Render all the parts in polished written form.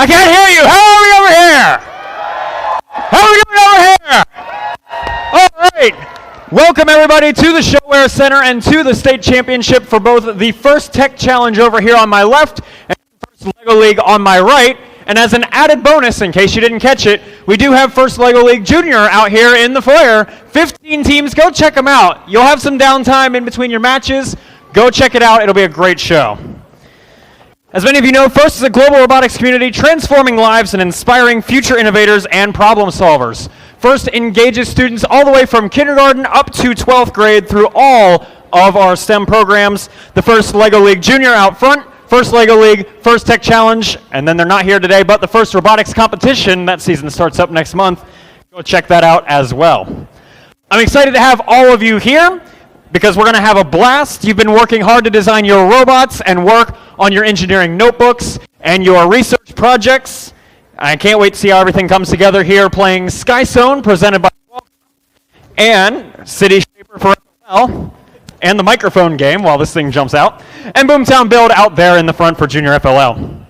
I can't hear you. How are we over here? How are we doing over here? All right. Welcome, everybody, to the ShoWare Center and to the state championship for both the first tech challenge over here on my left and the first LEGO League on my right. And as an added bonus, in case you didn't catch it, we do have First LEGO League Junior out here in the foyer. 15 teams. Go check them out. You'll have some downtime in between your matches. Go check it out. It'll be a great show. As many of you know, FIRST is a global robotics community transforming lives and inspiring future innovators and problem solvers. FIRST engages students all the way from kindergarten up to 12th grade through all of our STEM programs. The First LEGO League Junior out front, First LEGO League, First Tech Challenge, and then they're not here today, but the First Robotics Competition. That season starts up next month. Go check that out as well. I'm excited to have all of you here because we're going to have a blast. You've been working hard to design your robots and work on your engineering notebooks and your research projects. I can't wait to see how everything comes together here playing Skystone, presented by and City Shaper for FLL, and the microphone game while this thing jumps out, and Boomtown Build out there in the front for Junior FLL.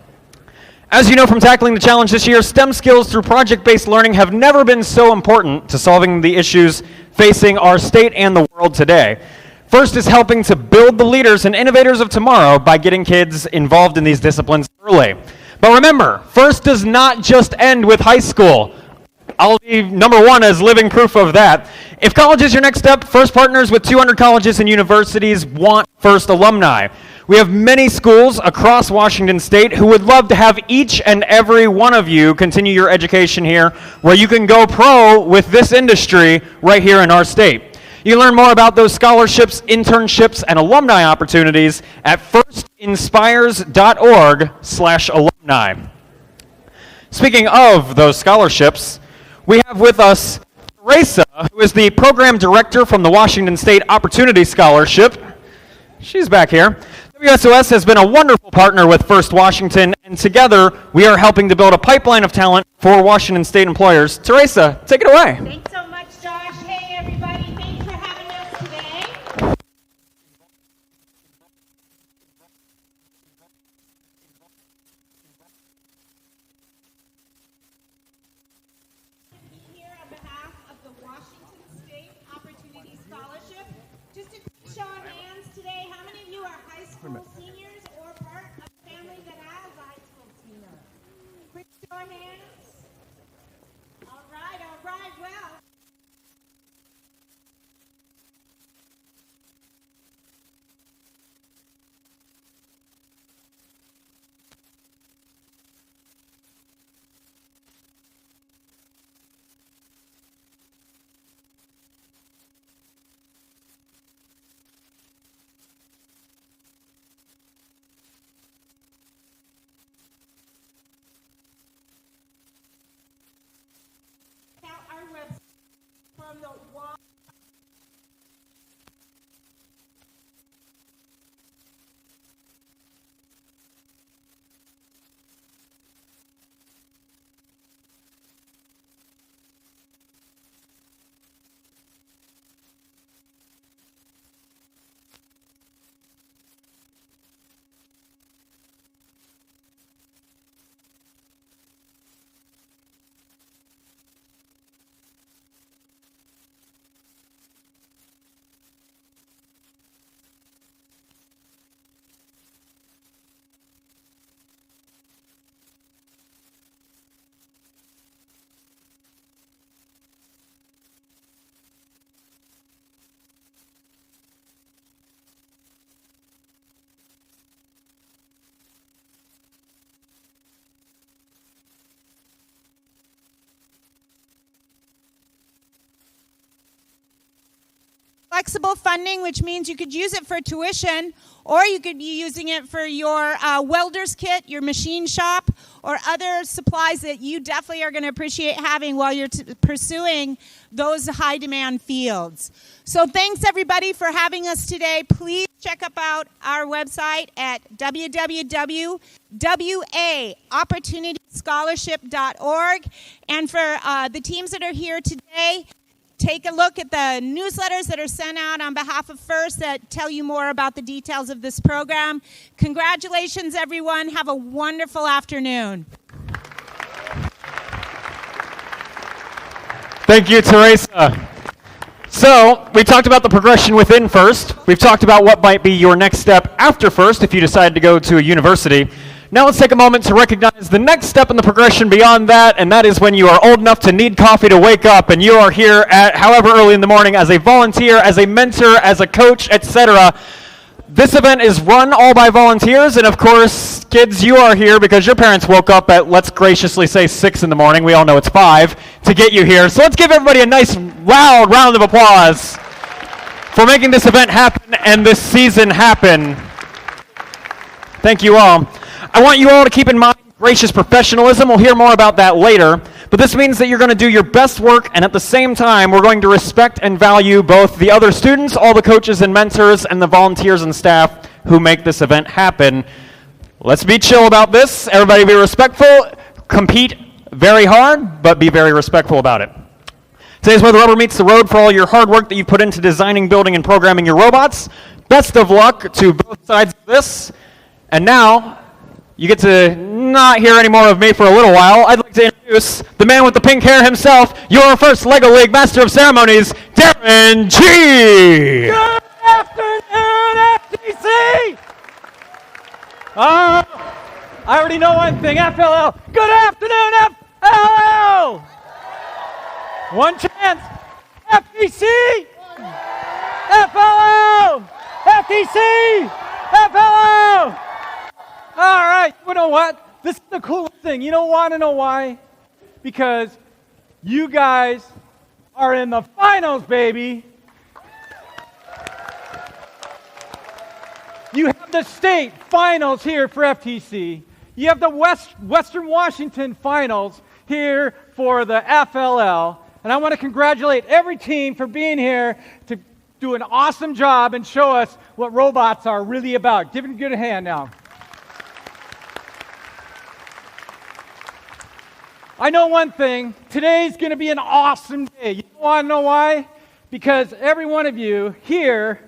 As you know from tackling the challenge this year, STEM skills through project-based learning have never been so important to solving the issues facing our state and the world today. FIRST is helping to build the leaders and innovators of tomorrow by getting kids involved in these disciplines early. But remember, FIRST does not just end with high school. I'll be number one as living proof of that. If college is your next step, FIRST partners with 200 colleges and universities want FIRST alumni. We have many schools across Washington State who would love to have each and every one of you continue your education here, where you can go pro with this industry right here in our state. You can learn more about those scholarships, internships, and alumni opportunities at firstinspires.org/alumni. Speaking of those scholarships, we have with us Teresa, who is the program director from the Washington State Opportunity Scholarship. She's back here. WSOS has been a wonderful partner with FIRST Washington, and together we are helping to build a pipeline of talent for Washington State employers. Teresa, take it away. Thanks so much, Josh. Hey, everybody. Thanks for having us today. Here on behalf of the Washington State Opportunity Scholarship. Just a quick show of hands today. How many of you are high school seniors or part of a family that has a high school senior? Quick show of hands. All right, well. Our website from the flexible funding, which means you could use it for tuition, or you could be using it for your welder's kit, your machine shop, or other supplies that you definitely are going to appreciate having while you're pursuing those high demand fields. So thanks everybody for having us today. Please check out our website at www.waopportunityscholarship.org. And for the teams that are here today, take a look at the newsletters that are sent out on behalf of FIRST that tell you more about the details of this program. Congratulations, everyone. Have a wonderful afternoon. Thank you, Teresa. So, we talked about the progression within first. We've talked about what might be your next step after first if you decide to go to a university. Now let's take a moment to recognize the next step in the progression beyond that, and that is when you are old enough to need coffee to wake up, and you are here at however early in the morning as a volunteer, as a mentor, as a coach, etc. This event is run all by volunteers, and of course, kids, you are here because your parents woke up at, let's graciously say, 6 in the morning. We all know it's 5 to get you here. So let's give everybody a nice loud round of applause for making this event happen and this season happen. Thank you all. I want you all to keep in mind gracious professionalism. We'll hear more about that later. But this means that you're going to do your best work, and at the same time, we're going to respect and value both the other students, all the coaches and mentors, and the volunteers and staff who make this event happen. Let's be chill about this. Everybody be respectful. Compete very hard, but be very respectful about it. Today's where the rubber meets the road for all your hard work that you've put into designing, building, and programming your robots. Best of luck to both sides of this. And now, you get to not hear any more of me for a little while. I'd like to introduce the man with the pink hair himself, your first LEGO League Master of Ceremonies, Darren G. Good afternoon, FTC! I already know one thing, FLL. Good afternoon, FLL! One chance, FTC! FLL! FTC! FLL! All right, you know what? This is the coolest thing. You don't want to know why? Because you guys are in the finals, baby. You have the state finals here for FTC. You have the Western Washington finals here for the FLL. And I want to congratulate every team for being here to do an awesome job and show us what robots are really about. Give it a good hand now. I know one thing, today's going to be an awesome day. You want to know why? Because every one of you here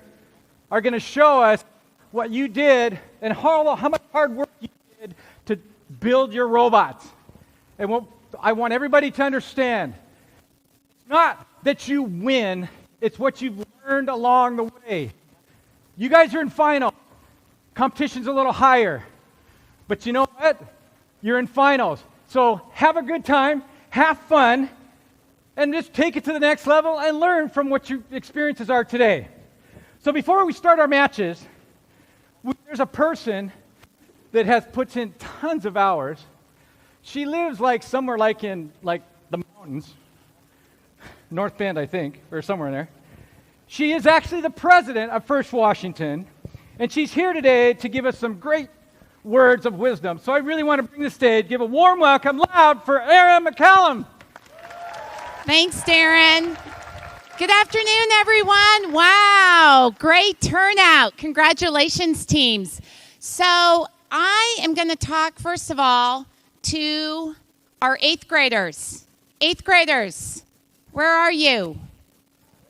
are going to show us what you did and how much hard work you did to build your robots. And what I want everybody to understand, it's not that you win, it's what you've learned along the way. You guys are in final. Competition's a little higher. But you know what? You're in finals. So have a good time, have fun, and just take it to the next level and learn from what your experiences are today. So before we start our matches, there's a person that has put in tons of hours. She lives somewhere in the mountains, North Bend, I think, or somewhere in there. She is actually the president of First Washington, and she's here today to give us some great words of wisdom. So I really want to bring the stage, give a warm welcome loud for Erin McCallum. Thanks, Darren. Good afternoon, everyone. Wow, great turnout. Congratulations, teams. So I am going to talk, first of all, to our 8th graders. 8th graders, where are you?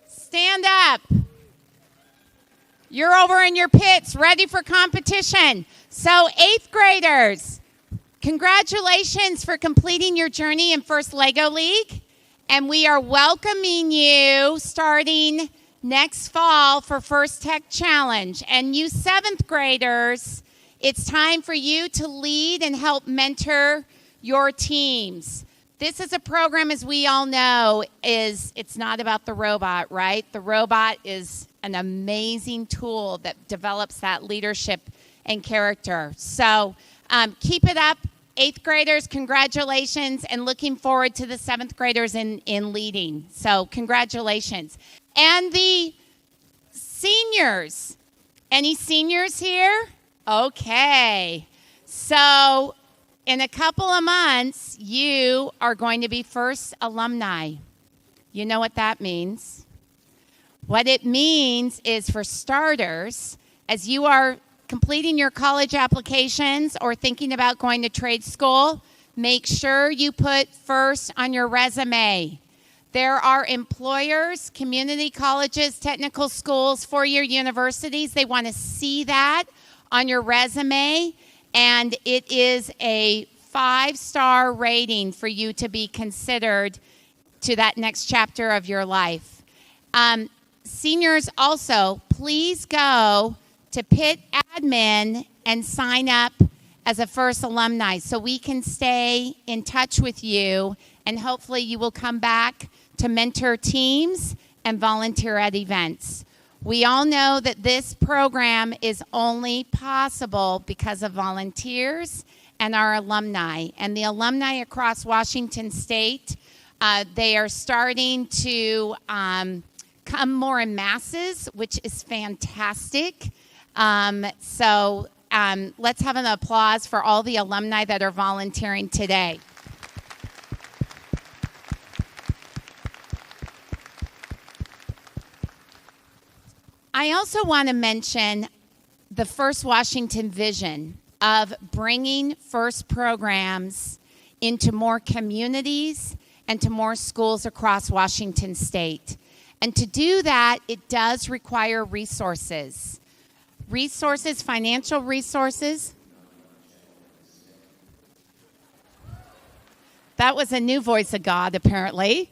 Stand up. You're over in your pits, ready for competition. So 8th graders, congratulations for completing your journey in First LEGO League. And we are welcoming you starting next fall for First Tech Challenge. And you 7th graders, it's time for you to lead and help mentor your teams. This is a program, as we all know, it's not about the robot, right? The robot is an amazing tool that develops that leadership and character. So keep it up. 8th graders, congratulations, and looking forward to the 7th graders in leading. So congratulations. And the seniors. Any seniors here? Okay. So in a couple of months, you are going to be first alumni. You know what that means? What it means is, for starters, as you are completing your college applications or thinking about going to trade school, make sure you put first on your resume. There are employers, community colleges, technical schools, four-year universities. They want to see that on your resume, and it is a 5-star rating for you to be considered to that next chapter of your life. Seniors also, please go to Pitt Admin and sign up as a first alumni so we can stay in touch with you, and hopefully you will come back to mentor teams and volunteer at events. We all know that this program is only possible because of volunteers and our alumni. And the alumni across Washington State, they are starting to come more in masses, which is fantastic. So let's have an applause for all the alumni that are volunteering today. I also want to mention the First Washington vision of bringing FIRST programs into more communities and to more schools across Washington State. And to do that, it does require resources. Resources, financial resources. That was a new voice of God, apparently.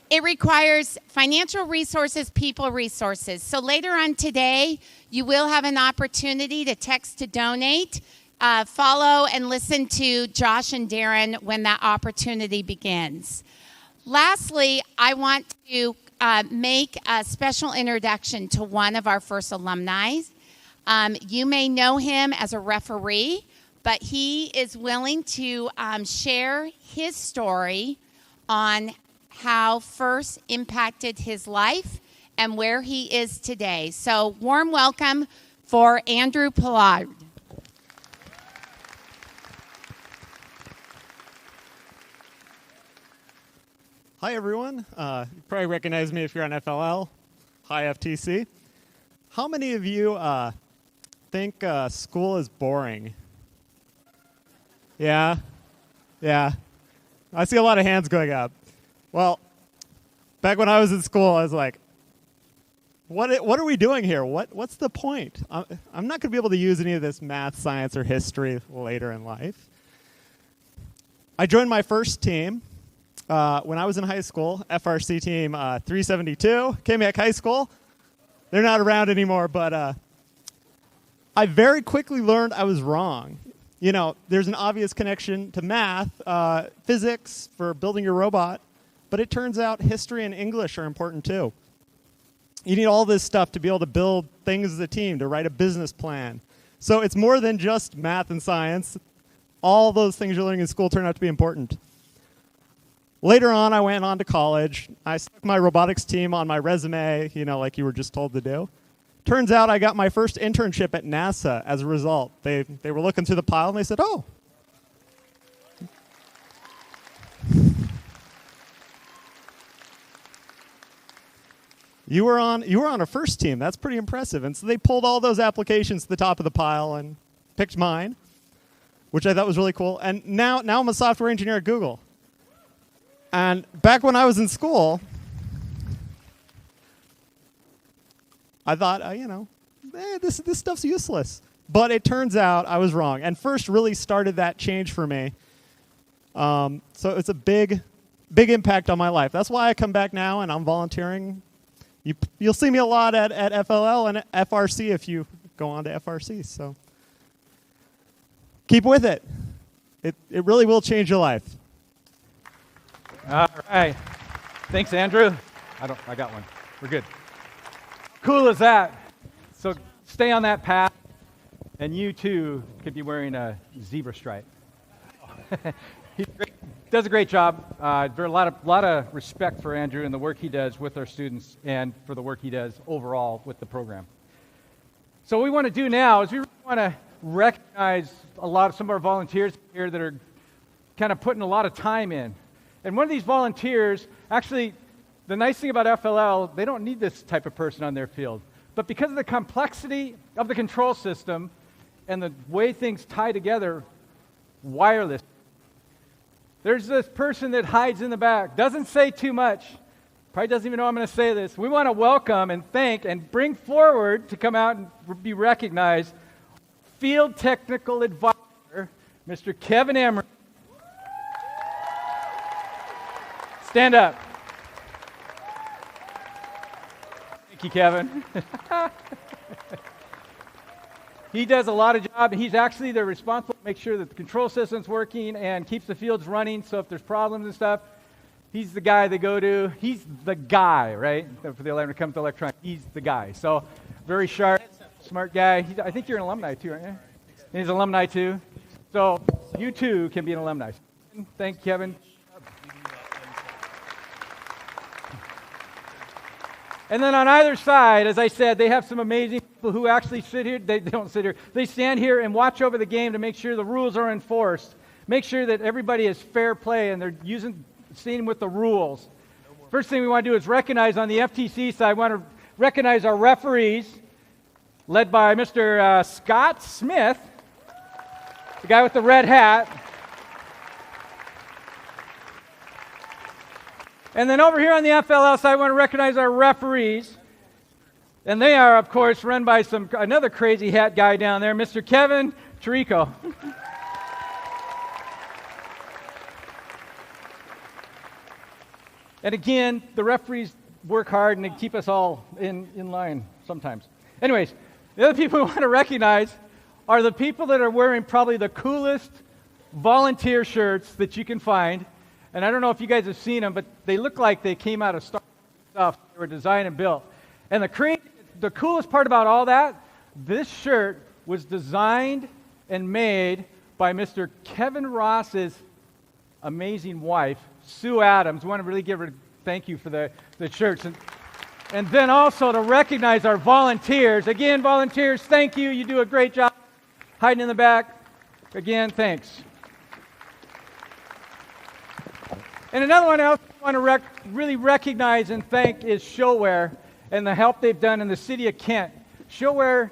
It requires financial resources, people resources. So later on today, you will have an opportunity to text to donate. Follow and listen to Josh and Darren when that opportunity begins. Lastly, I want to make a special introduction to one of our first alumni. You may know him as a referee, but he is willing to share his story on how FIRST impacted his life and where he is today. So warm welcome for Andrew Pollard. Hi, everyone. You probably recognize me if you're on FLL. Hi, FTC. How many of you think school is boring? Yeah? Yeah. I see a lot of hands going up. Well, back when I was in school, I was like, what are we doing here? What's the point? I'm not going to be able to use any of this math, science, or history later in life. I joined my first team when I was in high school, FRC team 372, Kamiak High School. They're not around anymore, but I very quickly learned I was wrong. You know, there's an obvious connection to math, physics for building your robot, but it turns out history and English are important too. You need all this stuff to be able to build things as a team, to write a business plan. So it's more than just math and science. All those things you're learning in school turn out to be important. Later on, I went on to college. I stuck my robotics team on my resume, you know, like you were just told to do. Turns out I got my first internship at NASA as a result. They were looking through the pile and they said, oh. You were on a first team. That's pretty impressive. And so they pulled all those applications to the top of the pile and picked mine, which I thought was really cool. And now I'm a software engineer at Google. And back when I was in school, I thought, this stuff's useless. But it turns out I was wrong. And FIRST really started that change for me. So it's a big impact on my life. That's why I come back now and I'm volunteering. You'll see me a lot at FLL and FRC if you go on to FRC. So keep with it. It really will change your life. All right. Thanks, Andrew. I got one. We're good. Cool is that? So stay on that path, and you too could be wearing a zebra stripe. He does a great job. There's a lot of respect for Andrew and the work he does with our students and for the work he does overall with the program. So what we want to do now is we really want to recognize some of our volunteers here that are kind of putting a lot of time in. And one of these volunteers, actually, the nice thing about FLL, they don't need this type of person on their field. But because of the complexity of the control system and the way things tie together, wireless, there's this person that hides in the back, doesn't say too much, probably doesn't even know I'm going to say this. We want to welcome and thank and bring forward to come out and be recognized, Field Technical Advisor, Mr. Kevin Emery. Stand up. Thank you, Kevin. He does a lot of job. He's actually the responsible to make sure that the control system's working and keeps the fields running. So if there's problems and stuff, he's the guy they go to. He's the guy, right? For the when it comes to electronics, he's the guy. So very sharp, smart guy. I think you're an alumni too, aren't you? And he's an alumni too. So you too can be an alumni. Thank you, Kevin. And then on either side, as I said, they have some amazing people who actually sit here. They don't sit here. They stand here and watch over the game to make sure the rules are enforced. Make sure that everybody is fair play and they're staying with the rules. First thing we want to do is recognize on the FTC side, we want to recognize our referees, led by Mr. Scott Smith, the guy with the red hat. And then over here on the FLL side, I want to recognize our referees. And they are, of course, run by another crazy hat guy down there, Mr. Kevin Chirico. And again, the referees work hard and they keep us all in line sometimes. Anyways, the other people we want to recognize are the people that are wearing probably the coolest volunteer shirts that you can find. And I don't know if you guys have seen them, but they look like they came out of Star Wars stuff. They were designed and built. And the coolest part about all that, this shirt was designed and made by Mr. Kevin Ross's amazing wife, Sue Adams. We want to really give her a thank you for the shirts. And then also to recognize our volunteers. Again, volunteers, thank you. You do a great job hiding in the back. Again, thanks. And another one else I want to really recognize and thank is Showware and the help they've done in the city of Kent. Showware,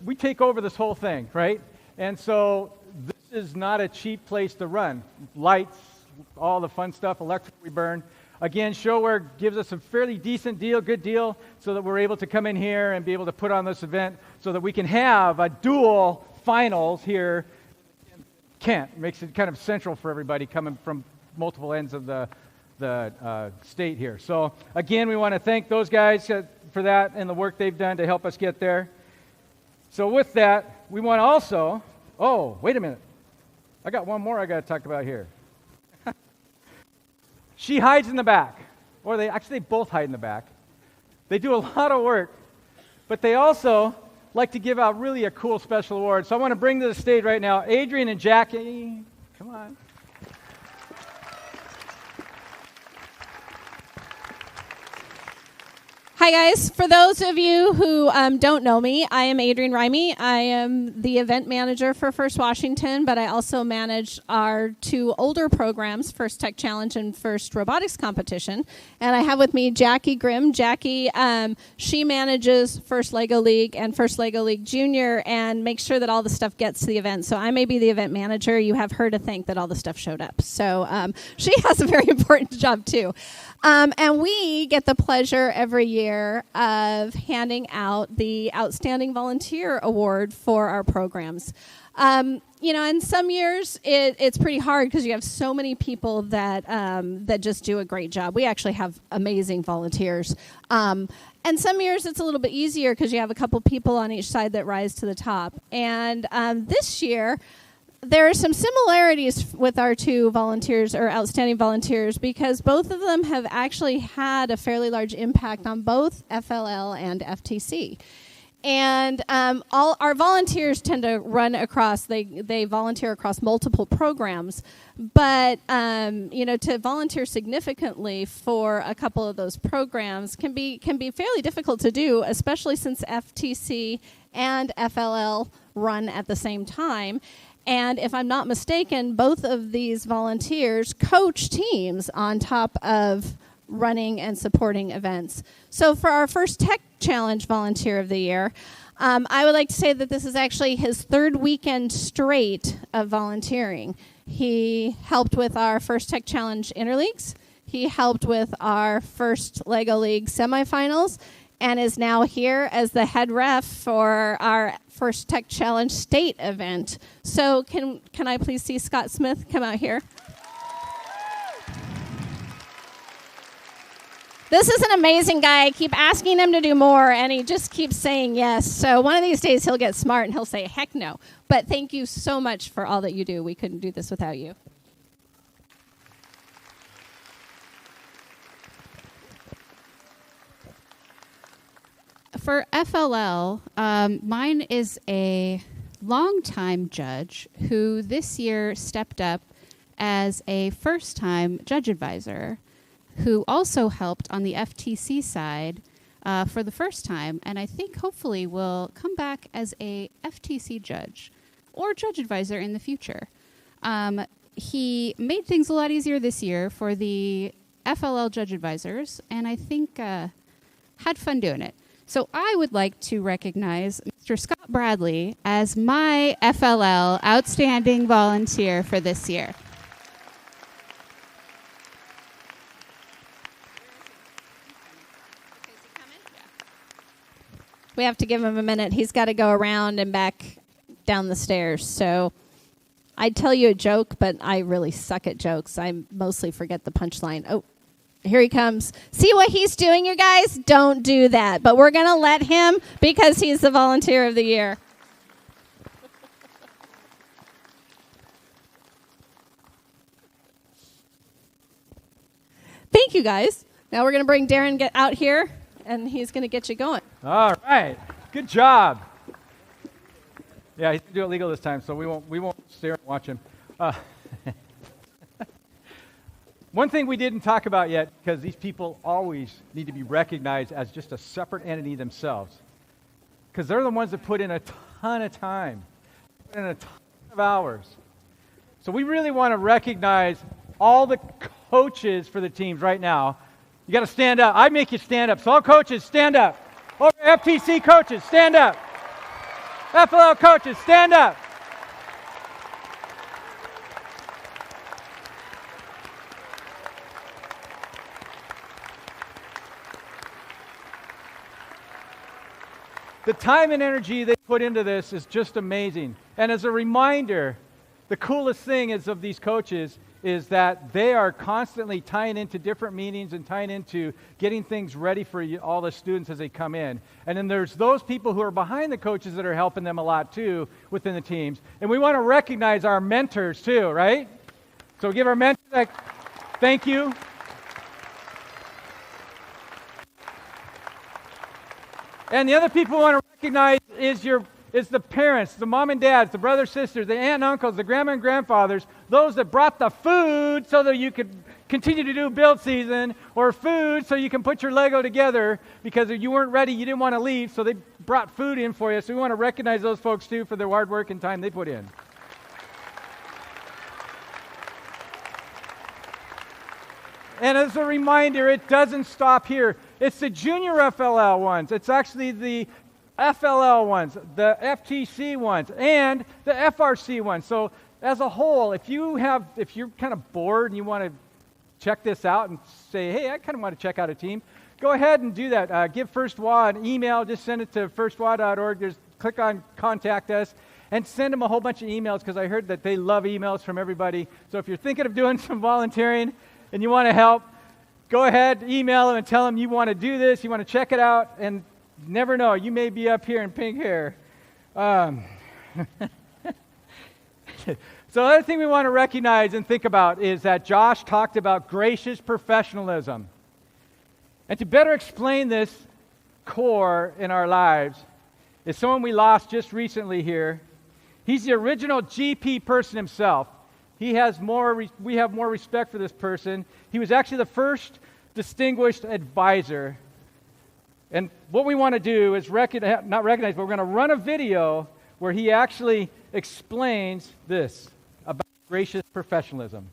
we take over this whole thing, right? And so this is not a cheap place to run. Lights, all the fun stuff, electric we burn. Again, Showware gives us a fairly decent deal, good deal, so that we're able to come in here and be able to put on this event so that we can have a dual finals here in Kent. It makes it kind of central for everybody coming from multiple ends of the state here. So again, we want to thank those guys for that and the work they've done to help us get there. So with that, we want to also, wait a minute. I got one more I got to talk about here. She hides in the back, or they both hide in the back. They do a lot of work, but they also like to give out really a cool special award. So I want to bring to the stage right now Adrian and Jackie. Come on. Hi guys, for those of you who don't know me, I am Adrienne Rimey. I am the event manager for First Washington, but I also manage our two older programs, First Tech Challenge and First Robotics Competition. And I have with me Jackie Grimm. Jackie, she manages First Lego League and First Lego League Junior and makes sure that all the stuff gets to the event. So I may be the event manager. You have her to thank that all the stuff showed up. So she has a very important job too. And we get the pleasure every year of handing out the Outstanding Volunteer Award for our programs. In some years it's pretty hard because you have so many people that just do a great job. We actually have amazing volunteers. And some years it's a little bit easier because you have a couple people on each side that rise to the top. And this year, there are some similarities with our two volunteers or outstanding volunteers because both of them have actually had a fairly large impact on both FLL and FTC. And all our volunteers tend to run across, they volunteer across multiple programs, but to volunteer significantly for a couple of those programs can be fairly difficult to do, especially since FTC and FLL run at the same time. And if I'm not mistaken, both of these volunteers coach teams on top of running and supporting events. So for our First Tech Challenge Volunteer of the Year, I would like to say that this is actually his third weekend straight of volunteering. He helped with our First Tech Challenge Interleagues. He helped with our First Lego League semifinals and is now here as the head ref for our First Tech Challenge State event. So can I please see Scott Smith come out here? This is an amazing guy. I keep asking him to do more, and he just keeps saying yes. So one of these days he'll get smart and he'll say, heck no. But thank you so much for all that you do. We couldn't do this without you. For FLL, mine is a longtime judge who this year stepped up as a first-time judge advisor, who also helped on the FTC side for the first time, and I think hopefully will come back as a FTC judge or judge advisor in the future. He made things a lot easier this year for the FLL judge advisors, and I think had fun doing it. So I would like to recognize Mr. Scott Bradley as my FLL Outstanding Volunteer for this year. We have to give him a minute. He's got to go around and back down the stairs. So I'd tell you a joke, but I really suck at jokes. I mostly forget the punchline. Oh, here he comes. See what he's doing, you guys? Don't do that. But we're going to let him because he's the Volunteer of the Year. Thank you, guys. Now we're going to bring Darren out here, and he's going to get you going. All right. Good job. Yeah, he's going to do it legal this time, so we won't stare and watch him. One thing we didn't talk about yet, because these people always need to be recognized as just a separate entity themselves, because they're the ones that put in a ton of time, put in a ton of hours. So we really want to recognize all the coaches for the teams right now. You got to stand up. I make you stand up. So all coaches, stand up. All FTC coaches, stand up. FLL coaches, stand up. The time and energy they put into this is just amazing. And as a reminder, the coolest thing of these coaches is that they are constantly tying into different meetings and tying into getting things ready for all the students as they come in. And then there's those people who are behind the coaches that are helping them a lot too within the teams. And we want to recognize our mentors too, right? So give our mentors a thank you. And the other people we want to recognize is the parents, the mom and dads, the brothers, sisters, the aunt and uncles, the grandma and grandfathers, those that brought the food so that you could continue to do build season, or food so you can put your Lego together because if you weren't ready, you didn't want to leave, so they brought food in for you. So we want to recognize those folks too for their hard work and time they put in. And as a reminder, it doesn't stop here. It's the junior FLL ones. It's actually the FLL ones, the FTC ones, and the FRC ones. So as a whole, if you're kind of bored and you want to check this out and say, hey, I kind of want to check out a team, go ahead and do that. Give First WA an email. Just send it to firstwa.org. Just click on Contact Us and send them a whole bunch of emails because I heard that they love emails from everybody. So if you're thinking of doing some volunteering and you want to help, go ahead, email them and tell them you want to do this, you want to check it out, and never know, you may be up here in pink hair. So the other thing we want to recognize and think about is that Josh talked about gracious professionalism. And to better explain this core in our lives is someone we lost just recently here. He's the original GP person himself. We have more respect for this person. He was actually the first distinguished advisor. And what we want to do is not recognize, but we're going to run a video where he actually explains this about gracious professionalism.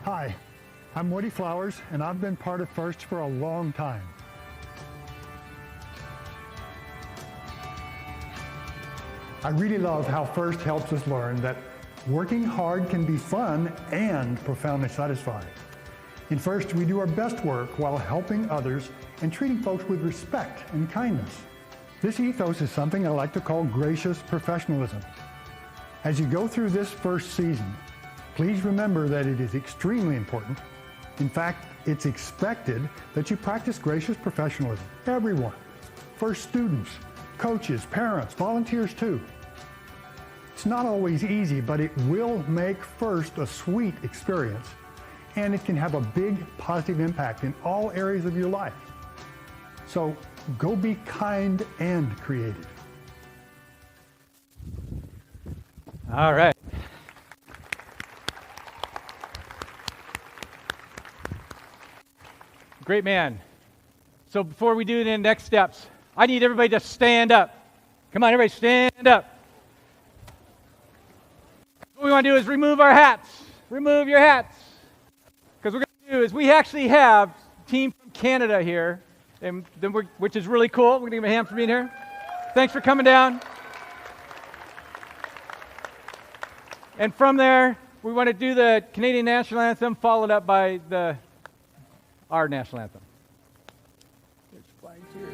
Hi, I'm Woody Flowers, and I've been part of FIRST for a long time. I really love how FIRST helps us learn that working hard can be fun and profoundly satisfying. In FIRST, we do our best work while helping others and treating folks with respect and kindness. This ethos is something I like to call gracious professionalism. As you go through this first season, please remember that it is extremely important. In fact, it's expected that you practice gracious professionalism. Everyone. First students, coaches, parents, volunteers too. It's not always easy, but it will make FIRST a sweet experience, and it can have a big positive impact in all areas of your life. So go be kind and creative. All right. Great man. So before we do the next steps, I need everybody to stand up. Come on, everybody, stand up. What we want to do is remove our hats. Remove your hats. Because what we're going to do is we actually have a team from Canada here, and which is really cool. We're going to give them a hand for being here. Thanks for coming down. And from there, we want to do the Canadian national anthem, followed up by our national anthem. There's flags here.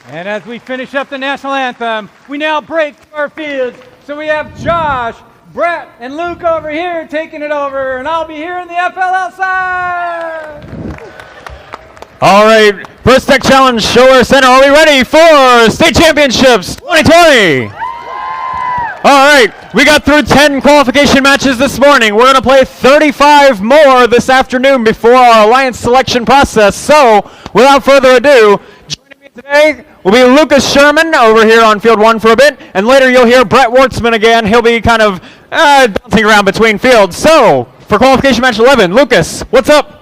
And as we finish up the national anthem, we now break to our fields. So we have Josh, Brett, and Luke over here taking it over, and I'll be here in the FLL side. All right, First Tech Challenge Show Center, are we ready for State Championships 2020? All right, we got through 10 qualification matches this morning. We're going to play 35 more this afternoon before our alliance selection process. So, without further ado, joining me today will be Lucas Sherman over here on field 1 for a bit, and later you'll hear Brett Wartzman again. He'll be kind of bouncing around between fields. So, for qualification match 11, Lucas, what's up?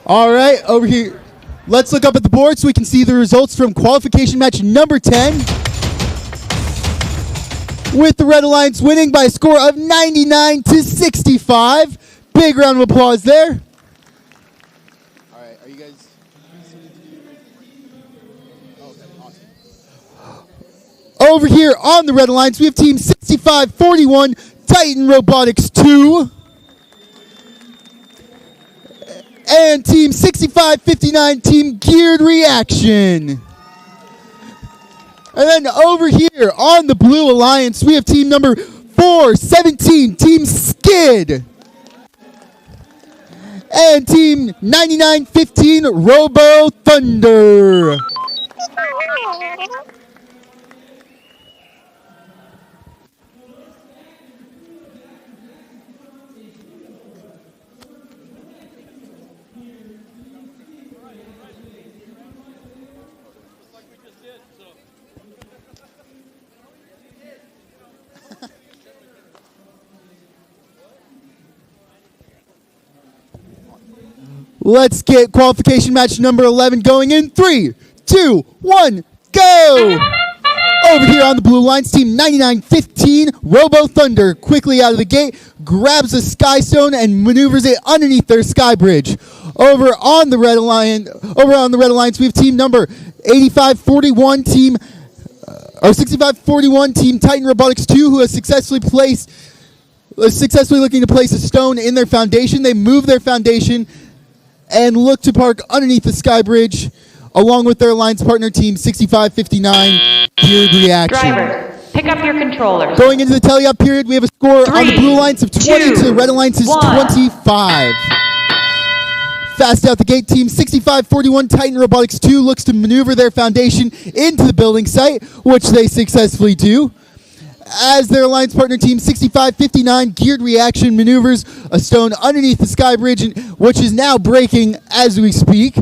All right, over here. Let's look up at the board so we can see the results from qualification match number 10. With the Red Alliance winning by a score of 99-65. Big round of applause there. All right, are you Over here on the Red Alliance, we have Team 6541 Titan Robotics 2. And Team 6559 Team Geared Reaction. And then over here on the Blue Alliance, we have team number 417, Team Skid. And team 9915, Robo Thunder. Let's get qualification match number 11 going in 3, 2, 1, go! Over here on the Blue Lines, team 9915, Robo Thunder, quickly out of the gate, grabs a Skystone and maneuvers it underneath their sky bridge. Over on the Red Alliance, we have team number 6541, team 6541, Team Titan Robotics 2, who has successfully looking to place a stone in their foundation. They move their foundation and look to park underneath the sky bridge, along with their alliance partner team 6559 Geared Reaction. Driver, pick up your controllers. Going into the tele-op period, we have a score on the Blue Alliance of 20 to the Red Alliance's 25. Fast out the gate, team 6541 Titan Robotics 2 looks to maneuver their foundation into the building site, which they successfully do. As their alliance partner team 6559 Geared Reaction maneuvers a stone underneath the sky bridge, which is now breaking as we speak,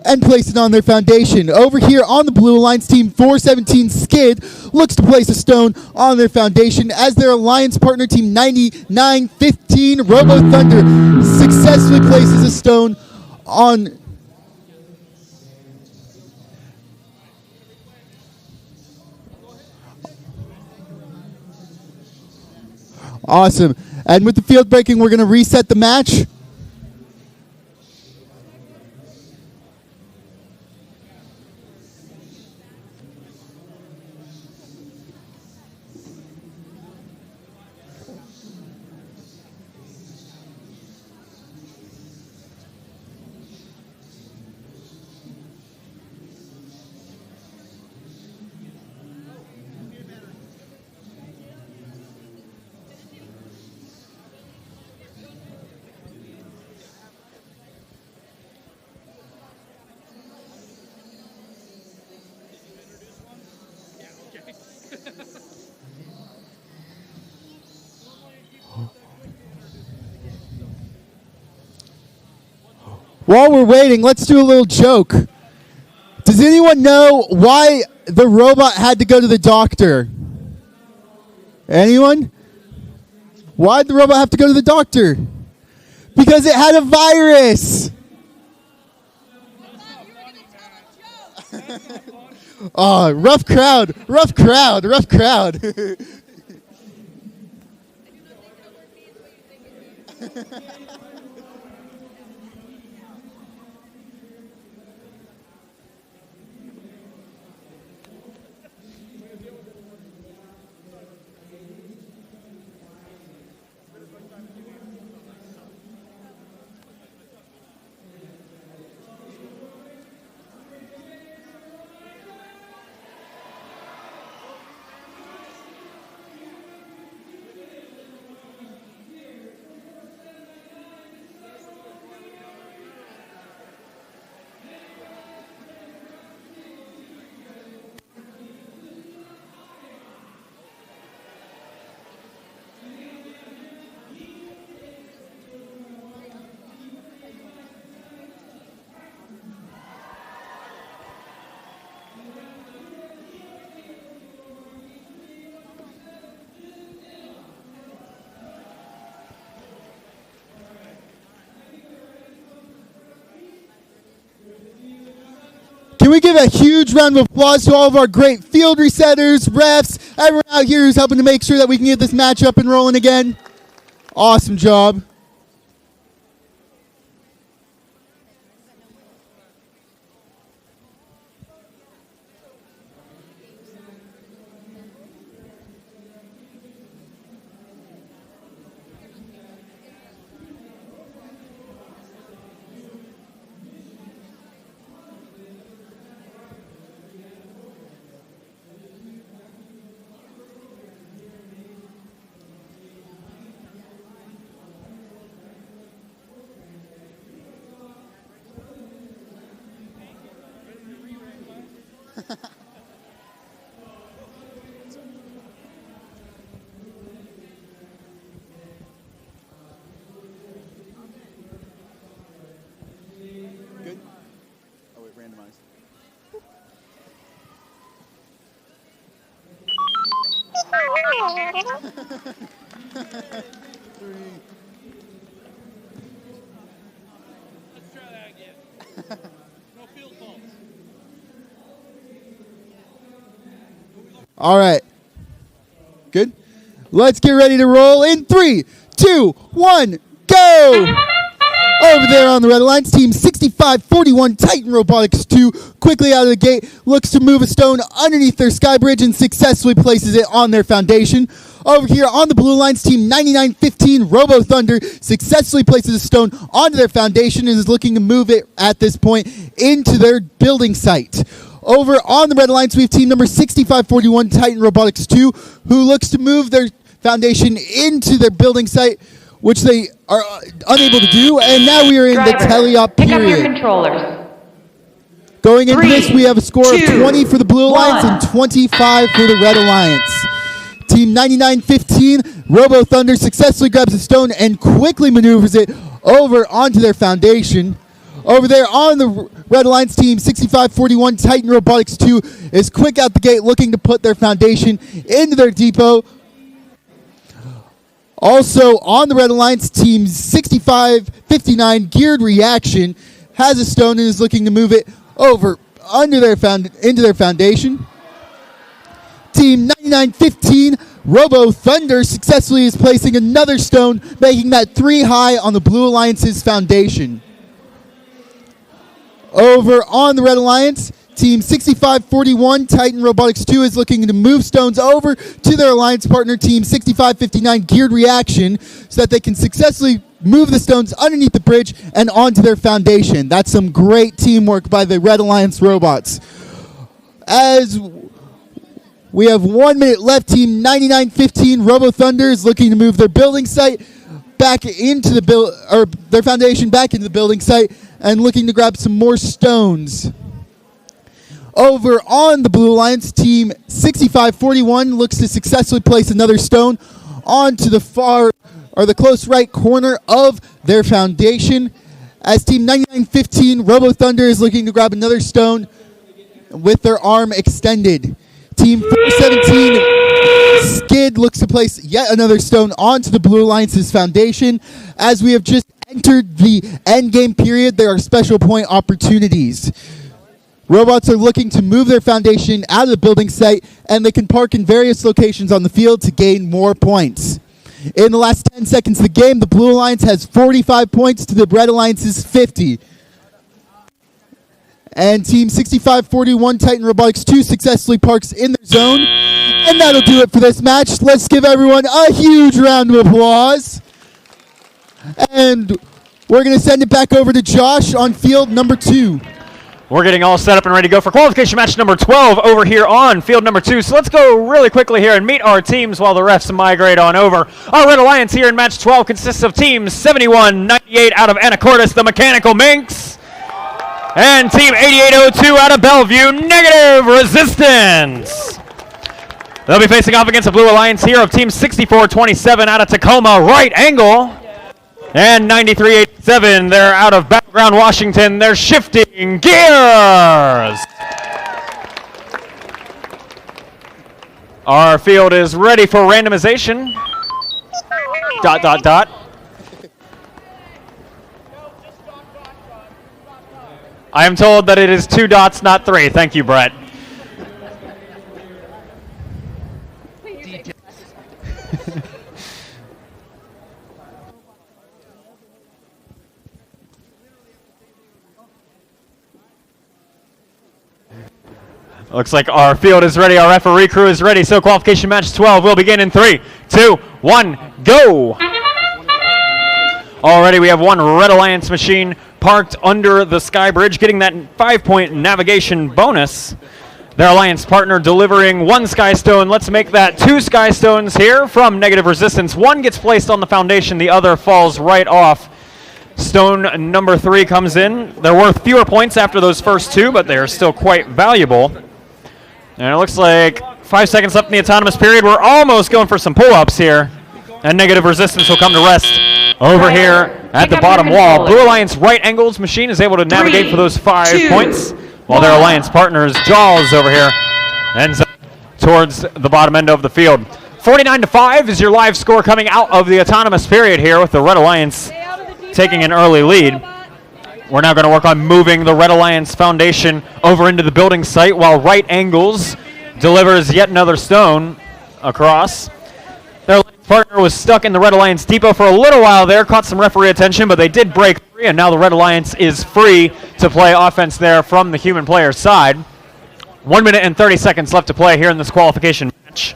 and place it on their foundation. Over here on the Blue Alliance, team 417 Skid looks to place a stone on their foundation as their alliance partner team 9915 Robo Thunder successfully places a stone on. Awesome. And with the field breaking, we're going to reset the match. While we're waiting, let's do a little joke. Does anyone know why the robot had to go to the doctor? Anyone? Why did the robot have to go to the doctor? Because it had a virus. Oh, rough crowd. Can we give a huge round of applause to all of our great field resetters, refs, everyone out here who's helping to make sure that we can get this match up and rolling again? Awesome job. All right. Good. Let's get ready to roll in 3, 2, 1, go! Over there on the Red Alliance, Team 6541 Titan Robotics 2 quickly out of the gate looks to move a stone underneath their sky bridge and successfully places it on their foundation. Over here on the Blue Alliance, Team 9915 Robo Thunder successfully places a stone onto their foundation and is looking to move it at this point into their building site. Over on the Red Alliance, we have team number 6541 Titan Robotics 2, who looks to move their foundation into their building site, which they are unable to do. And now we are in the teleop pick up your period. controllers. Going into 3, this, we have a score 2, of 20 for the Blue Alliance 1. and 25 for the Red Alliance. Team 9915 Robo Thunder successfully grabs a stone and quickly maneuvers it over onto their foundation. Over there on the Red Alliance, Team 6541 Titan Robotics 2 is quick out the gate looking to put their foundation into their depot. Also on the Red Alliance, Team 6559 Geared Reaction has a stone and is looking to move it over into their foundation. Team 9915 Robo Thunder successfully is placing another stone, making that 3 high on the Blue Alliance's foundation. Over on the Red Alliance, Team 6541 Titan Robotics 2 is looking to move stones over to their alliance partner, Team 6559 Geared Reaction, so that they can successfully move the stones underneath the bridge and onto their foundation. That's some great teamwork by the Red Alliance robots. As we have 1 minute left, Team 9915 Robo Thunder is looking to move their building site back into their foundation back into the building site and looking to grab some more stones. Over on the Blue Alliance, Team 6541 looks to successfully place another stone onto the the close right corner of their foundation, as Team 9915 Robo Thunder is looking to grab another stone with their arm extended. Team 417 Skid looks to place yet another stone onto the Blue Alliance's foundation. As we have just entered the end game period, there are special point opportunities. Robots are looking to move their foundation out of the building site, and they can park in various locations on the field to gain more points. In the last 10 seconds of the game, the Blue Alliance has 45 points to the Red Alliance's 50. And Team 6541 Titan Robotics 2 successfully parks in their zone. And that'll do it for this match. Let's give everyone a huge round of applause. And we're going to send it back over to Josh on field number 2. We're getting all set up and ready to go for qualification match number 12 over here on field number 2. So let's go really quickly here and meet our teams while the refs migrate on over. Our Red Alliance here in match 12 consists of teams 7198 out of Anacortes, the Mechanical Minx, and team 8802 out of Bellevue, Negative Resistance. They'll be facing off against the Blue Alliance here of team 6427 out of Tacoma, Right Angle, and 9387, they're out of Battleground, Washington. They're shifting gears. Our field is ready for randomization. ... I am told that it is 2 dots, not 3. Thank you, Brett. Looks like our field is ready, our referee crew is ready, so qualification match 12 will begin in 3, 2, 1, go! Already we have one Red Alliance machine parked under the Sky Bridge, getting that 5-point navigation bonus. Their Alliance partner delivering 1 Skystone. Let's make that 2 Skystones here from Negative Resistance. 1 gets placed on the foundation, the other falls right off. Stone number 3 comes in. They're worth fewer points after those first 2, but they are still quite valuable. And it looks like 5 seconds left in the autonomous period. We're almost going for some pull-ups here. And Negative Resistance will come to rest over here at the bottom wall. Blue Alliance Right Angles machine is able to navigate for those 5 points, while their Alliance partners Jaws over here ends up towards the bottom end of the field. 49-5 is your live score coming out of the autonomous period here with the Red Alliance taking an early lead. We're now going to work on moving the Red Alliance Foundation over into the building site while Right Angles delivers yet another stone across. Their partner was stuck in the Red Alliance depot for a little while there, caught some referee attention, but they did break free, and now the Red Alliance is free to play offense there from the human player's side. 1 minute and 30 seconds left to play here in this qualification match.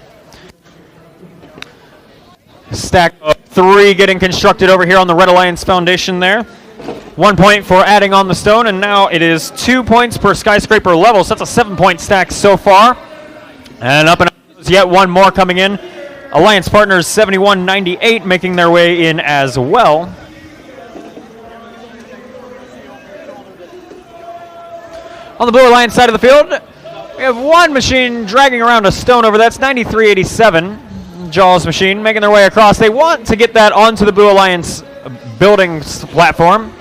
Stack of 3 getting constructed over here on the Red Alliance Foundation there. 1 point for adding on the stone, and now it is 2 points per skyscraper level, so that's a 7-point stack so far. And up yet one more coming in. Alliance partners 71-98 making their way in as well. On the Blue Alliance side of the field, we have one machine dragging around a stone over. That's 93-87. Jaws machine making their way across. They want to get that onto the Blue Alliance building platform.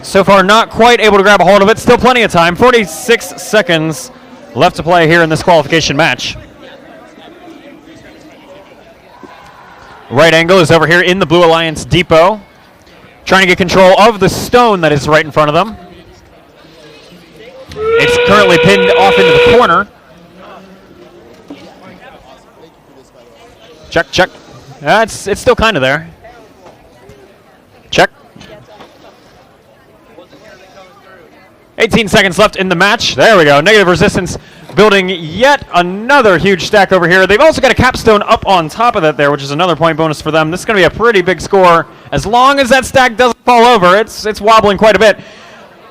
So far, not quite able to grab a hold of it. Still plenty of time. 46 seconds left to play here in this qualification match. Right Angle is over here in the Blue Alliance depot, trying to get control of the stone that is right in front of them. It's currently pinned off into the corner. Check, check. It's still kind of there. Check. 18 seconds left in the match. There we go. Negative resistance building yet another huge stack over here. They've also got a capstone up on top of that there, which is another point bonus for them. This is going to be a pretty big score. As long as that stack doesn't fall over, it's wobbling quite a bit.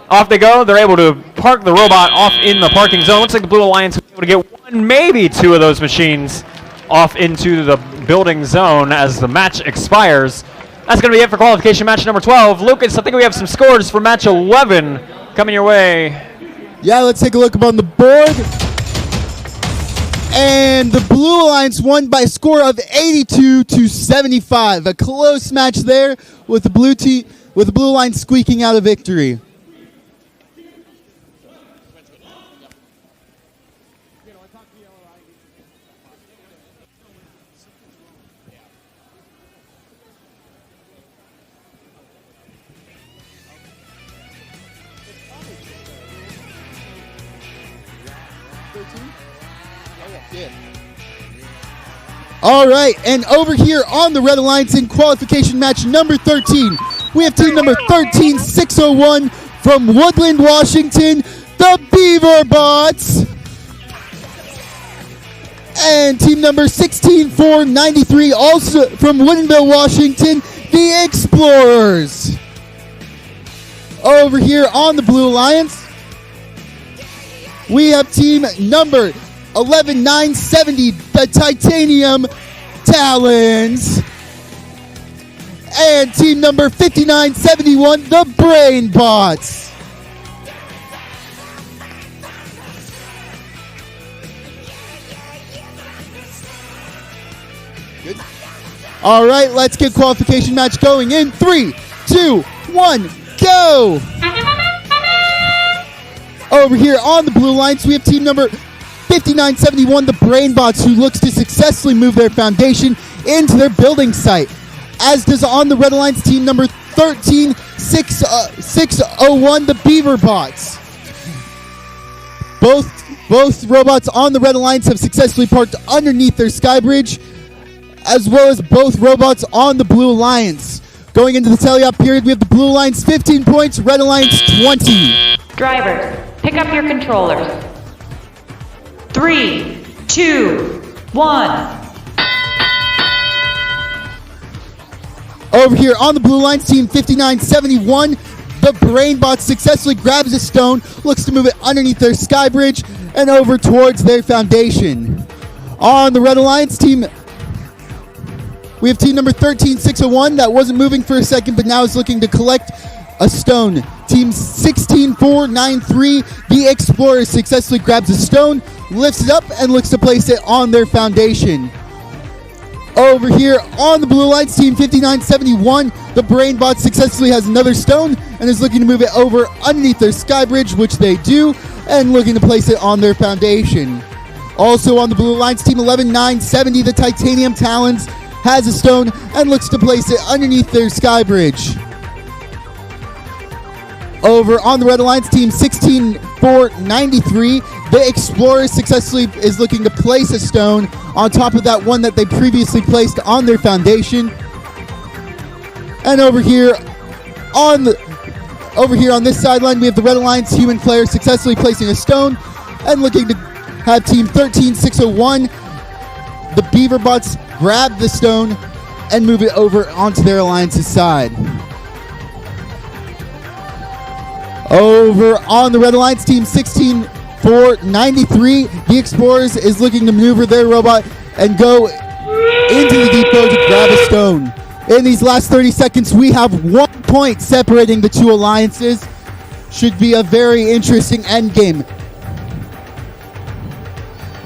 Off they go. They're able to park the robot off in the parking zone. Looks like the Blue Alliance was able to get 1, maybe 2 of those machines off into the building zone as the match expires. That's going to be it for qualification match number 12. Lucas, I think we have some scores for match 11 coming your way. Yeah, let's take a look up on the board. And the Blue Alliance won by a score of 82-75. A close match there with the Blue Alliance squeaking out a victory. All right, and over here on the Red Alliance in qualification match number 13, we have team number 13601 from Woodland, Washington, the Beaver Bots. And team number 16493, also from Woodinville, Washington, the Explorers. Over here on the Blue Alliance, we have team number 11970, the Titanium Talons. And team number 5971, the Brain Bots. Good. All right, let's get qualification match going in 3, 2, 1, go. Over here on the Blue Alliance, we have team number 5971, the Brain Bots, who looks to successfully move their foundation into their building site. As does on the Red Alliance team number 13601, the Beaver Bots. Both robots on the Red Alliance have successfully parked underneath their sky bridge, as well as both robots on the Blue Alliance. Going into the tally-up period, we have the Blue Alliance 15 points, Red Alliance 20. Drivers, pick up your controllers. 3, 2, 1. Over here on the Blue Alliance team 5971, the Brain Bot successfully grabs a stone, looks to move it underneath their sky bridge and over towards their foundation. On the Red Alliance team, we have team number 13601 that wasn't moving for a second but now is looking to collect a stone. Team 16493, the Explorer, successfully grabs a stone, lifts it up, and looks to place it on their foundation. Over here on the Blue Alliance team 5971, the Brain Bot successfully has another stone and is looking to move it over underneath their sky bridge, which they do, and looking to place it on their foundation. Also on the Blue Alliance, Team 11-970, the Titanium Talons, has a stone and looks to place it underneath their sky bridge. Over on the Red Alliance, Team 16-493, the Explorer successfully is looking to place a stone on top of that one that they previously placed on their foundation. And over here on this sideline, we have the Red Alliance Human Player successfully placing a stone and looking to have Team 13-601, the Beaver Butts, grab the stone and move it over onto their alliance's side. Over on the Red Alliance, Team 16-493, the Explorers is looking to maneuver their robot and go into the depot to grab a stone. In these last 30 seconds, we have 1 point separating the two alliances. Should be a very interesting endgame.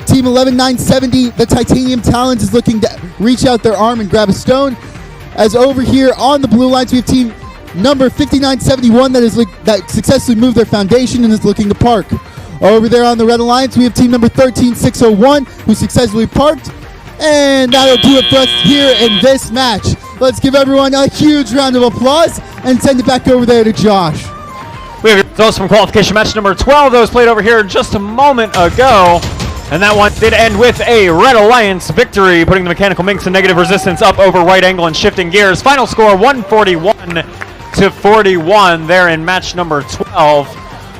Team 11-970, the Titanium Talons, is looking to reach out their arm and grab a stone. As over here on the Blue Alliance, we have Team number 5971 that successfully moved their foundation and is looking to park. Over there on the Red Alliance, we have Team number 13601 who successfully parked. And that'll do it for us here in this match. Let's give everyone a huge round of applause and send it back over there to Josh. We have results from qualification match number 12 that was played over here just a moment ago. And that one did end with a Red Alliance victory, putting the Mechanical Minx in negative resistance up over right angle and shifting gears. Final score 141-41 there in match number 12.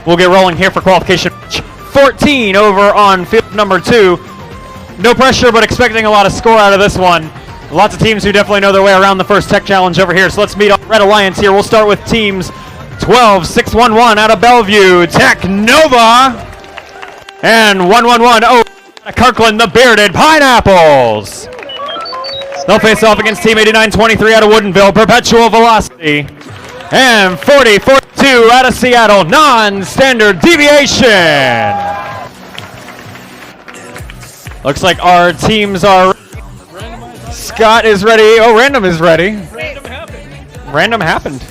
We'll get rolling here for qualification match 14 over on field number 2. No pressure, but expecting a lot of score out of this one. Lots of teams who definitely know their way around the first tech challenge over here. So let's meet up Red Alliance here. We'll start with teams 12-611 out of Bellevue, Tech Nova. And 111 out of Kirkland, the Bearded Pineapples. They'll face off against Team 8923 out of Woodinville, Perpetual Velocity. And 4042 out of Seattle, Non-Standard Deviation. Looks like our teams are ready. Scott is ready. Oh, Random is ready. Random happened.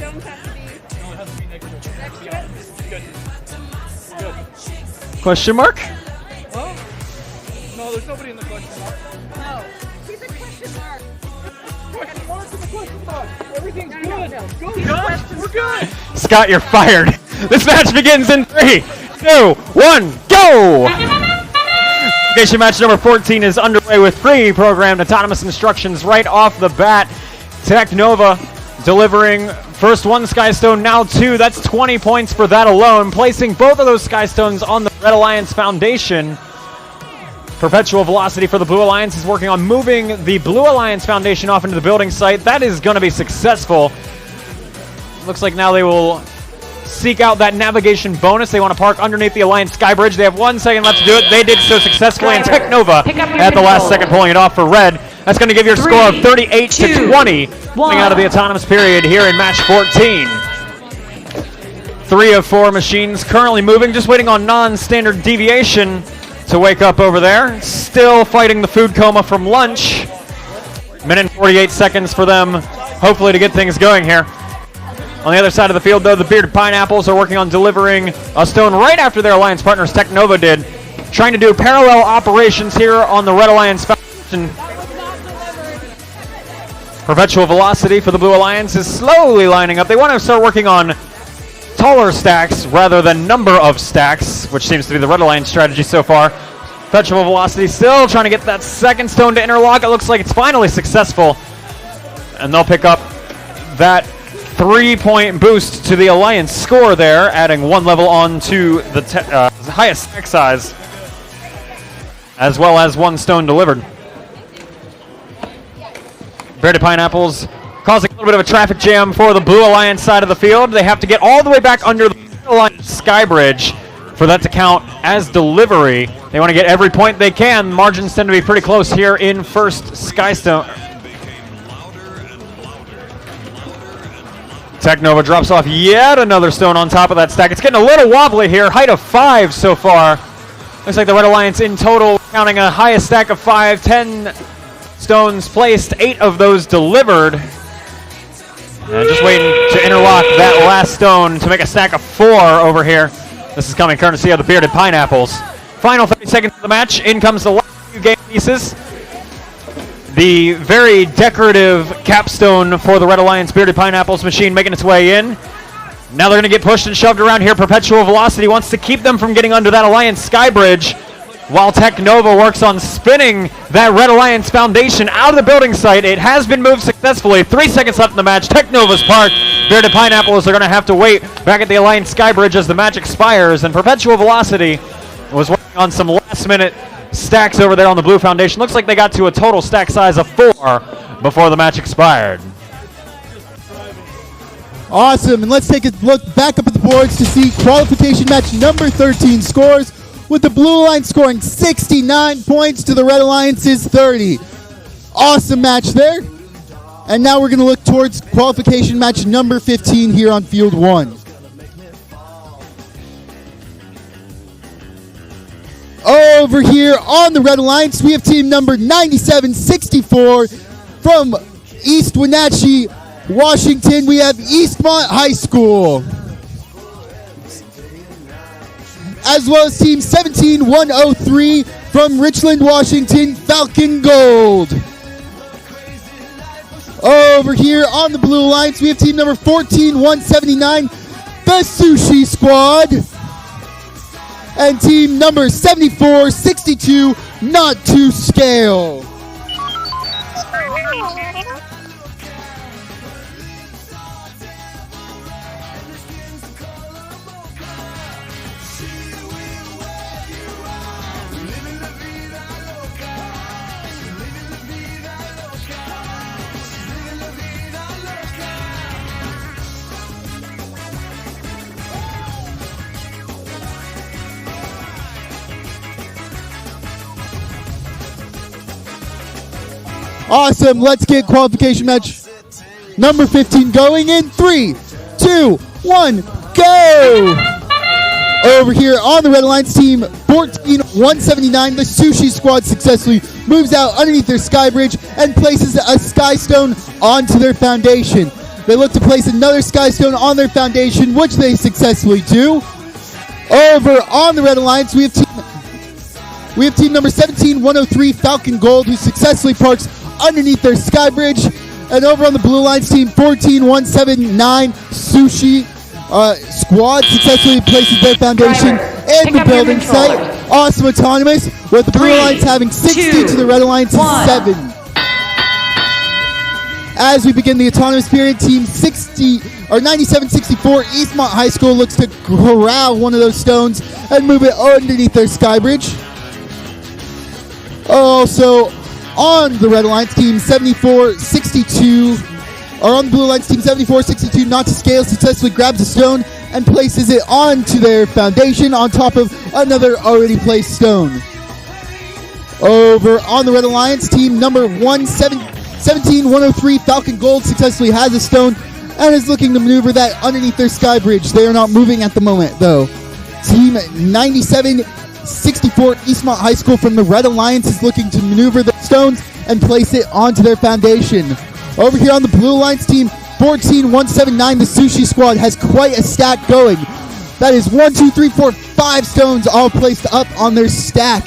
Question mark? Oh? No, there's nobody in the question mark. Oh, he's a question mark. Question mark in the question mark. Everything's good. Go, Josh. We're good. Scott, you're fired. This match begins in 3, 2, 1, go! Qualification match number 14 is underway with pre-programmed autonomous instructions right off the bat. Tech Nova delivering first 1 Skystone, now 2. That's 20 points for that alone, placing both of those Skystones on the Red Alliance foundation. Perpetual Velocity for the Blue Alliance is working on moving the Blue Alliance foundation off into the building site. That is going to be successful. Looks like now they will seek out that navigation bonus. They want to park underneath the Alliance Sky Bridge. They have 1 second left to do it. They did so successfully, and Tech Nova at the last second pulling it off for Red. That's going to give you a score of 38-20 coming out of the autonomous period here in match 14. 3 of 4 machines currently moving, just waiting on non-standard deviation to wake up over there. Still fighting the food coma from lunch. Minute and 48 seconds for them, hopefully, to get things going here. On the other side of the field, though, the Bearded Pineapples are working on delivering a stone right after their alliance partners Tech Nova did. Trying to do parallel operations here on the Red Alliance foundation. Perpetual Velocity for the Blue Alliance is slowly lining up. They want to start working on taller stacks rather than number of stacks, which seems to be the Red Alliance strategy so far. Perpetual Velocity still trying to get that second stone to interlock. It looks like it's finally successful. And they'll pick up that 3-point boost to the Alliance score there, adding 1 level on to the highest stack size, as well as 1 stone delivered. Bearded Pineapples causing a little bit of a traffic jam for the Blue Alliance side of the field. They have to get all the way back under the Alliance Sky Bridge for that to count as delivery. They want to get every point they can. Margins tend to be pretty close here in first Skystone. Tech Nova drops off yet another stone on top of that stack. It's getting a little wobbly here. Height of 5 so far. Looks like the Red Alliance in total counting a highest stack of 5, 10 stones placed, 8 of those delivered. And just waiting to interlock that last stone to make a stack of 4 over here. This is coming courtesy of the Bearded Pineapples. Final 30 seconds of the match. In comes the last few game pieces. The very decorative capstone for the Red Alliance Bearded Pineapples machine making its way in. Now they're going to get pushed and shoved around here. Perpetual Velocity wants to keep them from getting under that Alliance Skybridge, while Technova works on spinning that Red Alliance Foundation out of the building site. It has been moved successfully. 3 seconds left in the match. Technova's parked. Bearded Pineapples are going to have to wait back at the Alliance Skybridge as the match expires, and Perpetual Velocity was working on some last-minute stacks over there on the blue foundation. Looks like they got to a total stack size of 4 before the match expired. Awesome, and let's take a look back up at the boards to see qualification match number 13 scores, with the blue line scoring 69 points to the Red Alliance's 30. Awesome match there. And now we're going to look towards qualification match number 15 here on Field 1. Over here on the Red Alliance, we have team number 9764 from East Wenatchee, Washington. We have Eastmont High School, as well as team 17103 from Richland, Washington, Falcon Gold. Over here on the Blue Alliance, we have team number 14179, the Sushi Squad, and team number 7462, Not to Scale. Awesome. Let's get qualification match number 15 going in 3, 2, 1, go! Over here on the Red Alliance, team 14179, the Sushi Squad successfully moves out underneath their sky bridge and places a Skystone onto their foundation. They look to place another Skystone on their foundation, which they successfully do. Over on the Red Alliance, we have team number 17103, Falcon Gold, who successfully parks underneath their sky bridge. And over on the Blue Lines, team 14179, Sushi Squad, successfully places their foundation in the building site. Awesome autonomous, with the Blue Lines having 60 to the Red Alliance's 7. As we begin the autonomous period, team 9764 Eastmont High School looks to corral one of those stones and move it underneath their sky bridge. Also, on the Red Alliance, team 7462, or on the Blue Alliance, team 7462, Not to Scale, successfully grabs a stone and places it onto their foundation on top of another already placed stone. Over on the Red Alliance, team number 17103, Falcon Gold, successfully has a stone and is looking to maneuver that underneath their sky bridge. They are not moving at the moment, though. Team 9764 Eastmont High School from the Red Alliance is looking to maneuver the stones and place it onto their foundation. Over here on the Blue Alliance, team 14179, the Sushi Squad, has quite a stack going. That is 1, 2, 3, 4, 5 stones all placed up on their stack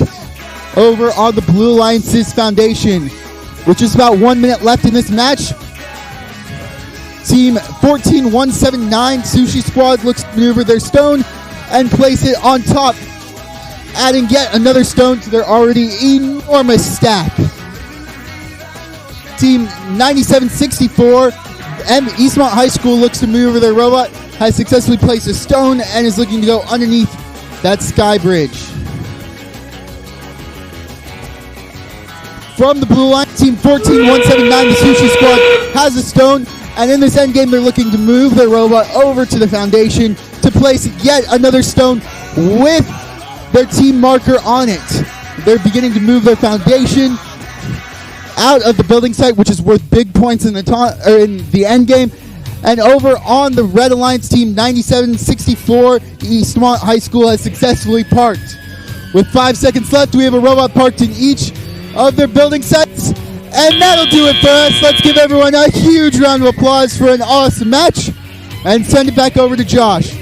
over on the Blue Alliance's foundation, which is about 1 minute left in this match. Team 14179, Sushi Squad, looks to maneuver their stone and place it on top, adding yet another stone to their already enormous stack. Team 9764, Eastmont High School, looks to maneuver their robot, has successfully placed a stone and is looking to go underneath that sky bridge. From the Blue Line, team 14179, the Sushi Squad, has a stone, and in this endgame they're looking to move their robot over to the foundation to place yet another stone with their team marker on it. They're beginning to move their foundation out of the building site, which is worth big points in the end game. And over on the Red Alliance, team 9764 Eastmont High School has successfully parked. With 5 seconds left, we have a robot parked in each of their building sites. And that'll do it for us. Let's give everyone a huge round of applause for an awesome match and send it back over to Josh.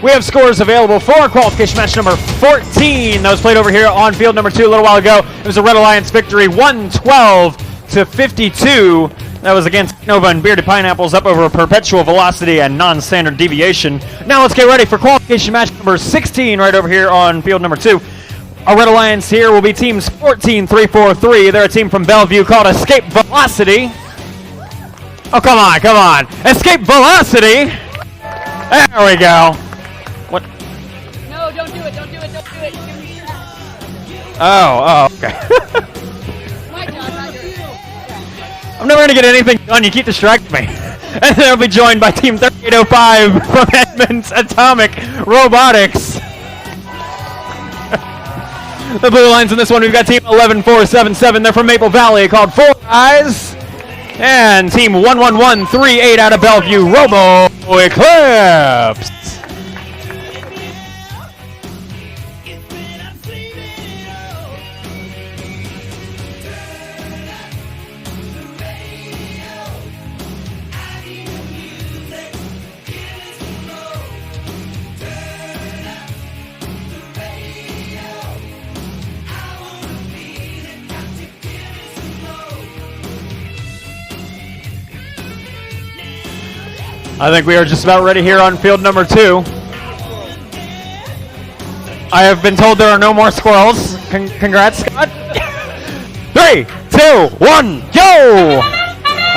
We have scores available for qualification match number 14 that was played over here on field number 2 a little while ago. It was a Red Alliance victory, 112-52. That was against Nova and Bearded Pineapples up over perpetual velocity and non-standard deviation. Now let's get ready for qualification match number 16 right over here on field number 2. Our Red Alliance here will be teams 14-3-4-3. They're a team from Bellevue called Escape Velocity. Oh, come on, come on. Escape Velocity. There we go. What? No, don't do it, don't do it, don't do it. Oh, okay. My job, not yours. I'm never going to get anything done. You keep distracting me. And they'll be joined by Team 3805 from Edmonds Atomic Robotics. The blue lines in this one, we've got Team 11477. They're from Maple Valley, called Four Eyes. And Team 11138 out of Bellevue, Robo Eclipse. I think we are just about ready here on field number 2. I have been told there are no more squirrels. Congrats, Scott. 3, 2, 1, go!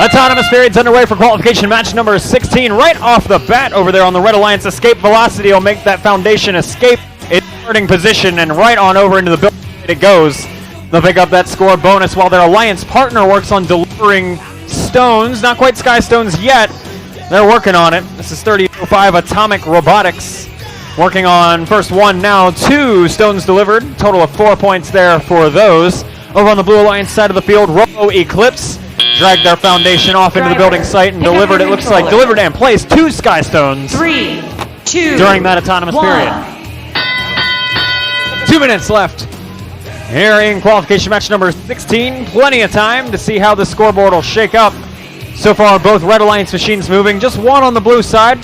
Autonomous period's underway for qualification match number 16. Right off the bat over there on the Red Alliance, Escape Velocity will make that foundation escape its starting position and right on over into the building it goes. They'll pick up that score bonus while their Alliance partner works on delivering stones. Not quite Skystones yet. They're working on it. This is 3005 Atomic Robotics. Working on first one now, 2 stones delivered. Total of 4 points there for those. Over on the Blue Alliance side of the field, Robo Eclipse dragged their foundation off into the building site and delivered, it looks like, delivered and placed 2 Skystones 3, 2, during that autonomous 1. period. 2 minutes left. Here in qualification match number 16, plenty of time to see how the scoreboard will shake up. So far, both Red Alliance machines moving, just one on the blue side.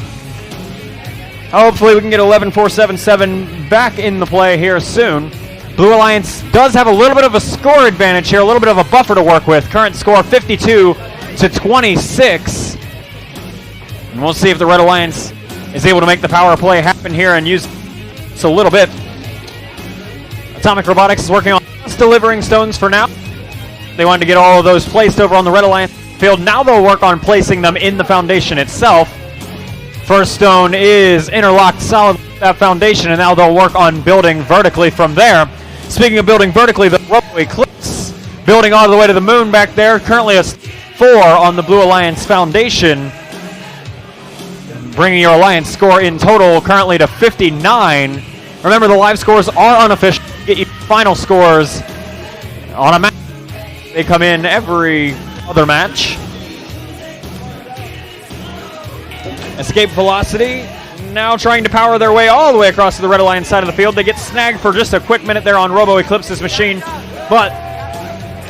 Hopefully we can get 11477 back in the play here soon. Blue Alliance does have a little bit of a score advantage here, a little bit of a buffer to work with. Current score 52-26. And we'll see if the Red Alliance is able to make the power play happen here and use this a little bit. Atomic Robotics is working on just delivering stones for now. They wanted to get all of those placed over on the Red Alliance field. Now they'll work on placing them in the foundation itself. First stone is interlocked solid with that foundation, and now they'll work on building vertically from there. Speaking of building vertically, the Robo Eclipse building all the way to the moon back there. Currently a 4 on the Blue Alliance foundation, bringing your Alliance score in total currently to 59. Remember, the live scores are unofficial. Get you final scores on a match. They come in every other match. Escape Velocity now trying to power their way all the way across to the Red Alliance side of the field. They get snagged for just a quick minute there on Robo Eclipse's machine, but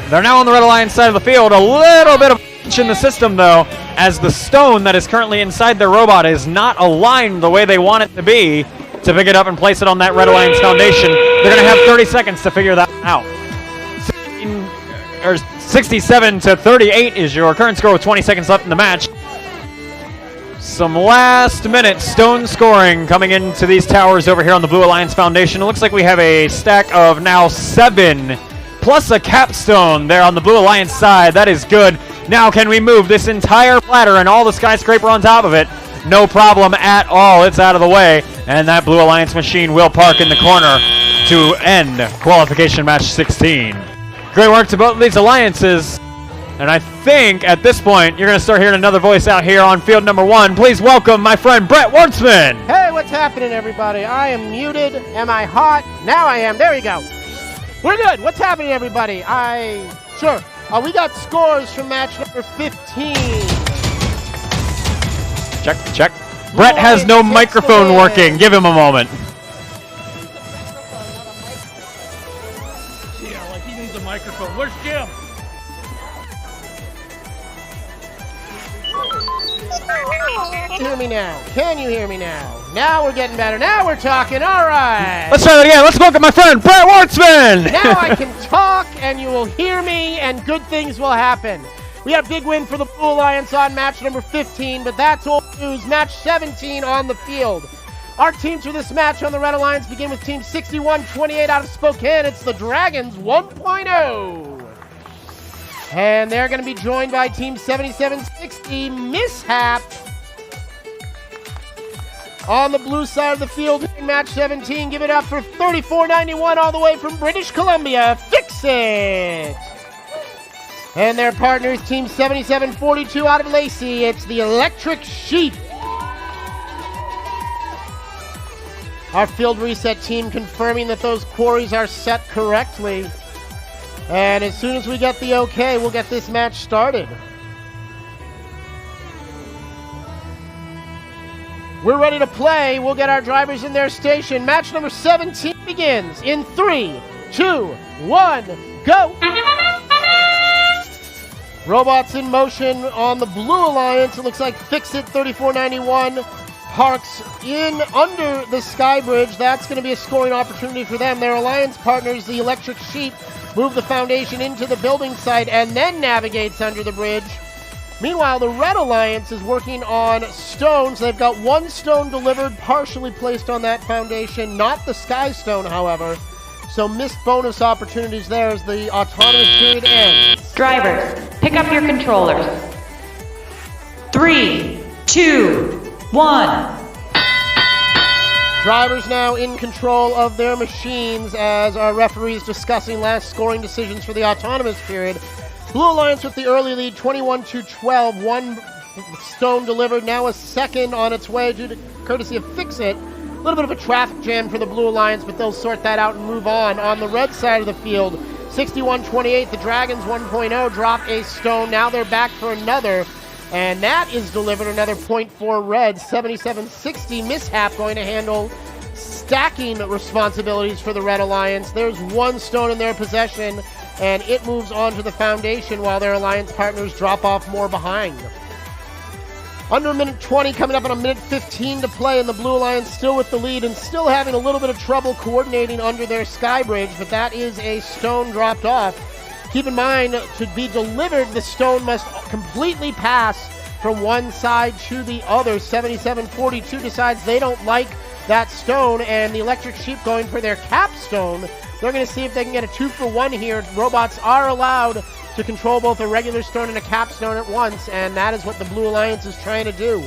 they're now on the Red Alliance side of the field. A little bit of punch in the system, though, as the stone that is currently inside their robot is not aligned the way they want it to be to pick it up and place it on that Red Alliance foundation. They're going to have 30 seconds to figure that out. 67-38 is your current score with 20 seconds left in the match. Some last minute stone scoring coming into these towers over here on the Blue Alliance Foundation. It looks like we have a stack of now 7 plus a capstone there on the Blue Alliance side. That is good. Now can we move this entire platter and all the skyscraper on top of it? No problem at all. It's out of the way. And that Blue Alliance machine will park in the corner to end qualification match 16. Great work to both of these alliances. And I think at this point, you're going to start hearing another voice out here on field number 1. Please welcome my friend Brett Wartzman. Hey, what's happening, everybody? I am muted. Am I hot? Now I am. There we go. We're good. What's happening, everybody? Sure. We got scores from match number 15. Check. Brett has no microphone working. Give him a moment. Yeah, like he needs a microphone. Where's Jim? Hear me now. Can you hear me now? Now we're getting better. Now we're talking. All right. Let's try that again. Let's welcome my friend, Brett Wartzman. Now I can talk, and you will hear me, and good things will happen. We had a big win for the Blue Alliance on match number 15, but that's old news. Match 17 on the field. Our teams for this match on the Red Alliance begin with Team 6128 out of Spokane. It's the Dragons 1.0. And they're going to be joined by Team 7760 Mishap. On the blue side of the field in match 17, give it up for 3491 all the way from British Columbia. Fix It! And their partners, Team 7742 out of Lacey. It's the Electric Sheep. Our field reset team confirming that those quarries are set correctly. And as soon as we get the okay, we'll get this match started. We're ready to play. We'll get our drivers in their station. Match number 17 begins in 3, 2, 1, go! Robots in motion on the Blue Alliance. It looks like Fix It 3491 parks in under the Sky Bridge. That's going to be a scoring opportunity for them. Their alliance partners, the Electric Sheep, move the foundation into the building site and then navigates under the bridge. Meanwhile, the Red Alliance is working on stones. They've got one stone delivered, partially placed on that foundation, not the Skystone, however. So missed bonus opportunities there as the autonomous period ends. Drivers, pick up your controllers. 3, 2, 1. Drivers now in control of their machines as our referees discussing last scoring decisions for the autonomous period. Blue Alliance with the early lead, 21-12. One stone delivered, now a second on its way due to courtesy of Fix It. A little bit of a traffic jam for the Blue Alliance, but they'll sort that out and move on. On the red side of the field, 61-28, the Dragons 1.0 drop a stone. Now they're back for another, and that is delivered, another 0.4 red. 7760 Mishap going to handle stacking responsibilities for the Red Alliance. There's one stone in their possession, and it moves on to the foundation while their alliance partners drop off more behind. Under a minute 20, coming up on a minute 15 to play, and the Blue Alliance still with the lead and still having a little bit of trouble coordinating under their Sky Bridge, but that is a stone dropped off. Keep in mind, to be delivered, the stone must completely pass from one side to the other. 7742 decides they don't like that stone, and the Electric Sheep going for their capstone. They're going to see if they can get a 2-for-1 here. Robots are allowed to control both a regular stone and a capstone at once, and that is what the Blue Alliance is trying to do.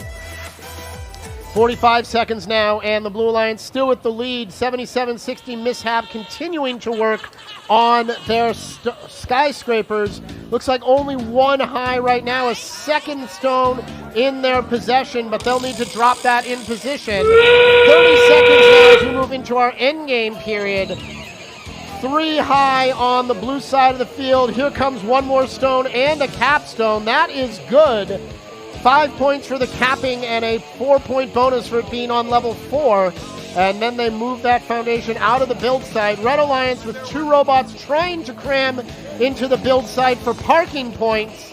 45 seconds now, and the Blue Alliance still with the lead. 7760 Mishap continuing to work on their skyscrapers. Looks like only one high right now, a second stone in their possession, but they'll need to drop that in position. 30 seconds now as we move into our endgame period. 3 high on the blue side of the field. Here comes one more stone and a capstone. That is good. 5 points for the capping and a 4-point bonus for it being on level 4. And then they move that foundation out of the build site. Red Alliance with 2 robots trying to cram into the build site for parking points.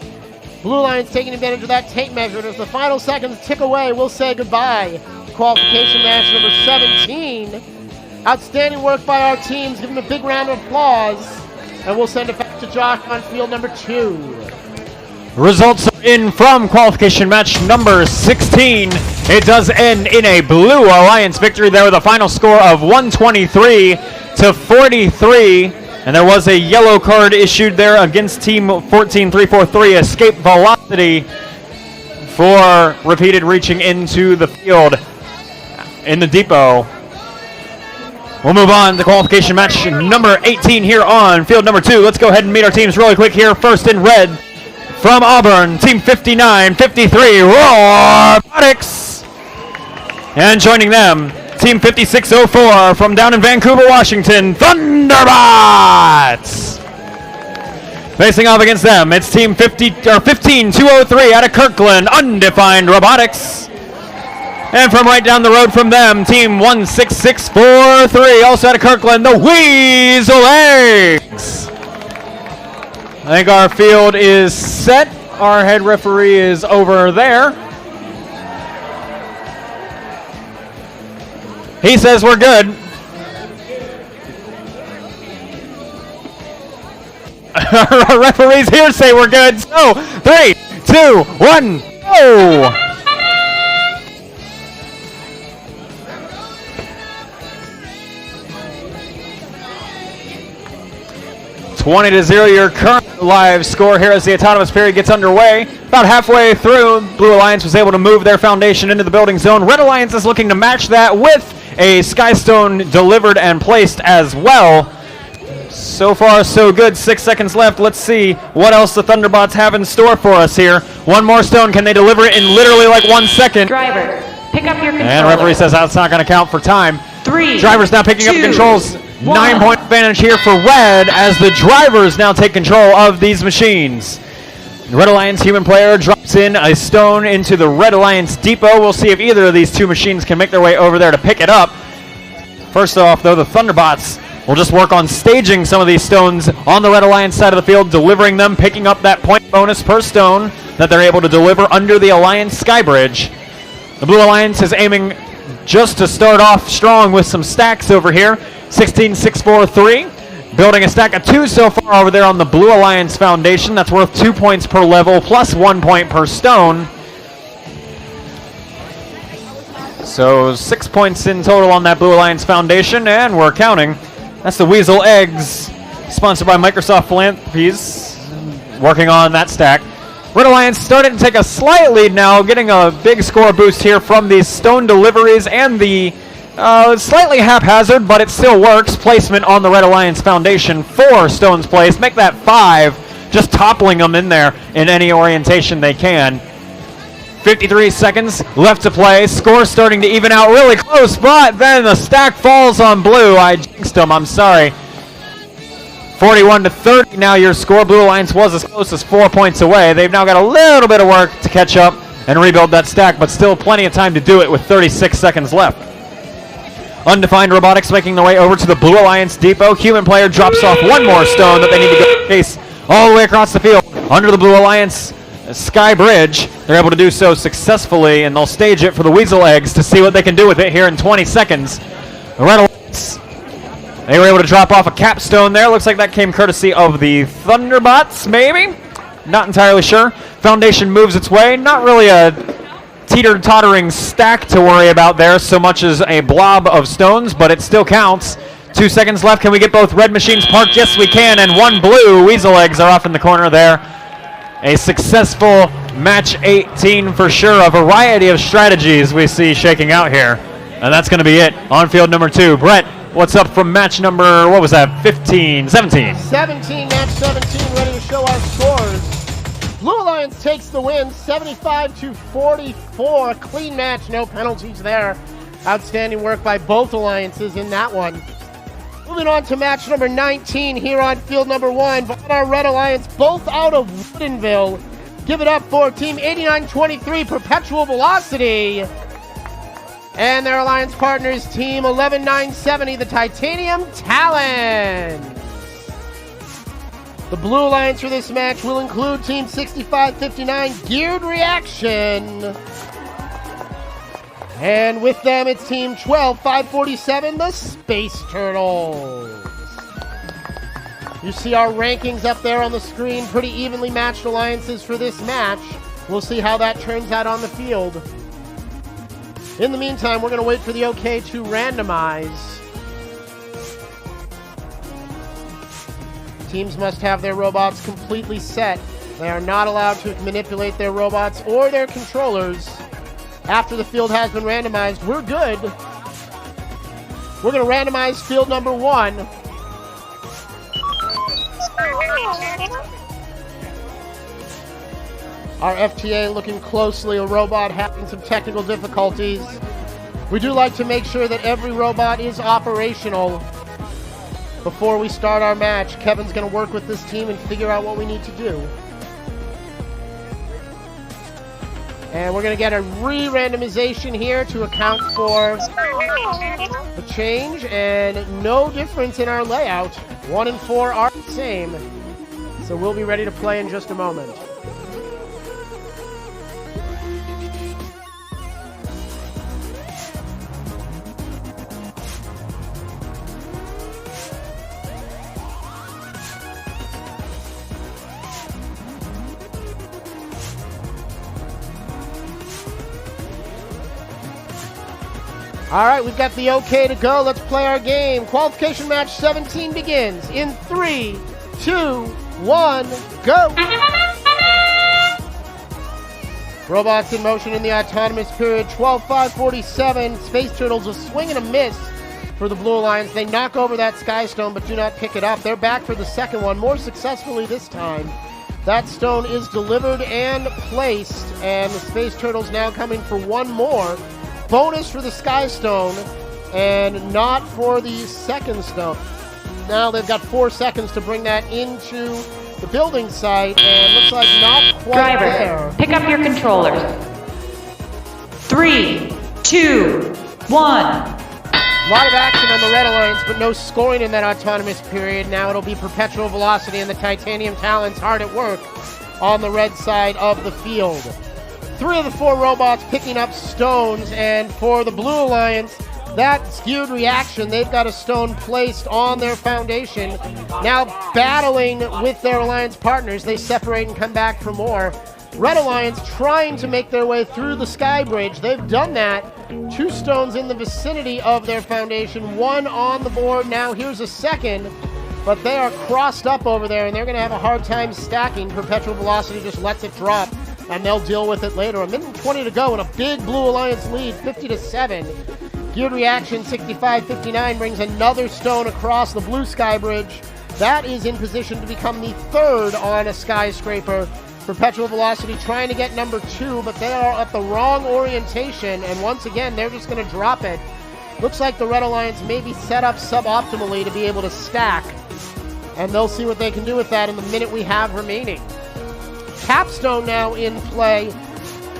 Blue Alliance taking advantage of that tape measure. And as the final seconds tick away, we'll say goodbye. Qualification match number 17. Outstanding work by our teams. Give them a big round of applause. And we'll send it back to Josh on field number 2. Results are in from qualification match number 16. It does end in a Blue Alliance victory there with a final score of 123-43. And there was a yellow card issued there against Team 14343, Escape Velocity, for repeated reaching into the field in the depot. We'll move on to qualification match number 18 here on field number 2. Let's go ahead and meet our teams really quick here. First in red from Auburn, Team 5953, Robotics. And joining them, Team 5604 from down in Vancouver, Washington, Thunderbots. Facing off against them, it's Team 15203 out of Kirkland, Undefined Robotics. And from right down the road from them, Team 16643, also out of Kirkland, the Weasel Eggs. I think our field is set. Our head referee is over there. He says we're good. Our referees here say we're good. So 3, 2, 1, go! 20-0, your current live score here as the autonomous period gets underway. About halfway through, Blue Alliance was able to move their foundation into the building zone. Red Alliance is looking to match that with a Skystone delivered and placed as well. So far, so good. 6 seconds left. Let's see what else the Thunderbots have in store for us here. One more stone. Can they deliver it in literally like 1 second? Driver, pick up your controller. And referee says that's not going to count for time. 3, Driver's now picking up the 2, controls. 1. 9-point advantage here for Red as the drivers now take control of these machines. Red Alliance human player drops in a stone into the Red Alliance depot. We'll see if either of these two machines can make their way over there to pick it up. First off, though, the Thunderbots will just work on staging some of these stones on the Red Alliance side of the field, delivering them, picking up that point bonus per stone that they're able to deliver under the Alliance Sky Bridge. The Blue Alliance is aiming just to start off strong with some stacks over here. 16, 6, 4, 3. Building a stack of 2 so far over there on the Blue Alliance Foundation. That's worth 2 points per level plus 1 point per stone. So 6 points in total on that Blue Alliance Foundation, and we're counting. That's the Weasel Eggs, sponsored by Microsoft Philanthropies, working on that stack. Red Alliance starting to take a slight lead now, getting a big score boost here from these stone deliveries and the slightly haphazard, but it still works, placement on the Red Alliance Foundation. 4 stones placed, make that 5, just toppling them in there in any orientation they can. 53 seconds left to play. Score starting to even out really close, but then the stack falls on Blue. I jinxed them, I'm sorry. 41-30 now your score. Blue Alliance was as close as 4 points away. They've now got a little bit of work to catch up and rebuild that stack, but still plenty of time to do it with 36 seconds left. Undefined Robotics making their way over to the Blue Alliance depot. Human player drops off one more stone that they need to go chase all the way across the field under the Blue Alliance Sky Bridge. They're able to do so successfully, and they'll stage it for the Weasel Eggs to see what they can do with it here in 20 seconds. The Red Alliance, they were able to drop off a capstone there. Looks like that came courtesy of the Thunderbots, maybe? Not entirely sure. Foundation moves its way. Not really a teeter-tottering stack to worry about there so much as a blob of stones, but it still counts. 2 seconds left. Can we get both red machines parked? Yes, we can. And one blue. Weasel Eggs are off in the corner there. A successful match 18 for sure. A variety of strategies we see shaking out here. And that's going to be it on field number 2. Brett, what's up from match number, what was that, 15, 17? 17, match 17, ready to show our scores. Blue Alliance takes the win, 75-44. Clean match, no penalties there. Outstanding work by both alliances in that one. Moving on to match number 19 here on field number 1. But our Red Alliance, both out of Woodinville. Give it up for Team 8923, Perpetual Velocity. And their alliance partners, Team 11970, the Titanium Talon. The Blue Alliance for this match will include Team 6559, Geared Reaction. And with them, it's Team 12547, the Space Turtles. You see our rankings up there on the screen. Pretty evenly matched alliances for this match. We'll see how that turns out on the field. In the meantime, we're going to wait for the OK to randomize. Teams must have their robots completely set. They are not allowed to manipulate their robots or their controllers. After the field has been randomized, we're good. We're going to randomize field number 1. Our FTA looking closely, a robot having some technical difficulties. We do like to make sure that every robot is operational before we start our match. Kevin's going to work with this team and figure out what we need to do. And we're going to get a re-randomization here to account for the change, and no difference in our layout. 1 and 4 are the same. So we'll be ready to play in just a moment. All right, we've got the okay to go. Let's play our game. Qualification match 17 begins in 3, 2, 1, go. Robots in motion in the autonomous period. 12-5-47. Space Turtles a swing and a miss for the Blue Alliance. They knock over that Skystone but do not pick it up. They're back for the second one, more successfully this time. That stone is delivered and placed, and the Space Turtles now coming for one more. Bonus for the Skystone, and not for the second stone. Now they've got 4 seconds to bring that into the building site, and looks like not quite there. Driver, pick up your controllers. 3, 2, 1. A lot of action on the Red Alliance, but no scoring in that autonomous period. Now it'll be Perpetual Velocity and the Titanium Talons hard at work on the red side of the field. 3 of the 4 robots picking up stones, and for the Blue Alliance, that skewed reaction, they've got a stone placed on their foundation. Now battling with their Alliance partners, they separate and come back for more. Red Alliance trying to make their way through the sky bridge. They've done that. 2 stones in the vicinity of their foundation, 1 on the board. Now here's a second, but they are crossed up over there, and they're going to have a hard time stacking. Perpetual Velocity just lets it drop, and they'll deal with it later. 1:20 to go, and a big Blue Alliance lead, 50-7. Geared Reaction 65-59 brings another stone across the blue sky bridge. That is in position to become the 3rd on a skyscraper. Perpetual Velocity trying to get number 2, but they are at the wrong orientation, and once again, they're just going to drop it. Looks like the Red Alliance may be set up suboptimally to be able to stack, and they'll see what they can do with that in the minute we have remaining. Capstone now in play.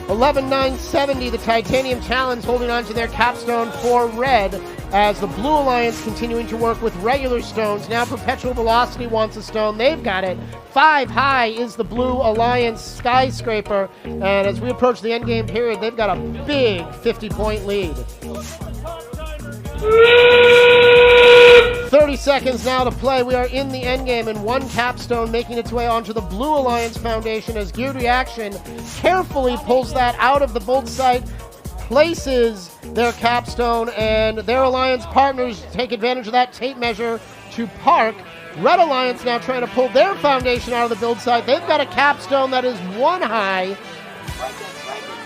11-9-70, the Titanium Talons holding on to their capstone for red, as the Blue Alliance continuing to work with regular stones. Now Perpetual Velocity wants a stone. They've got it. 5 high is the Blue Alliance skyscraper, and as we approach the endgame period, they've got a big 50-point lead. 30 seconds now to play. We are in the endgame, and 1 capstone making its way onto the Blue Alliance foundation as Geared Reaction carefully pulls that out of the bolt site, places their capstone, and their Alliance partners take advantage of that tape measure to park. Red Alliance now trying to pull their foundation out of the build site. They've got a capstone that is 1 high.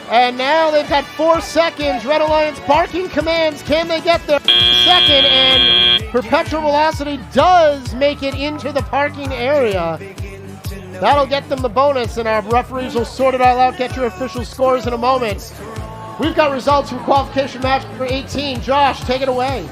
And now they've got 4 seconds. Red Alliance barking commands. Can they get there? Second, and Perpetual Velocity does make it into the parking area. That'll get them the bonus, and our referees will sort it all out. Get your official scores in a moment. We've got results from qualification match number 18. Josh, take it away.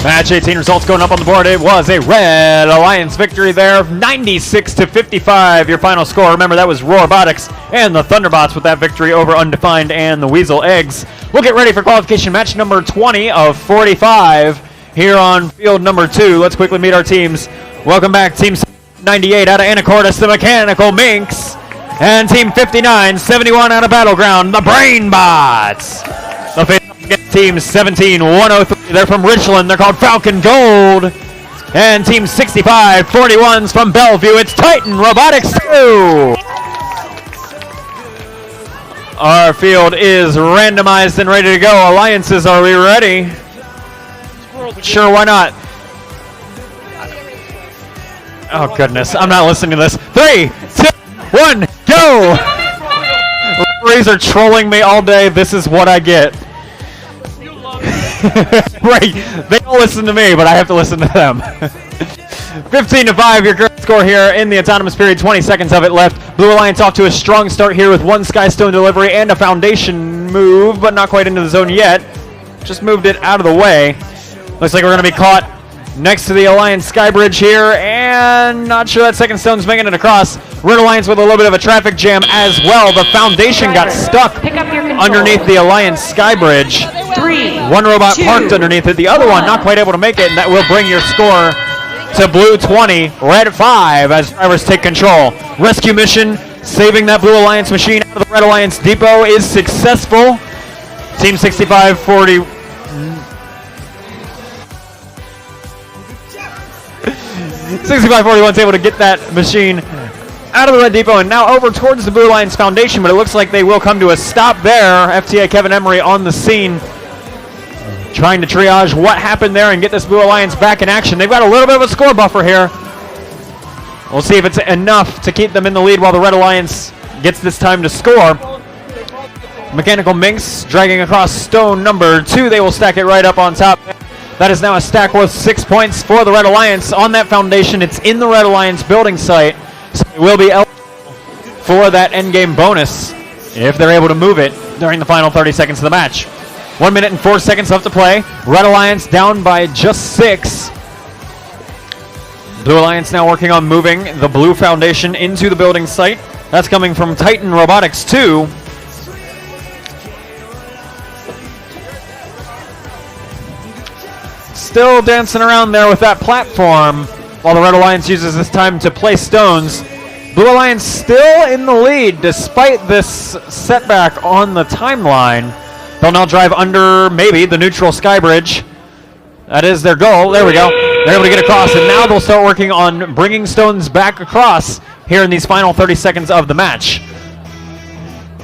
Match 18 results going up on the board. It was a Red Alliance victory there, 96-55. Your final score. Remember, that was Robotics and the Thunderbots with that victory over Undefined and the Weasel Eggs. We'll get ready for qualification match number 20 of 45 here on field number 2. Let's quickly meet our teams. Welcome back, Team 98 out of Anacortes, the Mechanical Minx, and Team 59-71 out of Battleground, the Brain Bots. The Team 17-103, they're from Richland, they're called Falcon Gold. And Team 65-41's from Bellevue, it's Titan Robotics 2. Our field is randomized and ready to go. Alliances, are we ready? Sure, why not? Oh goodness, I'm not listening to this. 3, 2, 1, go! Referees are trolling me all day. This is what I get. Right, they don't listen to me, but I have to listen to them. 15-5, your current score here in the autonomous period, 20 seconds of it left. Blue Alliance off to a strong start here with 1 Skystone delivery and a foundation move, but not quite into the zone yet. Just moved it out of the way. Looks like we're going to be caught next to the Alliance Skybridge here, and not sure that second stone's making it across. Red Alliance with a little bit of a traffic jam as well. The foundation got stuck underneath the Alliance Skybridge. 1 robot parked underneath it, the other one not quite able to make it, and that will bring your score to Blue 20, Red 5 as drivers take control. Rescue mission, saving that Blue Alliance machine out of the Red Alliance depot is successful. Team 65-40. 65-41 is able to get that machine out of the red depot and now over towards the Blue Alliance Foundation, but it looks like they will come to a stop there. FTA Kevin Emery on the scene, trying to triage what happened there and get this Blue Alliance back in action. They've got a little bit of a score buffer here. We'll see if it's enough to keep them in the lead while the Red Alliance gets this time to score. Mechanical Minx dragging across stone number 2. They will stack it right up on top. That is now a stack worth 6 points for the Red Alliance on that foundation. It's in the Red Alliance building site, so they will be eligible for that endgame bonus if they're able to move it during the final 30 seconds of the match. 1 minute and 4 seconds left to play. Red Alliance down by just 6. Blue Alliance now working on moving the blue foundation into the building site. That's coming from Titan Robotics 2. Still dancing around there with that platform while the Red Alliance uses this time to place stones. Blue Alliance still in the lead despite this setback on the timeline. They'll now drive under maybe the neutral sky bridge. That is their goal. There we go. They're able to get across, and now they'll start working on bringing stones back across here in these final 30 seconds of the match.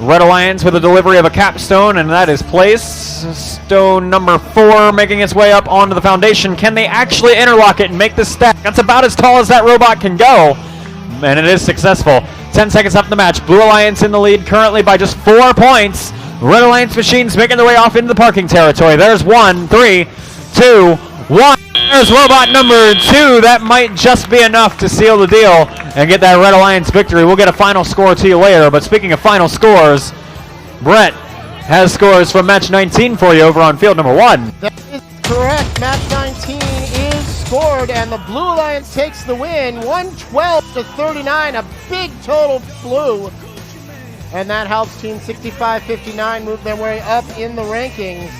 Red Alliance with a delivery of a capstone, and that is placed. Stone number 4 making its way up onto the foundation. Can they actually interlock it and make this stack? That's about as tall as that robot can go, and it is successful. 10 seconds left in the match. Blue Alliance in the lead currently by just 4 points. Red Alliance machines making their way off into the parking territory. There's 1, 3, 2, 1. There's robot number 2. That might just be enough to seal the deal and get that Red Alliance victory. We'll get a final score to you later, but speaking of final scores, Brett has scores from match 19 for you over on field number 1. That is correct. Match 19 is scored, and the Blue Alliance takes the win, 112-39, a big total blue. And that helps Team 65-59 move their way up in the rankings.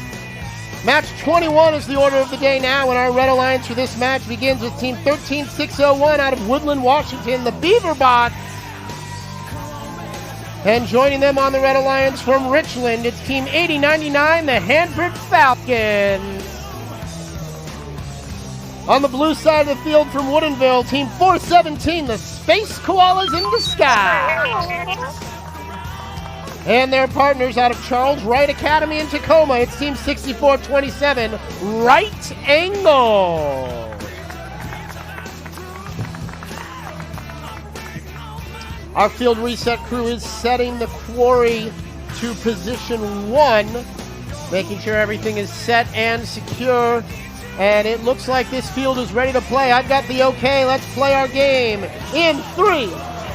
Match 21 is the order of the day now, and our Red Alliance for this match begins with Team 13601 out of Woodland, Washington, the Beaverbot. And joining them on the Red Alliance from Richland, it's Team 8099, the Hanford Falcons. On the blue side of the field from Woodinville, Team 417, the Space Koalas in Disguise. And their partners out of Charles Wright Academy in Tacoma, it's Team 6427, Right Angle. Our field reset crew is setting the quarry to position 1, making sure everything is set and secure. And it looks like this field is ready to play. I've got the okay. Let's play our game. In 3,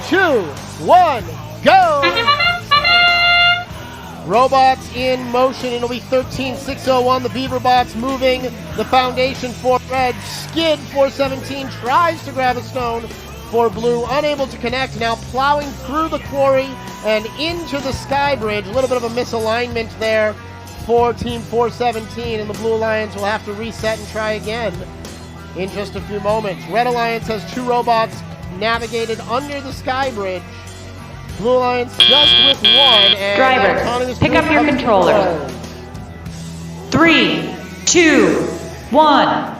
2, 1, go! Robots in motion. It'll be 13601. The Beaverbots moving the foundation for red. Skid 417 tries to grab a stone for blue. Unable to connect. Now plowing through the quarry and into the sky bridge. A little bit of a misalignment there for Team 417. And the Blue Alliance will have to reset and try again in just a few moments. Red Alliance has 2 robots navigated under the sky bridge. Blue Alliance just with 1. And drivers, pick up your controllers. 3, 2, 1.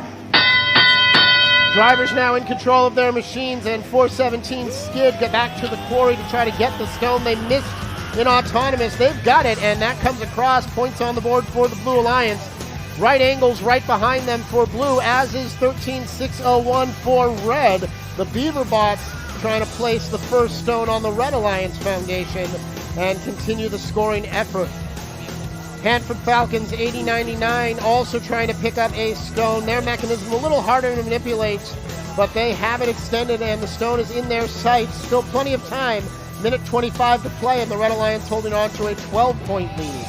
Drivers now in control of their machines, and 417 Skid get back to the quarry to try to get the stone they missed in autonomous. They've got it, and that comes across. Points on the board for the Blue Alliance. Right Angles right behind them for blue, as is 13601 for red. The Beaverbots trying to place the first stone on the Red Alliance Foundation and continue the scoring effort. Hanford Falcons 8099 also trying to pick up a stone. Their mechanism a little harder to manipulate, but they have it extended and the stone is in their sights. Still plenty of time. Minute 25 to play, and the Red Alliance holding on to a 12-point lead.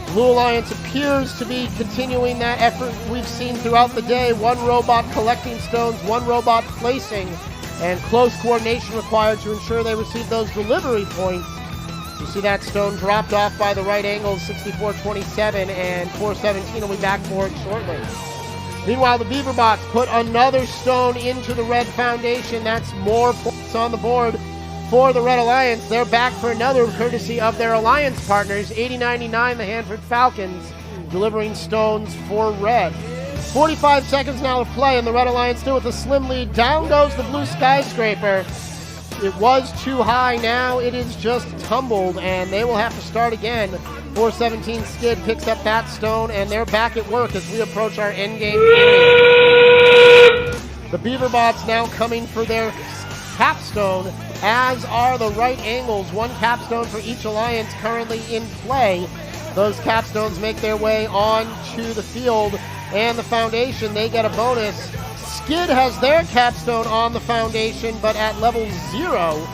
Blue Alliance appears to be continuing that effort we've seen throughout the day. 1 robot collecting stones, 1 robot placing, and close coordination required to ensure they receive those delivery points. You see that stone dropped off by the Right Angles, 6427, and 417 will be back for it shortly. Meanwhile, the Beaverbots put another stone into the Red Foundation. That's more points on the board for the Red Alliance. They're back for another courtesy of their alliance partners, 8099, the Hanford Falcons, delivering stones for red. 45 seconds now to play, and the Red Alliance still with a slim lead. Down goes the blue skyscraper. It was too high. Now it is just tumbled, and they will have to start again. 417 Skid picks up that stone, and they're back at work as we approach our endgame period. The Beaverbots now coming for their capstone, as are the right angles. One capstone for each alliance currently in play. Those capstones make their way on to the field, and the Foundation, they get a bonus. Skid has their capstone on the Foundation, but at level 0.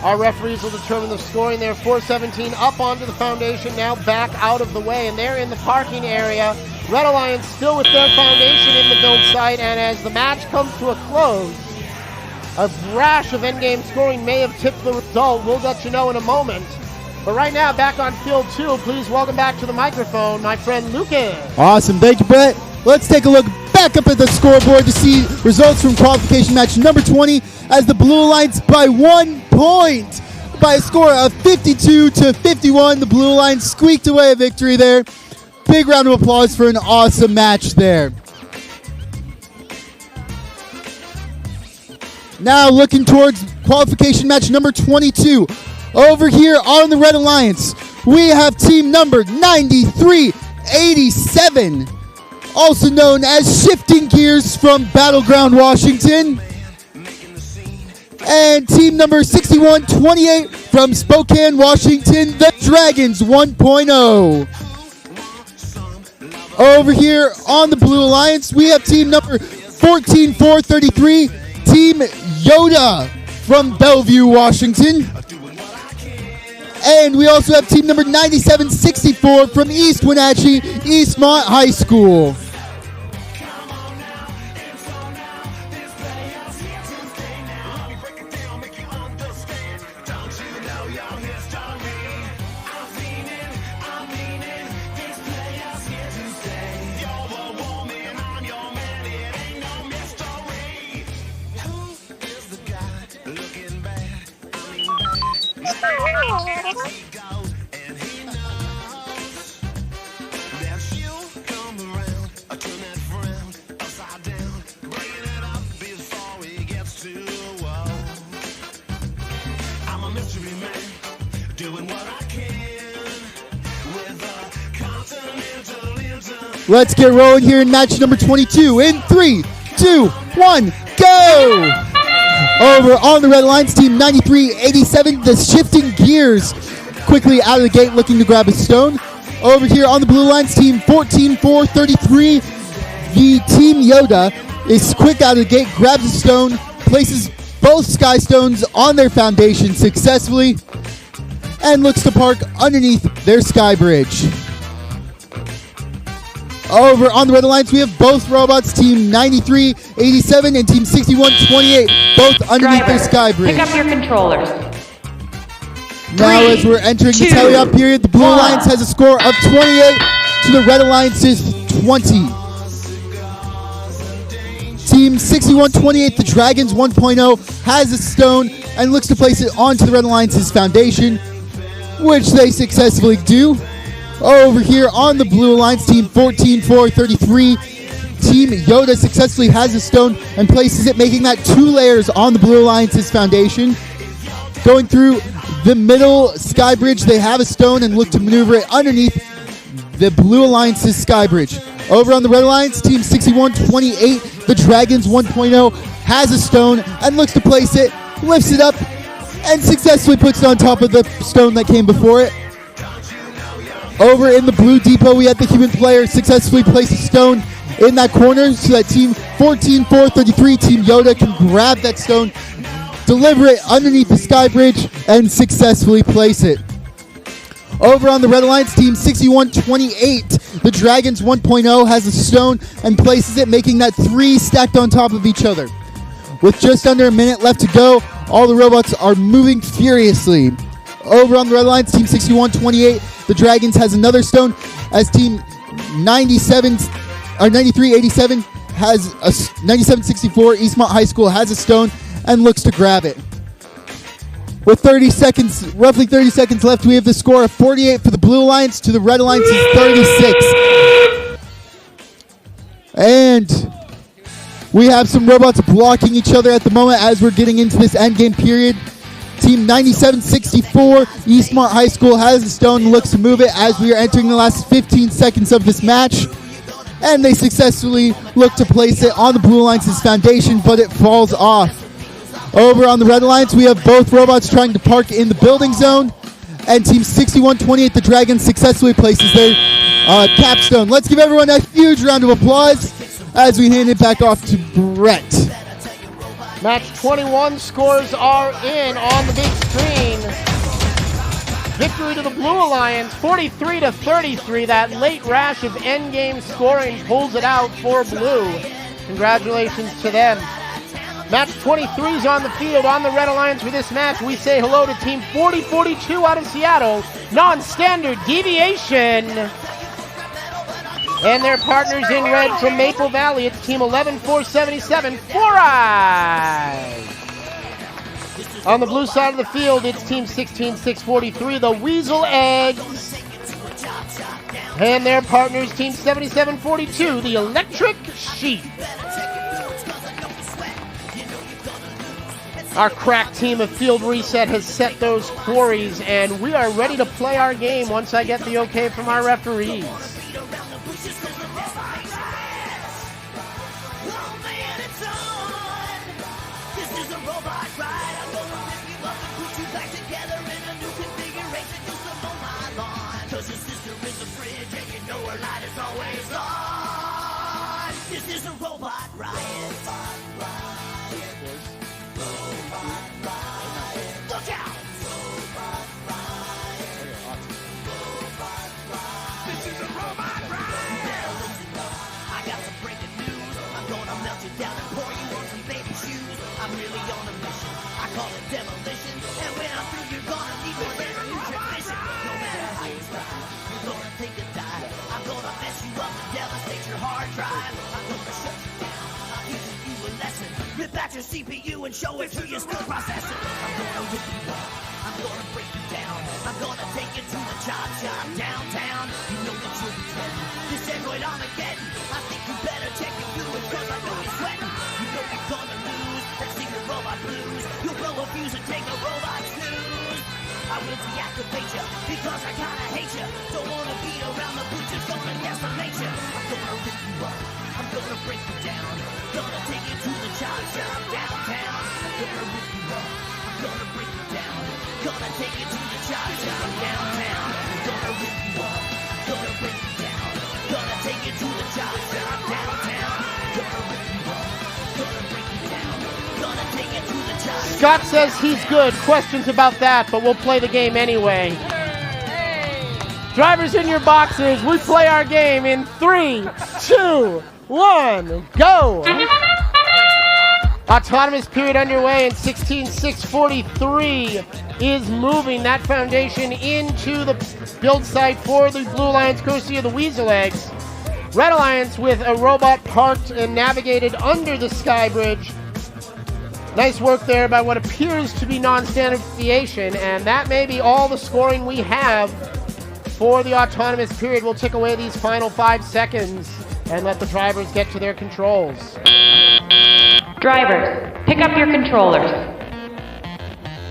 Our referees will determine the scoring there. 417 up onto the Foundation, now back out of the way, and they're in the parking area. Red Alliance still with their Foundation in the build site, and as the match comes to a close, a rash of endgame scoring may have tipped the result. We'll let you know in a moment. But right now, back on field 2, please welcome back to the microphone my friend Lucas. Awesome. Thank you, Brett. Let's take a look back up at the scoreboard to see results from qualification match number 20 as the Blue Alliance by 1 point. By a score of 52-51, the Blue Alliance squeaked away a victory there. Big round of applause for an awesome match there. Now looking towards qualification match number 22. Over here on the Red Alliance, we have team number 9387, also known as Shifting Gears from Battleground, Washington. And team number 6128 from Spokane, Washington, the Dragons 1.0. Over here on the Blue Alliance, we have team number 14433, Team Yoda from Bellevue, Washington. And we also have team number 9764 from East Wenatchee, Eastmont High School. Let's get rolling here in match number 22 in 3, 2, 1, go! Over on the Red Alliance, team 9387, the Shifting Gears, quickly out of the gate looking to grab a stone. Over here on the Blue Alliance, team 14433, the Team Yoda is quick out of the gate, grabs a stone, places both Skystones on their Foundation successfully, and looks to park underneath their sky bridge. Over on the Red Alliance, we have both robots, team 9387 and team 6128, both underneath their sky bridge. Pick up your controllers. Now, as we're entering the tally-up period, the Blue Alliance has a score of 28 to the Red Alliance's 20. Team 6128, the Dragons 1.0, has a stone and looks to place it onto the Red Alliance's Foundation, which they successfully do. Over here on the Blue Alliance, team 14433, Team Yoda successfully has a stone and places it, making that 2 layers on the Blue Alliance's Foundation. Going through the middle sky bridge, they have a stone and look to maneuver it underneath the Blue Alliance's sky bridge. Over on the Red Alliance, team 6128, the Dragons 1.0, has a stone and looks to place it, lifts it up, and successfully puts it on top of the stone that came before it. Over in the Blue Depot, we had the human player successfully place a stone in that corner so that team 14433, Team Yoda, can grab that stone, deliver it underneath the sky bridge, and successfully place it. Over on the Red Alliance, team 6128, the Dragons 1.0, has a stone and places it, making that 3 stacked on top of each other. With just under a minute left to go, all the robots are moving furiously. Over on the Red Alliance, team 6128, the Dragons has another stone as team 9387 has a 9764, Eastmont High School has a stone and looks to grab it. With roughly 30 seconds left, we have the score of 48 for the Blue Alliance to the Red Alliance's 36. And We have some robots blocking each other at the moment as we're getting into this endgame period. Team 9764, Eastmont High School has the stone and looks to move it as we are entering the last 15 seconds of this match. And they successfully look to place it on the Blue Alliance's foundation, but it falls off. Over on the Red Alliance, we have both robots trying to park in the building zone. And Team 6128, the Dragons, successfully places their capstone. Let's give everyone a huge round of applause as we hand it back off to Brett. Match 21 scores are in on the big screen. Victory to the Blue Alliance, 43-33. That late rash of endgame scoring pulls it out for Blue. Congratulations to them. Match 23 is on the field on the Red Alliance for this match. We say hello to Team 4042 out of Seattle, non-standard deviation. And their partners in red from Maple Valley, it's Team 11477, 4 Eyes. On the blue side of the field, it's Team 16643, the Weasel Eggs. And their partners, Team 7742, the Electric Sheep. Our crack team of Field Reset has set those quarries, and we are ready to play our game once I get the okay from our referees. Your CPU and show it to you still processing. I'm gonna rip you up, I'm gonna break you down, I'm gonna take you to the chop shop downtown. You know that you'll be sweating this Android Armageddon. I think you better check your fluid, cause I know you're sweating. You know you're gonna lose that secret robot blues. You'll blow a fuse and take a robot snooze. I will deactivate you because I kinda hate you. Don't wanna beat around the bush, it's gonna decimate you. I'm gonna rip you up, I'm gonna break you down, gonna take you to the chop shop downtown. I'm gonna rip you up, I'm gonna break you down, gonna take you to the chop shop downtown. I'm gonna rip you up, gonna break you down, gonna take you to the chop shop downtown. Gonna rip you up, gonna break you down, gonna take you to the chop shop. Scott says he's good. Questions about that, but we'll play the game anyway. Drivers in your boxes, we play our game in 3, 2, 1, go! Autonomous period underway, and 16643 is moving that foundation into the build site for the Blue Alliance, courtesy of the Weasel Eggs. Red Alliance with a robot parked and navigated under the sky bridge. Nice work there by what appears to be non-standard deviation, and that may be all the scoring we have for the autonomous period. We'll take away these final 5 seconds and let the drivers get to their controls. Drivers, pick up your controllers.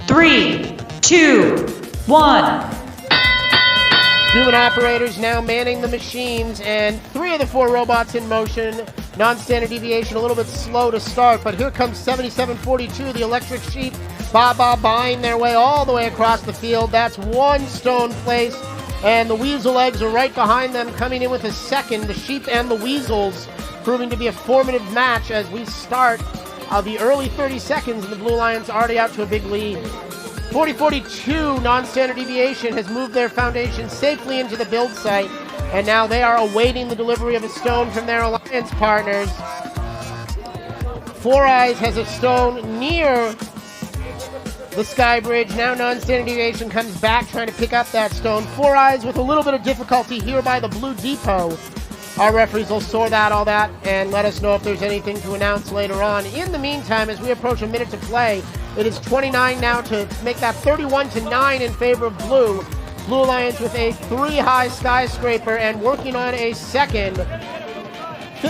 3, 2, 1. Human operators now manning the machines, and 3 of the 4 robots in motion. Non-standard deviation, a little bit slow to start, but here comes 7742, the Electric Sheep, buying their way all the way across the field. That's 1 stone place, and the Weasel Eggs are right behind them, coming in with a second. The Sheep and the Weasels proving to be a formative match as we start the early 30 seconds, and the Blue Alliance already out to a big lead. 4042 non-standard deviation has moved their foundation safely into the build site, and now they are awaiting the delivery of a stone from their alliance partners. 4 Eyes has a stone near the sky bridge. Now non-standard deviation comes back trying to pick up that stone. 4 Eyes with a little bit of difficulty here by the blue depot. Our referees will sort out all that and let us know if there's anything to announce later on. In the meantime, as we approach a minute to play, it is 29 now to make that 31-9 in favor of Blue. Blue Alliance with a 3-high skyscraper and working on a second.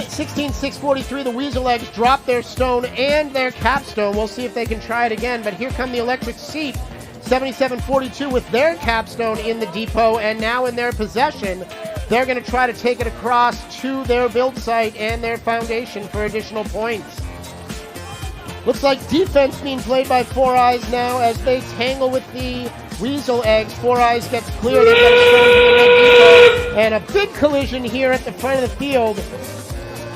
16,643, the Weasel Eggs drop their stone and their capstone. We'll see if they can try it again, but here come the Electric Sheep. 77.42 with their capstone in the depot and now in their possession. They're going to try to take it across to their build site and their foundation for additional points. Looks like defense being played by Four Eyes now as they tangle with the Weasel Eggs. Four Eyes gets clear. They've got a stone to the red depot. And a big collision here at the front of the field.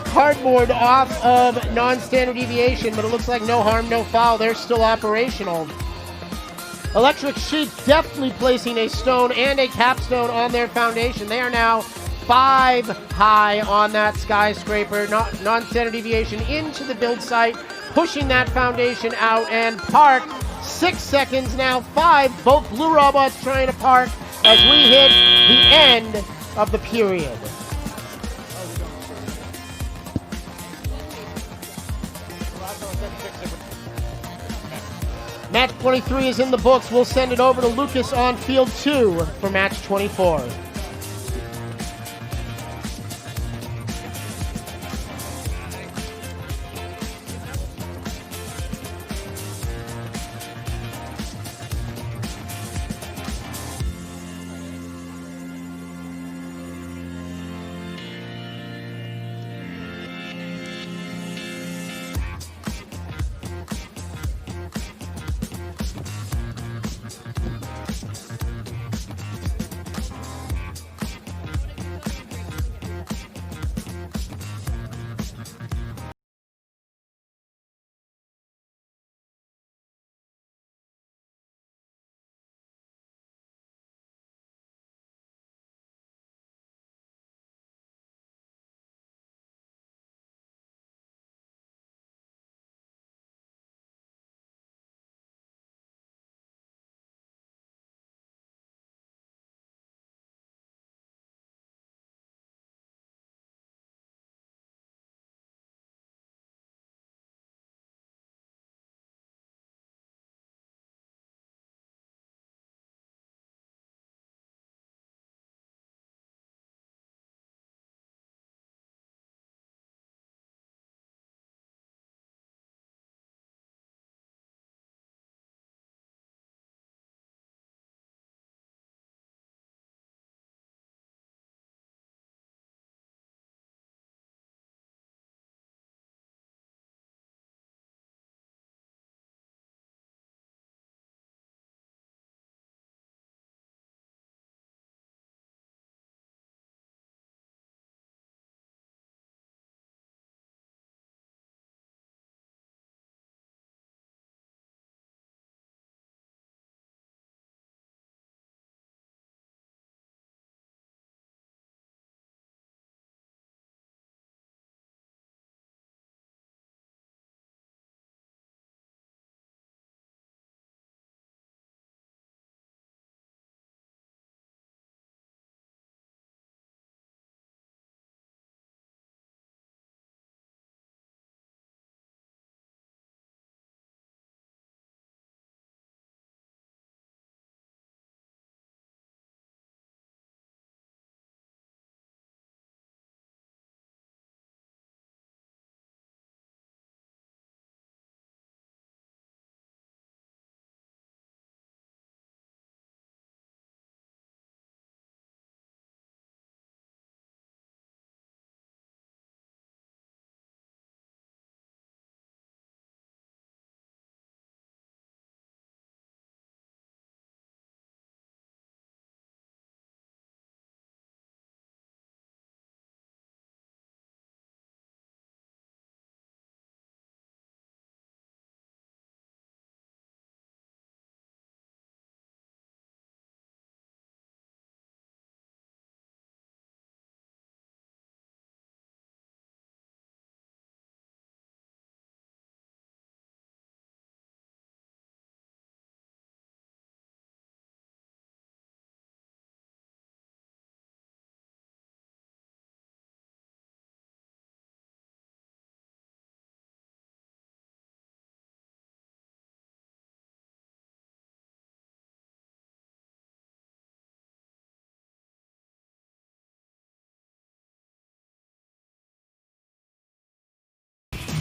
Cardboard off of non-standard deviation, but it looks like no harm, no foul. They're still operational. Electric Sheep deftly placing a stone and a capstone on their foundation. They are now 5 high on that skyscraper. Non-standard deviation into the build site, pushing that foundation out and parked. 6 seconds now, 5. Both blue robots trying to park as we hit the end of the period. Match 23 is in the books. We'll send it over to Lucas on field 2 for match 24.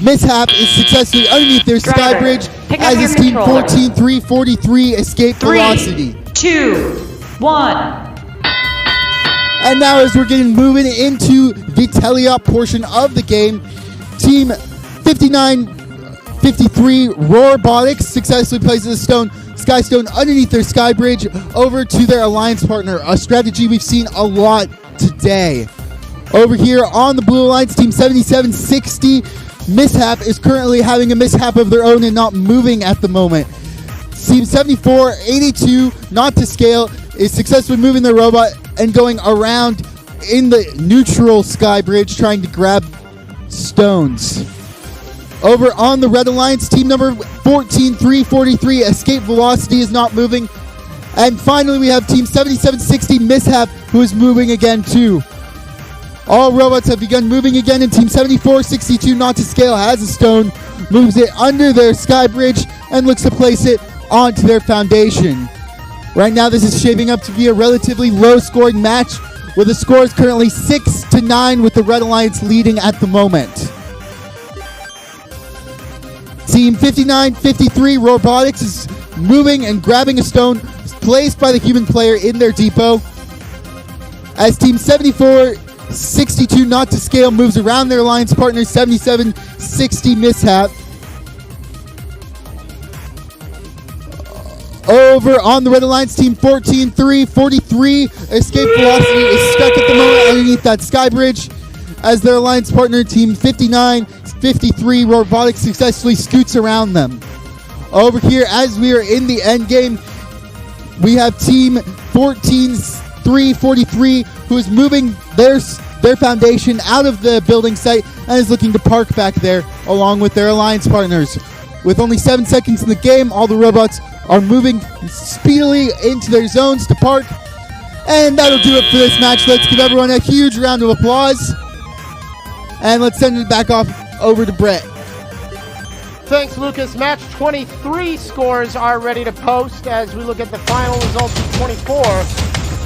Mishap is successfully underneath their sky Driver, bridge pick up as your his team controller. 14-3-43 escape 3, velocity. 2, 1. And now as we're getting moving into the teleop portion of the game, Team 59-53 Robotics successfully places a Skystone underneath their sky bridge over to their alliance partner, a strategy we've seen a lot today. Over here on the Blue Alliance, Team 7760 Mishap is currently having a mishap of their own and not moving at the moment. Team 7482 Not to Scale is successfully moving their robot and going around in the neutral sky bridge trying to grab stones. Over on the Red Alliance, team number 14343 Escape Velocity is not moving. And finally we have team 7760 Mishap, who is moving again too. All robots have begun moving again, and team 7462 Not to Scale has a stone, moves it under their sky bridge and looks to place it onto their foundation. Right now this is shaping up to be a relatively low scoring match, where the score is currently 6-9 with the Red Alliance leading at the moment. Team 59-53 Robotics is moving and grabbing a stone placed by the human player in their depot, as Team 74-62 Not to Scale moves around their alliance partner 77-60 Mishap. Over on the Red Alliance, Team 14-3-43 Escape Velocity is stuck at the moment underneath that sky bridge, as their alliance partner Team 59-53 Robotics successfully scoots around them. Over here, as we are in the end game, we have Team 14-3-43 who is moving their foundation out of the building site and is looking to park back there along with their alliance partners. With only 7 seconds in the game, all the robots are moving speedily into their zones to park. And that'll do it for this match. Let's give everyone a huge round of applause. And let's send it back off over to Brett. Thanks, Lucas. Match 23 scores are ready to post as we look at the final results of 24.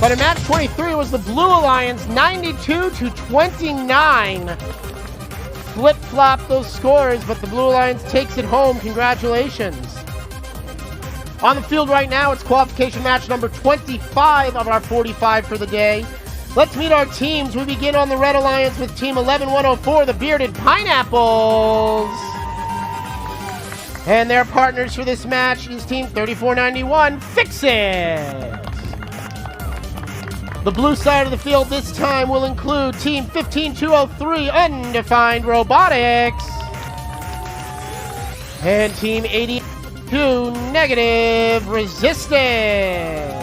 But in match 23 was the Blue Alliance 92-29. Flip-flop those scores, but the Blue Alliance takes it home. Congratulations. On the field right now, it's qualification match number 25 of our 45 for the day. Let's meet our teams. We begin on the Red Alliance with Team 11104, the Bearded Pineapples. And their partners for this match is Team 3491, Fix It. The blue side of the field this time will include Team 15203, Undefined Robotics. And Team 82, Negative Resistance.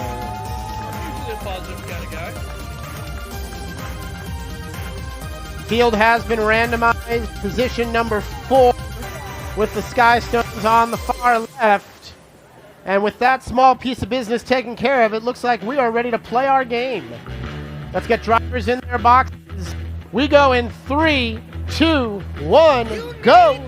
Field has been randomized. Position number 4 with the Skystones on the far left. And with that small piece of business taken care of, it looks like we are ready to play our game. Let's get drivers in their boxes. We go in 3, 2, 1, go!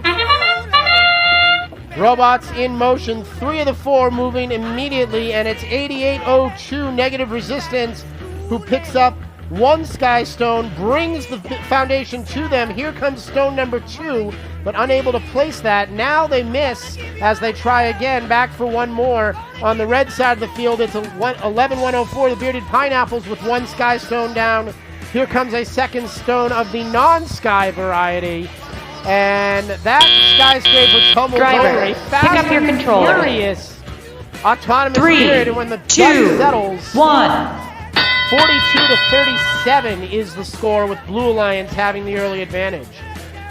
Robots in motion, 3 of the 4 moving immediately, and it's 8802 Negative Resistance who picks up 1 Skystone, brings the foundation to them. Here comes stone number 2, but unable to place that. Now they miss as they try again, back for 1 more. On the red side of the field, it's 11104, the Bearded Pineapples with 1 Skystone down. Here comes a second stone of the non-sky variety. And that skyscraper tumbles over a fast pick up your and controller. furious autonomous 3, period, and when the 2, dust settles, 1. 42-37 is the score, with Blue Alliance having the early advantage.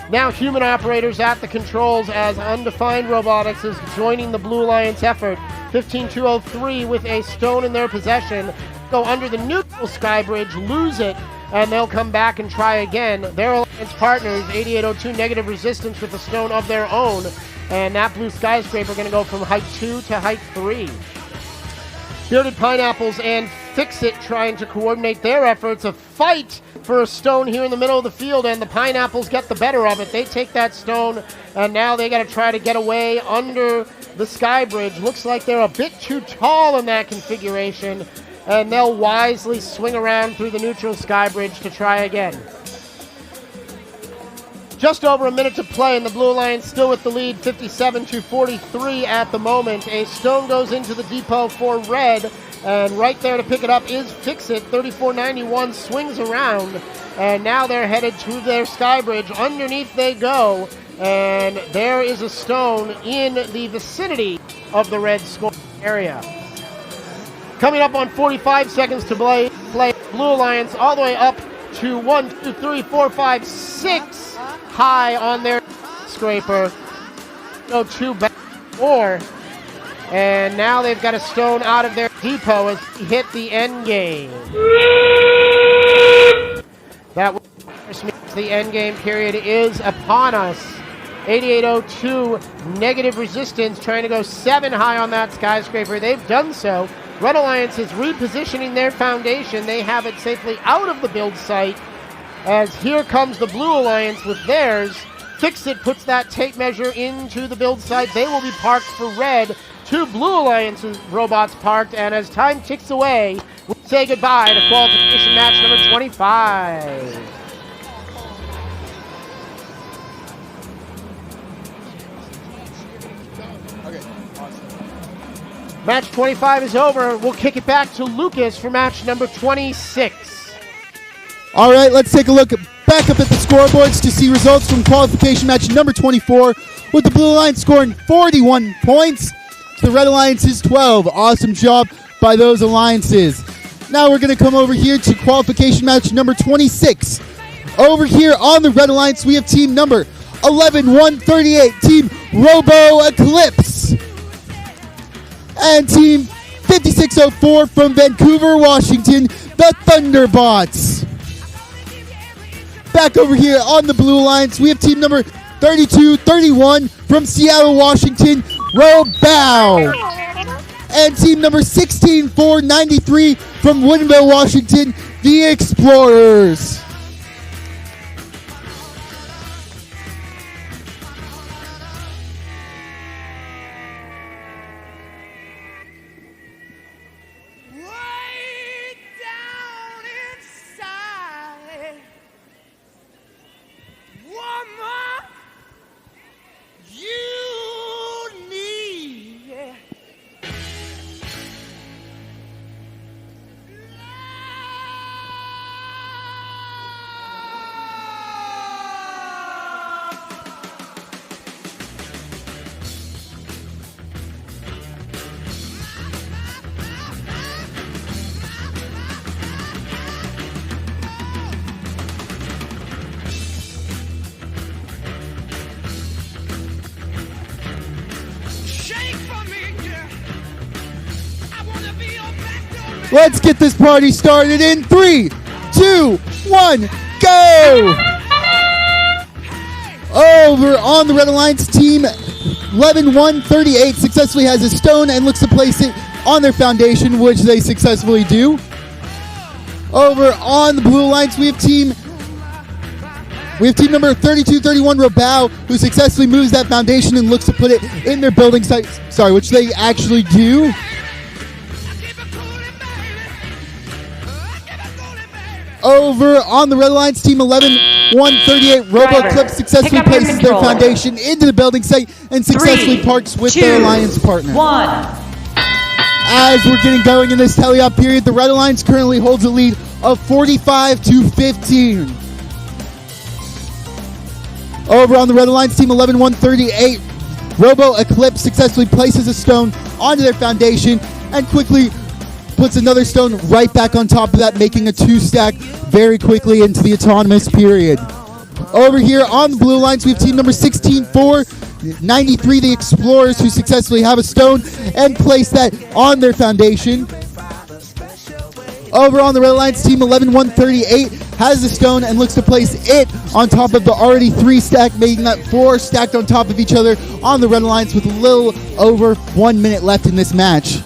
Now human operators at the controls as Undefined Robotics is joining the Blue Alliance effort. 15203 with a stone in their possession. Go under the neutral sky bridge, lose it, and they'll come back and try again. Their alliance partners, 8802 Negative Resistance with a stone of their own, and that blue skyscraper going to go from height 2 to height 3. Bearded Pineapples and Fix It trying to coordinate their efforts. A fight for a stone here in the middle of the field, and the Pineapples get the better of it. They take that stone, and now they got to try to get away under the sky bridge. Looks like they're a bit too tall in that configuration, and they'll wisely swing around through the neutral sky bridge to try again. just over a minute to play, and the Blue Alliance still with the lead, 57-43 at the moment. A stone goes into the depot for red, and right there to pick it up is Fixit. 34.91 swings around, and now they're headed to their sky bridge. Underneath they go, and there is a stone in the vicinity of the red score area. Coming up on 45 seconds to play, Blue Alliance all the way up to 1, 2, 3, 4, 5, 6 high on their scraper. No, 2 back, 4. And now they've got a stone out of their depot as we hit the end game. That means the end game period is upon us. 88.02 negative resistance, trying to go 7 high on that skyscraper. They've done so. Red Alliance is repositioning their foundation. They have it safely out of the build site, as here comes the Blue Alliance with theirs. Fixit puts that tape measure into the build site. They will be parked for red. 2 Blue Alliance robots parked, and as time ticks away, we say goodbye to qualification match number 25. Match 25 is over. We'll kick it back to Lucas for match number 26. All right, let's take a look back up at the scoreboards to see results from qualification match number 24, with the Blue Alliance scoring 41 points. The Red Alliance's 12. Awesome job by those alliances. Now we're going to come over here to qualification match number 26. Over here on the Red Alliance, we have team number 11138, Team Robo Eclipse. And team 5604 from Vancouver, Washington, the Thunderbots. Back over here on the Blue Alliance, we have team number 3231 from Seattle, Washington, Robow. And team number 16493 from Woodinville, Washington, the Explorers. Let's get this party started in 3, 2, 1, go! Over on the Red Alliance, team 11138 successfully has a stone and looks to place it on their foundation, which they successfully do. Over on the Blue Alliance, we have team number 3231 Robow, who successfully moves that foundation and looks to put it in their building site, which they actually do. Over on the Red Alliance, team 11138 RoboClip successfully places their foundation into the building site and successfully parks with their alliance partner. 1. As we're getting going in this teleop period, the Red Alliance currently holds a lead of 45-15. Over on the Red Alliance, team 11138 Robo Eclipse successfully places a stone onto their foundation and quickly puts another stone right back on top of that, making a 2-stack very quickly into the autonomous period. Over here on the Blue Alliance, we have team number 16493, the Explorers, who successfully have a stone and place that on their foundation. Over on the Red Alliance, team 11138 has the stone and looks to place it on top of the already 3-stack, making that 4 stacked on top of each other on the Red Alliance with a little over 1 minute left in this match.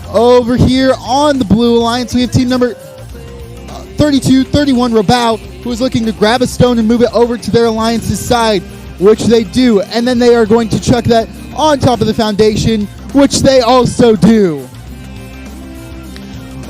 Over here on the Blue Alliance, we have team number 3231 Robow, who is looking to grab a stone and move it over to their alliance's side, which they do. And then they are going to chuck that on top of the foundation, which they also do.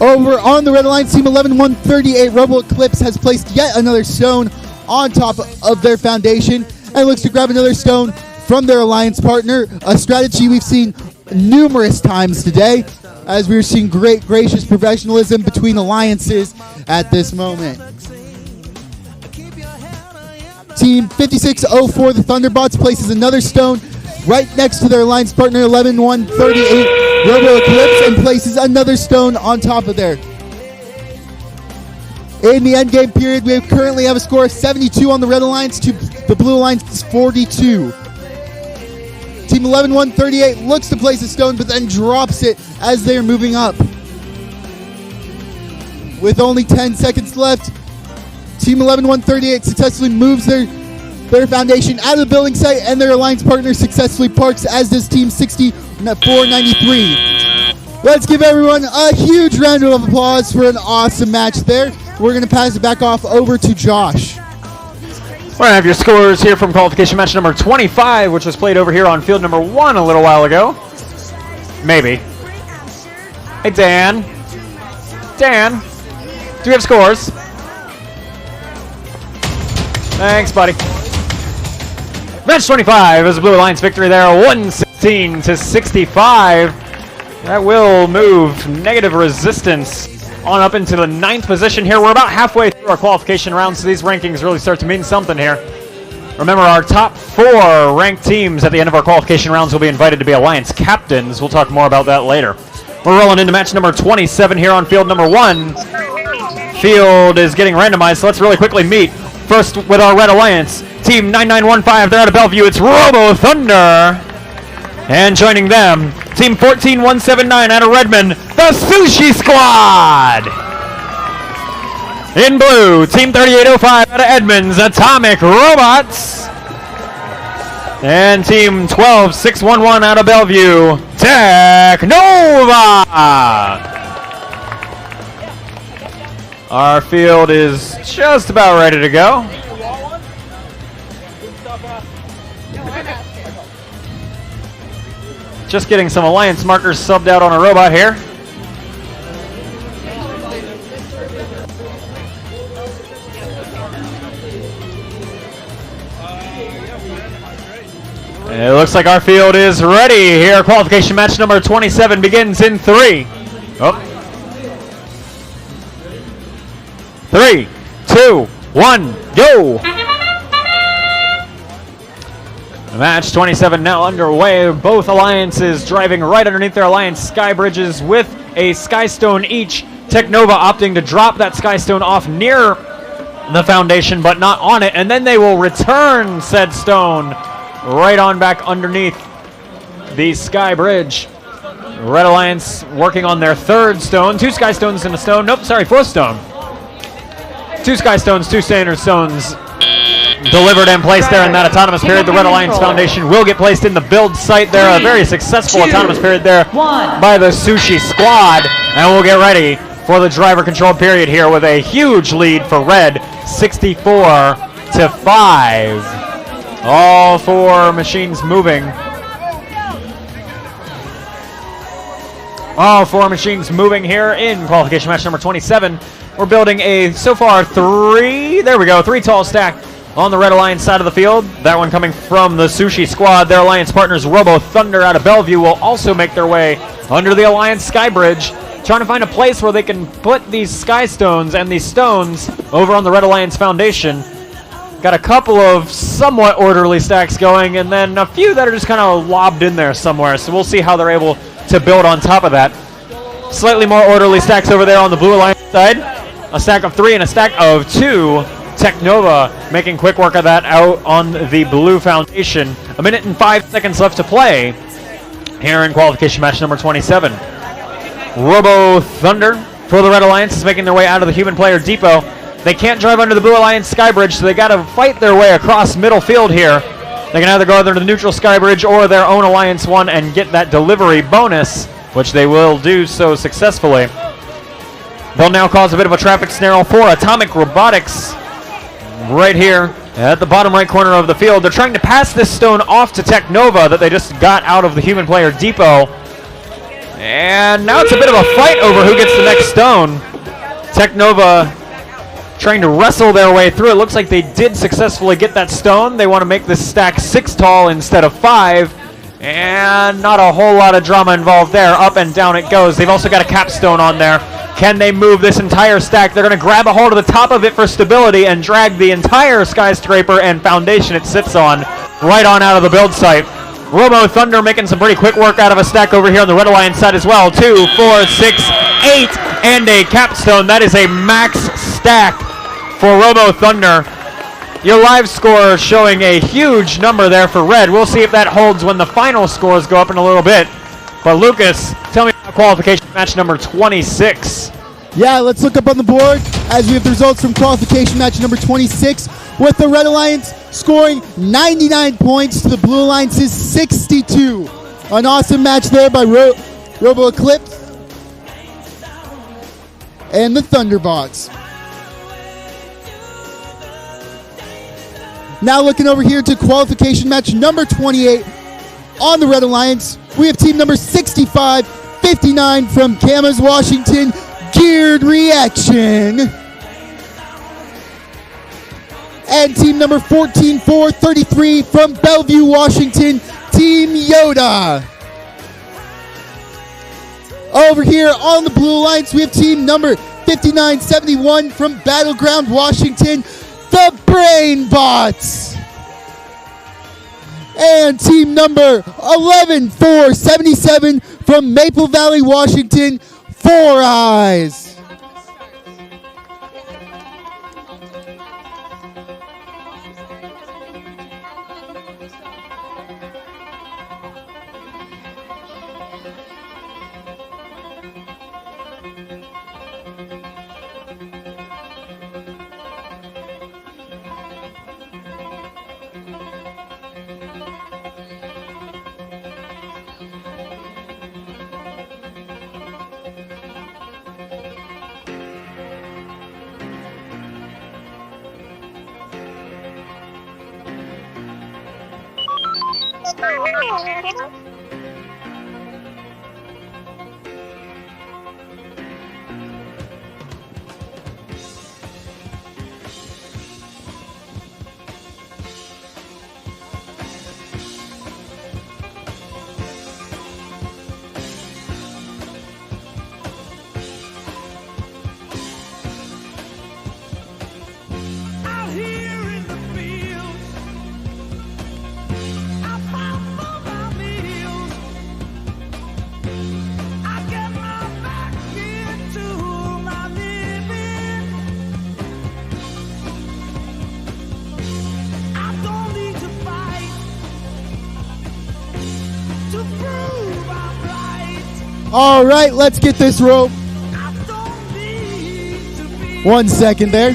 Over on the Red Alliance, team 11138 Robo Eclipse has placed yet another stone on top of their foundation and looks to grab another stone from their alliance partner, a strategy we've seen numerous times today, as we're seeing great, gracious professionalism between alliances at this moment. Team 5604, the Thunderbots, places another stone right next to their alliance partner 11138 Robo Eclipse and places another stone on top of there. In the endgame period, we currently have a score of 72 on the Red Alliance to the Blue Alliance 42. Team 11138 looks to place a stone but then drops it as they are moving up. With only 10 seconds left, Team 11138 successfully moves their foundation out of the building site and their alliance partner successfully parks, as does Team 6493. Let's give everyone a huge round of applause for an awesome match there. We're going to pass it back off over to Josh. We're going to have your scores here from qualification match number 25, which was played over here on field number 1 a little while ago. Maybe. Hey, Dan. Dan, do we have scores? Thanks, buddy. Match 25 is a Blue Alliance victory there, 116 to 65. That will move negative resistance on up into the 9th position here. We're about halfway through our qualification round, so these rankings really start to mean something here. Remember, our top 4 ranked teams at the end of our qualification rounds will be invited to be Alliance captains. We'll talk more about that later. We're rolling into match number 27 here on field number 1. Field is getting randomized, so let's really quickly meet. First with our Red Alliance, Team 9915, they're out of Bellevue. It's Robo Thunder. And joining them, Team 14179 out of Redmond, the Sushi Squad. In blue, Team 3805 out of Edmonds, Atomic Robots. And Team 12611 out of Bellevue, Technova. Our field is just about ready to go. Just getting some alliance markers subbed out on a robot here. It looks like our field is ready here. Qualification match number 27 begins in 3. Oh. 3, 2, 1, go! Match 27 now underway. Both alliances driving right underneath their alliance sky bridges with a Skystone each. Technova opting to drop that Skystone off near the foundation but not on it, and then they will return said stone right on back underneath the sky bridge. Red Alliance working on their 3rd stone. 2 Skystones in a stone. Nope, sorry, 4th stone. 2 Skystones, 2 standard stones delivered and placed there in that autonomous period. The Red Alliance Foundation will get placed in the build site there. A very successful autonomous period there by the Sushi Squad. And we'll get ready for the driver control period here with a huge lead for Red, 64 to 5. All 4 machines moving. All 4 machines moving here in qualification match number 27. We're building a, so far, 3 tall stack on the Red Alliance side of the field. That one coming from the Sushi Squad. Their alliance partners, Robo Thunder out of Bellevue, will also make their way under the alliance sky bridge, trying to find a place where they can put these sky stones and these stones over on the Red Alliance Foundation. Got a couple of somewhat orderly stacks going, and then a few that are just kind of lobbed in there somewhere. So we'll see how they're able to build on top of that. Slightly more orderly stacks over there on the Blue Alliance side. A stack of 3 and a stack of 2. Technova making quick work of that out on the Blue Foundation. 1 minute and 5 seconds left to play here in qualification match number 27. Robo Thunder for the Red Alliance is making their way out of the human player depot. They can't drive under the Blue Alliance sky bridge, so they got to fight their way across middle field here. They can either go under the neutral sky bridge or their own Alliance one and get that delivery bonus, which they will do so successfully. They'll now cause a bit of a traffic snarl for Atomic Robotics right here at the bottom right corner of the field. They're trying to pass this stone off to Technova that they just got out of the human player depot. And now it's a bit of a fight over who gets the next stone. Technova trying to wrestle their way through. It looks like they did successfully get that stone. They want to make this stack 6 tall instead of 5. And not a whole lot of drama involved there. Up and down it goes. They've also got a capstone on there. Can they move this entire stack? They're going to grab a hold of the top of it for stability and drag the entire skyscraper and foundation it sits on right on out of the build site. Robo Thunder making some pretty quick work out of a stack over here on the Red Alliance side as well. 2, 4, 6, 8, and a capstone. That is a max stack for Robo Thunder. Your live score showing a huge number there for Red. We'll see if that holds when the final scores go up in a little bit. But Lucas, tell me about qualification match number 26. Yeah, let's look up on the board as we have the results from qualification match number 26, with the Red Alliance scoring 99 points to the Blue Alliance's 62. An awesome match there by Robo Eclipse and the Thunderbots. Now looking over here to qualification match number 28 on the Red Alliance, we have team number 6559 from Camas, Washington, Geared Reaction. And team number 14433 from Bellevue, Washington, Team Yoda. Over here on the Blue Alliance, we have team number 5971 from Battleground, Washington, the Brain Bots. And team number 11477 from Maple Valley, Washington, Four Eyes. All right, let's get this rope. 1 second there.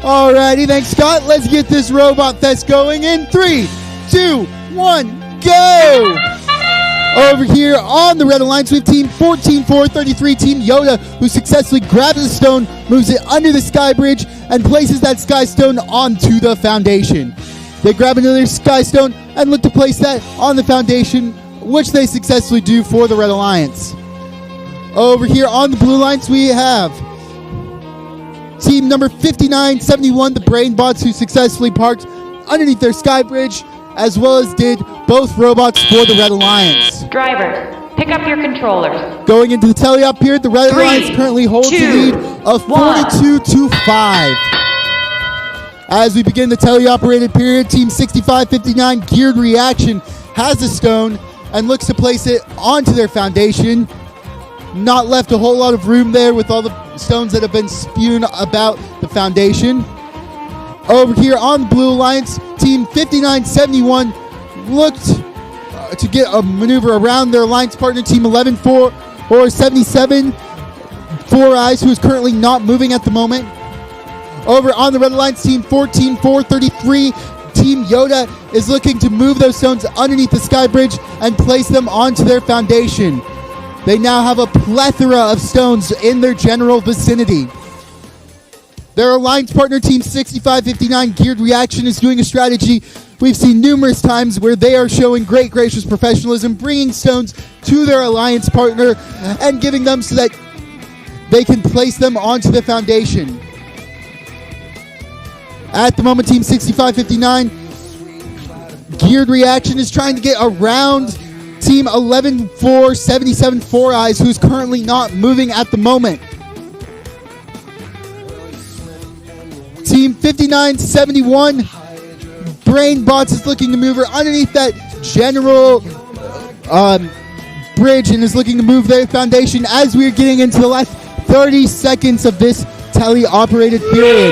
Alrighty, thanks, Scott. Let's get this Robot Fest going in 3, 2, 1, go! Over here on the Red Alliance, we have Team 14433, Team Yoda, who successfully grabs the stone, moves it under the Sky Bridge, and places that Sky Stone onto the foundation. They grab another Sky Stone and look to place that on the foundation, which they successfully do for the Red Alliance. Over here on the Blue Alliance, we have Team number 5971, the Brain Bots, who successfully parked underneath their Sky Bridge, as well as did both robots for the Red Alliance. Drivers, pick up your controllers. Going into the teleop period, the Red 3, Alliance currently holds 2, the lead of 42-5. As we begin the teleoperated period, Team 6559 Geared Reaction has the stone and looks to place it onto their foundation. Not left a whole lot of room there with all the stones that have been spewed about the foundation. Over here on the Blue Alliance, Team 5971 looked to get a maneuver around their alliance partner, Team 11477, Four Eyes, who is currently not moving at the moment. Over on the Red Alliance, Team 14433, Team Yoda is looking to move those stones underneath the Sky Bridge and place them onto their foundation. They now have a plethora of stones in their general vicinity. Their alliance partner, Team 6559 Geared Reaction, is doing a strategy we've seen numerous times where they are showing great gracious professionalism, bringing stones to their alliance partner and giving them so that they can place them onto the foundation. At the moment, Team 6559 Geared Reaction is trying to get around Team 11477 Four Eyes, who's currently not moving at the moment. Team 5971 Brain Bots is looking to move her underneath that general bridge and is looking to move their foundation as we are getting into the last 30 seconds of this tele-operated period.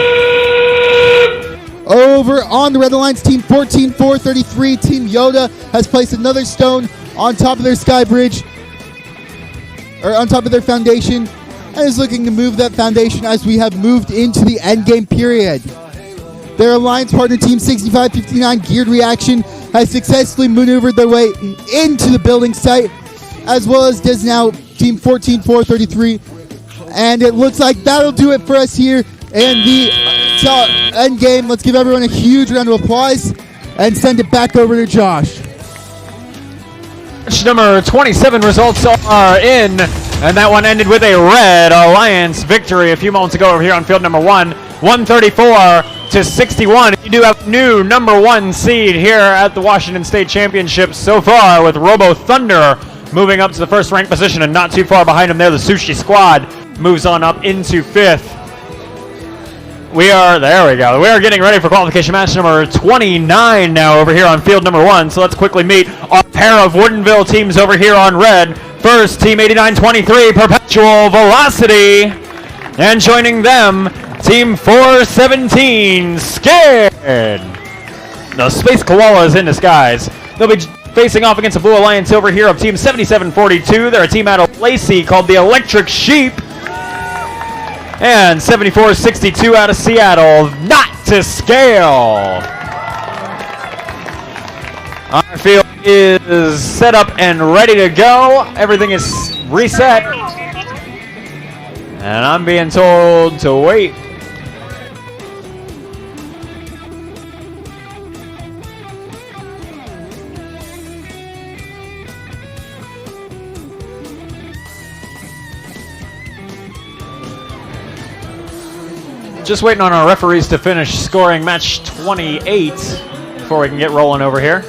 Over on the Red Alliance, Team 14433, Team Yoda has placed another stone on top of their Sky Bridge, or on top of their foundation, and is looking to move that foundation as we have moved into the endgame period. Their alliance partner, Team 6559 Geared Reaction, has successfully maneuvered their way into the building site, as well as does now Team 14433. And it looks like that'll do it for us here in the endgame. Let's give everyone a huge round of applause and send it back over to Josh. Match number 27 results are in, and that one ended with a Red Alliance victory a few moments ago over here on field number 1, 134-61. You do have new number 1 seed here at the Washington State Championship so far, with Robo Thunder moving up to the first ranked position, and not too far behind him there, the Sushi Squad moves on up into 5th. There we go. We are getting ready for qualification match number 29 now over here on field number 1. So let's quickly meet our pair of Woodinville teams over here on red. First, Team 8923, Perpetual Velocity. And joining them, Team 417, Scared. The Space Koalas in disguise. They'll be facing off against the Blue Alliance over here of Team 7742. They're a team out of Lacey called the Electric Sheep. And 7462 out of Seattle, Not to Scale. Our field is set up and ready to go. Everything is reset. And I'm being told to wait. Just waiting on our referees to finish scoring match 28 before we can get rolling over here.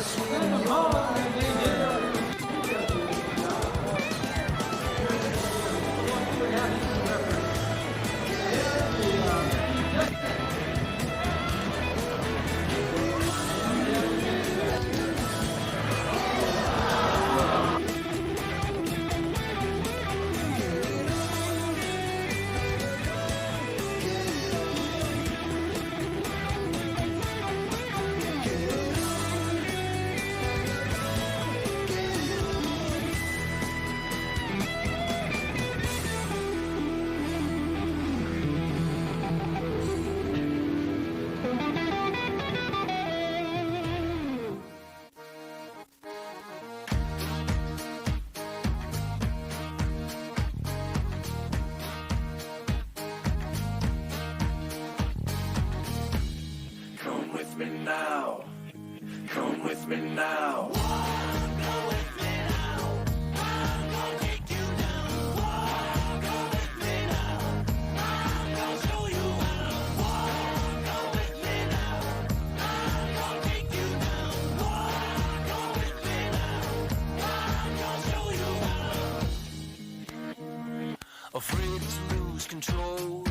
with me now. Go with me now. I'm gonna take you down. Go with me now. I'm gonna show you how. Go with me now. I'm gonna take you down. Go with me now. I'm gonna show you how. Afraid to lose control,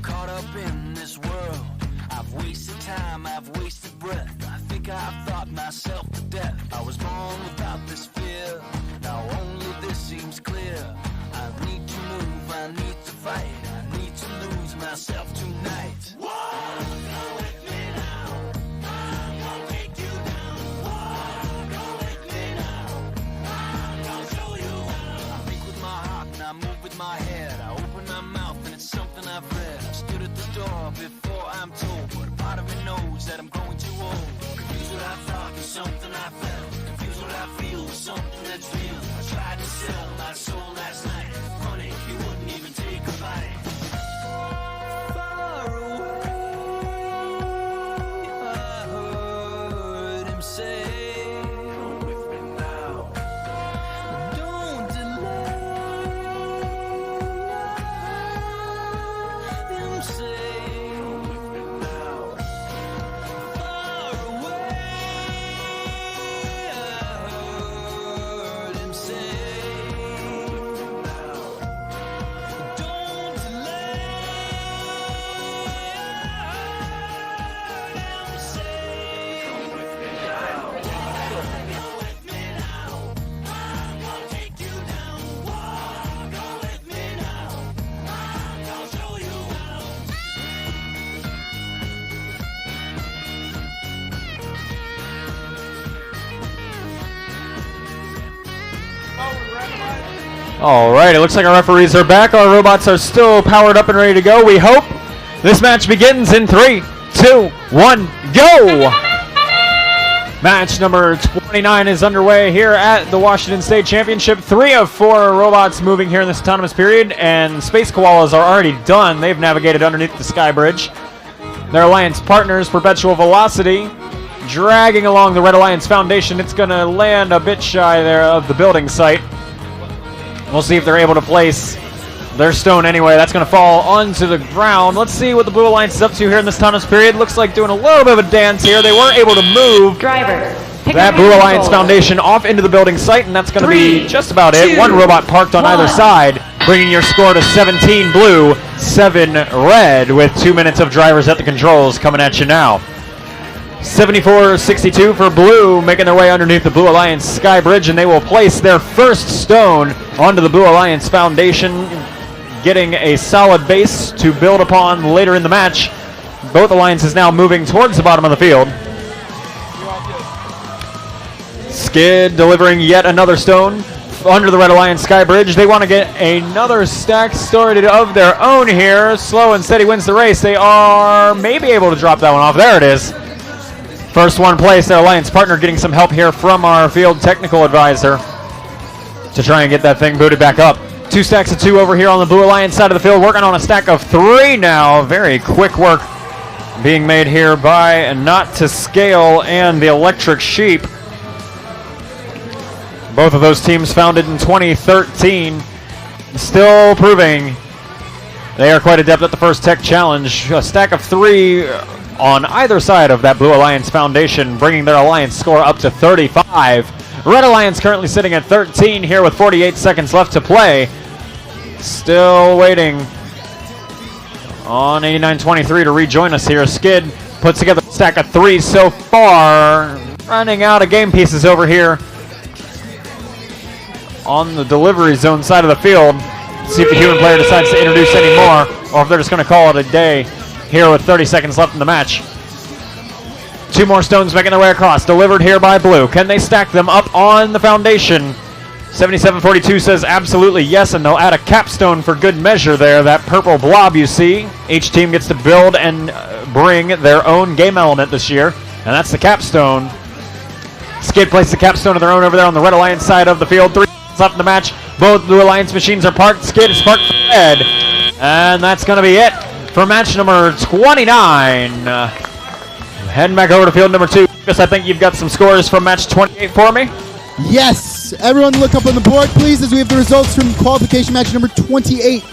caught up in this world. I've wasted time, I've wasted breath. I think I've thought myself to death. I was born without this fear. Now only this seems clear. I need to move, I need to fight. I need to lose myself tonight. Whoa, go with me now. I'm gonna take you down. Whoa, go with me now. I'm gonna show you how. I think with my heart and I move with my head. I open my mouth and it's something I've read. I stood at the door before I'm told, but a part of me knows that I'm growing too old. Confused what I thought with something I felt. Confused what I feel with something that's real. I tried to sell my soul last night. Funny, you wouldn't even take a bite. Far away, I heard him say, come with me now. Don't delay. Him say, come with me now. Far away, I heard him say, come with me now. Don't delay. Him say, come with me now. Go with me now. I'm gonna take you down. Whoa, go with me now. I'm gonna show you how. All right, it looks like our referees are back. Our robots are still powered up and ready to go. We hope this match begins in 3, 2, 1, go! Match number 29 is underway here at the Washington State Championship. 3 of 4 robots moving here in this autonomous period, and Space Koalas are already done. They've navigated underneath the Sky Bridge. Their alliance partners, Perpetual Velocity, dragging along the Red Alliance Foundation. It's going to land a bit shy there of the building site. We'll see if they're able to place their stone anyway. That's going to fall onto the ground. Let's see what the Blue Alliance is up to here in this autonomous period. Looks like doing a little bit of a dance here. They weren't able to move Drivers, pick that up Blue your Alliance controllers. Foundation off into the building site, and that's going to be 3, just about it. 2, One robot parked on either 1. side, bringing your score to 17 blue, 7 red, with 2 minutes of drivers at the controls coming at you now. 74-62 for blue, making their way underneath the Blue Alliance Sky Bridge, and they will place their first stone onto the Blue Alliance Foundation, getting a solid base to build upon later in the match. Both alliances now moving towards the bottom of the field. Skid delivering yet another stone under the Red Alliance Sky Bridge. They want to get another stack started of their own here. Slow and steady wins the race. They are maybe able to drop that one off. There it is. First one placed, their alliance partner getting some help here from our field technical advisor to try and get that thing booted back up. 2 stacks of 2 over here on the Blue Alliance side of the field, working on a stack of 3 now. Very quick work being made here by Not to Scale and the Electric Sheep. Both of those teams founded in 2013, still proving they are quite adept at the first tech challenge. A stack of 3 on either side of that Blue Alliance Foundation, bringing their alliance score up to 35. Red Alliance currently sitting at 13 here with 48 seconds left to play. Still waiting on 89-23 to rejoin us here. Skid puts together a stack of 3 so far. Running out of game pieces over here on the delivery zone side of the field. See if the human player decides to introduce any more, or if they're just going to call it a day here with 30 seconds left in the match. 2 more stones making their way across, delivered here by blue. Can they stack them up on the foundation? 77-42 says absolutely yes, and they'll add a capstone for good measure there. That purple blob you see. Each team gets to build and bring their own game element this year, and that's the capstone. Skid places the capstone of their own over there on the Red Alliance side of the field. 3 seconds left in the match. Both Blue Alliance machines are parked. Skid is parked for red, and that's going to be it for match number 29. Heading back over to field number 2. Chris, I think you've got some scores from match 28 for me. Yes, everyone look up on the board, please, as we have the results from qualification match number 28.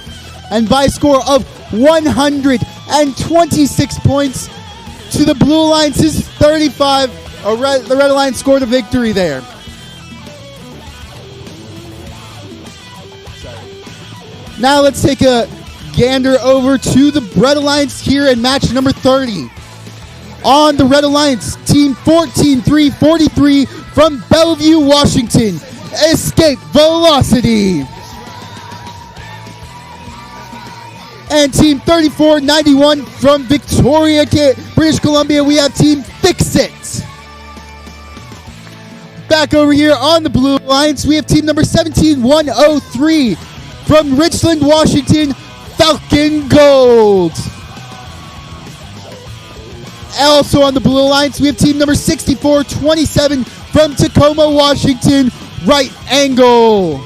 And by a score of 126 points to the Blue Alliance's 35, the Red Alliance scored a victory there. Now let's take a gander over to the Red Alliance here in match number 30. On the Red Alliance, team 14-3-43 from Bellevue, Washington, Escape Velocity. And team 34-91 from Victoria, British Columbia, we have team Fix It. Back over here on the Blue Alliance, we have team number 17-103 from Richland, Washington, Falcon Gold. Also on the Blue Alliance, we have team number 64-27 from Tacoma, Washington, Right Angle.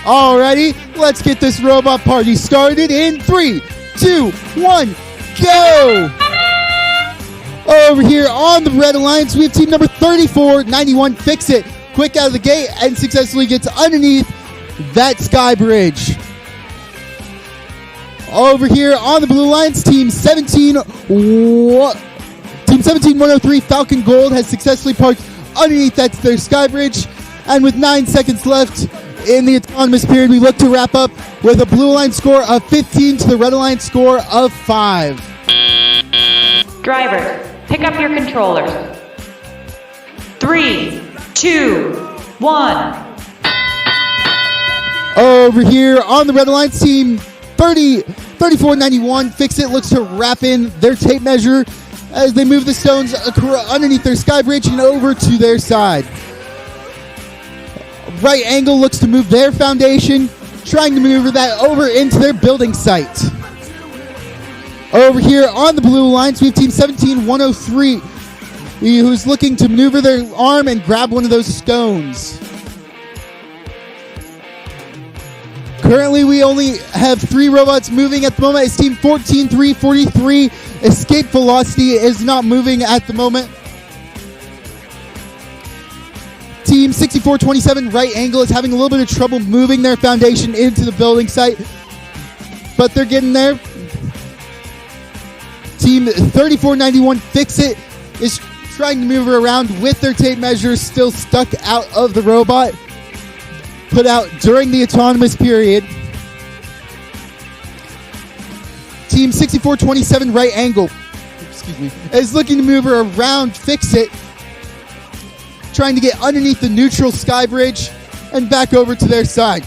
Alrighty, let's get this robot party started in 3, 2, 1, go! Over here on the Red Alliance, we have team number 34-91, Fix It. Quick out of the gate and successfully gets underneath that sky bridge. Over here on the Blue Alliance, team 17-103, Falcon Gold has successfully parked underneath their sky bridge. And with 9 seconds left in the autonomous period, we look to wrap up with a Blue Alliance score of 15 to the Red Alliance score of 5. Drivers, pick up your controllers. 3, 2, 1. Over here on the Red Alliance, team 3491 Fix-It looks to wrap in their tape measure as they move the stones underneath their sky bridge and over to their side. Right Angle looks to move their foundation, trying to maneuver that over into their building site. Over here on the blue lines, we have Team 17103, who's looking to maneuver their arm and grab one of those stones. Currently, we only have 3 robots moving at the moment. It's Team 14343. Escape Velocity is not moving at the moment. Team 6427 Right Angle is having a little bit of trouble moving their foundation into the building site, but they're getting there. Team 3491 Fix-It is trying to move around with their tape measures still stuck out of the robot, put out during the autonomous period. Team 6427 Right Angle, is looking to move around Fix-It, trying to get underneath the neutral sky bridge and back over to their side.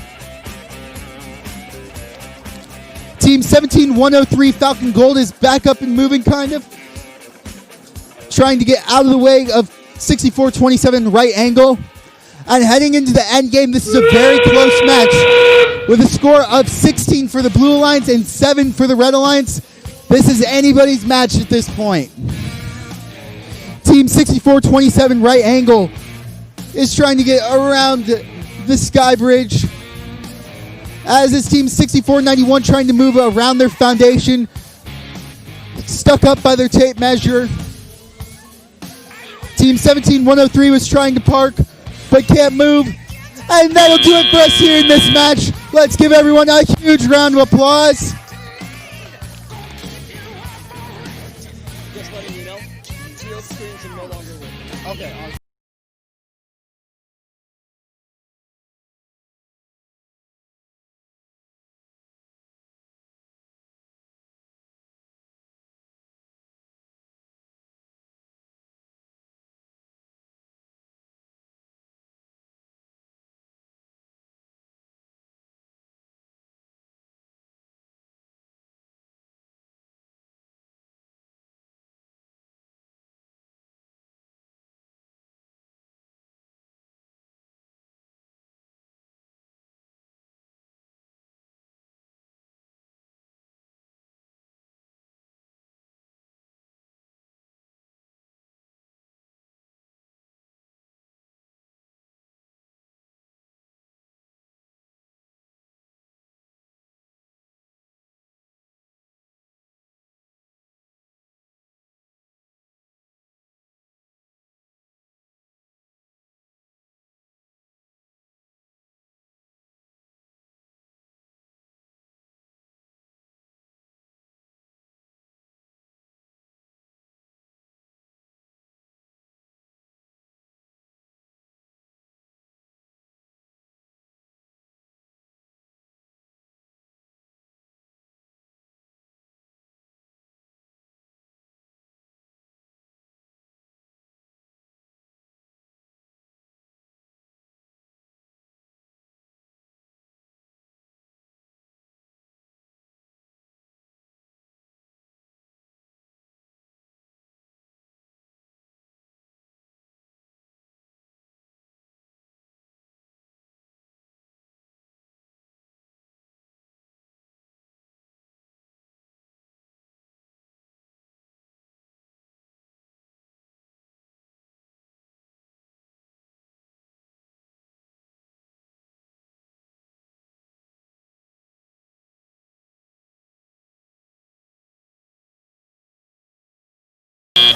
Team 17103 Falcon Gold is back up and moving, kind of trying to get out of the way of 6427 Right Angle. And heading into the end game, this is a very close match with a score of 16 for the Blue Alliance and 7 for the Red Alliance. This is anybody's match at this point. Team 6427 Right Angle is trying to get around the sky bridge, as is Team 6491 trying to move around their foundation, stuck up by their tape measure. Team 17103 was trying to park, but can't move. And that'll do it for us here in this match. Let's give everyone a huge round of applause. Just letting you know, Shield screens are no longer working. Okay.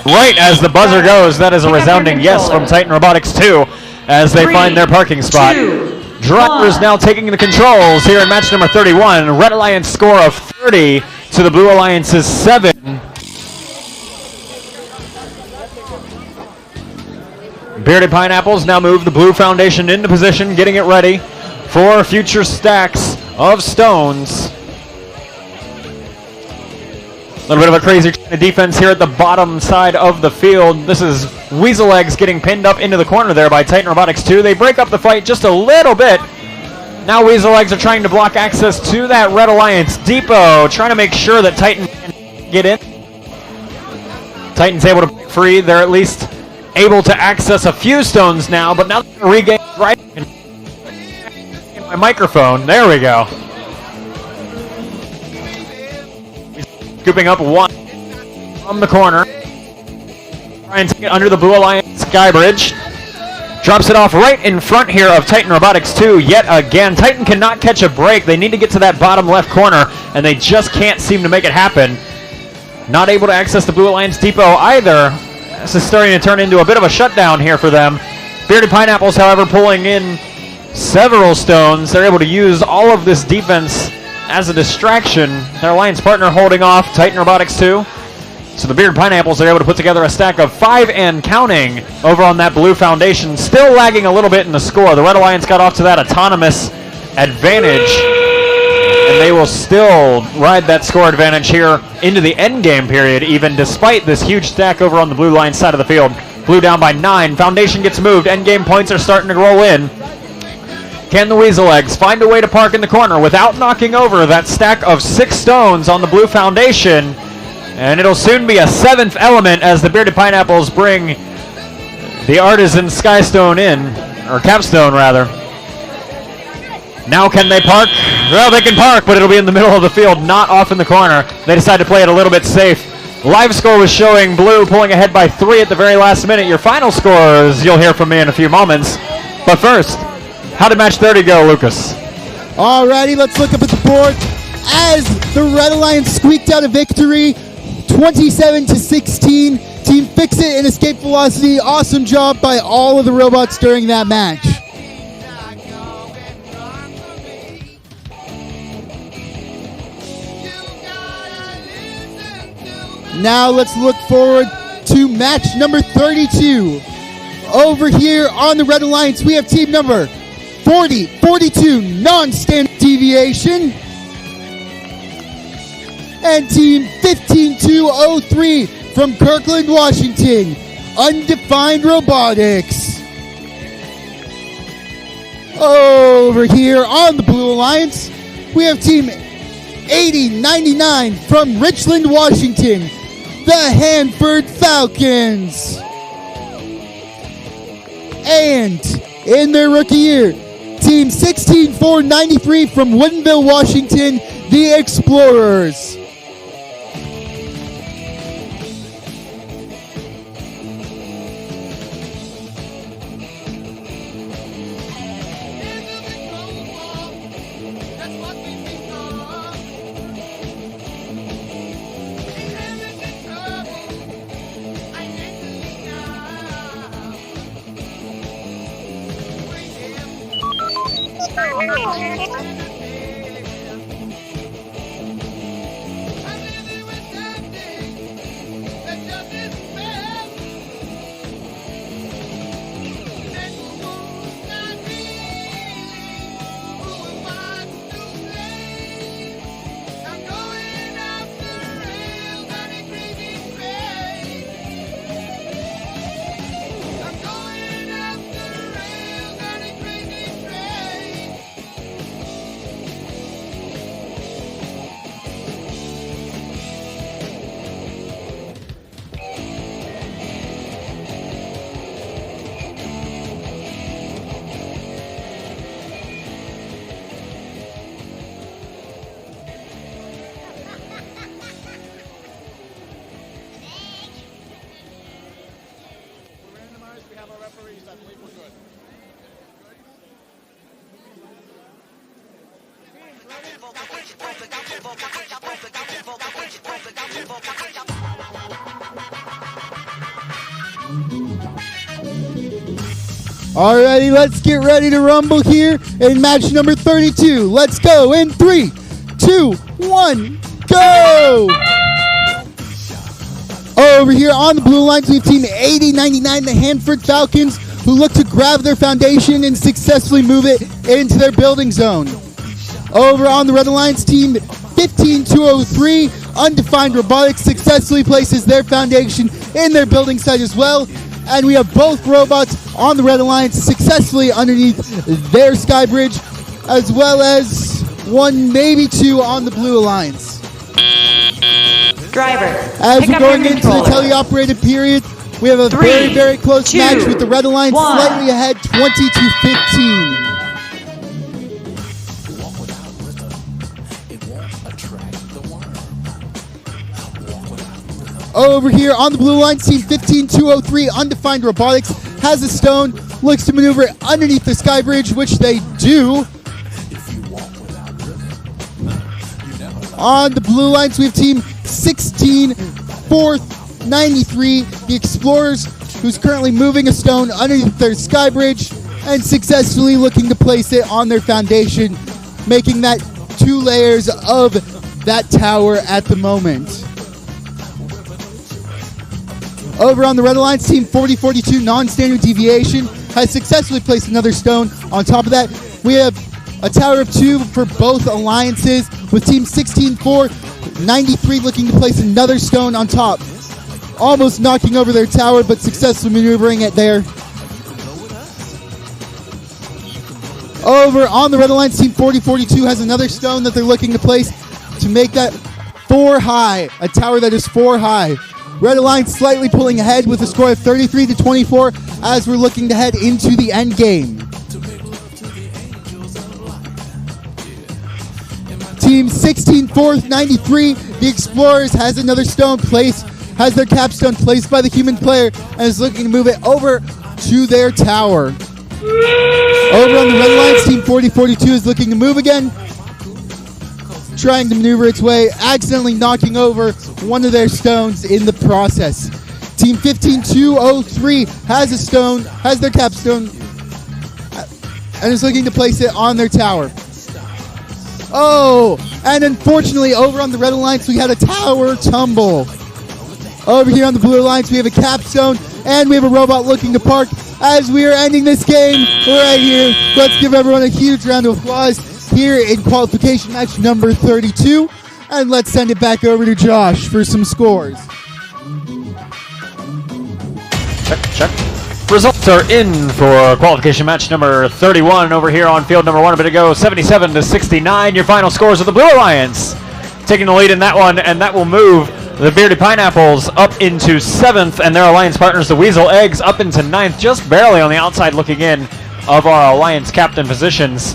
Right as the buzzer goes, that is a resounding yes from Titan Robotics 2 as they find their parking spot. Drivers now taking the controls here in match number 31. Red Alliance score of 30 to the Blue Alliance's 7. Bearded Pineapples now move the blue foundation into position, getting it ready for future stacks of stones. A little bit of a crazy defense here at the bottom side of the field. This is Weasel Eggs getting pinned up into the corner there by Titan Robotics 2. They break up the fight just a little bit Now Weasel Legs are trying to block access to that Red Alliance depot, trying to make sure that Titan can get in. Titan's able to break free. They're at least able to access a few stones now, but now they're going to regain right in my microphone. There we go. Scooping up one from the corner. Trying to take it under the Blue Alliance Sky Bridge. Drops it off right in front here of Titan Robotics 2 yet again. Titan cannot catch a break. They need to get to that bottom left corner, and they just can't seem to make it happen. Not able to access the Blue Alliance Depot either. This is starting to turn into a bit of a shutdown here for them. Bearded Pineapples, however, pulling in several stones. They're able to use all of this defense as a distraction. Their alliance partner holding off Titan Robotics 2. So the Bearded Pineapples are able to put together a stack of 5 and counting over on that blue foundation. Still lagging a little bit in the score. The Red Alliance got off to that autonomous advantage, and they will still ride that score advantage here into the end game period, even despite this huge stack over on the blue line side of the field. Blue down by 9. Foundation gets moved. End game points are starting to roll in. Can the Weasel Eggs find a way to park in the corner without knocking over that stack of 6 stones on the blue foundation? And it'll soon be a 7th element as the Bearded Pineapples bring the Artisan Skystone in, or Capstone rather. Now can they park? Well, they can park, but it'll be in the middle of the field, not off in the corner. They decide to play it a little bit safe. Live score was showing Blue pulling ahead by 3 at the very last minute. Your final scores you'll hear from me in a few moments. But first, how did match 30 go, Lucas? Alrighty, let's look up at the board as the Red Alliance squeaked out a victory, 27-16. Team Fix It and Escape Velocity, awesome job by all of the robots during that match. Now let's look forward to match number 32. Over here on the Red Alliance, we have team number 4042, non-standard deviation. And team 15203 from Kirkland, Washington, undefined robotics. Over here on the Blue Alliance, we have team 8099 from Richland, Washington, the Hanford Falcons. And in their rookie year, team 16493 from Woodinville, Washington, the Explorers. Alrighty, let's get ready to rumble here in match number 32. Let's go in 3, 2, 1, go! Over here on the Blue Lines, we have team 8099, the Hanford Falcons, who look to grab their foundation and successfully move it into their building zone. Over on the Red Alliance, team 15203, Undefined Robotics, successfully places their foundation in their building site as well. And we have both robots on the Red Alliance successfully underneath their sky bridge. as well as 1, maybe 2 on the Blue Alliance. Driver, As pick we're up going your into the controller. teleoperated period, we have a 3, very, very close 2, match with the Red Alliance 1. slightly ahead, 20-15. Over here on the Blue Alliance team, 15-203, Undefined Robotics has a stone, looks to maneuver it underneath the sky bridge, which they do. On the Blue Alliance, we have team 16-493, the Explorers, who's currently moving a stone underneath their sky bridge and successfully looking to place it on their foundation, making that 2 layers of that tower at the moment. Over on the Red Alliance, team 4042 non-standard deviation has successfully placed another stone. On top of that, we have a tower of 2 for both alliances, with team 16-493 looking to place another stone on top. Almost knocking over their tower, but successfully maneuvering it there. Over on the Red Alliance, team 4042 has another stone that they're looking to place to make that 4 high, a tower that is 4 high. Red Alliance slightly pulling ahead with a score of 33-24 as we're looking to head into the end game. Team 16-493, the Explorers, has another stone placed, has their capstone placed by the human player, and is looking to move it over to their tower. Over on the Red Alliance, team 4042 is looking to move again, trying to maneuver its way, accidentally knocking over one of their stones in the process. Team 15-203 has a stone, has their capstone, and is looking to place it on their tower. Oh, and unfortunately over on the Red Alliance we had a tower tumble. Over here on the Blue Alliance we have a capstone, and we have a robot looking to park as we are ending this game right here. Let's give everyone a huge round of applause here in qualification match number 32, and let's send it back over to Josh for some scores. Check. Results are in for qualification match number 31 over here on field number 1. A bit ago, 77-69. Your final scores of the Blue Alliance taking the lead in that one, and that will move the Bearded Pineapples up into 7th, and their alliance partners, the Weasel Eggs, up into 9th, just barely on the outside looking in of our alliance captain positions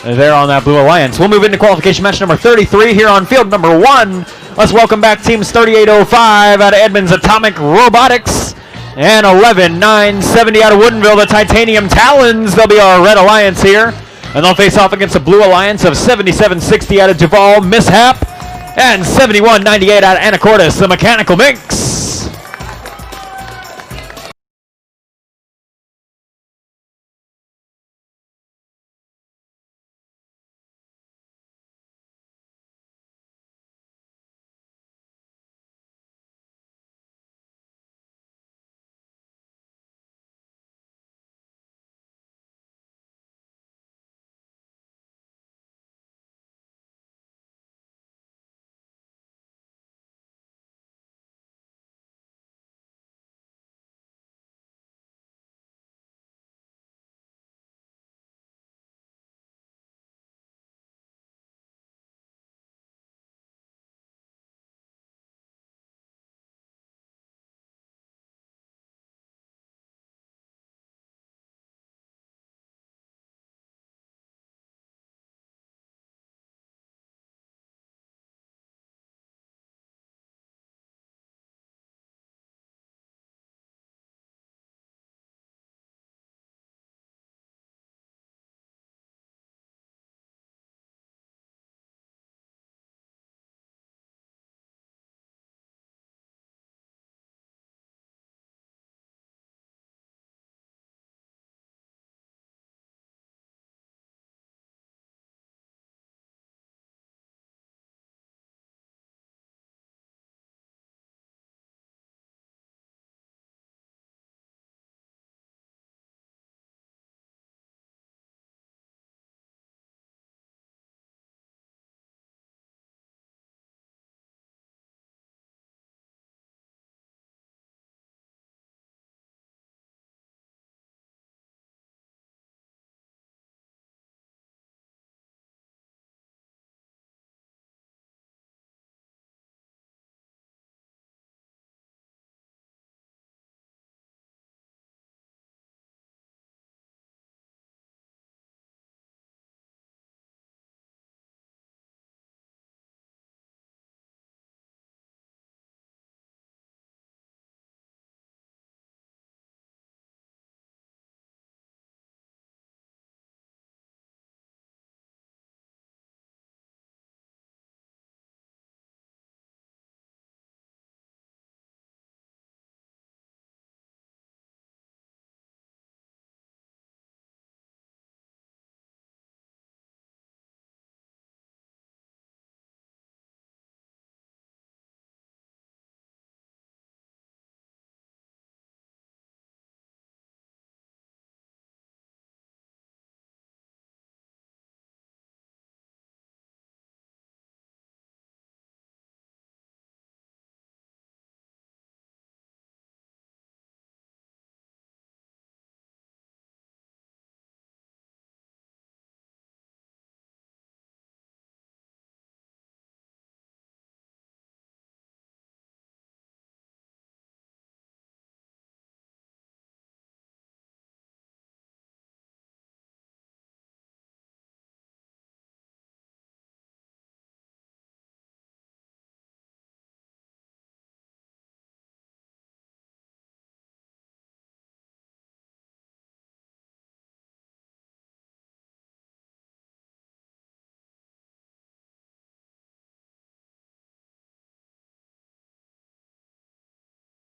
there on that Blue Alliance. We'll move into qualification match number 33 here on field number 1. Let's welcome back teams 3805 out of Edmonds Atomic Robotics and 11970 out of Woodinville, the Titanium Talons. They'll be our Red Alliance here, and they'll face off against the Blue Alliance of 7760 out of Duval Mishap and 7198 out of Anacortes, the Mechanical Minx.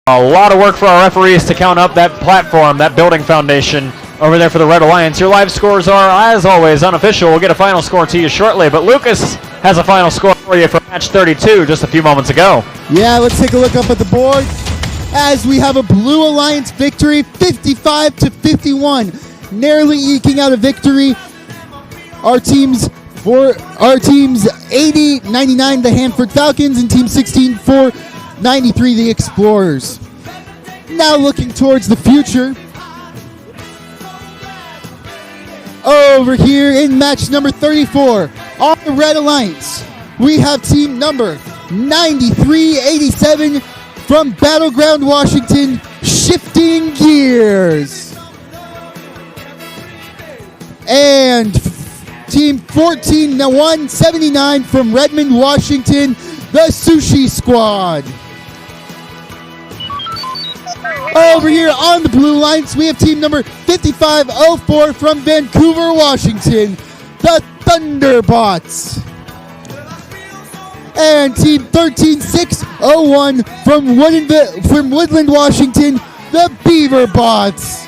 A lot of work for our referees to count up that platform, that building foundation over there for the Red Alliance. Your live scores are, as always, unofficial. We'll get a final score to you shortly, but Lucas has a final score for you for match 32 just a few moments ago. Yeah, let's take a look up at the board as we have a Blue Alliance victory, 55-51, narrowly eking out a victory. Our teams 80-99, the Hanford Falcons, and Team 16-4-93, the Explorers. Now looking towards the future. Over here in match number 34, on the Red Alliance, we have team number 9387 from Battleground, Washington, shifting gears. And team 14179 from Redmond, Washington, the Sushi Squad. Over here on the Blue Alliance, we have team number 5504 from Vancouver, Washington, the Thunderbots. And team 13601 from Woodland, Washington, the Beaverbots.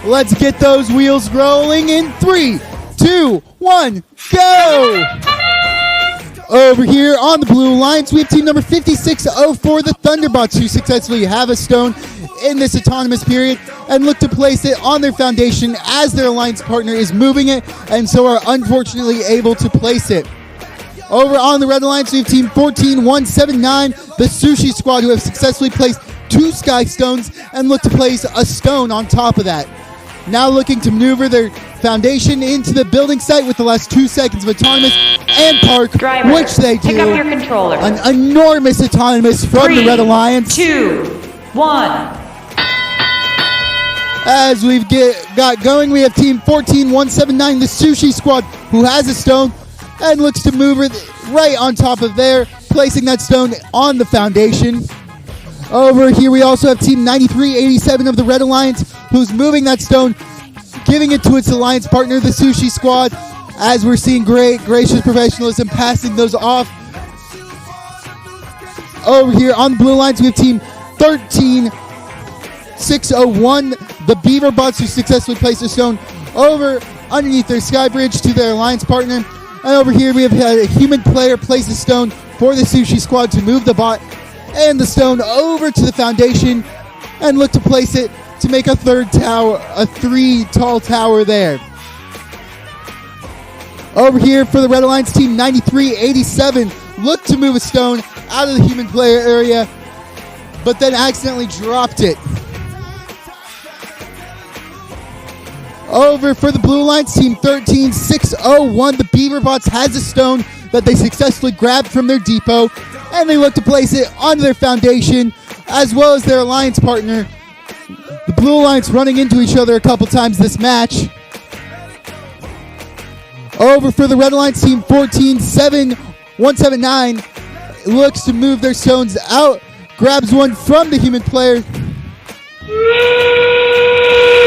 Let's get those wheels rolling in 3, 2, 1, go! Over here on the Blue Alliance, we have team number 5604, the Thunderbots, who successfully have a stone in this autonomous period and look to place it on their foundation as their alliance partner is moving it, and so are unfortunately able to place it. Over on the Red Alliance, we have team 14179, the Sushi Squad, who have successfully placed 2 Skystones and look to place a stone on top of that. Now looking to maneuver their foundation into the building site with the last 2 seconds of autonomous and park, Driver, which they do. pick up your controller. An enormous autonomous from 3, the Red Alliance. 2, 1. As we've got going, we have team 14179, the Sushi Squad, who has a stone and looks to move it right on top of there, placing that stone on the foundation. Over here, we also have team 9387 of the Red Alliance, who's moving that stone, giving it to its alliance partner, the Sushi Squad, as we're seeing great, gracious professionalism passing those off over here on the blue lines, we have team 13601, the Beaver Bots, who successfully placed a stone over underneath their sky bridge to their alliance partner. And over here, we have had a human player place a stone for the Sushi Squad to move the bot and the stone over to the foundation and look to place it to make a third tower, a 3 tall tower there. Over here for the Red Alliance team, 9387 looked to move a stone out of the human player area, but then accidentally dropped it. Over for the Blue Alliance team, 13601, the Beaver Bots has a stone that they successfully grabbed from their depot, and they look to place it onto their foundation, as well as their alliance partner. The Blue Alliance running into each other a couple times this match. Over for the Red Alliance team, 14779 looks to move their stones out, grabs one from the human player.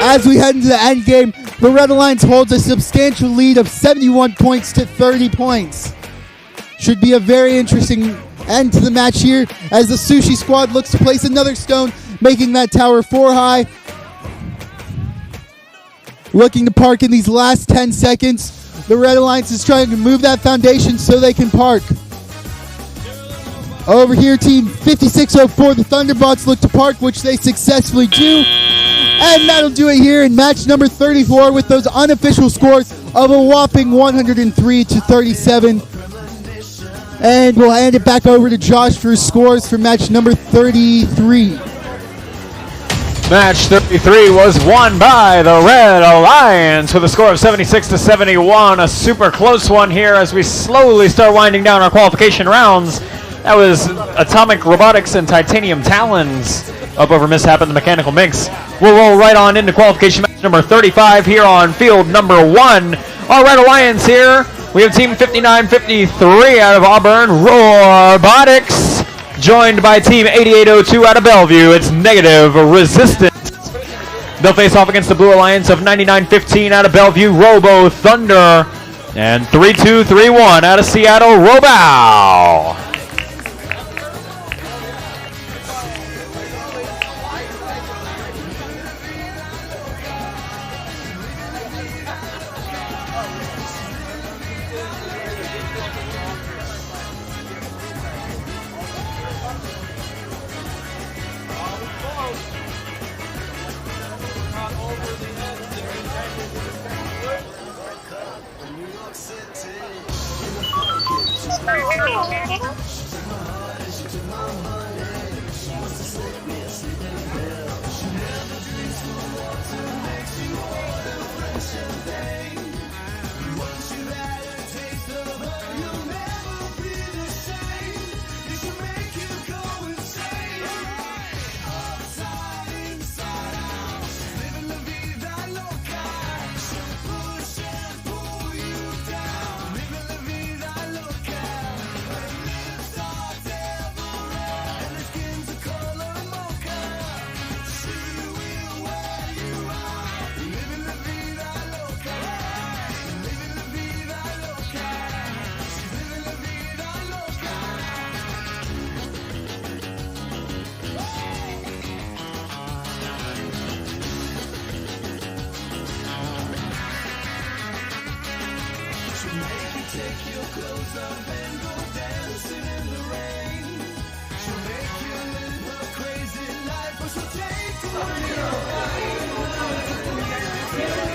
As we head into the end game, the Red Alliance holds a substantial lead of 71 points to 30 points. Should be a very interesting end to the match here, as the Sushi Squad looks to place another stone, making that tower 4 high. Looking to park in these last 10 seconds. The Red Alliance is trying to move that foundation so they can park. Over here, team 5604, the Thunderbots look to park, which they successfully do. And that'll do it here in match number 34 with those unofficial scores of a whopping 103 to 37. And we'll hand it back over to Josh for his scores for match number 33. Match 33 was won by the Red Alliance with a score of 76 to 71. A super close one here as we slowly start winding down our qualification rounds. That was Atomic Robotics and Titanium Talons up over Mishap and the Mechanical Minx. We'll roll right on into qualification match number 35 here on field number 1. Our Red Alliance here, we have team 5953 out of Auburn Robotics, joined by team 8802 out of Bellevue. It's Negative Resistance. They'll face off against the Blue Alliance of 9915 out of Bellevue, Robo Thunder, and 3231 out of Seattle, Robow.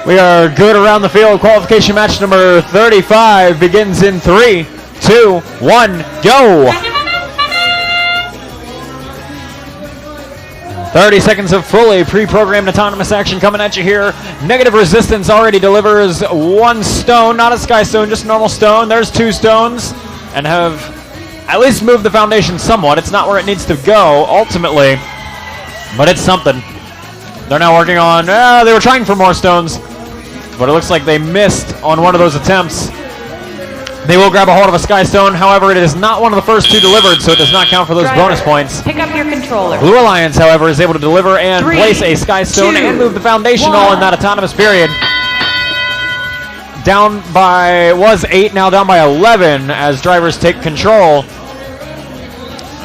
We are good around the field. Qualification match number 35 begins in 3, 2, 1, go! 30 seconds of fully pre-programmed autonomous action coming at you here. Negative Resistance already delivers 1 stone, not a sky stone, just a normal stone. There's 2 stones, and have at least moved the foundation somewhat. It's not where it needs to go, ultimately, but it's something. They're now working on, they were trying for more stones, but it looks like they missed on one of those attempts. They will grab a hold of a sky stone, however, it is not one of the first 2 delivered, so it does not count for those bonus points. Pick up your controller. Blue Alliance, however, is able to deliver and 3, place a sky stone 2, and move the foundation all in that autonomous period. Down by, was 8, now down by 11 as drivers take control.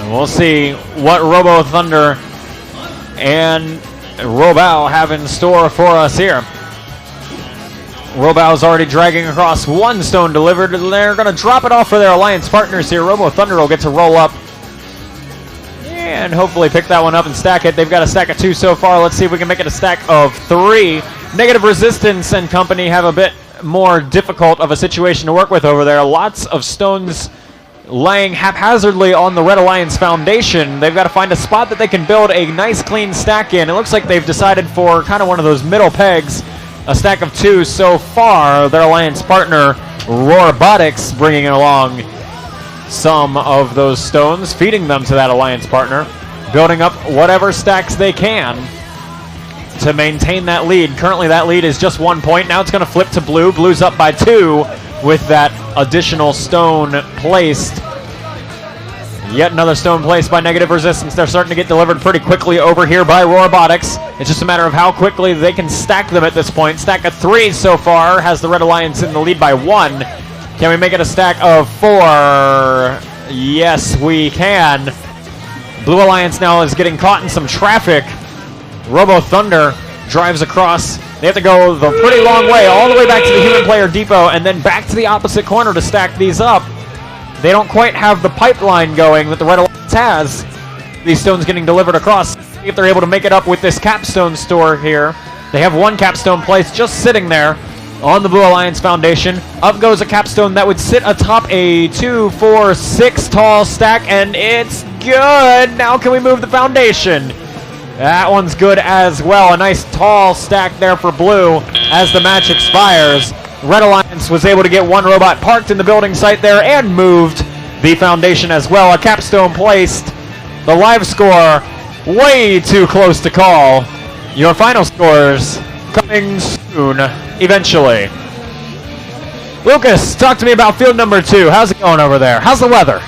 And we'll see what Robo Thunder and Robao have in store for us here. Robao's already dragging across one stone delivered, and they're going to drop it off for their alliance partners here. Robo Thunder will get to roll up and hopefully pick that one up and stack it. They've got a stack of 2 so far. Let's see if we can make it a stack of 3. Negative Resistance and company have a bit more difficult of a situation to work with over there. Lots of stones laying haphazardly on the Red Alliance Foundation. They've got to find a spot that they can build a nice clean stack in. It looks like they've decided for kind of one of those middle pegs, a stack of 2 so far. Their alliance partner, Robotics, bringing along some of those stones, feeding them to that alliance partner, building up whatever stacks they can to maintain that lead. Currently that lead is just 1 point. Now it's going to flip to blue. Blue's up by 2 with that additional stone placed. Yet another stone placed by Negative Resistance. They're starting to get delivered pretty quickly over here by Robotics. It's just a matter of how quickly they can stack them at this point. Stack of 3 so far has the Red Alliance in the lead by 1. Can we make it a stack of 4? Yes, we can. Blue Alliance now is getting caught in some traffic. Robo Thunder drives across. They have to go the pretty long way, all the way back to the Human Player Depot, and then back to the opposite corner to stack these up. They don't quite have the pipeline going that the Red Alliance has. These stones getting delivered across. See if they're able to make it up with this capstone store here. They have 1 capstone placed just sitting there on the Blue Alliance Foundation. Up goes a capstone that would sit atop a 2, 4, 6 tall stack, and it's good. Now can we move the foundation? That one's good as well. A nice tall stack there for Blue as the match expires. Red Alliance was able to get 1 robot parked in the building site there and moved the foundation as well. A capstone placed. The live score way too close to call. Your final scores coming soon, eventually. Lucas, talk to me about field number 2. How's it going over there? How's the weather?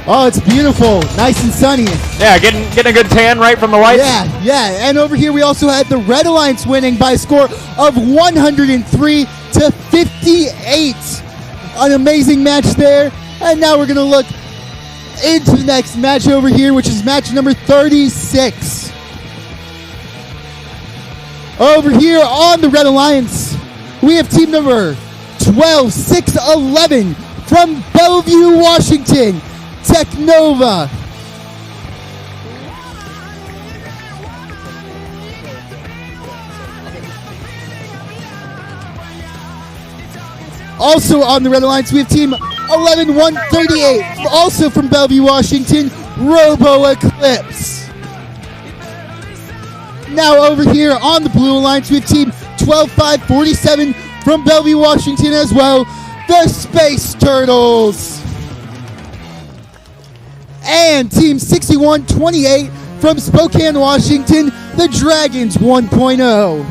Oh, it's beautiful. Nice and sunny. Yeah, getting a good tan right from the lights? Yeah. And over here we also had the Red Alliance winning by a score of 103 to 58. An amazing match there. And now we're going to look into the next match over here, which is match number 36. Over here on the Red Alliance, we have team number 12-6-11 from Bellevue, Washington, Technova. Also on the Red Alliance, we have team 11-138, also from Bellevue, Washington, Robo Eclipse. Now over here on the Blue Alliance, we have team 12-5-47 from Bellevue, Washington as well, the Space Turtles. And team 61-28 from Spokane, Washington, the Dragons 1.0.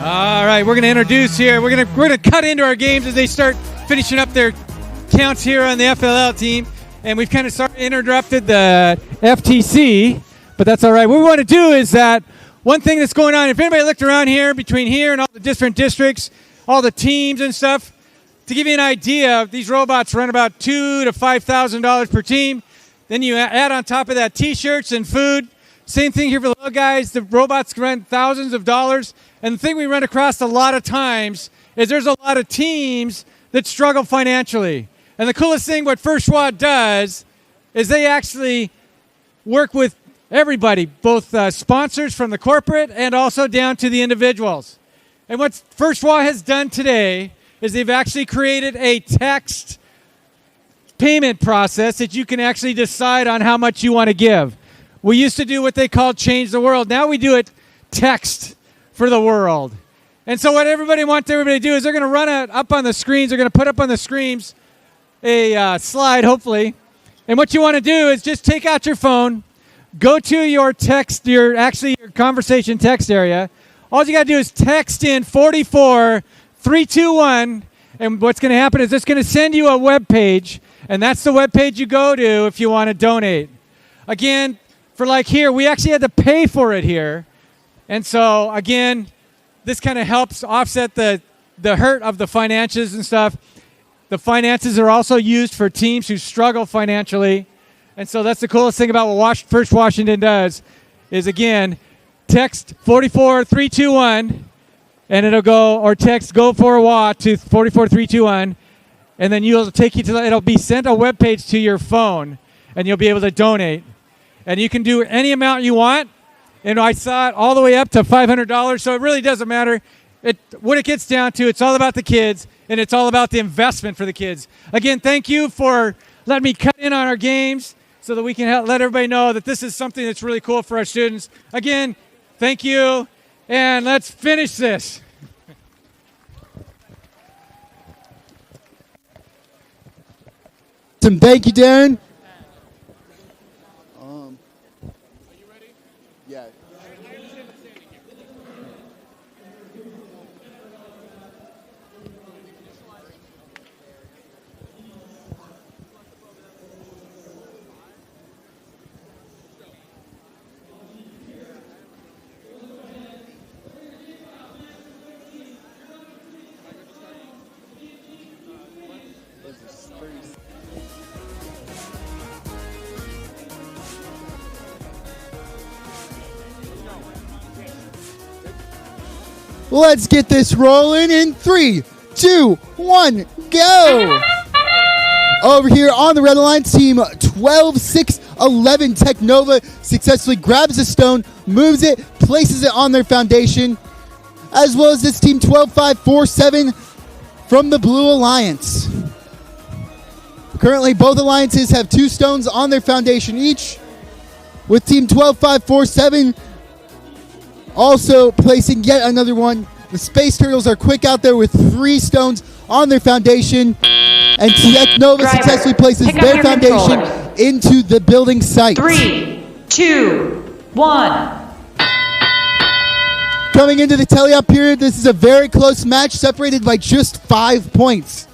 All right, we're going to introduce here. We're going to cut into our games as they start finishing up their counts here on the FLL team. And we've kind of interrupted the FTC, but that's all right. What we want to do is that one thing that's going on, if anybody looked around here, between here and all the different districts, all the teams and stuff, to give you an idea, these robots run about $2,000 to $5,000 per team. Then you add on top of that T-shirts and food. Same thing here for the little guys. The robots run thousands of dollars. And the thing we run across a lot of times is there's a lot of teams that struggle financially. And the coolest thing what First Schwa does is they actually work with everybody, both sponsors from the corporate and also down to the individuals. And what First Schwa has done today is they've actually created a text payment process that you can actually decide on how much you want to give. We used to do what they called Change the World. Now we do it text for the world. And so what everybody wants everybody to do is they're going to run it up on the screens. They're going to put up on the screens a slide, hopefully. And what you want to do is just take out your phone, go to your text, your conversation text area. All you got to do is text in 44321, and what's going to happen is it's going to send you a web page, and that's the web page you go to if you want to donate. Again, for like here, we actually had to pay for it here. And so, again, this kind of helps offset the hurt of the finances and stuff. The finances are also used for teams who struggle financially. And so that's the coolest thing about what First Washington does is, again, text 44321 and it'll go, or text go for a WA to 44321, and then it'll take you to it'll be sent a web page to your phone, and you'll be able to donate. And you can do any amount you want. And I saw it all the way up to $500, so it really doesn't matter. What it gets down to, it's all about the kids, and it's all about the investment for the kids. Again, thank you for letting me cut in on our games so that we can let everybody know that this is something that's really cool for our students. Again, thank you, and let's finish this. Thank you, Darren. Are you ready? Yeah. Let's get this rolling in 3, 2, 1, go! Over here on the Red Alliance team, 12-6-11 Technova successfully grabs a stone, moves it, places it on their foundation, as well as this team 12-5-4-7 from the Blue Alliance. Currently, both alliances have 2 stones on their foundation each, with team 12-5-4-7 also placing yet another one. The Space Turtles are quick out there with 3 stones on their foundation. And Technova successfully places their foundation into the building site. 3, 2, 1. Coming into the teleop period, this is a very close match separated by just 5 points.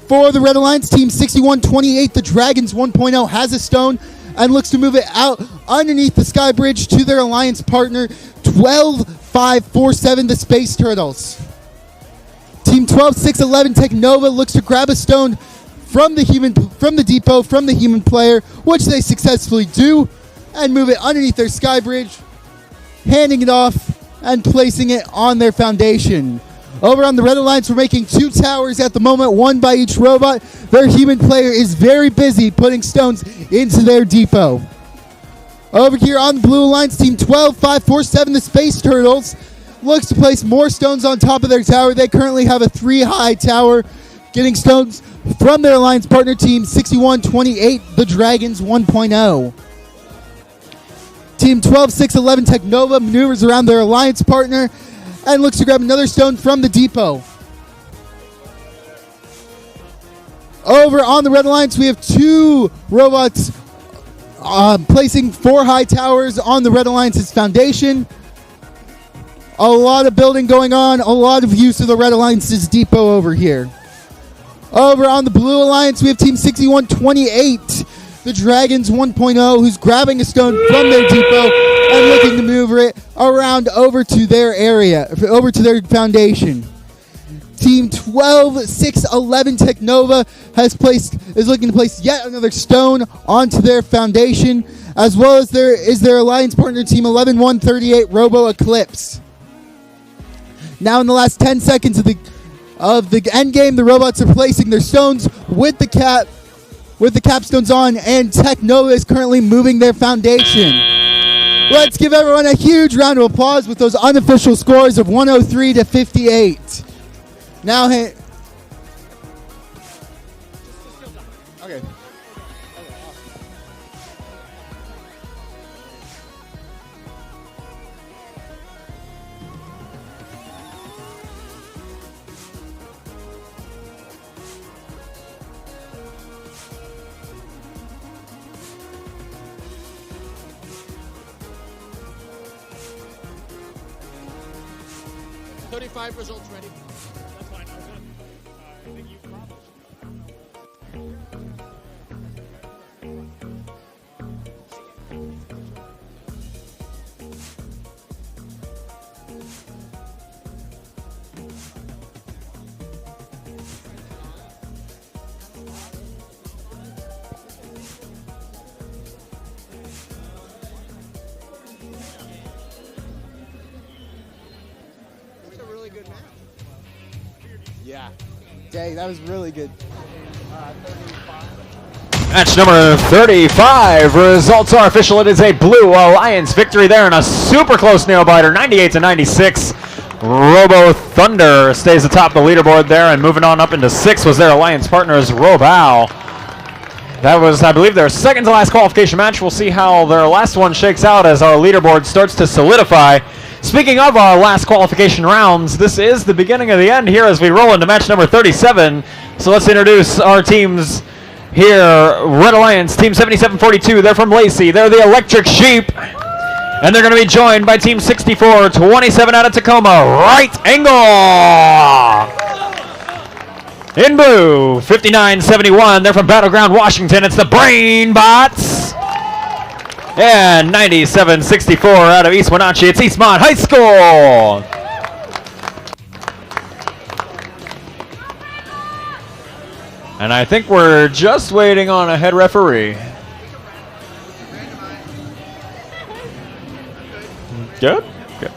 For the Red Alliance team, 61-28, the Dragons 1.0 has a stone and looks to move it out underneath the sky bridge to their alliance partner, 12-5-4-7, the Space Turtles. Team 12-6-11 Technova looks to grab a stone from the depot, from the human player, which they successfully do, and move it underneath their sky bridge, handing it off and placing it on their foundation. Over on the Red Alliance, we're making 2 towers at the moment, 1 by each robot. Their human player is very busy putting stones into their depot. Over here on the Blue Alliance, team 12-5-4-7, the Space Turtles looks to place more stones on top of their tower. They currently have a 3-high tower, getting stones from their alliance partner team 61-28, the Dragons 1.0. Team 12-6-11 Technova maneuvers around their alliance partner and looks to grab another stone from the depot. Over on the Red Alliance, we have 2 robots placing 4 high towers on the Red Alliance's foundation. A lot of building going on, a lot of use of the Red Alliance's depot over here. Over on the Blue Alliance, we have Team 61-28, the Dragons 1.0, who's grabbing a stone from their depot and looking to maneuver it around over to their area, over to their foundation. Team 12-6-11 Technova is looking to place yet another stone onto their foundation, as well as their alliance partner Team 11-138 Robo Eclipse. Now in the last 10 seconds of the end game, the robots are placing their stones with the capstones on, and Technova is currently moving their foundation. Let's give everyone a huge round of applause with those unofficial scores of 103-58. Now, okay. Results ready. That's fine. I think you probably. Dang, that was really good. Match number 35. Results are official. It is a Blue Alliance victory there in a super close nail biter, 98-96. Robo Thunder stays atop the leaderboard there, and moving on up into 6 was their alliance partners, Robao. That was, I believe, their second to last qualification match. We'll see how their last one shakes out as our leaderboard starts to solidify. Speaking of our last qualification rounds, this is the beginning of the end here as we roll into match number 37. So let's introduce our teams here. Red Alliance, Team 7742, they're from Lacey. They're the Electric Sheep. And they're going to be joined by Team 6427 out of Tacoma, Right Angle. In blue, 5971, they're from Battleground, Washington. It's the Brain Bots. And 9764 out of East Wenatchee, it's Eastmont High School. And I think we're just waiting on a head referee. Good? Good.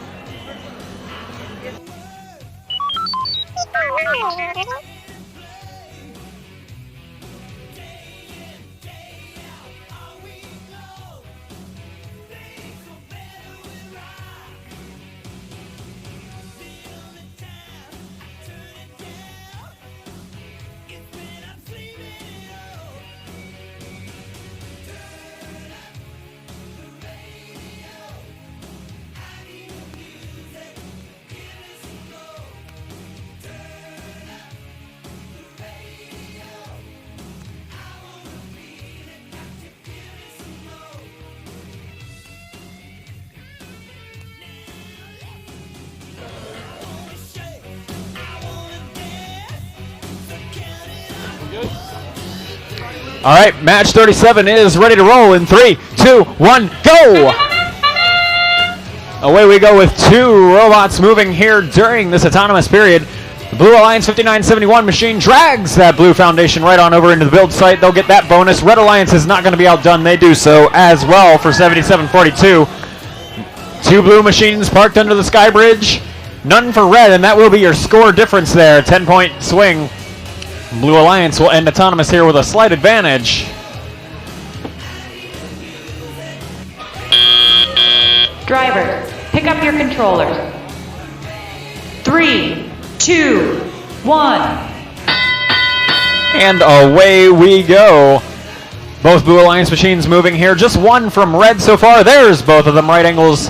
All right, match 37 is ready to roll in 3, 2, 1, go! Away we go with 2 robots moving here during this autonomous period. The Blue Alliance 5971 machine drags that Blue Foundation right on over into the build site. They'll get that bonus. Red Alliance is not going to be outdone. They do so as well for 7742. 2 blue machines parked under the sky bridge. None for red, and that will be your score difference there. 10-point swing. Blue Alliance will end autonomous here with a slight advantage. Drivers, pick up your controllers. 3, 2, 1. And away we go. Both Blue Alliance machines moving here. Just one from red so far. There's both of them. Right Angles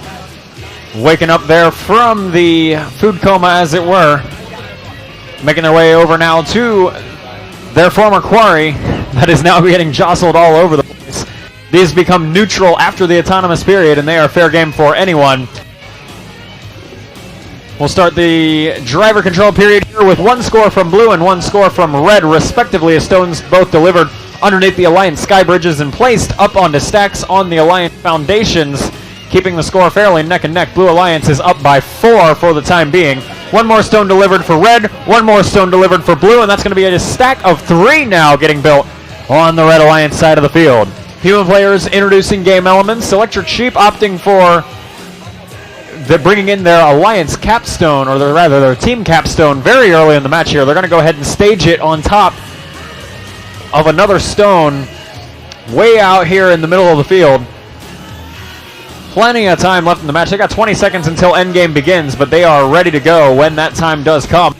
waking up there from the food coma, as it were. Making their way over now to their former quarry that is now getting jostled all over the place. These become neutral after the autonomous period, and they are fair game for anyone. We'll start the driver control period here with 1 score from blue and 1 score from red, respectively, as stones both delivered underneath the Alliance sky bridges and placed up onto stacks on the Alliance foundations, keeping the score fairly neck and neck. Blue Alliance is up by 4 for the time being. 1 more stone delivered for red, 1 more stone delivered for blue, and that's going to be a stack of 3 now getting built on the Red Alliance side of the field. Human players introducing game elements. Electric Sheep opting for bringing in their Alliance capstone, or their team capstone very early in the match here. They're going to go ahead and stage it on top of another stone way out here in the middle of the field. Plenty of time left in the match. They got 20 seconds until endgame begins, but they are ready to go when that time does come.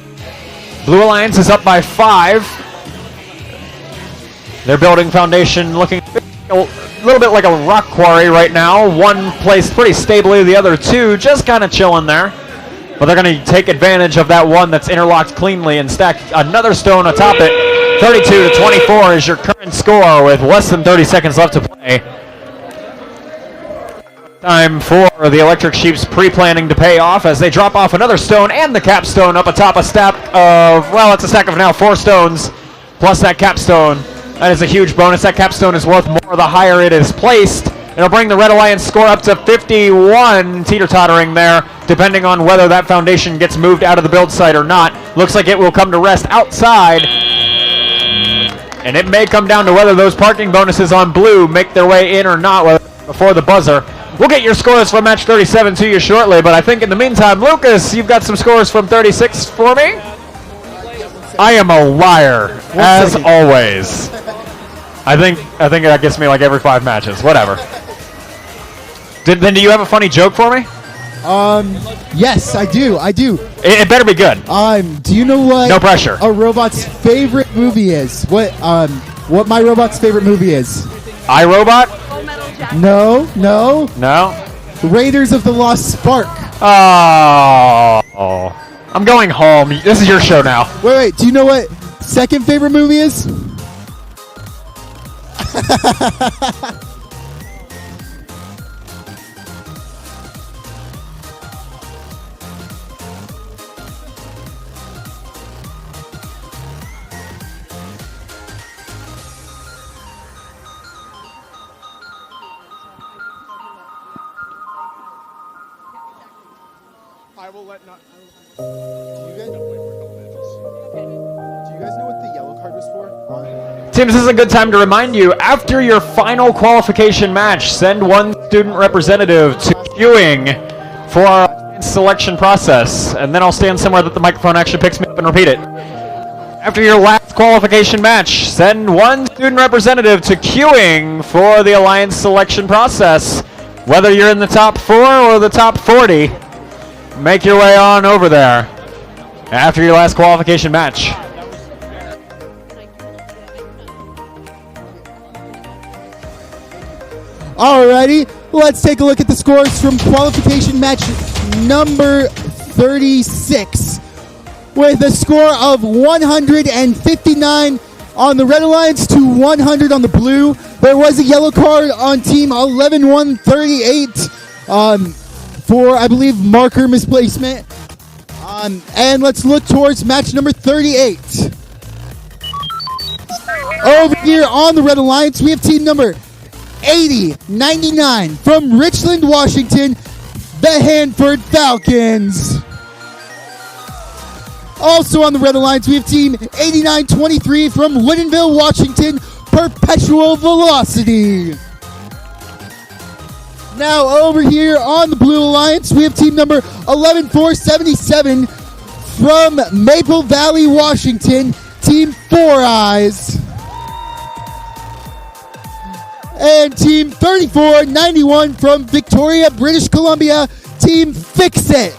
Blue Alliance is up by 5. Their building foundation looking a little bit like a rock quarry right now. 1 placed pretty stably, the other 2 just kind of chilling there. But they're going to take advantage of that one that's interlocked cleanly and stack another stone atop it. 32-24 is your current score with less than 30 seconds left to play. Time for the Electric Sheep's pre-planning to pay off as they drop off another stone and the capstone up atop a stack of, well, it's a stack of now 4 stones plus that capstone. That is a huge bonus. That capstone is worth more the higher it is placed. It'll bring the Red Alliance score up to 51, teeter-tottering there, depending on whether that foundation gets moved out of the build site or not. Looks like it will come to rest outside. And it may come down to whether those parking bonuses on blue make their way in or not before the buzzer. We'll get your scores from match 37 to you shortly, but I think in the meantime, Lucas, you've got some scores from 36 for me? I am a liar, as second. always. I think that gets me like every 5 matches. Whatever. Then do you have a funny joke for me? Yes, I do. It better be good. Do you know what? No pressure. A robot's favorite movie is? What my robot's favorite movie is? iRobot? No. No. Raiders of the Lost Spark. Oh. I'm going home. This is your show now. Wait. Do you know what second favorite movie is? I will let not. Do you guys know what the yellow card was for? Teams, this is a good time to remind you, after your final qualification match, send one student representative to queuing for our selection process, and then I'll stand somewhere that the microphone actually picks me up and repeat it. After your last qualification match, send one student representative to queuing for the Alliance selection process. Whether you're in the top 4 or the top 40, make your way on over there after your last qualification match. Alrighty, let's take a look at the scores from qualification match number 36. With a score of 159 on the Red Alliance to 100 on the Blue. There was a yellow card on team 11-138 for, I believe, marker misplacement. And let's look towards match number 38. Over here on the Red Alliance, we have team number 8099 from Richland, Washington, the Hanford Falcons. Also on the Red Alliance, we have team 8923 from Woodinville, Washington, Perpetual Velocity. Now over here on the Blue Alliance, we have team number 11477 from Maple Valley, Washington, Team 4 Eyes. And team 3491 from Victoria, British Columbia, Team Fix It.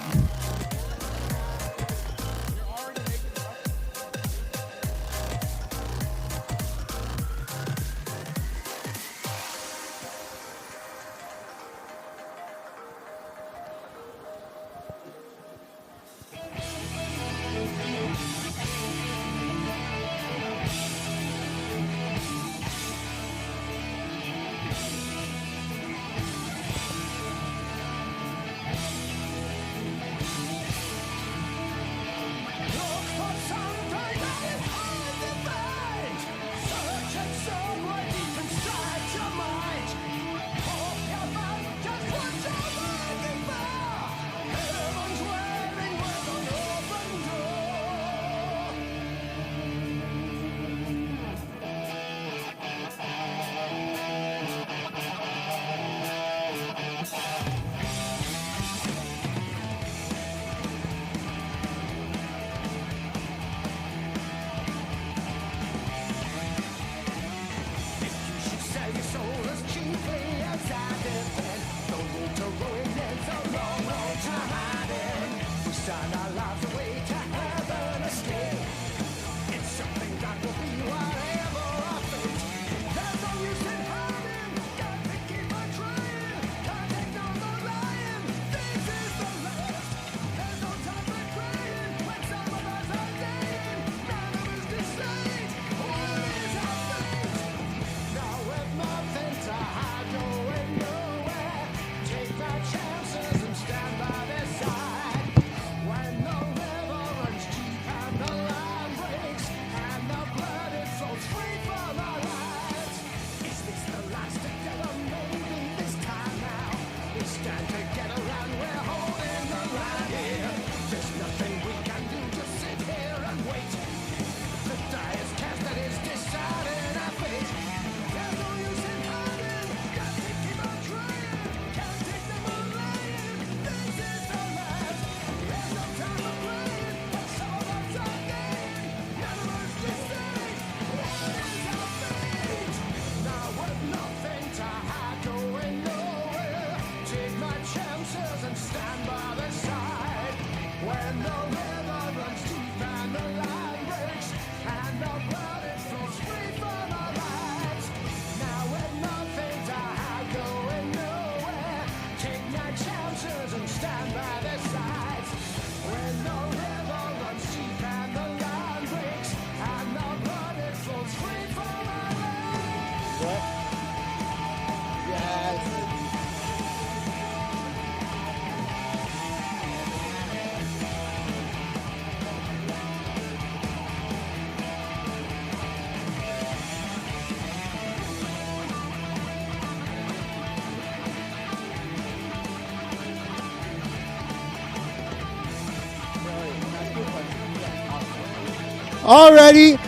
Alrighty.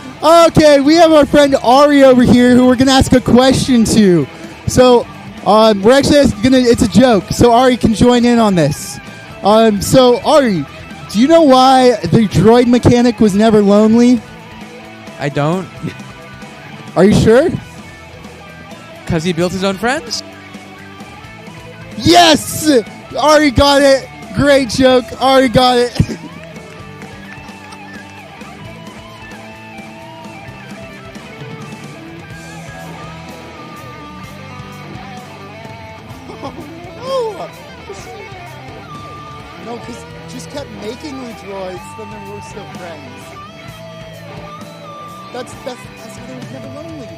Okay, we have our friend Ari over here who we're going to ask a question to. So, we're actually it's a joke, so Ari can join in on this. So, Ari, do you know why the droid mechanic was never lonely? I don't. Are you sure? Because he built his own friends? Yes! Ari got it. Great joke. Ari got it. No, because just kept making the droids, then they were still friends. That's why they was never lonely.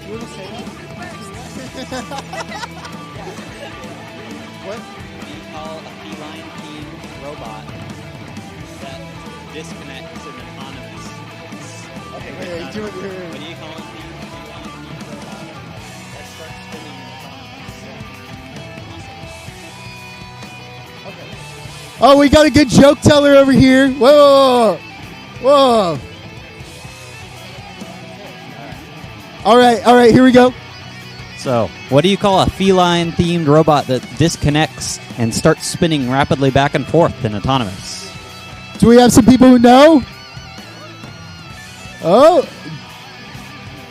You want to say that? What? What do you call a feline-themed robot that disconnects and autonomous? Okay, wait, What do you call a feline-themed robot that starts spinning autonomous? Oh, we got a good joke teller over here. Whoa. Whoa. All right, here we go. So, what do you call a feline-themed robot that disconnects and starts spinning rapidly back and forth and autonomous? Do we have some people who know? Oh.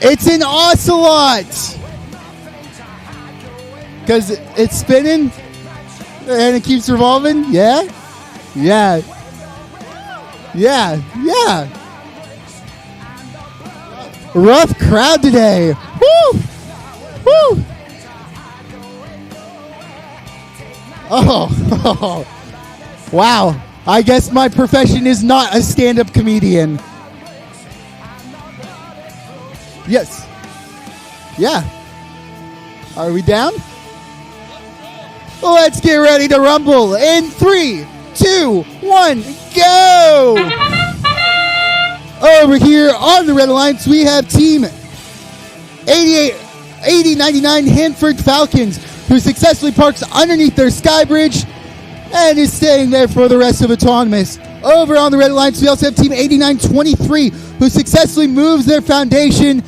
It's an ocelot. Because it's spinning and it keeps revolving? Yeah? Yeah. Yeah. Yeah. Rough crowd today. Woo! Woo! Oh. Wow. I guess my profession is not a stand-up comedian. Yes. Yeah. Are we down? Let's get ready to rumble in 3, 2, 1, go! Over here on the Red Alliance, we have Team 8099 Hanford Falcons, who successfully parks underneath their sky bridge and is staying there for the rest of Autonomous. Over on the Red Alliance, we also have Team 8923, who successfully moves their foundation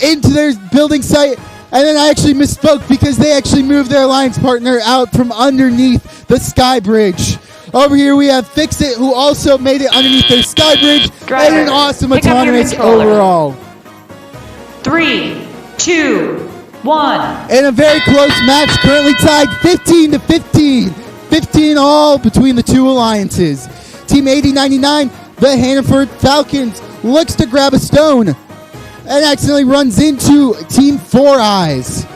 into their building site. And then I actually misspoke because they actually moved their alliance partner out from underneath the sky bridge. Over here we have Fix It, who also made it underneath their sky bridge. Driver, and an awesome pick up your Autonomous controller. overall. 3, 2, 1. In a very close match, currently tied 15-15. 15 all between the two alliances. Team 8099, the Hannaford Falcons, looks to grab a stone and accidentally runs into Team 4 Eyes.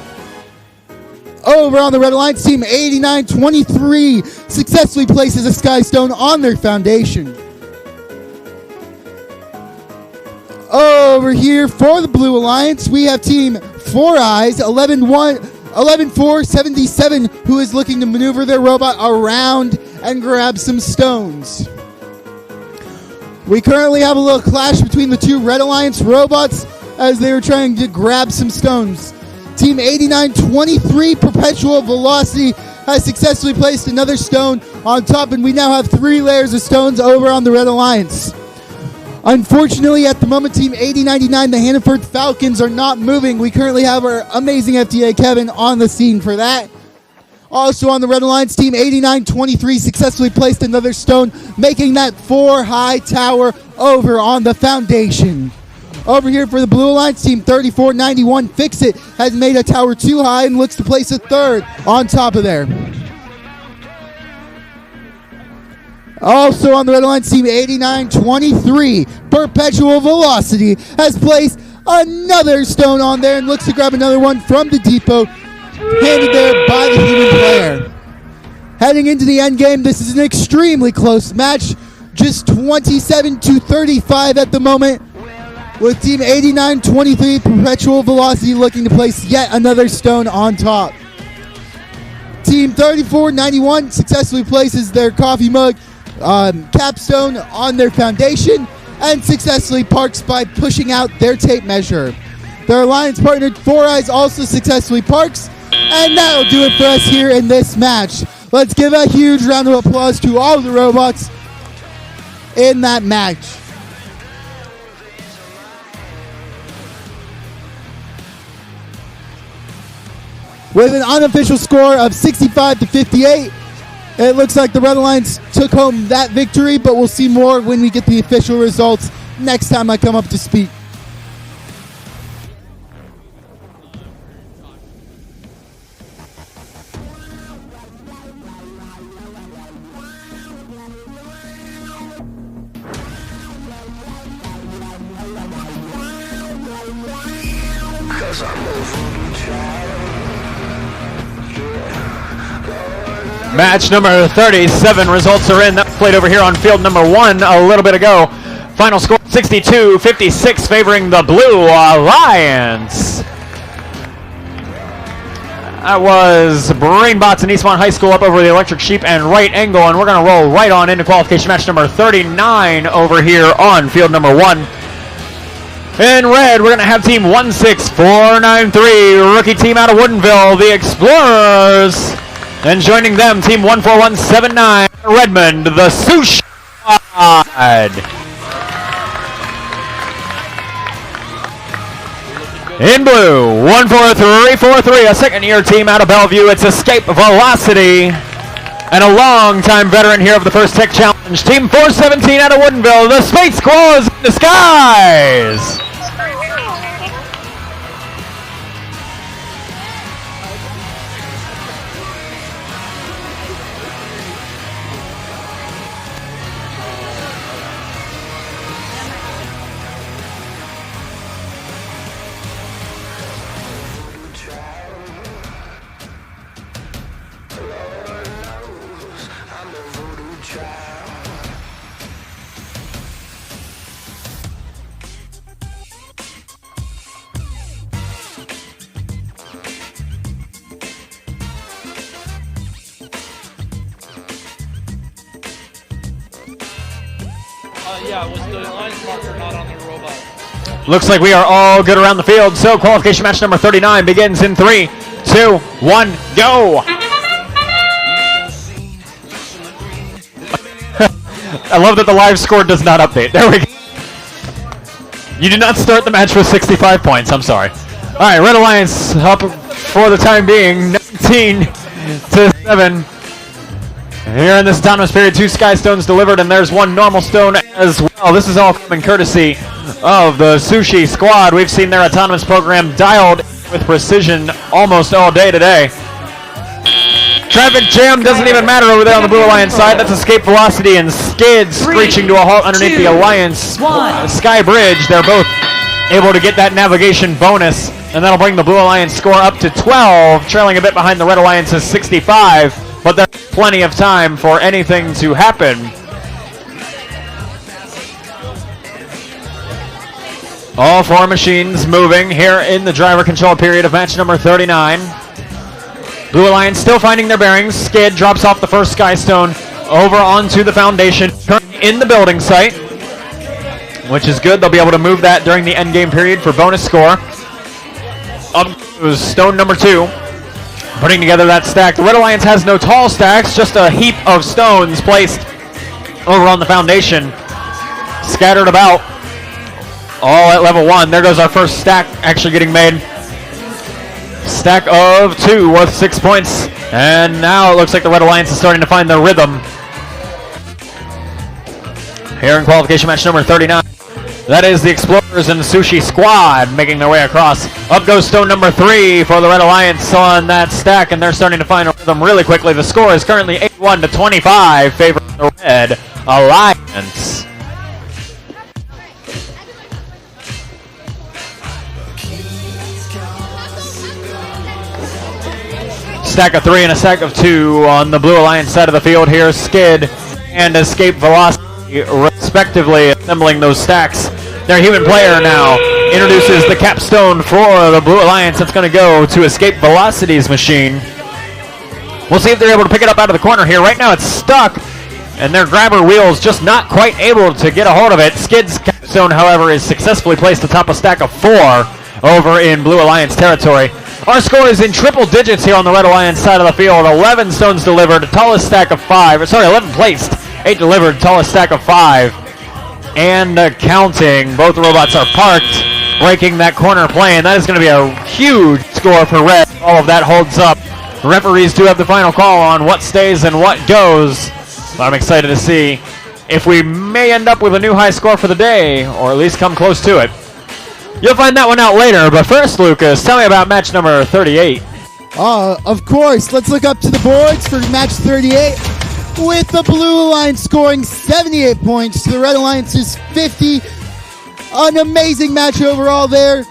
Over on the Red Alliance, Team 8923 successfully places a Skystone on their foundation. Over here for the Blue Alliance, we have Team 4 Eyes, 11-4-77, who is looking to maneuver their robot around and grab some stones. We currently have a little clash between the two Red Alliance robots as they were trying to grab some stones. Team 8923 Perpetual Velocity has successfully placed another stone on top, and we now have 3 layers of stones over on the Red Alliance. Unfortunately, at the moment, Team 8099, the Hannaford Falcons, are not moving. We currently have our amazing FDA Kevin on the scene for that. Also on the Red Alliance, Team 8923 successfully placed another stone, making that 4-high tower over on the foundation. Over here for the Blue Alliance, Team 3491 Fix It has made a tower too high and looks to place a 3rd on top of there. Also on the Red Alliance, Team 8923 Perpetual Velocity has placed another stone on there and looks to grab another one from the depot, handed there by the human player. Heading into the end game, this is an extremely close match, just 27-35 at the moment, with Team 8923 Perpetual Velocity looking to place yet another stone on top. Team 3491 successfully places their coffee mug capstone on their foundation, and successfully parks by pushing out their tape measure. Their alliance partner, Four Eyes, also successfully parks, and that'll do it for us here in this match. Let's give a huge round of applause to all the robots in that match. With an unofficial score of 65-58, it looks like the Red Alliance took home that victory, but we'll see more when we get the official results next time I come up to speak. Match number 37 results are in. That was played over here on field number 1 a little bit ago. Final score 62-56 favoring the Blue Alliance. That was Brainbots and Eastmont High School up over the Electric Sheep and Right Angle, and we're going to roll right on into qualification match number 39 over here on field number 1. In red, we're going to have team 16493, rookie team out of Woodinville, the Explorers. And joining them, team 14179, Redmond, the Sushi Squad. In blue, 14343, a second-year team out of Bellevue. It's Escape Velocity. And a long-time veteran here of the First Tech Challenge, team 417 out of Woodinville, the Space Squaws in disguise. Yeah, was the alliance marker not on the robot? Looks like we are all good around the field, so qualification match number 39 begins in 3, 2, 1, go! I love that the live score does not update. There we go. You did not start the match with 65 points. I'm sorry. All right, Red Alliance up for the time being, 19-7. Here in this autonomous period, 2 Skystones delivered, and there's 1 normal stone as well. This is all coming courtesy of the Sushi Squad. We've seen their autonomous program dialed with precision almost all day today. Traffic jam doesn't even matter over there on the Blue Alliance side. That's Escape Velocity and Skid screeching to a halt underneath the Alliance Sky Bridge. They're both able to get that navigation bonus, and that'll bring the Blue Alliance score up to 12, trailing a bit behind the Red Alliance's 65, but there's plenty of time for anything to happen. All 4 machines moving here in the driver control period of match number 39. Blue Alliance still finding their bearings. Skid drops off the first Skystone over onto the foundation, currently in the building site, which is good. They'll be able to move that during the end game period for bonus score. Up goes stone number 2, putting together that stack. The Red Alliance has no tall stacks, just a heap of stones placed over on the foundation, scattered about, all at level 1. There goes our first stack actually getting made. Stack of 2 worth 6 points, and now it looks like the Red Alliance is starting to find their rhythm. Here in qualification match number 39, that is the Explorers and the Sushi Squad making their way across. Up goes stone number 3 for the Red Alliance on that stack, and they're starting to find a rhythm really quickly. The score is currently 81-25, favoring the Red Alliance. Stack of 3 and a stack of 2 on the Blue Alliance side of the field here. Skid and Escape Velocity respectively assembling those stacks. Their human player now introduces the capstone for the Blue Alliance. That's going to go to Escape Velocity's machine. We'll see if they're able to pick it up out of the corner here. Right now it's stuck and their grabber wheels just not quite able to get a hold of it. Skystone, however, is successfully placed atop a stack of 4 over in Blue Alliance territory. Our score is in triple digits here on the Red Alliance side of the field. 11 stones delivered, tallest stack of 5. Sorry, 11 placed, 8 delivered, tallest stack of 5. And counting. Both robots are parked, breaking that corner plane. That is going to be a huge score for Red. All of that holds up. The referees do have the final call on what stays and what goes. But I'm excited to see if we may end up with a new high score for the day, or at least come close to it. You'll find that one out later, but first, Lucas, tell me about match number 38. Of course. Let's look up to the boards for match 38, with the Blue Alliance scoring 78 points to the Red Alliance's 50. An amazing match overall there.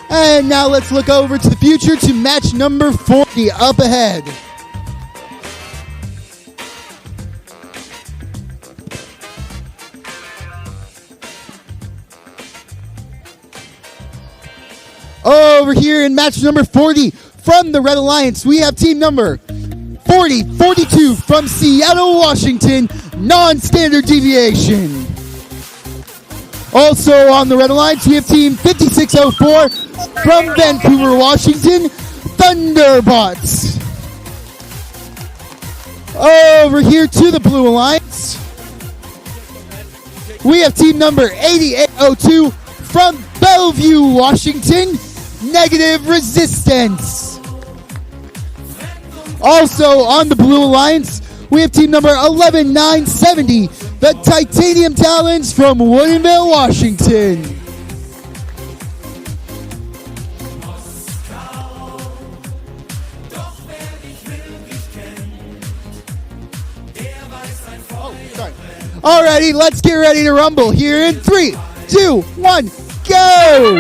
And now let's look over to the future to match number 40 up ahead. Over here in match number 40 from the Red Alliance, we have team number 4042 from Seattle, Washington, non-standard deviation. Also on the Red Alliance, we have team 5604 from Vancouver, Washington, Thunderbots. Over here to the Blue Alliance, we have team number 8802 from Bellevue, Washington, Negative Resistance. Also on the Blue Alliance, we have team number 11970, the Titanium Talons from Woodinville, Washington. Alrighty, let's get ready to rumble here in 3, 2, 1, go!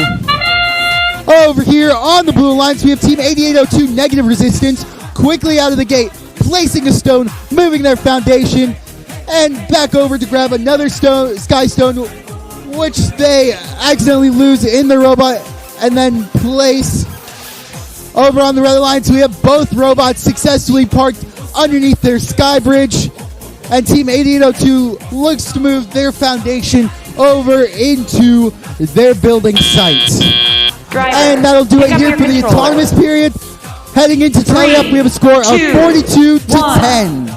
Over here on the Blue Alliance, we have team 8802 Negative Resistance quickly out of the gate, placing a stone, moving their foundation, and back over to grab another stone, Skystone, which they accidentally lose in the robot, and then place. Over on the Red Alliance, we have both robots successfully parked underneath their sky bridge, and team 8802 looks to move their foundation over into their building site. Driver, and that'll do it here for the autonomous period. Heading into tally up, we have a score of 42 to 10.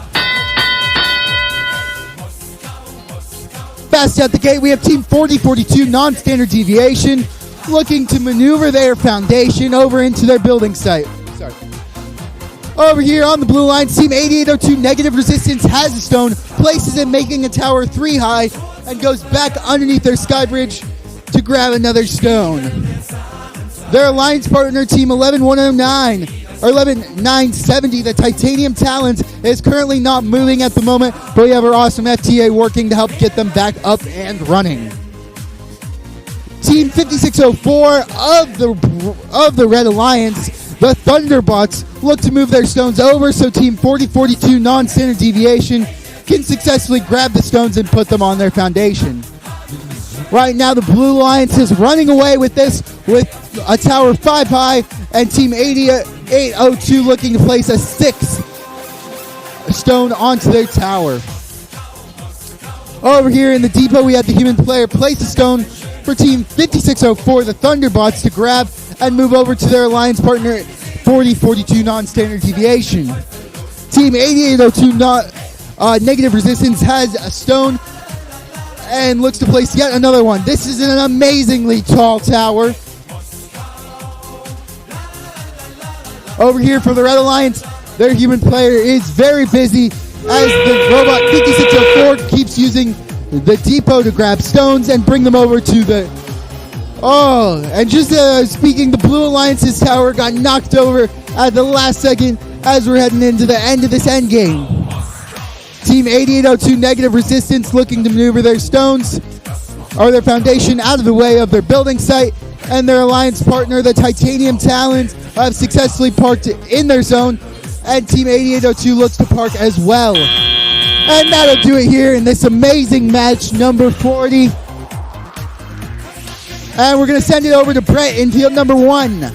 Fast out the gate, we have team 4042 non-standard deviation looking to maneuver their foundation over into their building site. Sorry. Over here on the Blue Line, team 8802 Negative Resistance has a stone, places it making a tower 3 high, and goes back underneath their sky bridge to grab another stone. Their alliance partner, team 11970, the Titanium Talons, is currently not moving at the moment, but we have our awesome FTA working to help get them back up and running. Team 5604 of the Red Alliance, the Thunderbots, look to move their stones over so team 4042 non-standard deviation can successfully grab the stones and put them on their foundation. Right now, the Blue Alliance is running away with this with a tower 5 high, and team 8802 looking to place a 6th stone onto their tower. Over here in the depot, we have the human player place a stone for team 5604, the Thunderbots, to grab and move over to their alliance partner 4042 non-standard deviation. Team 8802 Negative Resistance has a stone and looks to place yet another one. This is an amazingly tall tower. Over here for the Red Alliance, their human player is very busy as the robot 5604 keeps using the depot to grab stones and bring them over to the... Oh, and just speaking, the Blue Alliance's tower got knocked over at the last second as we're heading into the end of this end game. Team 8802 Negative Resistance looking to maneuver their stones or their foundation out of the way of their building site, and their alliance partner, the Titanium Talons, have successfully parked in their zone, and Team 8802 looks to park as well. And that'll do it here in this amazing match number 40. And we're going to send it over to Brett in field number 1.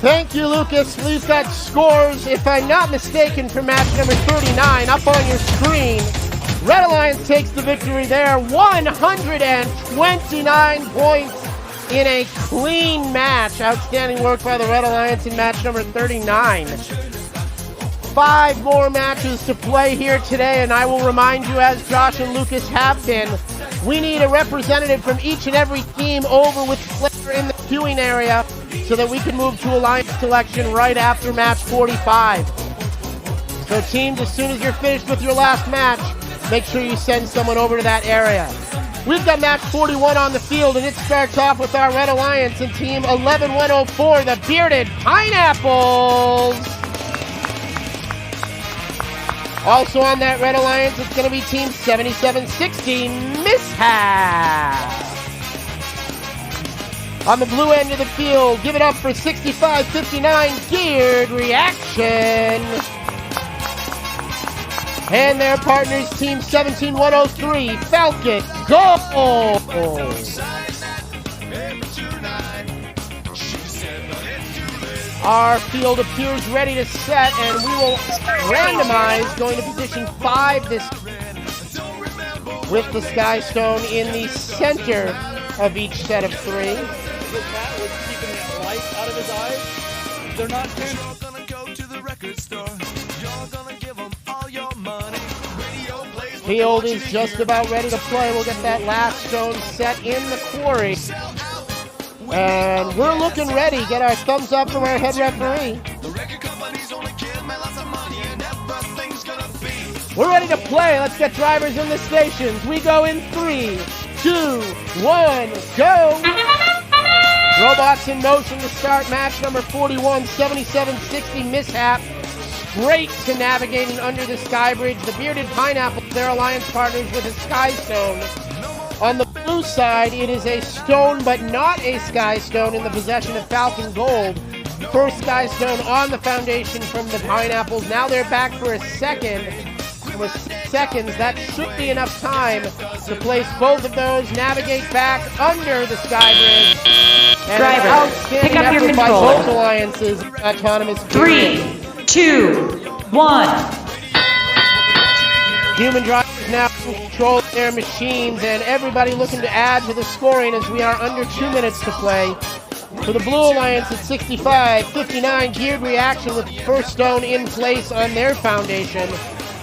Thank you, Lucas. We've got scores, if I'm not mistaken, for match number 39 up on your screen. Red Alliance takes the victory there, 129 points in a clean match. Outstanding work by the Red Alliance in match number 39. 5 more matches to play here today, and I will remind you, as Josh and Lucas have been, we need a representative from each and every team over with Slayer in the queuing area so that we can move to Alliance selection right after match 45. So teams, as soon as you're finished with your last match, make sure you send someone over to that area. We've got match 41 on the field, and it starts off with our Red Alliance and team 11104, the Bearded Pineapples. Also on that Red Alliance, it's going to be team 7760, Mishap. On the blue end of the field, give it up for 6559, Geared Reaction. And their partners, team 17103, Falcon Gold. Our field appears ready to set, and we will randomize going to position 5 this with the Skystone in the center of each set of 3. This Matt was keeping the light out of his eyes. They're not too. You're gonna go to the record store. You're gonna give them all your money. Radio plays. Field is just about ready to play. We'll get that last stone set in the quarry. And we're looking ready. Get our thumbs up from our head referee. We're ready to play. Let's get drivers in the stations. We go in 3, 2, 1, go! Robots in motion to start match number 41, 7760 Mishap. Straight to navigating under the sky bridge. The Bearded Pineapple, their alliance partners with a Skystone. On the blue side, it is a stone but not a Skystone in the possession of Falcon Gold. First Skystone on the foundation from the Pineapples. Now they're back for a second. And with 6 seconds, that should be enough time to place both of those, navigate back under the sky bridge. And Driver, an outstanding pick up your effort by controller. both alliances. Autonomous 3, 2, 1. Human drivers now control their machines, and everybody looking to add to the scoring as we are under 2 minutes to play. For the Blue Alliance at 65-59, Geared Reaction with the first stone in place on their foundation.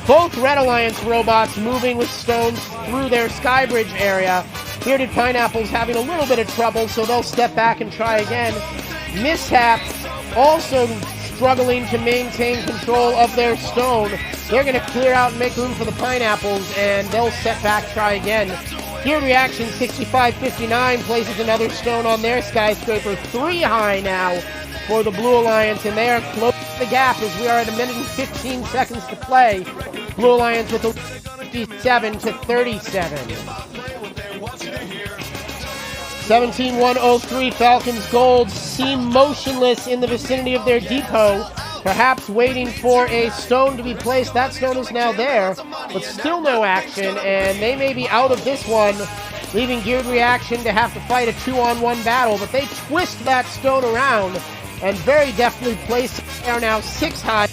Both Red Alliance robots moving with stones through their Skybridge area. Bearded Pineapples having a little bit of trouble, so they'll step back and try again. Mishap also struggling to maintain control of their stone. They're going to clear out and make room for the Pineapples, and they'll step back, try again. Geared Reaction 65-59 places another stone on their skyscraper, 3 high now for the Blue Alliance, and they are closing the gap as we are at 1 minute and 15 seconds to play. Blue Alliance with a 57-37. 17-103 Falcons Gold seem motionless in the vicinity of their depot, perhaps waiting for a stone to be placed. That stone is now there, but still no action, and they may be out of this one, leaving Geared Reaction to have to fight a 2-on-1 battle, but they twist that stone around and very deftly place it. They are now 6 high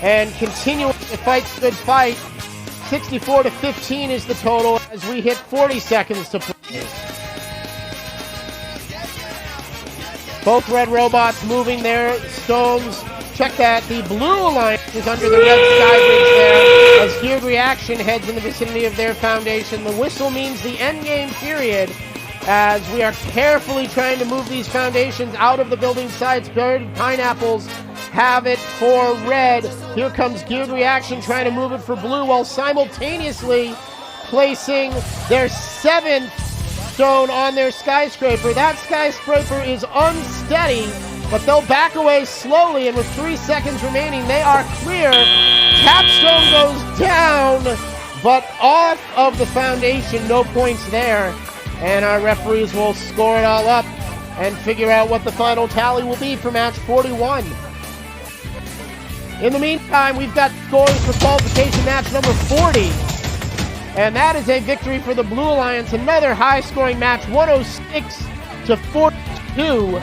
and continuing to fight the good fight. 64-15 is the total as we hit 40 seconds to play. Both red robots moving their stones. Check that. The Blue Alliance is under the red skybridge there as Geared Reaction heads in the vicinity of their foundation. The whistle means the end game period as we are carefully trying to move these foundations out of the building sites. Bearded Pineapples have it for red. Here comes Geared Reaction trying to move it for blue while simultaneously placing their 7th stone on their skyscraper. That skyscraper is unsteady, but they'll back away slowly, and with 3 seconds remaining, they are clear. Capstone goes down, but off of the foundation, no points there. And our referees will score it all up and figure out what the final tally will be for match 41. In the meantime, we've got scores for qualification match number 40. And that is a victory for the Blue Alliance. Another high-scoring match, 106-42.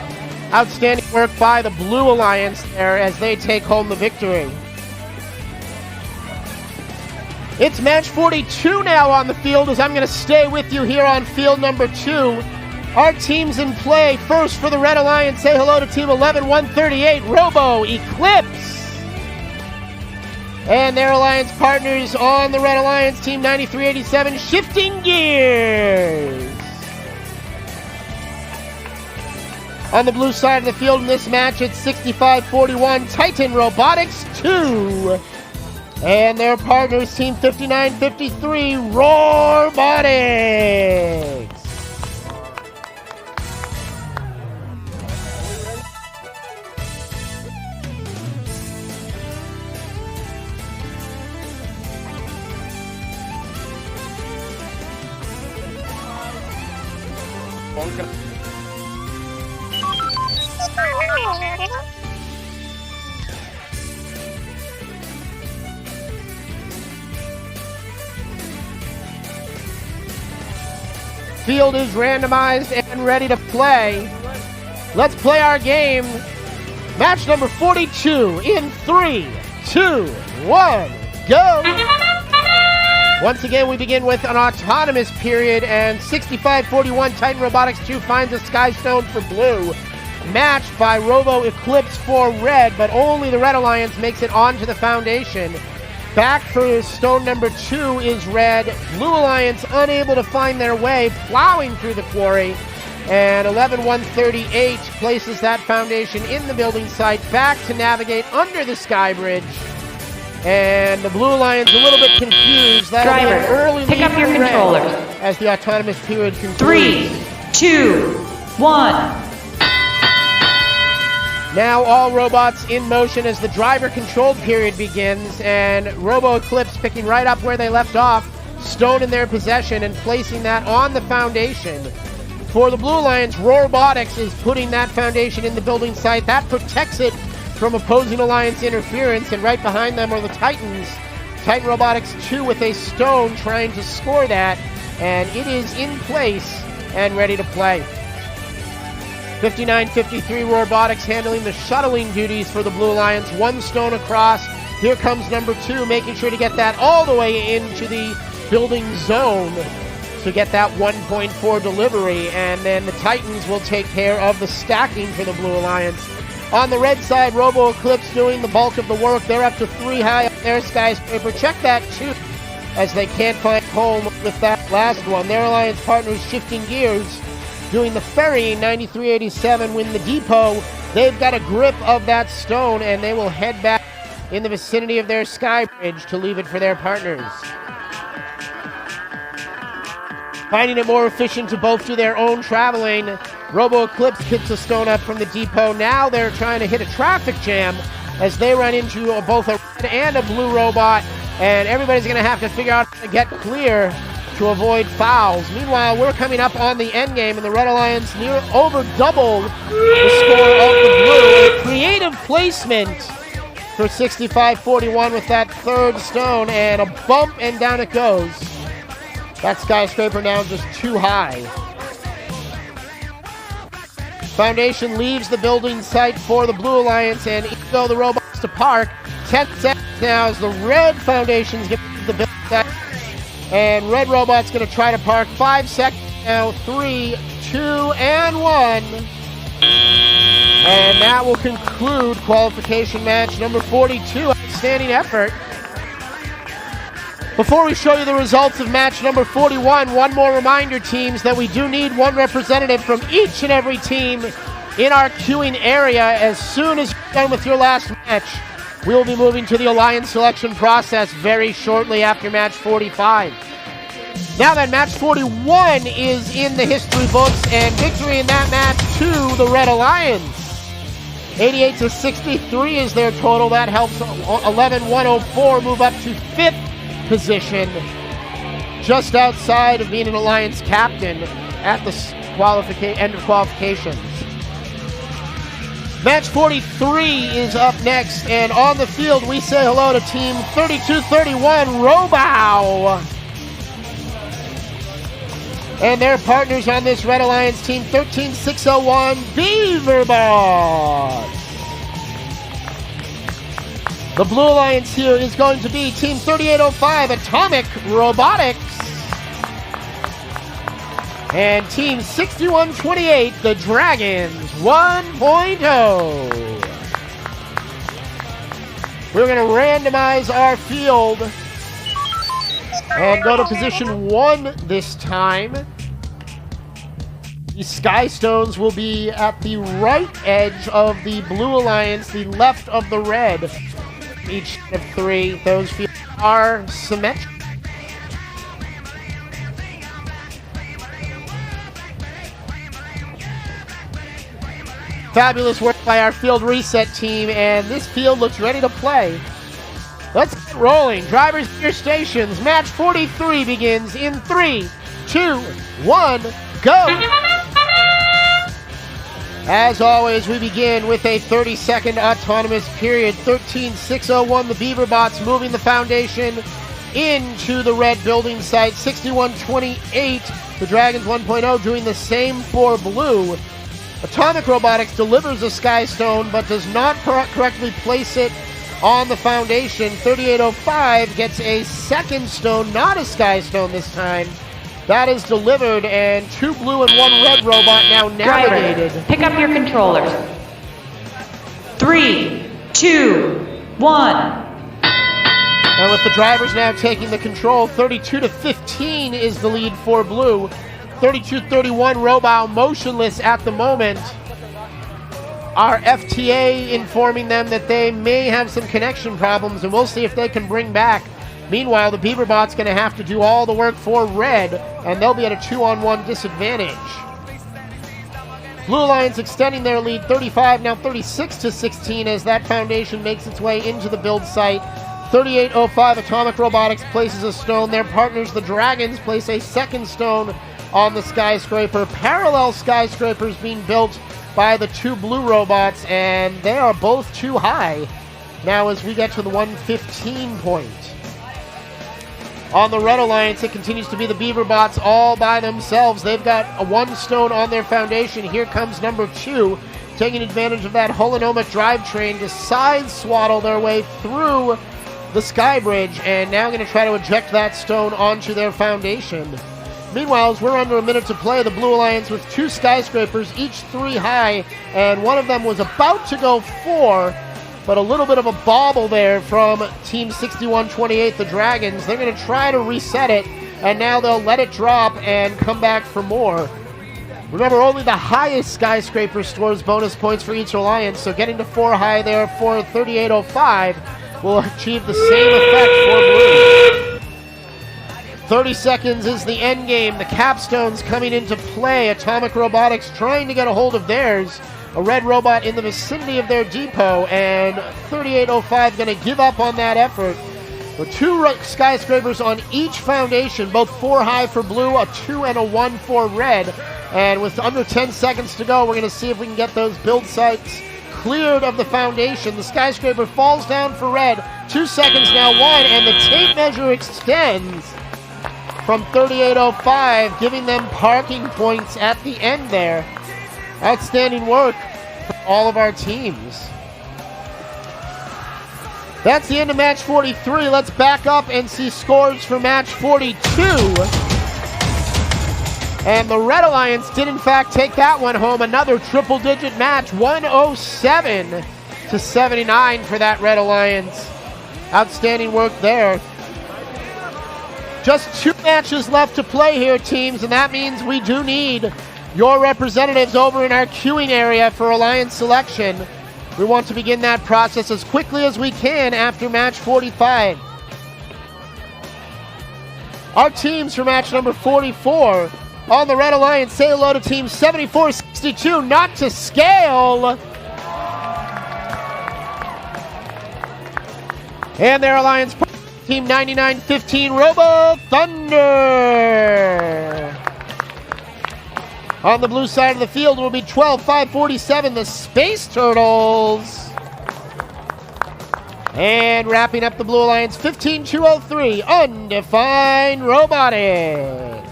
Outstanding work by the Blue Alliance there as they take home the victory. It's match 42 now on the field as I'm going to stay with you here on field number 2. Our teams in play. First for the Red Alliance, say hello to team 11-138, Robo Eclipse. And their alliance partners on the Red Alliance, team 9387, Shifting Gears. On the blue side of the field in this match, it's 65-41, Titan Robotics 2. And their partners, team 5953, Robotics. Field is randomized and ready to play. Let's play our game. Match number 42 in 3, 2, 1, go! Once again, we begin with an autonomous period, and 65-41 Titan Robotics 2 finds a Skystone for blue. Matched by Robo Eclipse for red, but only the Red Alliance makes it onto the foundation. Back for stone number 2 is red. Blue Alliance unable to find their way, plowing through the quarry. And 11-138 places that foundation in the building site, back to navigate under the sky bridge. And the Blue Alliance a little bit confused. That'll be an early pick lead up your for red controllers. as the autonomous period concludes. 3, 2, 1. Now all robots in motion as the driver-controlled period begins, and Robo Eclipse picking right up where they left off, stone in their possession and placing that on the foundation. For the Blue Alliance, Robotics is putting that foundation in the building site. That protects it from opposing Alliance interference, and right behind them are the Titans. Titan Robotics 2 with a stone trying to score that, and it is in place and ready to play. 59-53 Robotics handling the shuttling duties for the Blue Alliance. One stone across. Here comes number 2, making sure to get that all the way into the building zone to get that 1.4 delivery. And then the Titans will take care of the stacking for the Blue Alliance. On the red side, Robo Eclipse doing the bulk of the work. They're up to 3 high up their skyscraper. Check that 2 as they can't find home with that last one. Their alliance partners Shifting Gears doing the ferry. 9387 win the depot. They've got a grip of that stone, and they will head back in the vicinity of their sky bridge to leave it for their partners. Finding it more efficient to both do their own traveling, Robo Eclipse picks a stone up from the depot. Now they're trying to hit a traffic jam as they run into both a red and a blue robot, and everybody's going to have to figure out how to get clear to avoid fouls. Meanwhile, we're coming up on the end game, and the Red Alliance near over doubled the score of the blue. A creative placement for 65-41 with that third stone, and a bump, and down it goes. That skyscraper now just too high. Foundation leaves the building site for the Blue Alliance, and even though the robots to park, 10 seconds now as the red foundation's getting the building site. And red robot's going to try to park. 5 seconds now. 3, 2, and 1. And that will conclude qualification match number 42. Outstanding effort. Before we show you the results of match number 41, one more reminder, teams, that we do need one representative from each and every team in our queuing area. As soon as you're done with your last match, we'll be moving to the Alliance selection process very shortly after match 45. Now that match 41 is in the history books, and victory in that match to the Red Alliance. 88-63 is their total. That helps 11-104 move up to 5th position, just outside of being an Alliance captain at the end of qualifications. Match 43 is up next, and on the field we say hello to team 3231 Robow. And their partners on this Red Alliance team, 13601 Beaverbot. The Blue Alliance here is going to be Team 3805 Atomic Robotics. And Team 6128, the Dragons 1.0. We're going to randomize our field and go to position 1 this time. The Skystones will be at the right edge of the Blue Alliance, the left of the red. Each of 3, those fields are symmetric. Fabulous work by our field reset team, and this field looks ready to play. Let's get rolling. Drivers to your stations. Match 43 begins in 3, 2, 1, go! As always, we begin with a 30-second autonomous period. 13601, the Beaverbots moving the foundation into the red building site. 6128, the Dragons 1.0 doing the same for blue. Atomic Robotics delivers a Skystone, but does not correctly place it on the foundation. 3805 gets a second stone, not a Skystone this time. That is delivered, and 2 blue and 1 red robot now navigated. Driver, pick up your controllers. 3, 2, 1. And with the drivers now taking the control, 32-15 is the lead for blue. 32-31 robot motionless at the moment. Our FTA informing them that they may have some connection problems, and we'll see if they can bring back. Meanwhile, the Beaverbot's going to have to do all the work for red, and they'll be at a 2-on-1 disadvantage. Blue Alliance extending their lead, 35, now 36-16 as that foundation makes its way into the build site. 3805 Atomic Robotics places a stone. Their partners, the Dragons, place a second stone on the skyscraper. Parallel skyscrapers being built by the 2 blue robots, and they are both too high. Now as we get to the 115 point. On the Red Alliance, it continues to be the Beaverbots all by themselves. They've got a 1 stone on their foundation. Here comes number 2, taking advantage of that holonomic drivetrain to side swaddle their way through the sky bridge, and now going to try to eject that stone onto their foundation. Meanwhile, as we're under a minute to play, the Blue Alliance with 2 skyscrapers, each 3 high, and one of them was about to go 4, but a little bit of a bobble there from Team 6128, the Dragons. They're going to try to reset it, and now they'll let it drop and come back for more. Remember, only the highest skyscraper stores bonus points for each alliance, so getting to 4 high there for 3805 will achieve the same effect for blue. 30 seconds is the end game. The capstone's coming into play. Atomic Robotics trying to get a hold of theirs. A red robot in the vicinity of their depot, and 3805 going to give up on that effort. With 2 skyscrapers on each foundation, both 4 high for blue, a 2 and a 1 for red. And with under 10 seconds to go, we're going to see if we can get those build sites cleared of the foundation. The skyscraper falls down for red. 2 seconds now, 1, and the tape measure extends from 3805, giving them parking points at the end there. Outstanding work for all of our teams. That's the end of match 43. Let's back up and see scores for match 42. And the Red Alliance did in fact take that one home. Another triple-digit match, 107-79 for that Red Alliance. Outstanding work there. Just 2 matches left to play here, teams, and that means we do need your representatives over in our queuing area for Alliance selection. We want to begin that process as quickly as we can after match 45. Our teams for match number 44 on the Red Alliance, say hello to team 7462, not to scale. And their Alliance team 9915, Robo Thunder. On the blue side of the field will be 12-5-47, the Space Turtles. And wrapping up the Blue Alliance, 15-203, Undefined Robotics.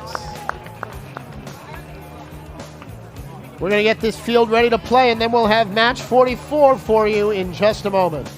We're going to get this field ready to play, and then we'll have match 44 for you in just a moment.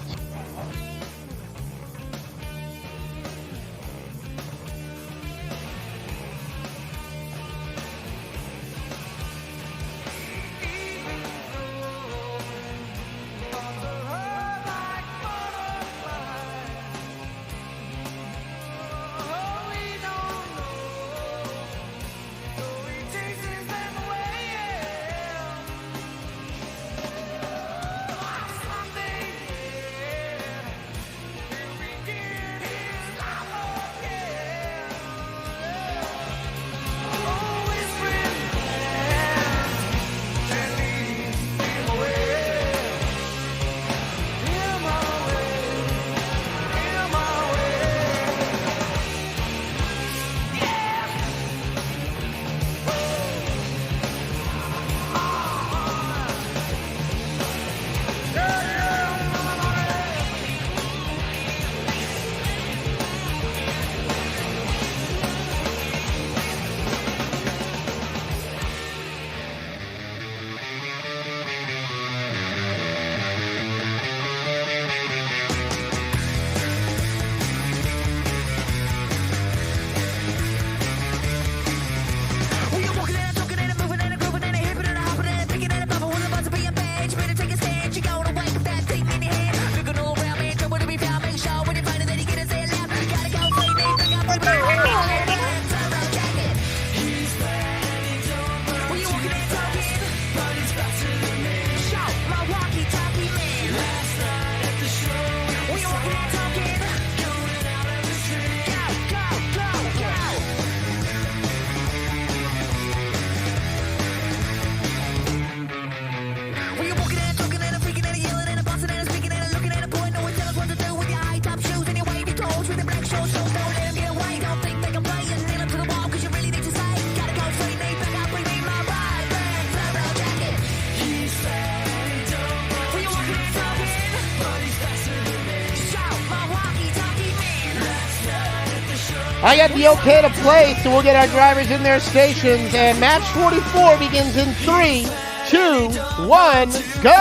I got the okay to play, so we'll get our drivers in their stations, and match 44 begins in 3, 2, 1, go!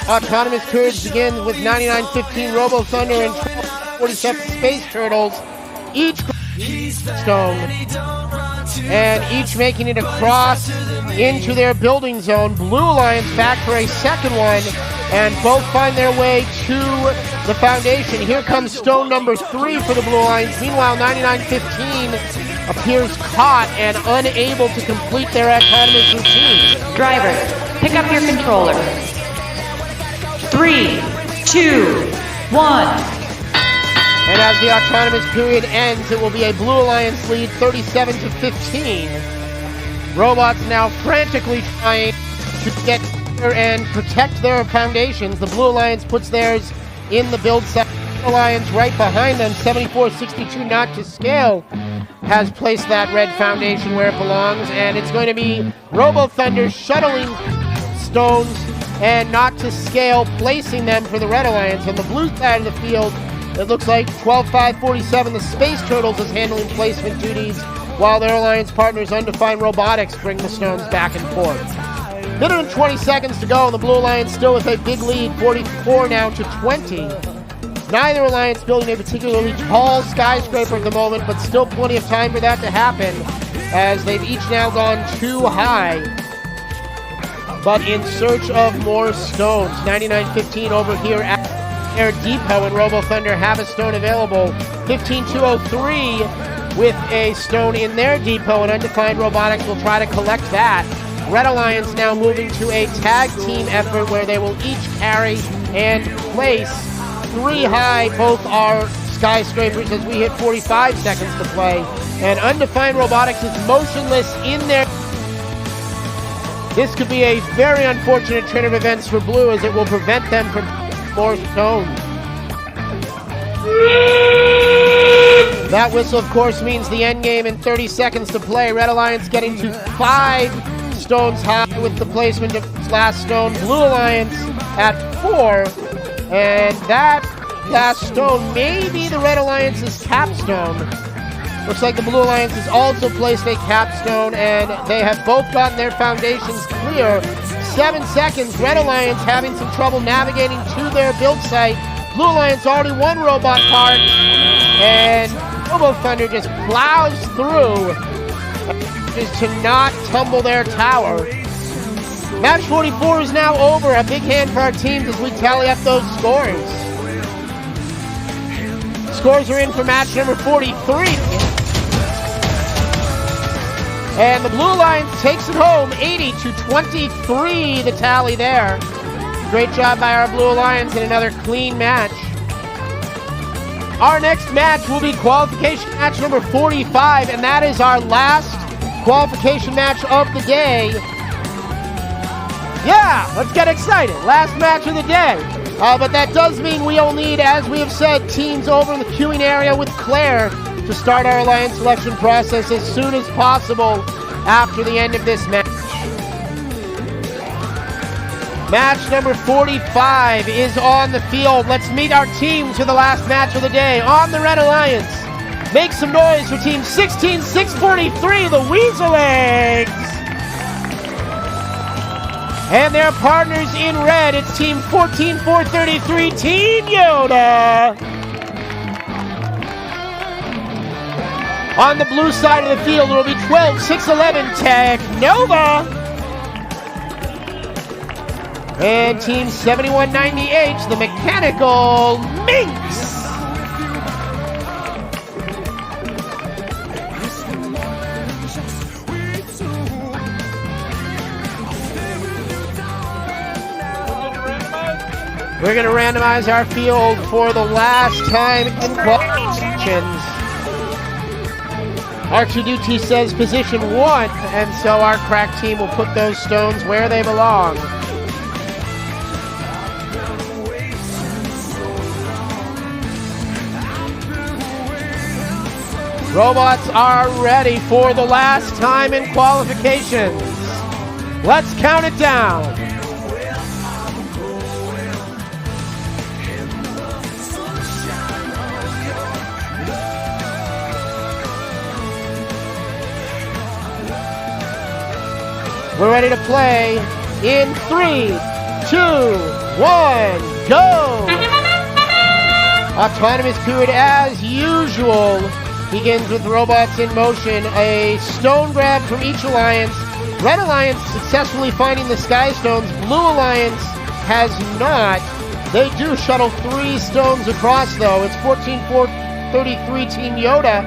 Autonomous Courage begins with 9915 Robo Thunder and 47 Space Turtles, each stone, and each making it across into their building zone. Blue Alliance back for a second one, and both find their way to the foundation. Here comes stone number 3 for the Blue Alliance. Meanwhile, 9915 appears caught and unable to complete their autonomous routine. Drivers, pick up your controllers. 3, 2, 1. And as the autonomous period ends, it will be a Blue Alliance lead, 37-15. Robots now frantically trying to get and protect their foundations. The Blue Alliance puts theirs in the build site. Blue Alliance right behind them, 7462 not to scale, has placed that red foundation where it belongs, and it's going to be Robo Thunder shuttling stones and not to scale, placing them for the Red Alliance. On the blue side of the field, it looks like 12-5-47, the Space Turtles is handling placement duties, while their Alliance partners Undefined Robotics bring the stones back and forth. 120 seconds to go, and the Blue Alliance still with a big lead, 44 now to 20. Neither Alliance building a particularly tall skyscraper at the moment, but still plenty of time for that to happen, as they've each now gone too high, but in search of more stones. 9915 over here at Air Depot, and Robo Thunder have a stone available. 15203 with a stone in their depot, and Undefined Robotics will try to collect that. Red Alliance now moving to a tag team effort where they will each carry and place 3 high both our skyscrapers as we hit 45 seconds to play. And Undefined Robotics is motionless in there. This could be a very unfortunate turn of events for Blue, as it will prevent them from more stones. That whistle, of course, means the end game in 30 seconds to play. Red Alliance getting to 5 stones high with the placement of last stone. Blue Alliance at 4, and that last stone may be the Red Alliance's capstone, Looks like the Blue Alliance has also placed a capstone, and they have both gotten their foundations clear. 7 seconds. Red Alliance having some trouble navigating to their build site. Blue Alliance already one robot part, and Robo Thunder just plows through just to not tumble their tower. Match 44 is now over. A big hand for our teams as we tally up those scores. Scores are in for match number 43. And the Blue Alliance takes it home, 80-23, the tally there. Great job by our Blue Alliance in another clean match. Our next match will be qualification match number 45, and that is our last qualification match of the day. Yeah, let's get excited. Last match of the day. But that does mean we'll need, as we have said, teams over in the queuing area with Claire to start our alliance selection process as soon as possible after the end of this match. Match number 45 is on the field. Let's meet our teams for the last match of the day. On the Red Alliance, make some noise for team 16-643, the Weasel Eggs. And their partners in red, it's team 14-433, Team Yoda. On the blue side of the field, it will be 12-611, Tech Nova. And team 7190H, the Mechanical Minx. We're going to randomize our field for the last time in qualifications. R2D2 says position 1, and so our crack team will put those stones where they belong. Robots are ready for the last time in qualifications. Let's count it down. We're ready to play in 3, 2, 1, go! Autonomous period, as usual, begins with robots in motion. A stone grab from each alliance. Red Alliance successfully finding the Skystones. Blue Alliance has not. They do shuttle 3 stones across, though. It's 14-433 Team Yoda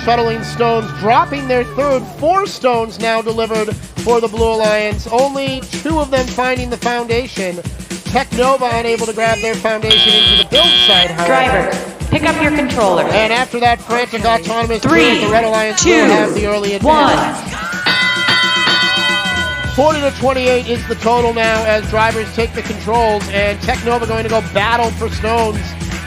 shuttling stones, dropping their third. 4 stones now delivered for the Blue Alliance. Only 2 of them finding the foundation. Tech Nova unable to grab their foundation into the build site, however. Driver, pick up your controller. And after that frantic autonomous 3, build, the Red Alliance 2, will have the early advance. 40-28 is the total now as drivers take the controls, and Tech Nova going to go battle for stones.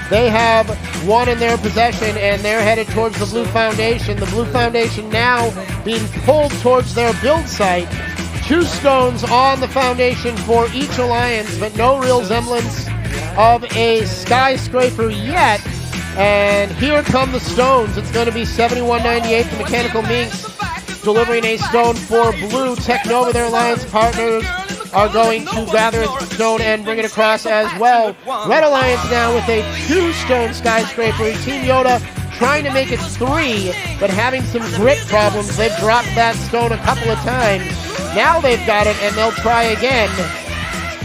They have 1 in their possession, and they're headed towards the Blue Foundation. The Blue Foundation now being pulled towards their build site. 2 stones on the foundation for each alliance, but no real semblance of a skyscraper yet. And here come the stones. It's going to be 7198, the Mechanical Minx, delivering a stone for Blue. Tech Nova, their alliance partners, are going to gather a stone and bring it across as well. Red Alliance now with a 2-stone skyscraper. Team Yoda trying to make it 3, but having some grit problems. They've dropped that stone a couple of times. Now they've got it, and they'll try again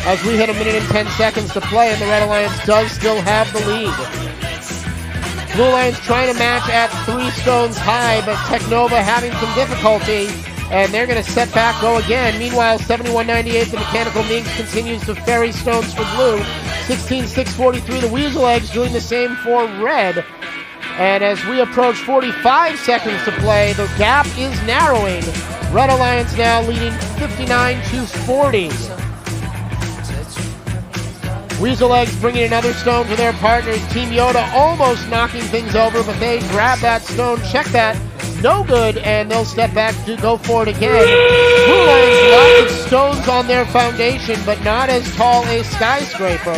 as we hit 1 minute and 10 seconds to play, and the Red Alliance does still have the lead. Blue Alliance trying to match at 3 stones high, but Tech Nova having some difficulty, and they're going to set back, go again. Meanwhile, 7198, the Mechanical Minx, continues to ferry stones for Blue. 16-643, the Weasel Eggs doing the same for Red. And as we approach 45 seconds to play, the gap is narrowing. Red Alliance now leading 59-40. Weasel Eggs bringing another stone to their partners. Team Yoda almost knocking things over, but they grab that stone, check that, no good, and they'll step back to go for it again. Blue Alliance, lots of stones on their foundation, but not as tall a skyscraper.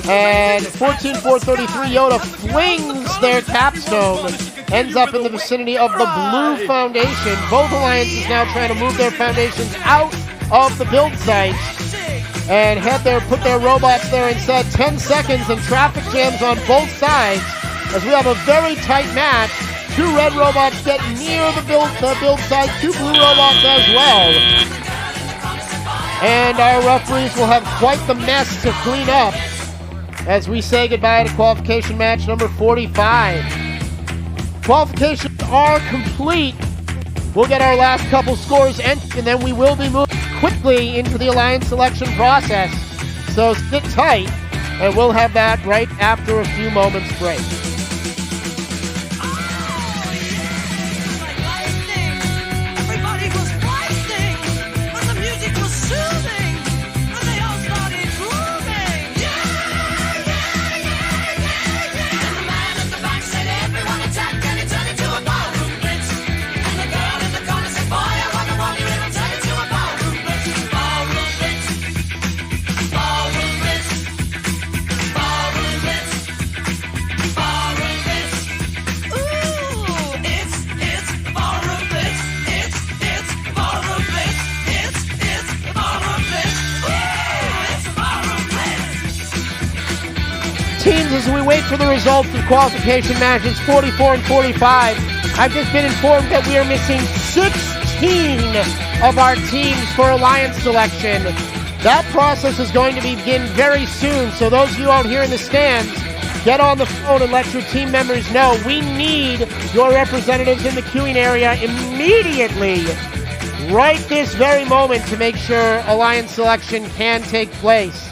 And 14-433 Yoda flings their capstone ends up in the vicinity of the blue foundation. Both alliances now trying to move their foundations out of the build site and put their robots there instead. 10 seconds and traffic jams on both sides as we have a very tight match. 2 red robots get near the build site, 2 blue robots as well. And our referees will have quite the mess to clean up as we say goodbye to qualification match number 45. Qualifications are complete. We'll get our last couple scores entered, and then we will be moving quickly into the alliance selection process. So sit tight, and we'll have that right after a few moments break. Teams, as we wait for the results of qualification matches 44 and 45, I've just been informed that we are missing 16 of our teams for alliance selection. That process is going to begin very soon, so those of you out here in the stands, get on the phone and let your team members know. We need your representatives in the queuing area immediately, right this very moment, to make sure alliance selection can take place.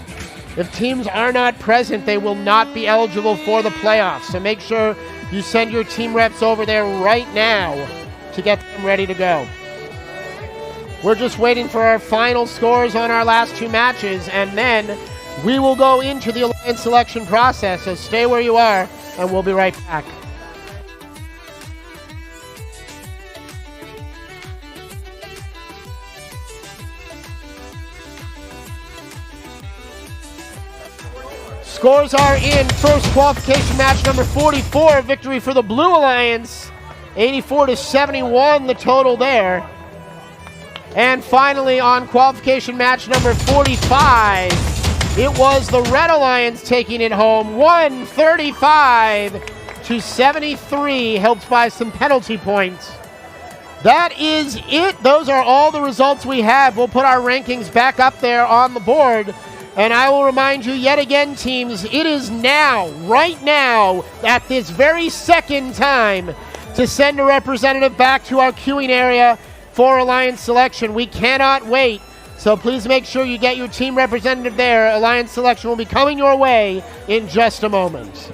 If teams are not present, they will not be eligible for the playoffs. So make sure you send your team reps over there right now to get them ready to go. We're just waiting for our final scores on our last 2 matches, and then we will go into the alliance selection process. So stay where you are, and we'll be right back. Scores are in. First qualification match number 44, victory for the Blue Alliance, 84-71 the total there. And finally on qualification match number 45, it was the Red Alliance taking it home, 135-73, helped by some penalty points. That is it. Those are all the results we have. We'll put our rankings back up there on the board. And I will remind you yet again, teams, it is now, right now, at this very second time, to send a representative back to our queuing area for alliance selection. We cannot wait. So please make sure you get your team representative there. Alliance selection will be coming your way in just a moment.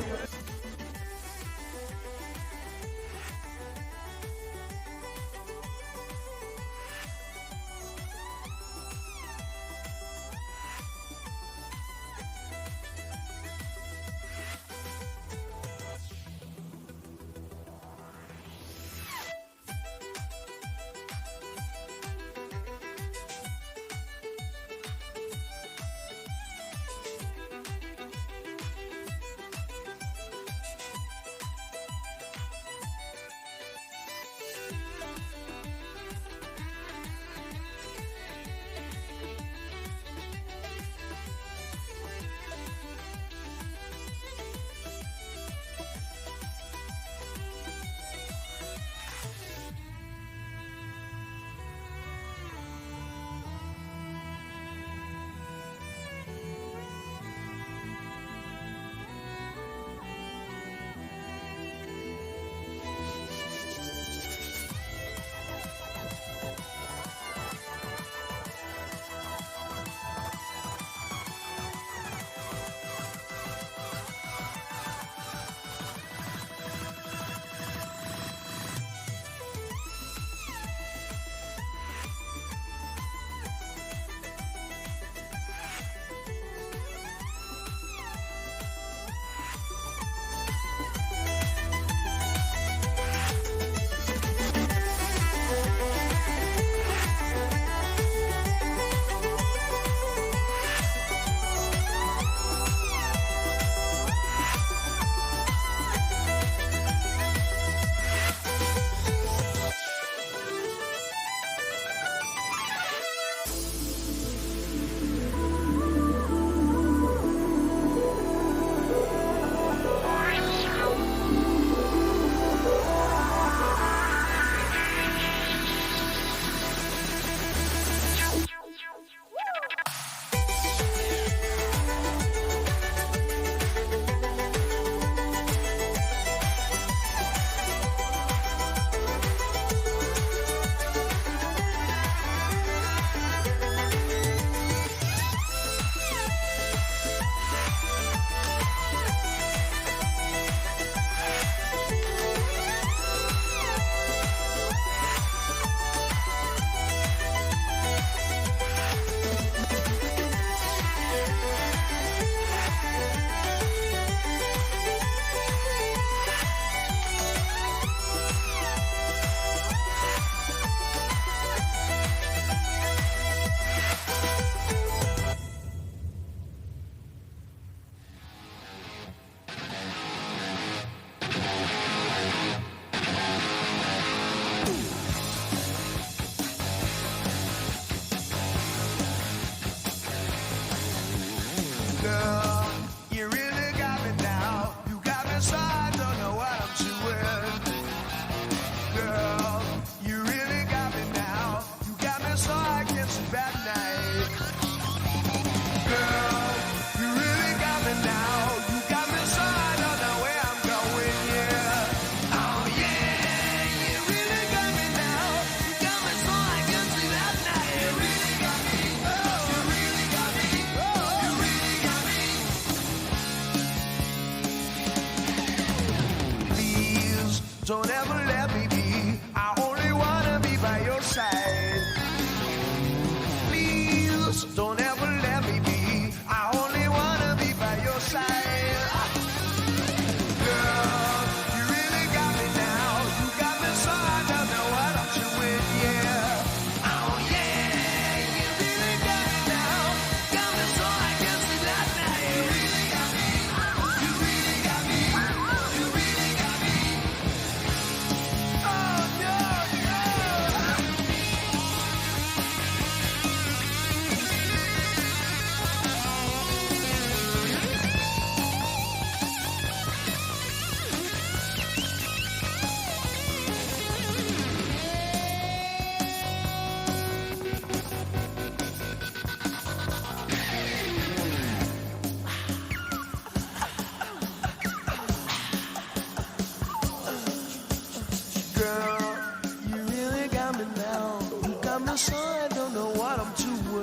don't ever let me be. I only wanna be by your side. Please, don't ever let me be. I only wanna be by your side. Girl, you really got me now. You got me so I don't know what I'm doing, yeah. Oh yeah, you really got me now. Got me so I can sleep that night. You really got me. You really got me. You really got me. Oh no, no. Girl, you really got me now. You got me so I don't know what I'm doing.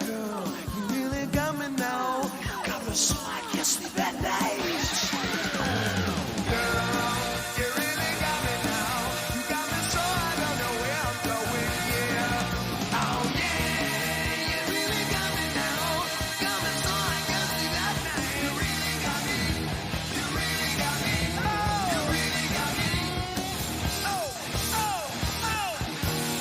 Girl, you really got me now. Got me so I can't sleep at night. Girl, you really got me now. You got me so I don't know where I'm going, yeah. Oh yeah, you really got me now. Got me so I can't sleep at night. You really got me. You really got me. You really got me. Oh, oh, oh.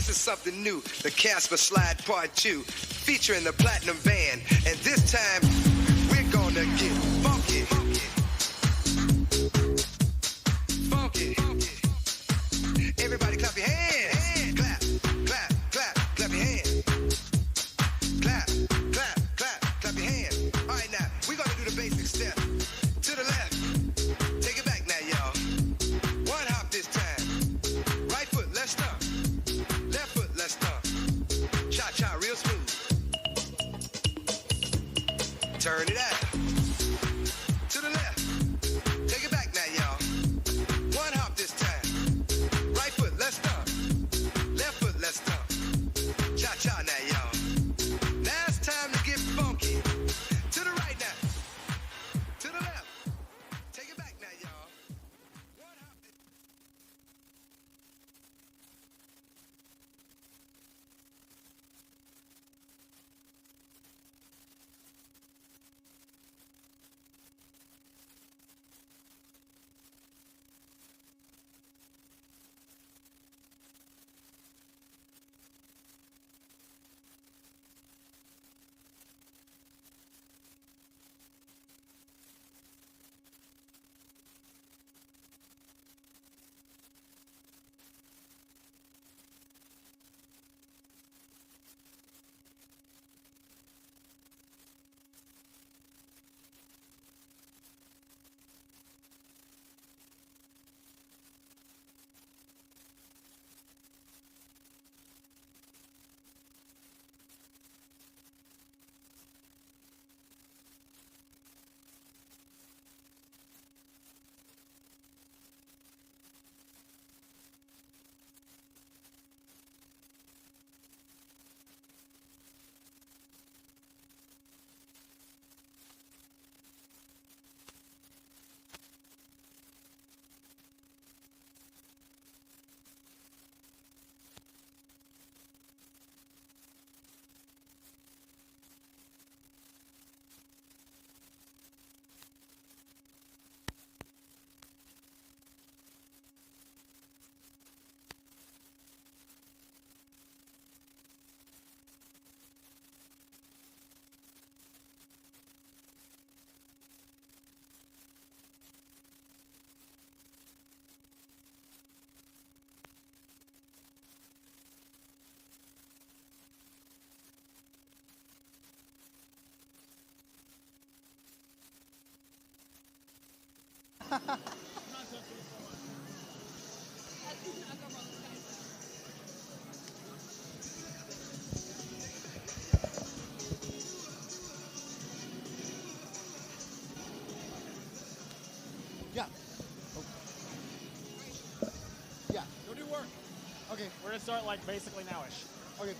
This is something new, the Casper Slide Part 2, featuring the Platinum Band. And this time, we're gonna get funky. Funky. Everybody clap your hands. Clap, clap, clap, clap your hands. Clap, clap, clap, clap your hands. All right, now, we're gonna do the basic step. To the left. Take it back now, y'all. One hop this time. Right foot, let's stomp. Left foot, let's stomp. Cha-cha, real smooth. Turn it out. To the left. Take it back now, y'all. One hop this time. Right foot, let's stomp. Left foot, let's stomp. Cha-cha now, y'all. Now it's time to get funky. To the right now. To the left. Take it back now, y'all. One hop this Yeah. Yeah. Go do work. Okay. We're gonna start like basically nowish. Okay.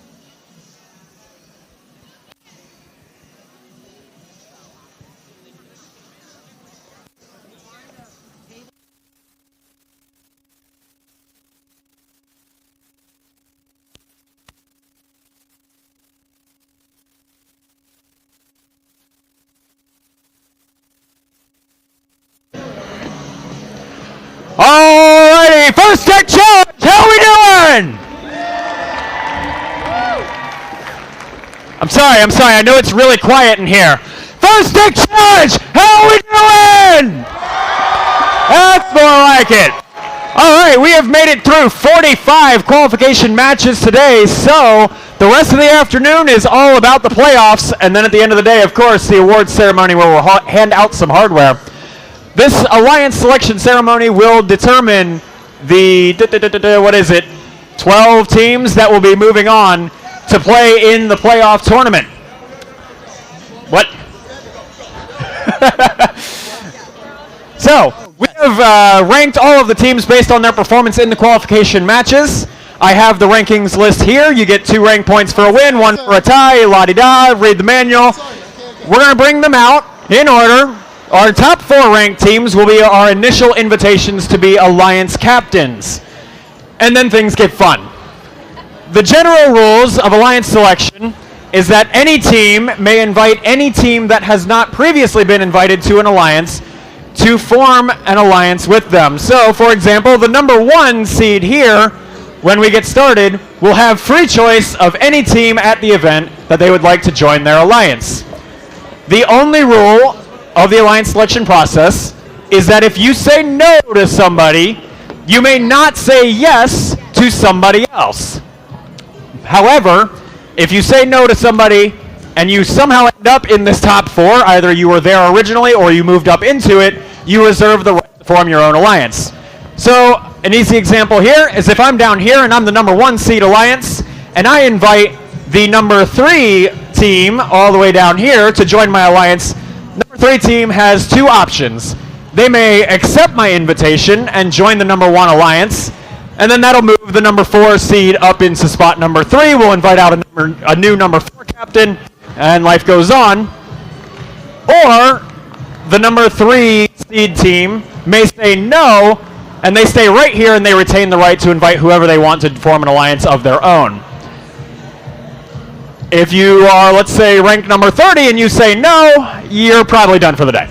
Alrighty, first tech challenge. How we doing? I'm sorry. I know it's really quiet in here. First tech challenge. How we doing? That's more like it. All right, we have made it through 45 qualification matches today, so the rest of the afternoon is all about the playoffs, and then at the end of the day, of course, the awards ceremony where we'll hand out some hardware. This alliance selection ceremony will determine the, 12 teams that will be moving on to play in the playoff tournament. What? So, we have ranked all of the teams based on their performance in the qualification matches. I have the rankings list here. You get 2 rank points for a win, 1 for a tie, la-di-da, read the manual. We're going to bring them out in order. Our top 4 ranked teams will be our initial invitations to be alliance captains. And then things get fun. The general rules of alliance selection is that any team may invite any team that has not previously been invited to an alliance to form an alliance with them. So, for example, the number 1 seed here when we get started, will have free choice of any team at the event that they would like to join their alliance. The only rule of the alliance selection process is that if you say no to somebody, you may not say yes to somebody else. However, if you say no to somebody and you somehow end up in this top 4, either you were there originally or you moved up into it, you reserve the right to form your own alliance. So an easy example here is if I'm down here and I'm the number 1 seed alliance and I invite the number 3 team all the way down here to join my alliance, number 3 team has 2 options. They may accept my invitation and join the number 1 alliance, and then that'll move the number 4 seed up into spot number 3. We'll invite out a new number 4 captain, and life goes on. Or the number 3 seed team may say no, and they stay right here and they retain the right to invite whoever they want to form an alliance of their own. If you are, let's say, ranked number 30 and you say no, you're probably done for the day.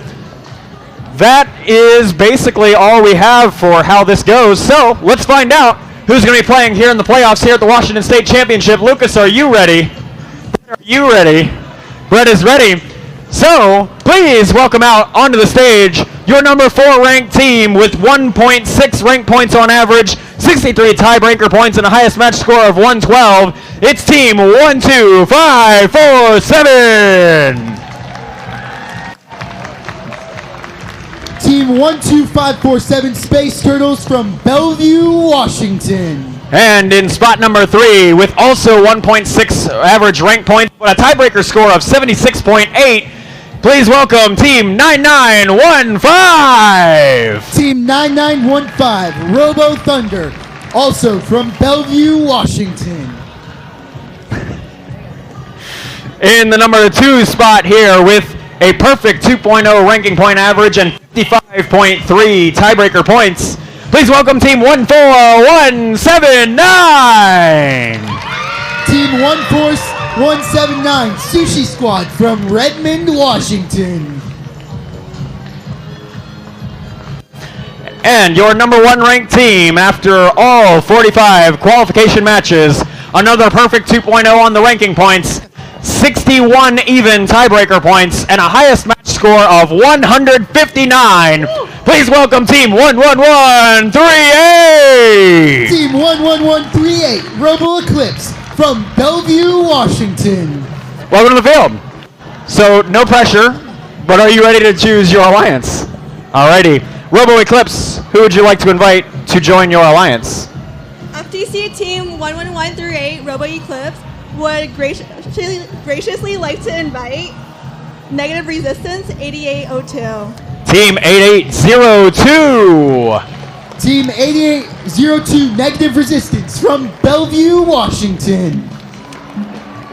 That is basically all we have for how this goes. So let's find out who's going to be playing here in the playoffs here at the Washington State Championship. Lucas, are you ready? Are you ready? Brett is ready. So please welcome out onto the stage your number 4 ranked team with 1.6 rank points on average, 63 tiebreaker points, and a highest match score of 112. It's team 1, 2, 5, 4, 7. Team 12547 Space Turtles from Bellevue, Washington. And in spot number 3, with also 1.6 average rank points, but a tiebreaker score of 76.8, please welcome Team 9915. Team 9915, Robo Thunder, also from Bellevue, Washington. In the number 2 spot here with a perfect 2.0 ranking point average and 55.3 tiebreaker points, please welcome Team 14179. Team 14179 Sushi Squad from Redmond, Washington. And your number 1 ranked team after all 45 qualification matches, another perfect 2.0 on the ranking points, 61 even tiebreaker points, and a highest match score of 159. Please welcome Team 11138. Team 11138 Robo Eclipse from Bellevue, Washington. Welcome to the field. So no pressure, but are you ready to choose your alliance? Alrighty. Robo Eclipse, who would you like to invite to join your alliance? FTC Team 11138 Robo Eclipse would graciously like to invite Negative Resistance 8802. Team 8802. Team 8802 Negative Resistance from Bellevue, Washington.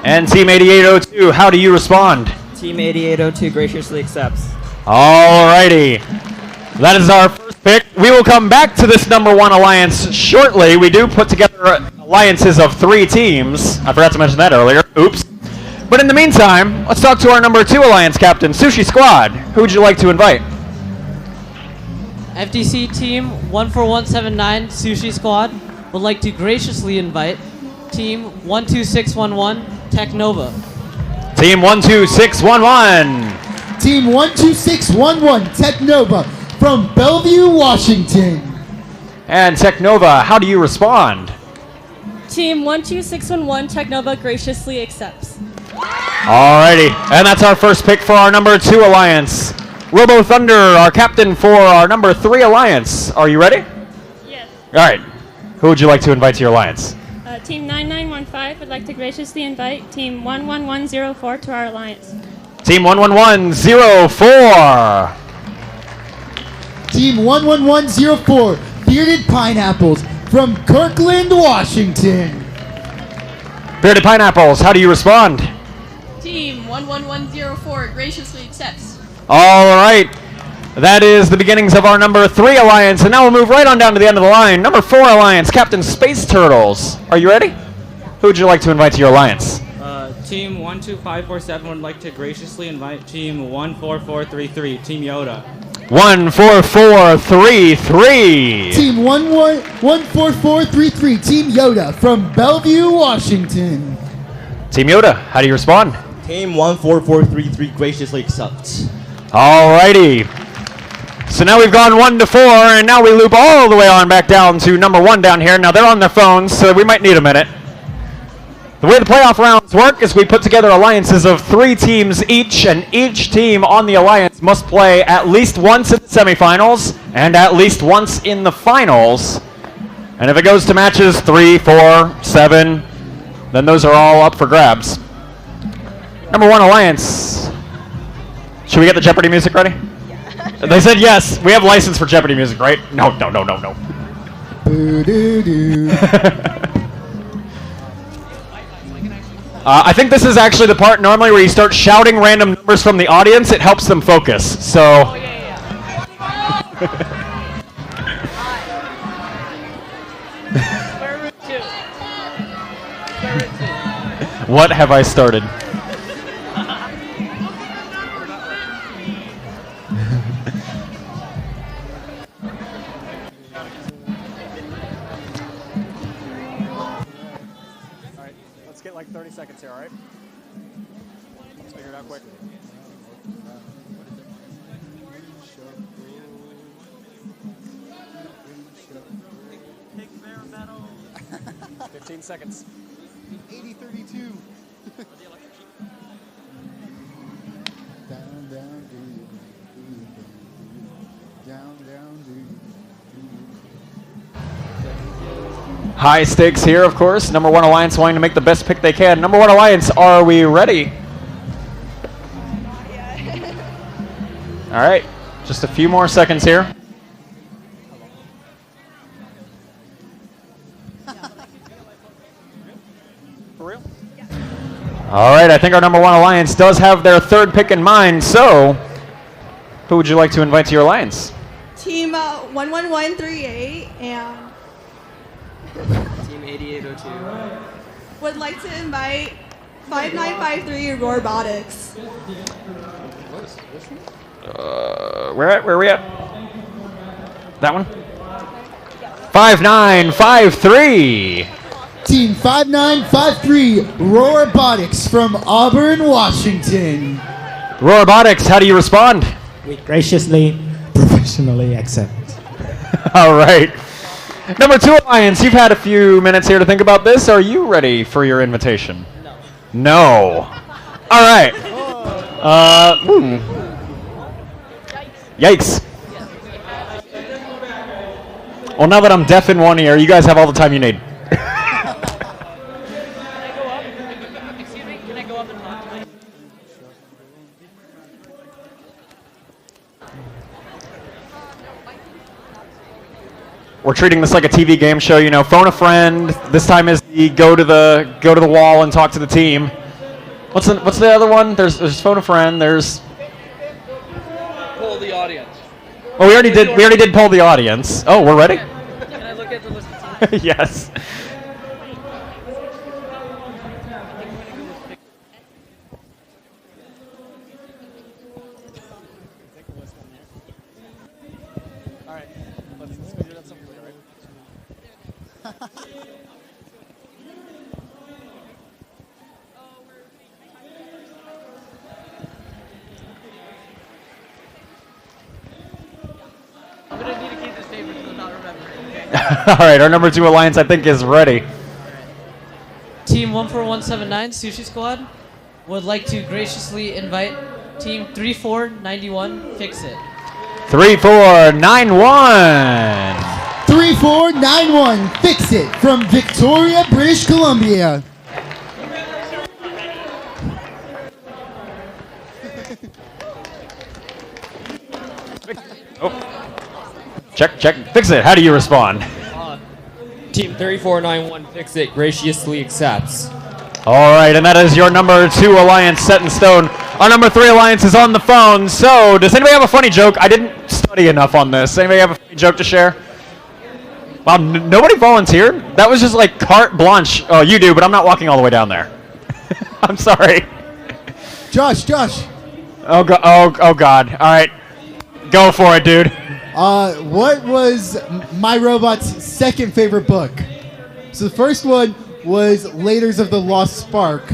And Team 8802, how do you respond? Team 8802 graciously accepts. Alrighty. That is our first pick. We will come back to this number 1 alliance shortly. We do put together alliances of 3 teams. I forgot to mention that earlier. Oops. But in the meantime, let's talk to our number 2 alliance captain, Sushi Squad. Who would you like to invite? FTC Team 14179 Sushi Squad would like to graciously invite Team 12611 Technova. Team 12611. Team 12611 Technova from Bellevue, Washington. And Technova, how do you respond? Team 12611 Technova graciously accepts. Alrighty, and that's our first pick for our number 2 alliance. Robo Thunder, our captain for our number 3 alliance. Are you ready? Yes. Alright, who would you like to invite to your alliance? Team 9915 would like to graciously invite Team 11104 to our alliance. Team 11104. Team 11104 Bearded Pineapples from Kirkland, Washington. Bearded Pineapples, how do you respond? Team 11104 graciously accepts. Alright, that is the beginnings of our number 3 alliance, and now we'll move right on down to the end of the line. Number 4 alliance, Captain Space Turtles. Are you ready? Who would you like to invite to your alliance? Team 12547 would like to graciously invite Team 14433, Team Yoda. 14433. Team 14433, Team Yoda from Bellevue, Washington. Team Yoda, how do you respond? Team 14433 graciously accepts. Alrighty. So now we've gone 1 to 4, and now we loop all the way on back down to number 1 down here. Now they're on their phones, so we might need a minute. The way the playoff rounds work is we put together alliances of 3 teams each, and each team on the alliance must play at least once in the semifinals and at least once in the finals. And if it goes to matches 3, 4, 7, then those are all up for grabs. Number 1 alliance. Should we get the Jeopardy music ready? Yeah. They said yes. We have license for Jeopardy music, right? No. Boo-doo-doo. I think this is actually the part normally where you start shouting random numbers from the audience. It helps them focus. So. What have I started? Get like 30 seconds here, all right? Let's figure it out quick. Pig bear metal. 15 seconds. 80-32. Down, down, down, High stakes here, of course. Number 1 alliance wanting to make the best pick they can. Number 1 alliance, are we ready? All right, just a few more seconds here. For real? All right, I think our number 1 alliance does have their 3rd pick in mind. So, who would you like to invite to your alliance? Team 11138 and Team 8802 would like to invite 5953 Robotics. Where are we at? That one? 5953. Team 5953 Robotics from Auburn, Washington. Robotics, how do you respond? We graciously, professionally accept. All right. Number 2 alliance, you've had a few minutes here to think about this. Are you ready for your invitation? No. All right. Yikes. Well, now that I'm deaf in one ear, you guys have all the time you need. We're treating this like a TV game show, you know. Phone a friend. This time is the go to the wall and talk to the team. What's the other one? There's phone a friend. There's Poll the audience. Oh, we already did poll the audience. Oh, we're ready? Can I look at the list of teams? Yes. All right, let's figure that something, all right? I'm gonna need to keep this paper because I'm not remembering. Okay? All right, our number 2 alliance, I think, is ready. Team 14179 Sushi Squad would like to graciously invite Team 3491 Fix It. 3491. 3491 Fix It from Victoria, British Columbia. Oh. Check. Fix It. How do you respond? Team 3491 Fix It graciously accepts. All right, and that is your number 2 alliance set in stone. Our number 3 alliance is on the phone. So, does anybody have a funny joke? I didn't study enough on this. Anybody have a funny joke to share? Wow, nobody volunteered? That was just like carte blanche. Oh, you do, but I'm not walking all the way down there. I'm sorry. Josh. Oh God. All right. Go for it, dude. What was my robot's second favorite book? So the first one was Laders of the Lost Spark.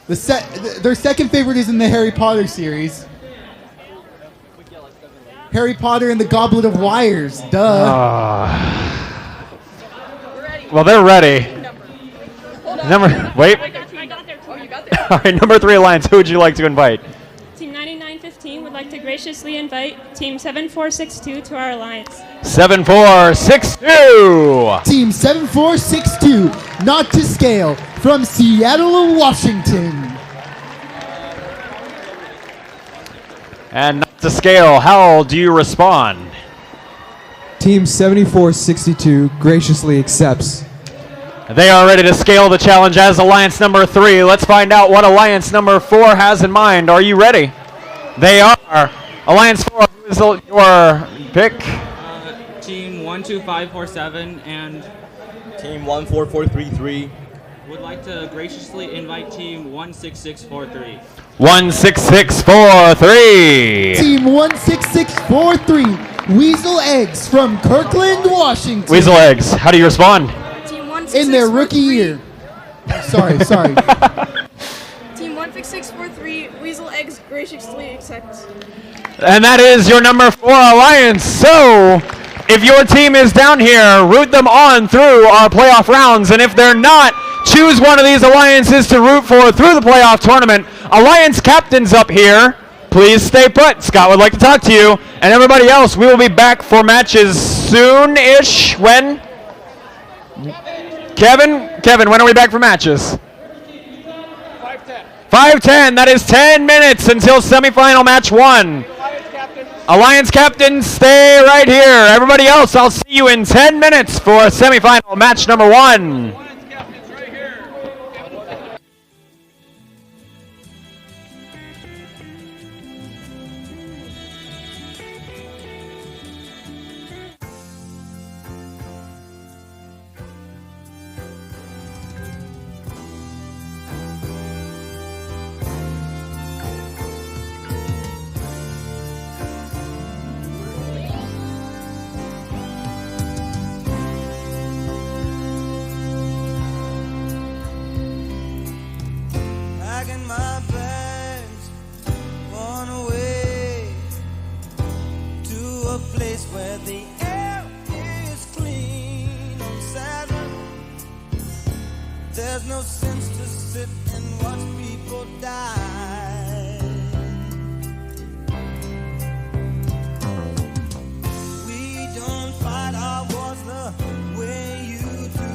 Their second favorite is in the Harry Potter series. Harry Potter and the Goblet of Wires. Duh. Well, they're ready. Wait. All right, number 3 alliance. Who would you like to invite? Team 9915 would like to graciously invite Team 7462 to our alliance. 7462. Team 7462, not to scale, from Seattle, Washington. And not to scale, how do you respond? Team 7462 graciously accepts. They are ready to scale the challenge as alliance number 3. Let's find out what alliance number 4 has in mind. Are you ready? They are. Alliance 4, who is your pick? Team 12547 and Team 14433 would like to graciously invite Team 16643. 16643. Team 16643, Weasel Eggs from Kirkland, Washington. Weasel Eggs, how do you respond? In their rookie year. Sorry. Team 16643, Weasel Eggs graciously accepts. And that is your number 4 alliance. So, if your team is down here, root them on through our playoff rounds. And if they're not, choose one of these alliances to root for through the playoff tournament. Alliance captains up here, please stay put. Scott would like to talk to you. And everybody else, we will be back for matches soon-ish. When? Kevin, when are we back for matches? 5:10. That is 10 minutes until semifinal match 1. Alliance captains, stay right here. Everybody else, I'll see you in 10 minutes for semifinal match number 1. Packing my bags, on away to a place where the air is clean on Saturn. There's no sense to sit and watch people die. We don't fight our wars the way you do.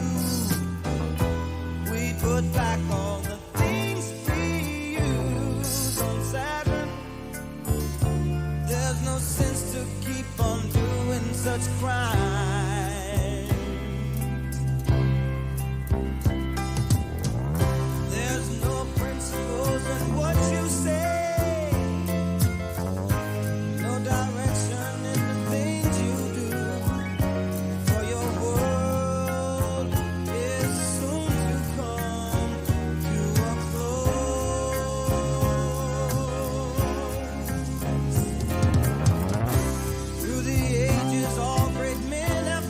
We put back all the things we use on Saturn. There's no sense to keep on doing such crimes. There's no principles in what you say, no direction in the things you do, for your world is soon to come to a close. Through the ages, all great men have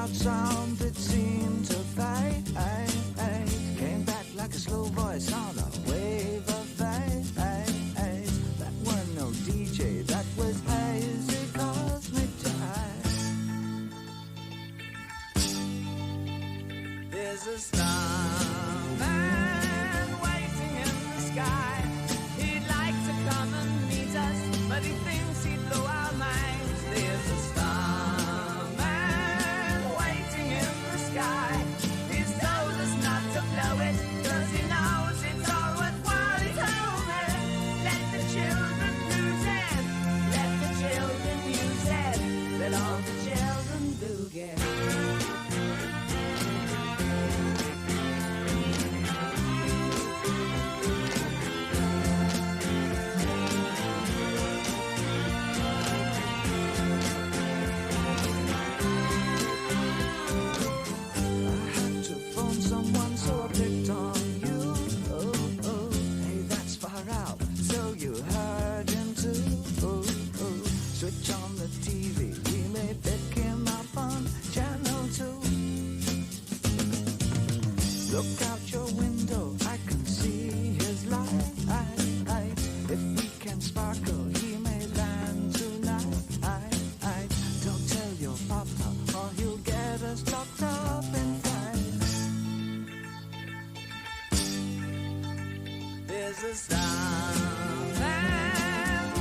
loud sound that seemed to fade. Came back like a slow voice on a wave of bass. That wasn't no DJ, that was hazy cosmic jive. There's a starman waiting in the sky. He'd like to come and meet us, but he thinks he'd blow our minds. There's a starman waiting in the sky. He's told us not to blow it, 'cause he knows it's all worthwhile. He told me, let the children lose it, let the children use it, let all the children boogie. Someone, so I picked on you. Hey, that's far out, so you heard him too. Switch on the TV, we may pick him up on channel 2. Look out your window, I can see his light. If we can sparkle, he may land tonight. Don't tell your papa, or he'll get us locked up in fights. There's a starman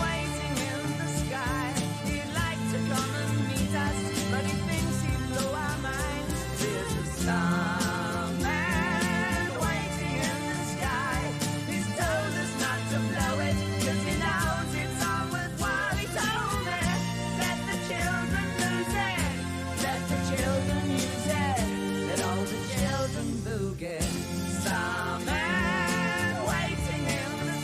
waiting in the sky. He'd like to come and meet us, but he thinks he'd blow our minds. There's a starman waiting in the sky. He's told us not to blow it, 'cause he knows it's all worthwhile. He told me, let the children lose it, let the children use it, let all the children boogie. Starman waiting in the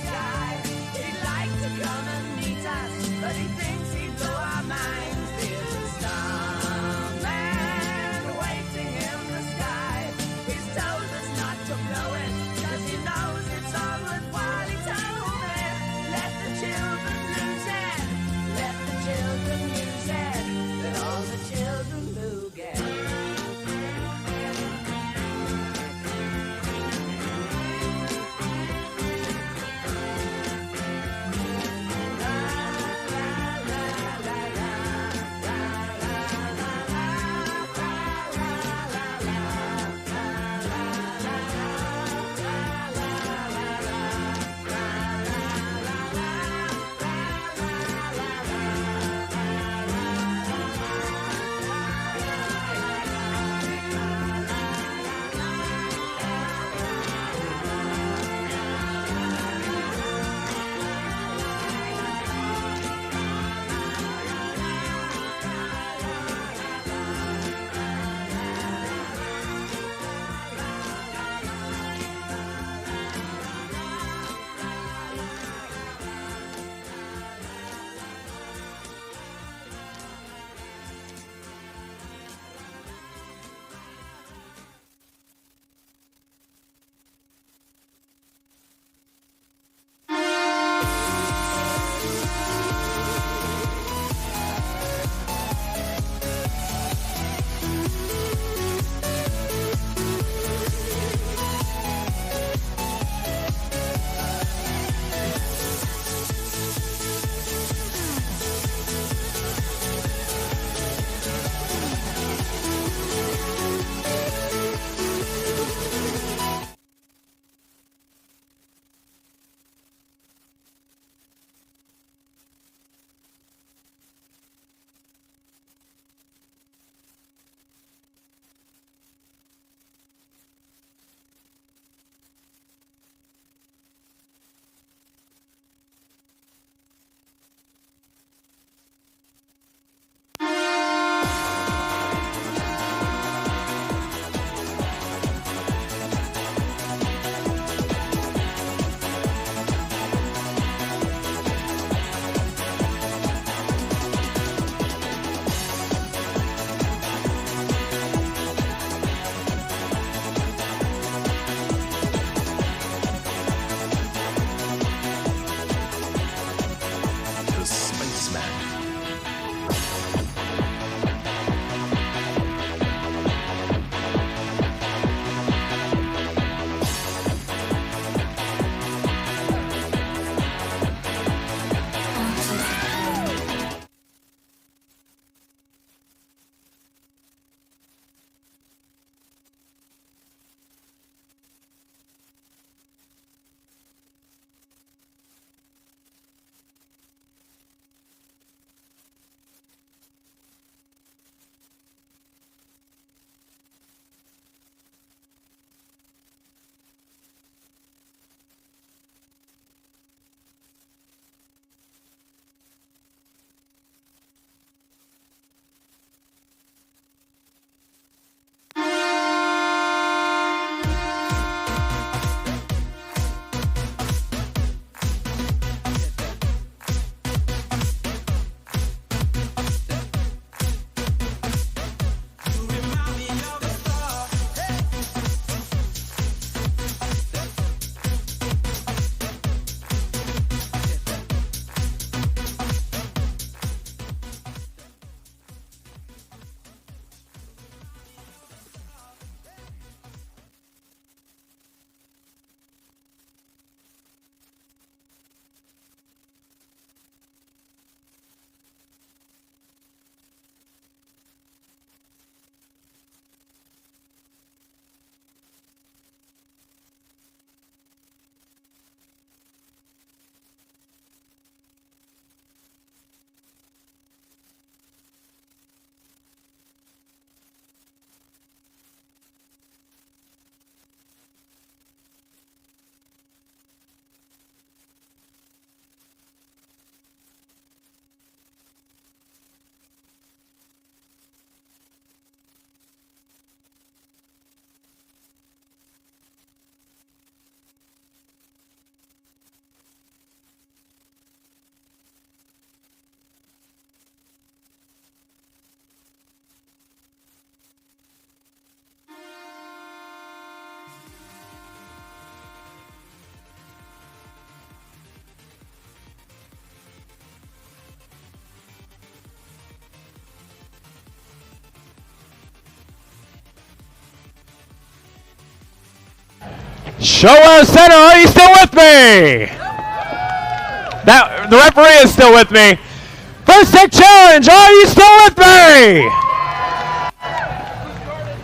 Showa Center, are you still with me? The referee is still with me. First Tech Challenge, are you still with me?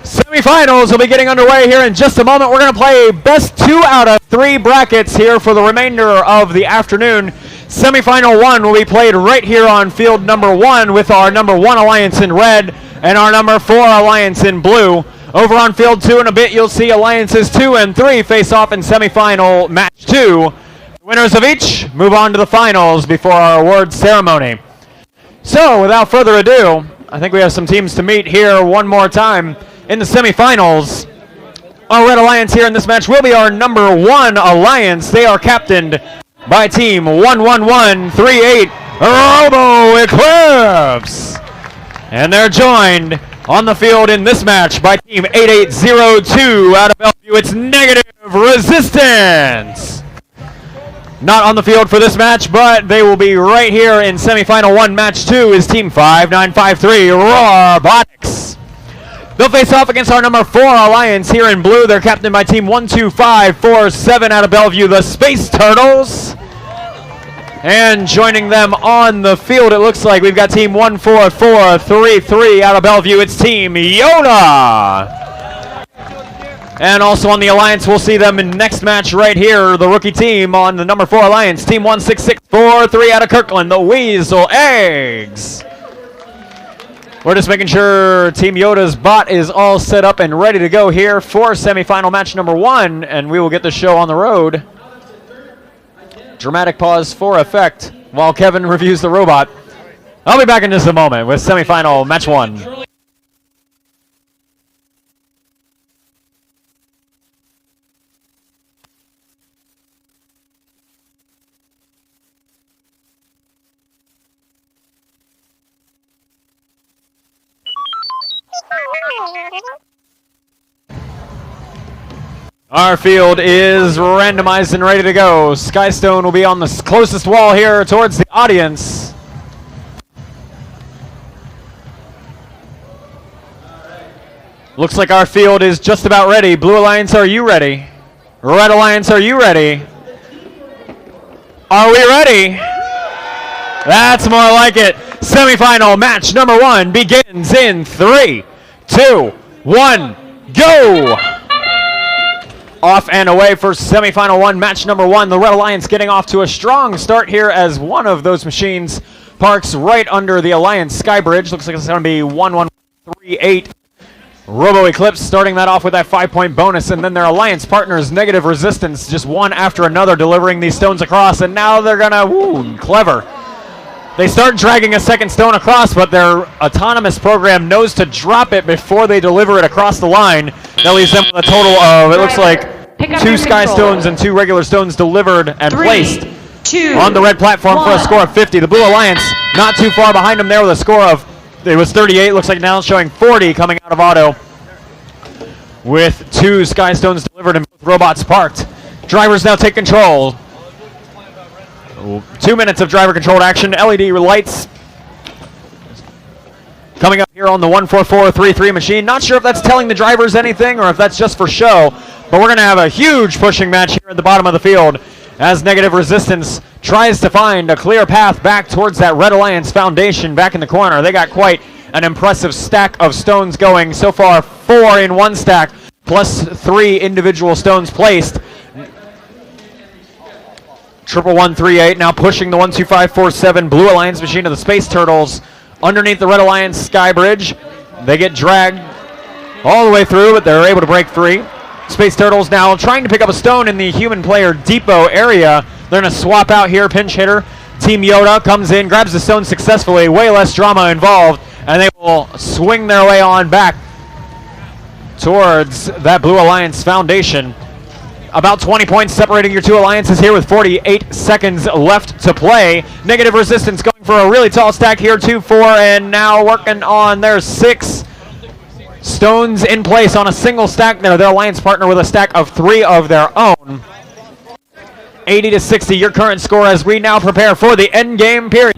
Semifinals will be getting underway here in just a moment. We're going to play best 2 out of 3 brackets here for the remainder of the afternoon. Semifinal 1 will be played right here on field number 1 with our number 1 alliance in red and our number 4 alliance in blue. Over on field 2 in a bit, you'll see alliances 2 and 3 face off in semifinal match 2. The winners of each move on to the finals before our awards ceremony. So, without further ado, I think we have some teams to meet here one more time in the semifinals. Our red alliance here in this match will be our number 1 alliance. They are captained by team 11138 Robo Eclipse. And they're joined on the field in this match by team 8802 out of Bellevue. It's Negative Resistance. Not on the field for this match, but they will be right here in semifinal 1. Match 2 is team 5953 Robotics. They'll face off against our number 4 alliance here in blue. They're captained by team 12547 out of Bellevue, the Space Turtles. And joining them on the field, it looks like we've got team 14433 out of Bellevue. It's team Yoda. And also on the alliance, we'll see them in next match right here, the rookie team on the number 4 alliance, team 16643 out of Kirkland, the Weasel Eggs. We're just making sure Team Yoda's bot is all set up and ready to go here for semifinal match number 1, and we will get the show on the road. Dramatic pause for effect while Kevin reviews the robot. I'll be back in just a moment with semifinal match 1. Our field is randomized and ready to go. Skystone will be on the closest wall here towards the audience. Looks like our field is just about ready. Blue Alliance, are you ready? Red Alliance, are you ready? Are we ready? That's more like it. Semifinal match number 1 begins in 3, 2, 1, go! Off and away for semifinal 1, match number 1. The Red Alliance getting off to a strong start here as one of those machines parks right under the Alliance Sky Bridge. Looks like it's going to be 1138 Robo Eclipse starting that off with that 5-point bonus, and then their Alliance partners, Negative Resistance, just one after another delivering these stones across, and now they're going to, clever. They start dragging a second stone across, but their autonomous program knows to drop it before they deliver it across the line. That leaves them with a total of, it looks like, 2 Sky Stones and 2 regular stones delivered and placed on the red platform for a score of 50. The Blue Alliance not too far behind them there with a score of, it was 38, looks like now it's showing 40 coming out of auto with 2 Sky Stones delivered and both robots parked. Drivers now take control. 2 minutes of driver-controlled action. LED lights coming up here on the 14433 machine. Not sure if that's telling the drivers anything or if that's just for show, but we're going to have a huge pushing match here at the bottom of the field as Negative Resistance tries to find a clear path back towards that Red Alliance foundation back in the corner. They got quite an impressive stack of stones going. So far, 4 in one stack, plus 3 individual stones placed. 11138 now pushing the 12547 Blue Alliance machine of the Space Turtles underneath the Red Alliance Sky Bridge. They get dragged all the way through, but they're able to break free. Space Turtles now trying to pick up a stone in the human player depot area. They're going to swap out here, pinch hitter. Team Yoda comes in, grabs the stone successfully, way less drama involved, and they will swing their way on back towards that Blue Alliance foundation. About 20 points separating your 2 alliances here with 48 seconds left to play. Negative Resistance going for a really tall stack here, 2, 4, and now working on their 6 stones in place on a single stack there. Their alliance partner with a stack of 3 of their own. 80-60 your current score as we now prepare for the end game period.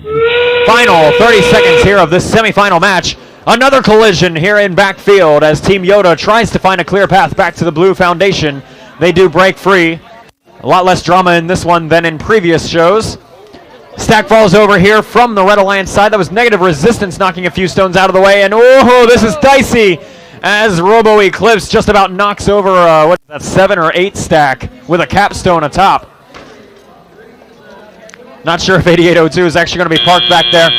Final 30 seconds here of this semifinal match. Another collision here in backfield as Team Yoda tries to find a clear path back to the blue foundation. they do break free. A lot less drama in this one than in previous shows. Stack falls over here from the Red Alliance side. That was negative resistance knocking a few stones out of the way. And oh, this is dicey as Robo Eclipse just about knocks over, what is that, 7 or 8 stack with a capstone atop. Not sure if 8802 is actually going to be parked back there.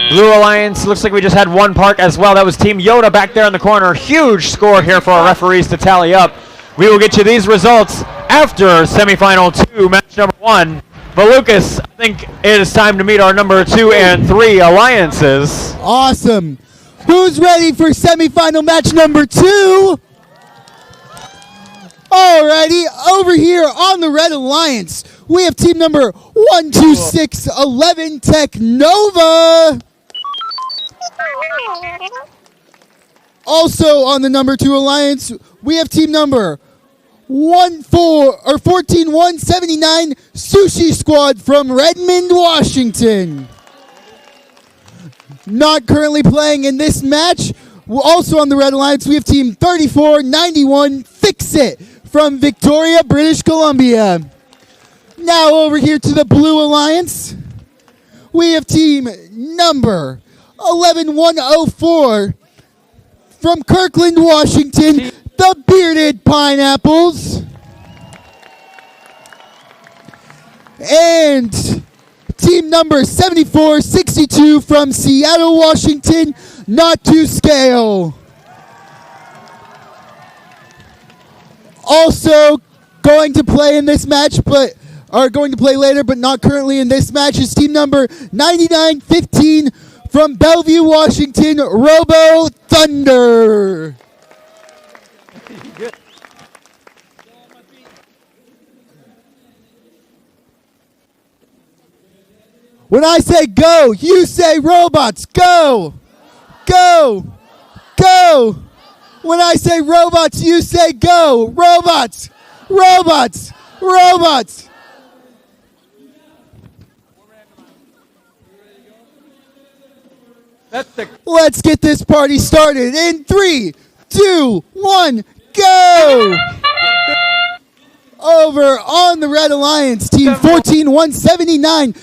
Blue Alliance, looks like we just had one park as well. That was Team Yoda back there in the corner. Huge score here for our referees to tally up. We will get you these results after semifinal 2, match number 1. But Lucas, I think it is time to meet our number 2 and 3 alliances. Awesome. Who's ready for semifinal match number 2? Alrighty, over here on the Red Alliance, we have team number 12611 Technova. Also on the number 2 alliance, we have team number 14179 Sushi Squad from Redmond, Washington. Not currently playing in this match. Also on the Red Alliance, we have team 3491 Fix It from Victoria, British Columbia. Now over here to the Blue Alliance, we have team number 11104 from Kirkland, Washington, the Bearded Pineapples. And team number 7462 from Seattle, Washington, Not to Scale. Also going to play in this match, but are going to play later, but not currently in this match, is team number 9915 from Bellevue, Washington, Robo Thunder. When I say go, you say robots. Go. Go. Go. When I say robots, you say go. Robots. Robots. Robots. Let's get this party started in 3, 2, 1, go! Over on the Red Alliance, team 14179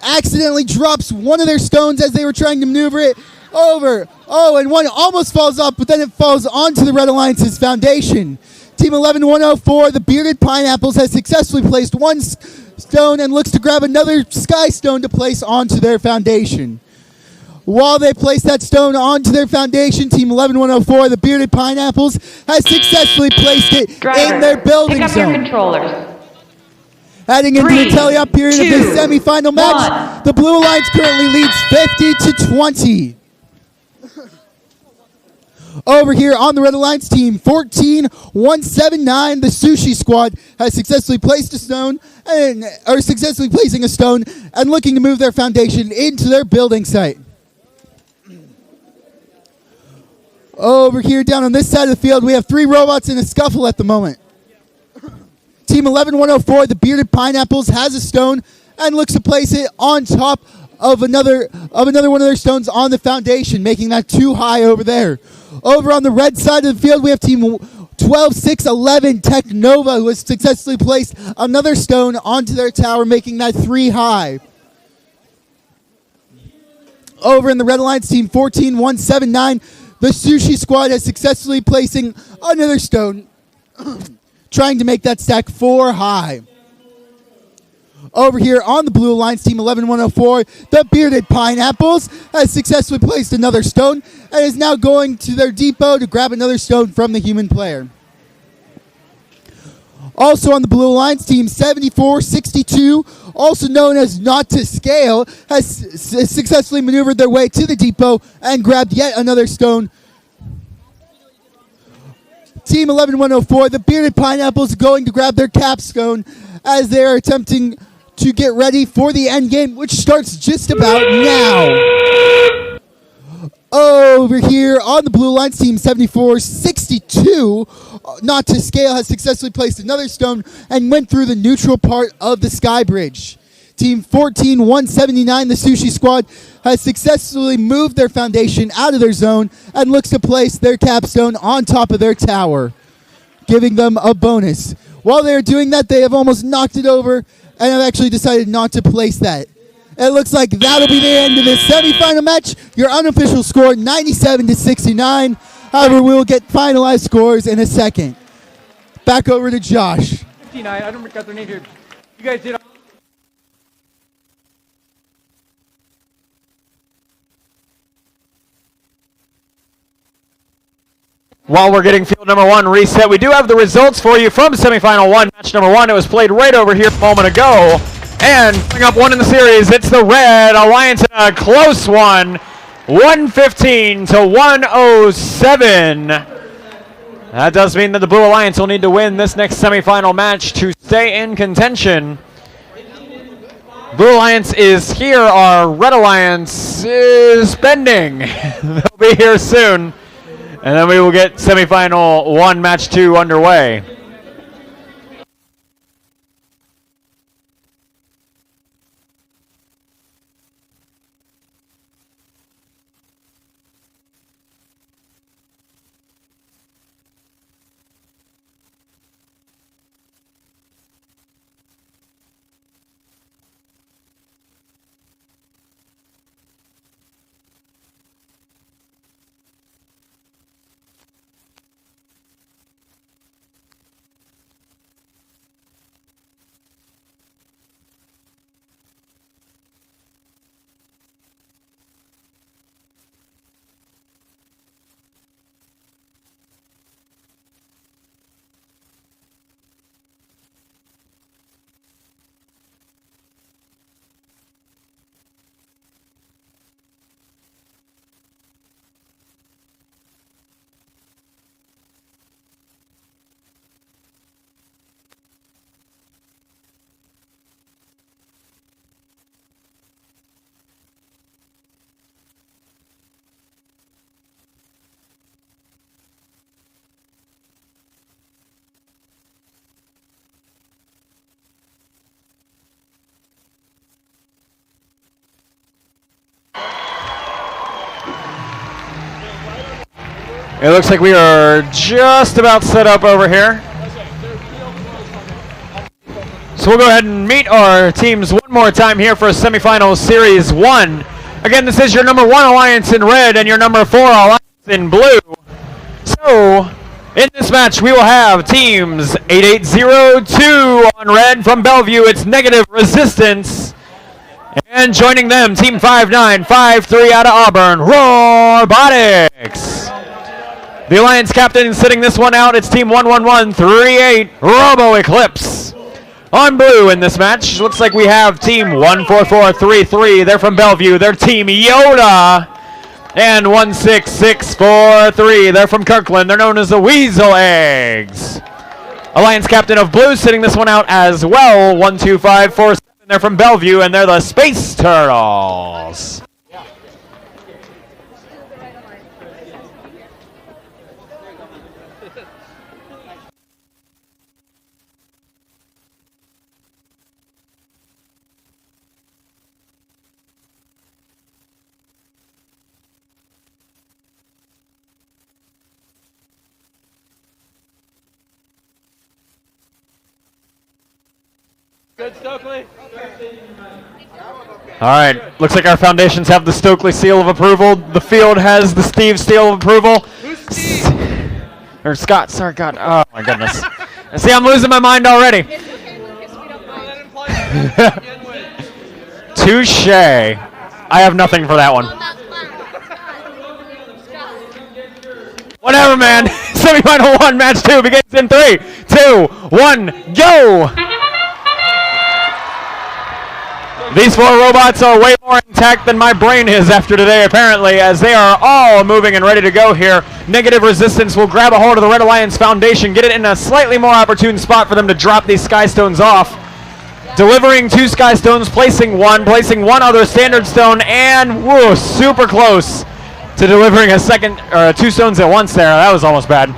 accidentally drops one of their stones as they were trying to maneuver it over. Oh, and one almost falls off, but then it falls onto the Red Alliance's foundation. Team 11104, the Bearded Pineapples, has successfully placed one stone and looks to grab another sky stone to place onto their foundation. While they place that stone onto their foundation, Team 11104, the Bearded Pineapples, has successfully placed it in their building pick up zone. your controllers. Heading into the tally-up period of this semifinal match, the Blue Alliance currently leads 50-20. Over here on the Red Alliance, team 14179, the Sushi Squad, has successfully placed a stone and are successfully placing a stone and looking to move their foundation into their building site. Over here down on this side of the field, we have 3 robots in a scuffle at the moment. Team 11104, the Bearded Pineapples, has a stone and looks to place it on top of another one of their stones on the foundation, making that too high over there. Over on the red side of the field, we have team 12611 Technova, who has successfully placed another stone onto their tower, making that 3 high. Over in the Red Alliance, team 14179, the Sushi Squad has successfully placing another stone, trying to make that stack 4 high. Over here on the Blue Alliance, team 11104, the Bearded Pineapples, has successfully placed another stone and is now going to their depot to grab another stone from the human player. Also on the Blue Alliance, team 7462, also known as Not to Scale, has successfully maneuvered their way to the depot and grabbed yet another stone. Team 11104, the Bearded Pineapples, going to grab their capstone as they are attempting to get ready for the end game, which starts just about now. Over here on the Blue Alliance, team 7462, Not to Scale, has successfully placed another stone and went through the neutral part of the sky bridge. Team 14179, the Sushi Squad, has successfully moved their foundation out of their zone and looks to place their capstone on top of their tower. giving them a bonus. While they're doing that, they have almost knocked it over and have actually decided not to place that. It looks like that'll be the end of this semifinal match. Your unofficial score, 97-69. However, we will get finalized scores in a second. Back over to Josh. 59, I don't got their name here. You guys did. While we're getting field number 1 reset, we do have the results for you from semifinal 1, match number 1. It was played right over here a moment ago. And coming up 1 in the series, it's the Red Alliance in a close one, 115 to 107. That does mean that the Blue Alliance will need to win this next semifinal match to stay in contention. Blue Alliance is here. Our Red Alliance is bending. They'll be here soon. And then we will get semifinal 1, match 2 underway. It looks like we are just about set up over here. So we'll go ahead and meet our teams one more time here for semifinal series 1. Again, this is your number 1 Alliance in red and your number 4 Alliance in blue. So in this match, we will have teams 8802 on red from Bellevue. It's Negative Resistance. And joining them, team 5953 out of Auburn, Robotics. The Alliance captain sitting this one out, it's team 11138, Robo Eclipse. On blue in this match, looks like we have team 14433. They're from Bellevue. They're team Yoda. And 16643. They're from Kirkland. They're known as the Weasel Eggs. Alliance captain of blue sitting this one out as well, 12547. They're from Bellevue, and they're the Space Turtles. Good, Stokely. All right, looks like our foundations have the Stokely seal of approval. The field has the Steve seal of approval. Who's Steve? Or Scott, sorry, God. Oh, my goodness. See, I'm losing my mind already. Touche. I have nothing for that one. Whatever, man. Semifinal 1, match 2 begins in 3, 2, 1, go! These 4 robots are way more intact than my brain is after today, apparently, as they are all moving and ready to go here. Negative Resistance will grab a hold of the Red Alliance Foundation, get it in a slightly more opportune spot for them to drop these Skystones off. Delivering 2 Skystones, placing one other Standard Stone, and whoa, super close to delivering a second, 2 stones at once there. That was almost bad.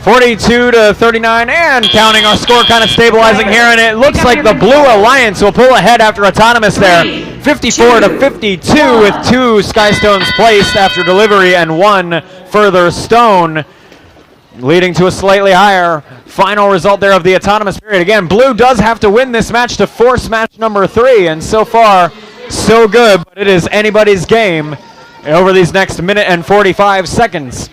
42 to 39, and counting. Our score kind of stabilizing here, and it looks like the Blue Alliance will pull ahead after Autonomous there. 54 to 52 with 2 Skystones placed after delivery and 1 further stone. leading to a slightly higher final result there of the autonomous period. Again, blue does have to win this match to force match number 3, and so far, so good, but it is anybody's game over these next minute and 45 seconds.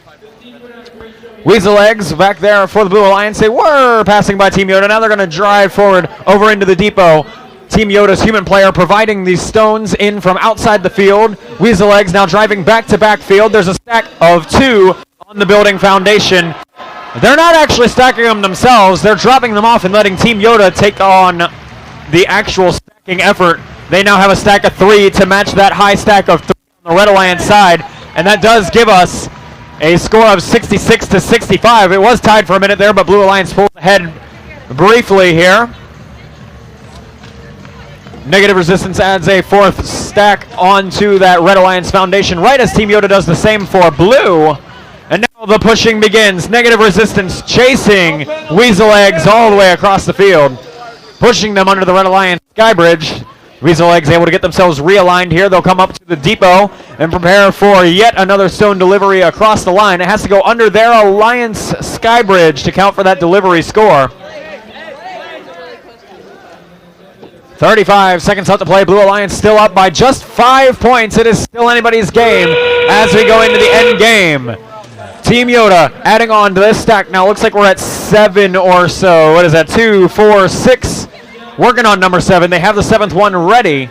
Weasel Eggs back there for the Blue Alliance. They were passing by Team Yoda. Now they're going to drive forward over into the depot. Team Yoda's human player providing these stones in from outside the field. Weasel Eggs now driving back to back field. There's a stack of 2 on the building foundation. They're not actually stacking them themselves. They're dropping them off and letting Team Yoda take on the actual stacking effort. They now have a stack of 3 to match that high stack of 3 on the Red Alliance side. And that does give us a score of 66 to 65. It was tied for a minute there, but Blue Alliance pulls ahead briefly here. Negative Resistance adds a 4th stack onto that Red Alliance foundation, right as Team Yoda does the same for blue. And now the pushing begins. Negative Resistance chasing Weasel Eggs all the way across the field, pushing them under the Red Alliance sky bridge. Weasel Eggs able to get themselves realigned here. They'll come up to the depot and prepare for yet another stone delivery across the line. It has to go under their Alliance sky bridge to count for that delivery score. 35 seconds left to play. Blue Alliance still up by just 5 points. It is still anybody's game as we go into the end game. Team Yoda adding on to this stack. Now looks like we're at 7 or so. What is that? 2, 4, 6. Working on number 7. They have the 7th one ready.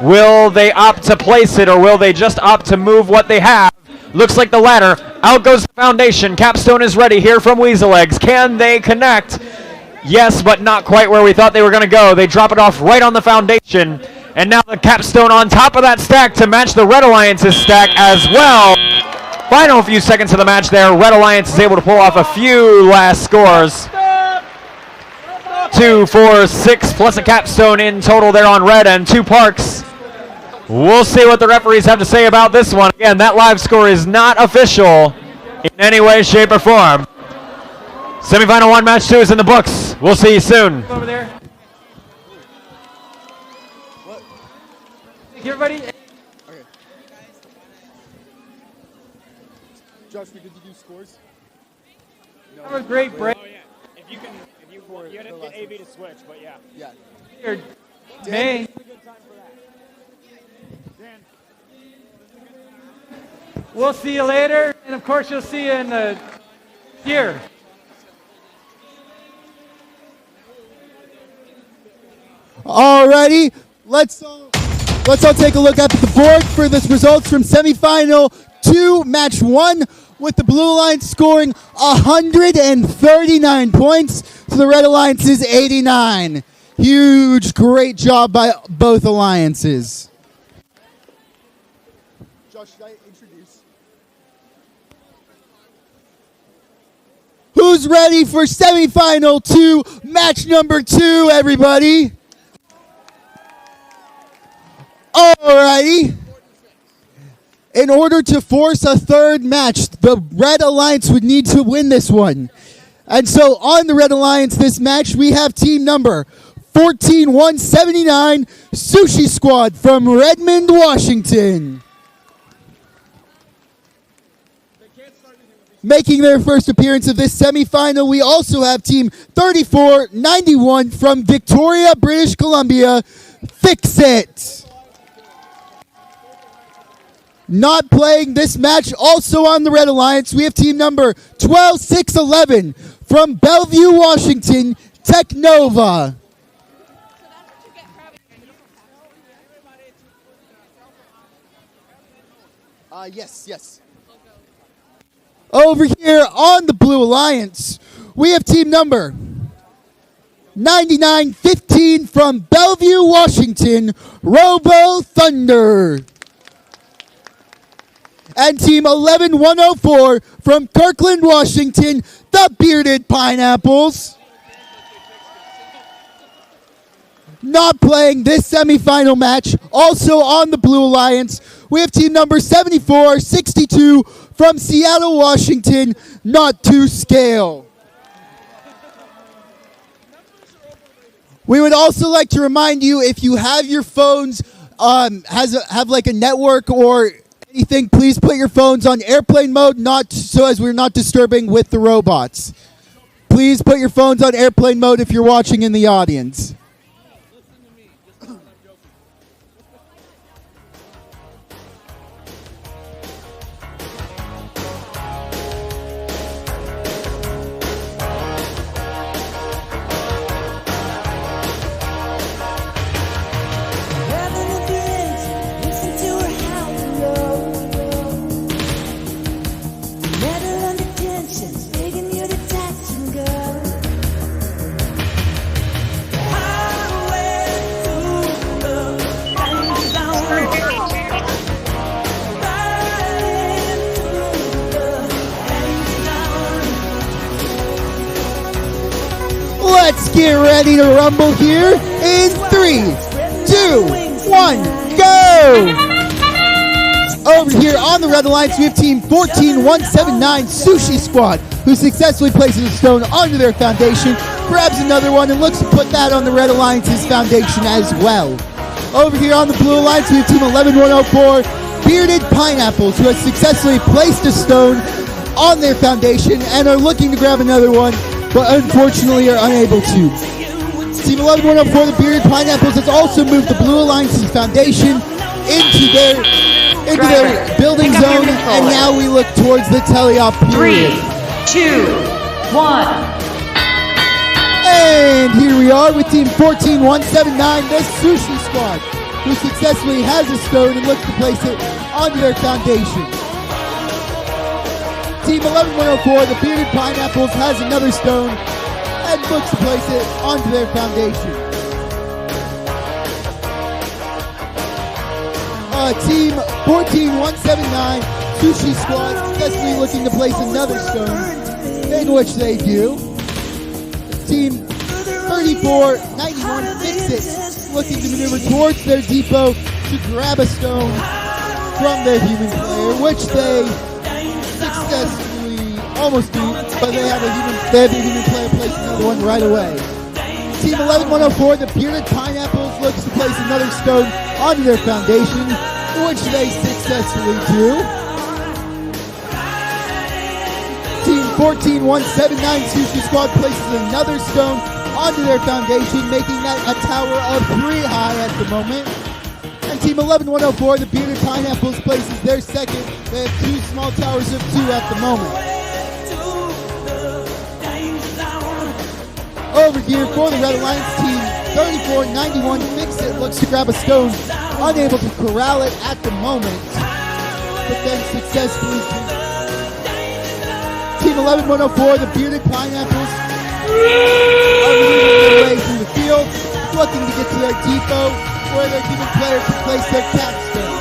Will they opt to place it, or will they just opt to move what they have? Looks like the latter. Out goes the foundation. Capstone is ready here from Weasel Eggs. Can they connect? Yes, but not quite where we thought they were going to go. They drop it off right on the foundation. And now the capstone on top of that stack to match the Red Alliance's stack as well. Final few seconds of the match there. Red Alliance is able to pull off a few last scores. 2, 4, 6 plus a capstone in total there on red and 2 parks. We'll see what the referees have to say about this one. Again, that live score is not official in any way, shape, or form. Semifinal 1, match 2 is in the books. We'll see you soon. Over there. Thank you, everybody. Okay. Josh, we good to do scores? No. That was a great break. Oh, yeah. If you had to get AV to switch, but yeah. Yeah. Here, May. We'll see you later, and of course you'll see you in the here. Alrighty, let's all take a look at the board for the results from semifinal 2, match 1, with the Blue Alliance scoring 139 points to the Red Alliance's 89. Huge, great job by both alliances. Josh, should I introduce? Who's ready for semifinal 2, match number 2, everybody? Alrighty. In order to force a 3rd match, the Red Alliance would need to win this one. And so on the Red Alliance this match, we have team number 14179, Sushi Squad from Redmond, Washington. Making their first appearance of this semifinal, we also have team 3491 from Victoria, British Columbia, Fix It. Not playing this match, also on the Red Alliance, we have team number 12611 from Bellevue, Washington, Technova. Yes. Over here on the Blue Alliance, we have team number 9915 from Bellevue, Washington, Robo Thunder. And team 11104 from Kirkland, Washington, the Bearded Pineapples. Not playing this semifinal match, also on the Blue Alliance, we have team number 7462 from Seattle, Washington, Not to Scale. We would also like to remind you, if you have your phones have like a network or anything, please put your phones on airplane mode, not so as we're not disturbing with the robots. Please put your phones on airplane mode if you're watching in the audience. Let's get ready to rumble here in 3, 2, 1, go! Over here on the Red Alliance, we have Team 14179 Sushi Squad, who successfully places a stone onto their foundation, grabs another one, and looks to put that on the Red Alliance's foundation as well. Over here on the Blue Alliance, we have Team 11104 Bearded Pineapples, who has successfully placed a stone on their foundation and are looking to grab another one, but unfortunately are unable to. Team 11104, the Bearded Pineapples, has also moved the Blue Alliance's foundation into their building zone, and now we look towards the teleop period. 3, 2, 1. And here we are with Team 14179, the Sushi Squad, who successfully has a stone and looks to place it onto their foundation. Team 11104, the Bearded Pineapples, has another stone and looks to place it onto their foundation. Team 14179, Sushi Squad, successfully looking to place another stone, in which they do. Team 3491, Fix-It, looking to maneuver towards their depot to grab a stone from their human player, which they successfully almost do, but they have a human player place another one right away. Team 11104, the Bearded Pineapples, looks to place another stone onto their foundation, which they successfully do. Team 14179 Sushi Squad places another stone onto their foundation, making that a tower of 3 high at the moment. And Team 11104, the Bearded Pineapples, places their second. They have 2 small towers of 2 at the moment. Over here for the Red Alliance, Team 3491 Fix-It looks to grab a stone, unable to corral it at the moment, but then successfully. Team 11104, the Bearded Pineapples, are moving their way through the field, looking to get to their depot, where their human player can place their capstone.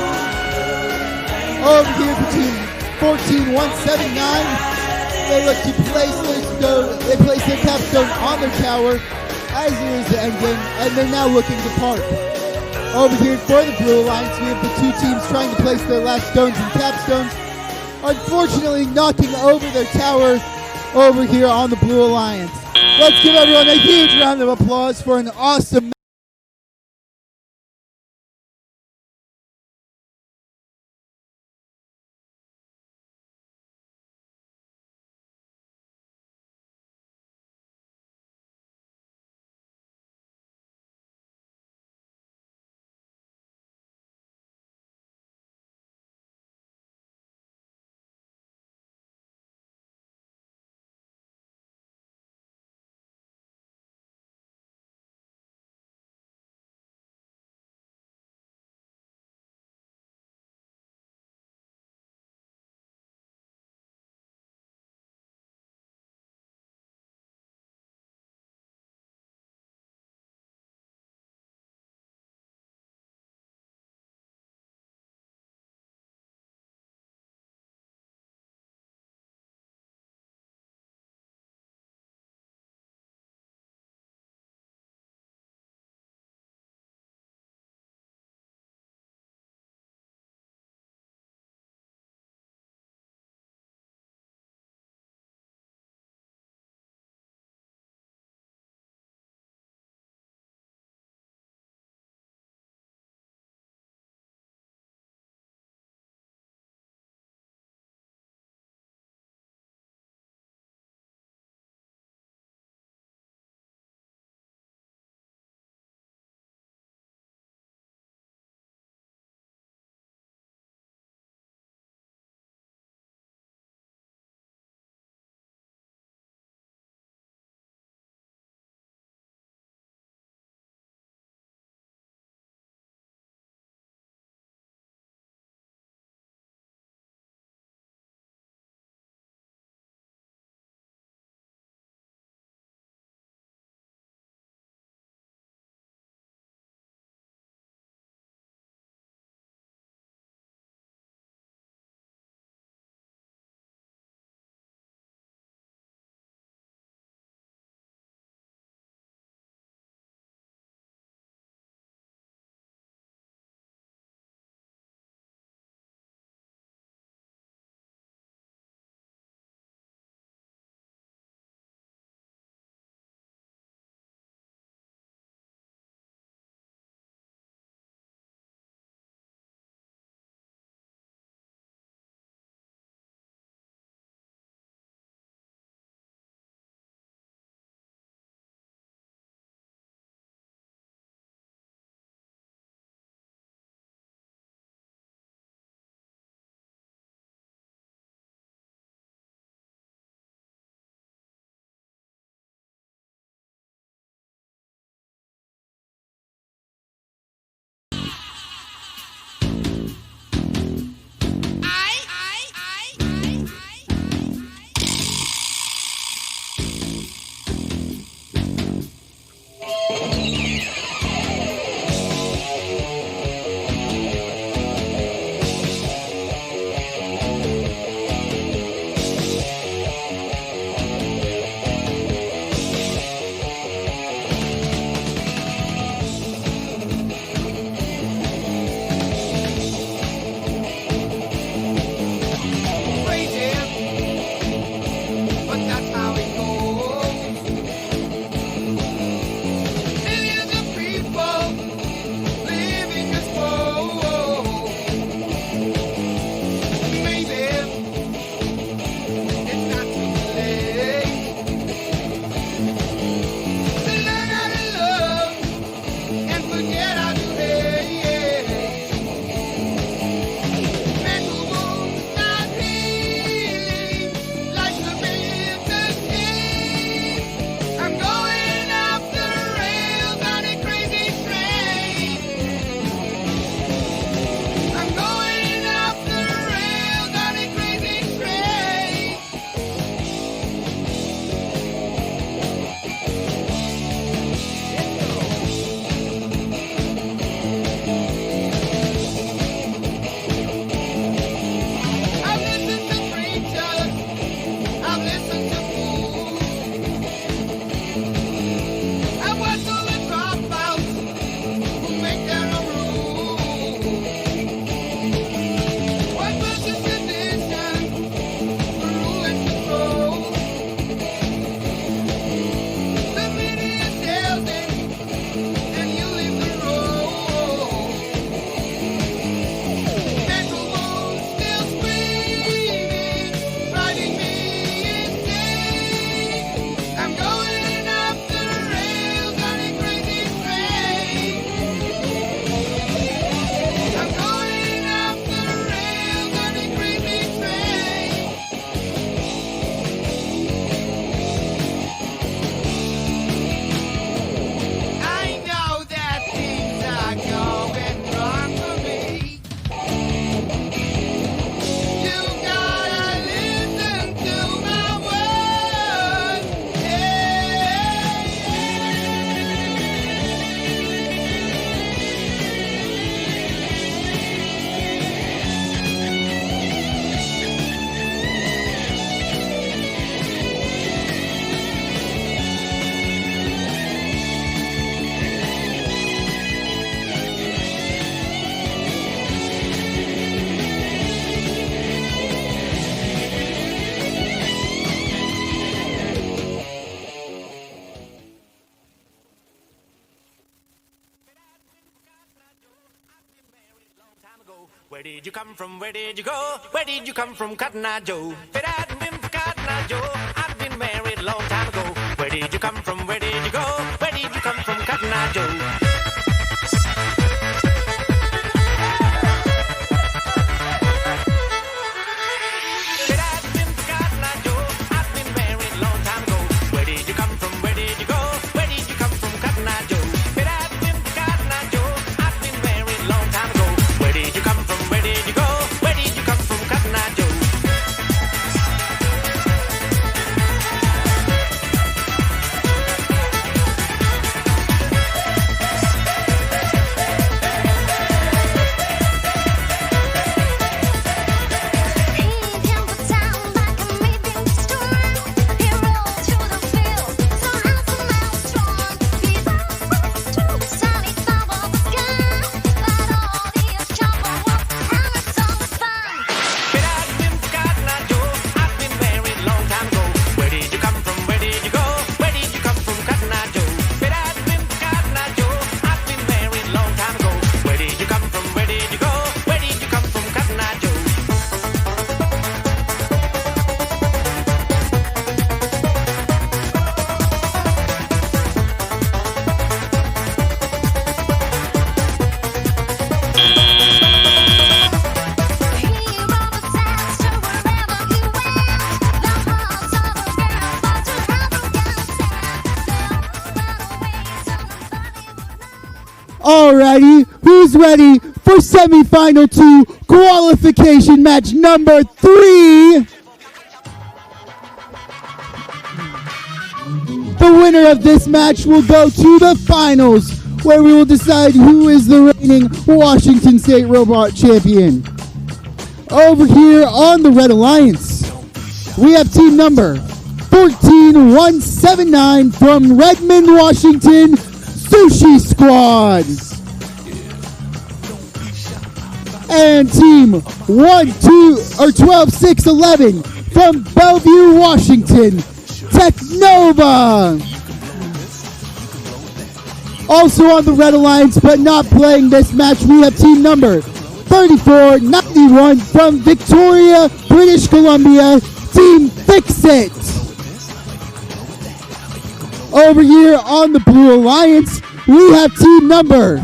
Over here for Team 14179, they look to place their stone. They place their capstone on their tower, as it is the endgame, and they're now looking to park. Over here for the Blue Alliance, we have the 2 teams trying to place their last stones and capstones, unfortunately knocking over their tower over here on the Blue Alliance. Let's give everyone a huge round of applause for an awesome Where did you come from? Where did you go? Where did you come from, Cotton Eye Joe? If it hadn't been for Cotton Eye Joe, I'd been married a long time ago. Where did you come from? Where did you go? Where did you come from, Cotton Eye Joe? Alrighty, who's ready for semifinal 2 qualification match number 3? The winner of this match will go to the finals, where we will decide who is the reigning Washington State Robot Champion. Over here on the Red Alliance, we have team number 14179 from Redmond, Washington, Sushi Squad. And team 12611 from Bellevue, Washington, Technova. Also on the Red Alliance, but not playing this match, we have team number 3491 from Victoria, British Columbia, Team Fix It. Over here on the Blue Alliance, we have team number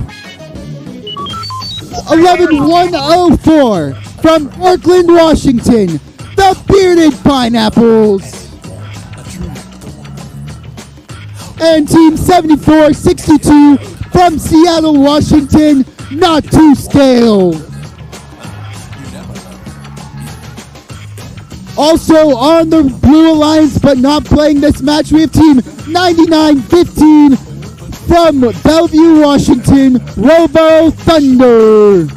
11104 from Portland, Washington, the Bearded Pineapples. And team 7462 from Seattle, Washington, Not to Scale. Also on the Blue Alliance, but not playing this match, we have team 9915 from Bellevue, Washington, Robo Thunder.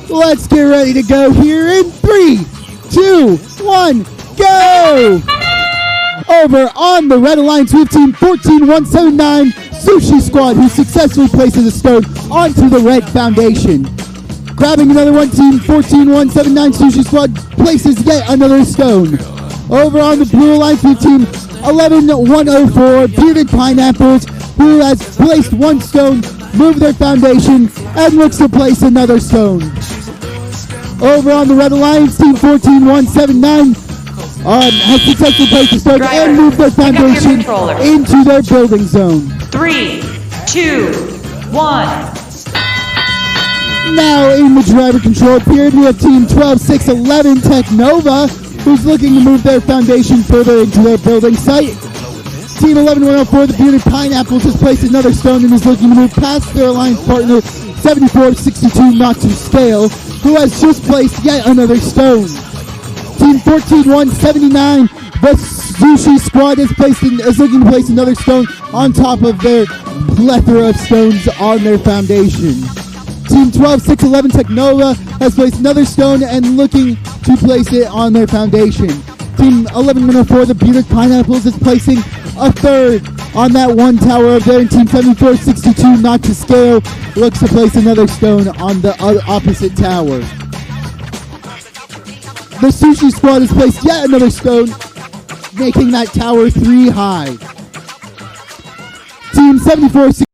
Let's get ready to go here in 3, 2, 1, go! Over on the Red Alliance, we have team 14179 Sushi Squad, who successfully places a stone onto the red foundation. Grabbing another one, team 14179 Sushi Squad places yet another stone. Over on the Blue Alliance, we have team 11104 Bearded Pineapples, who has placed one stone, moved their foundation, and looks to place another stone. Over on the Red Alliance, team 14179 has successfully placed a stone and moved their foundation into their building zone. 3, 2, 1. Now in the driver control period, we have team 12611 Technova, who's looking to move their foundation further into their building site. Team 11104, the Bearded Pineapples, has placed another stone and is looking to move past their alliance partner 7462 Not to Scale, who has just placed yet another stone. Team 14179, the Sushi Squad, is looking to place another stone on top of their plethora of stones on their foundation. Team 12611 Technova has placed another stone and looking to place it on their foundation. Team 11104, the Buick Pineapples, is placing a third on that one tower over there. And Team 7462, not to scale, looks to place another stone on the opposite tower. The Sushi Squad has placed yet another stone, making that tower 3 high. Team 7462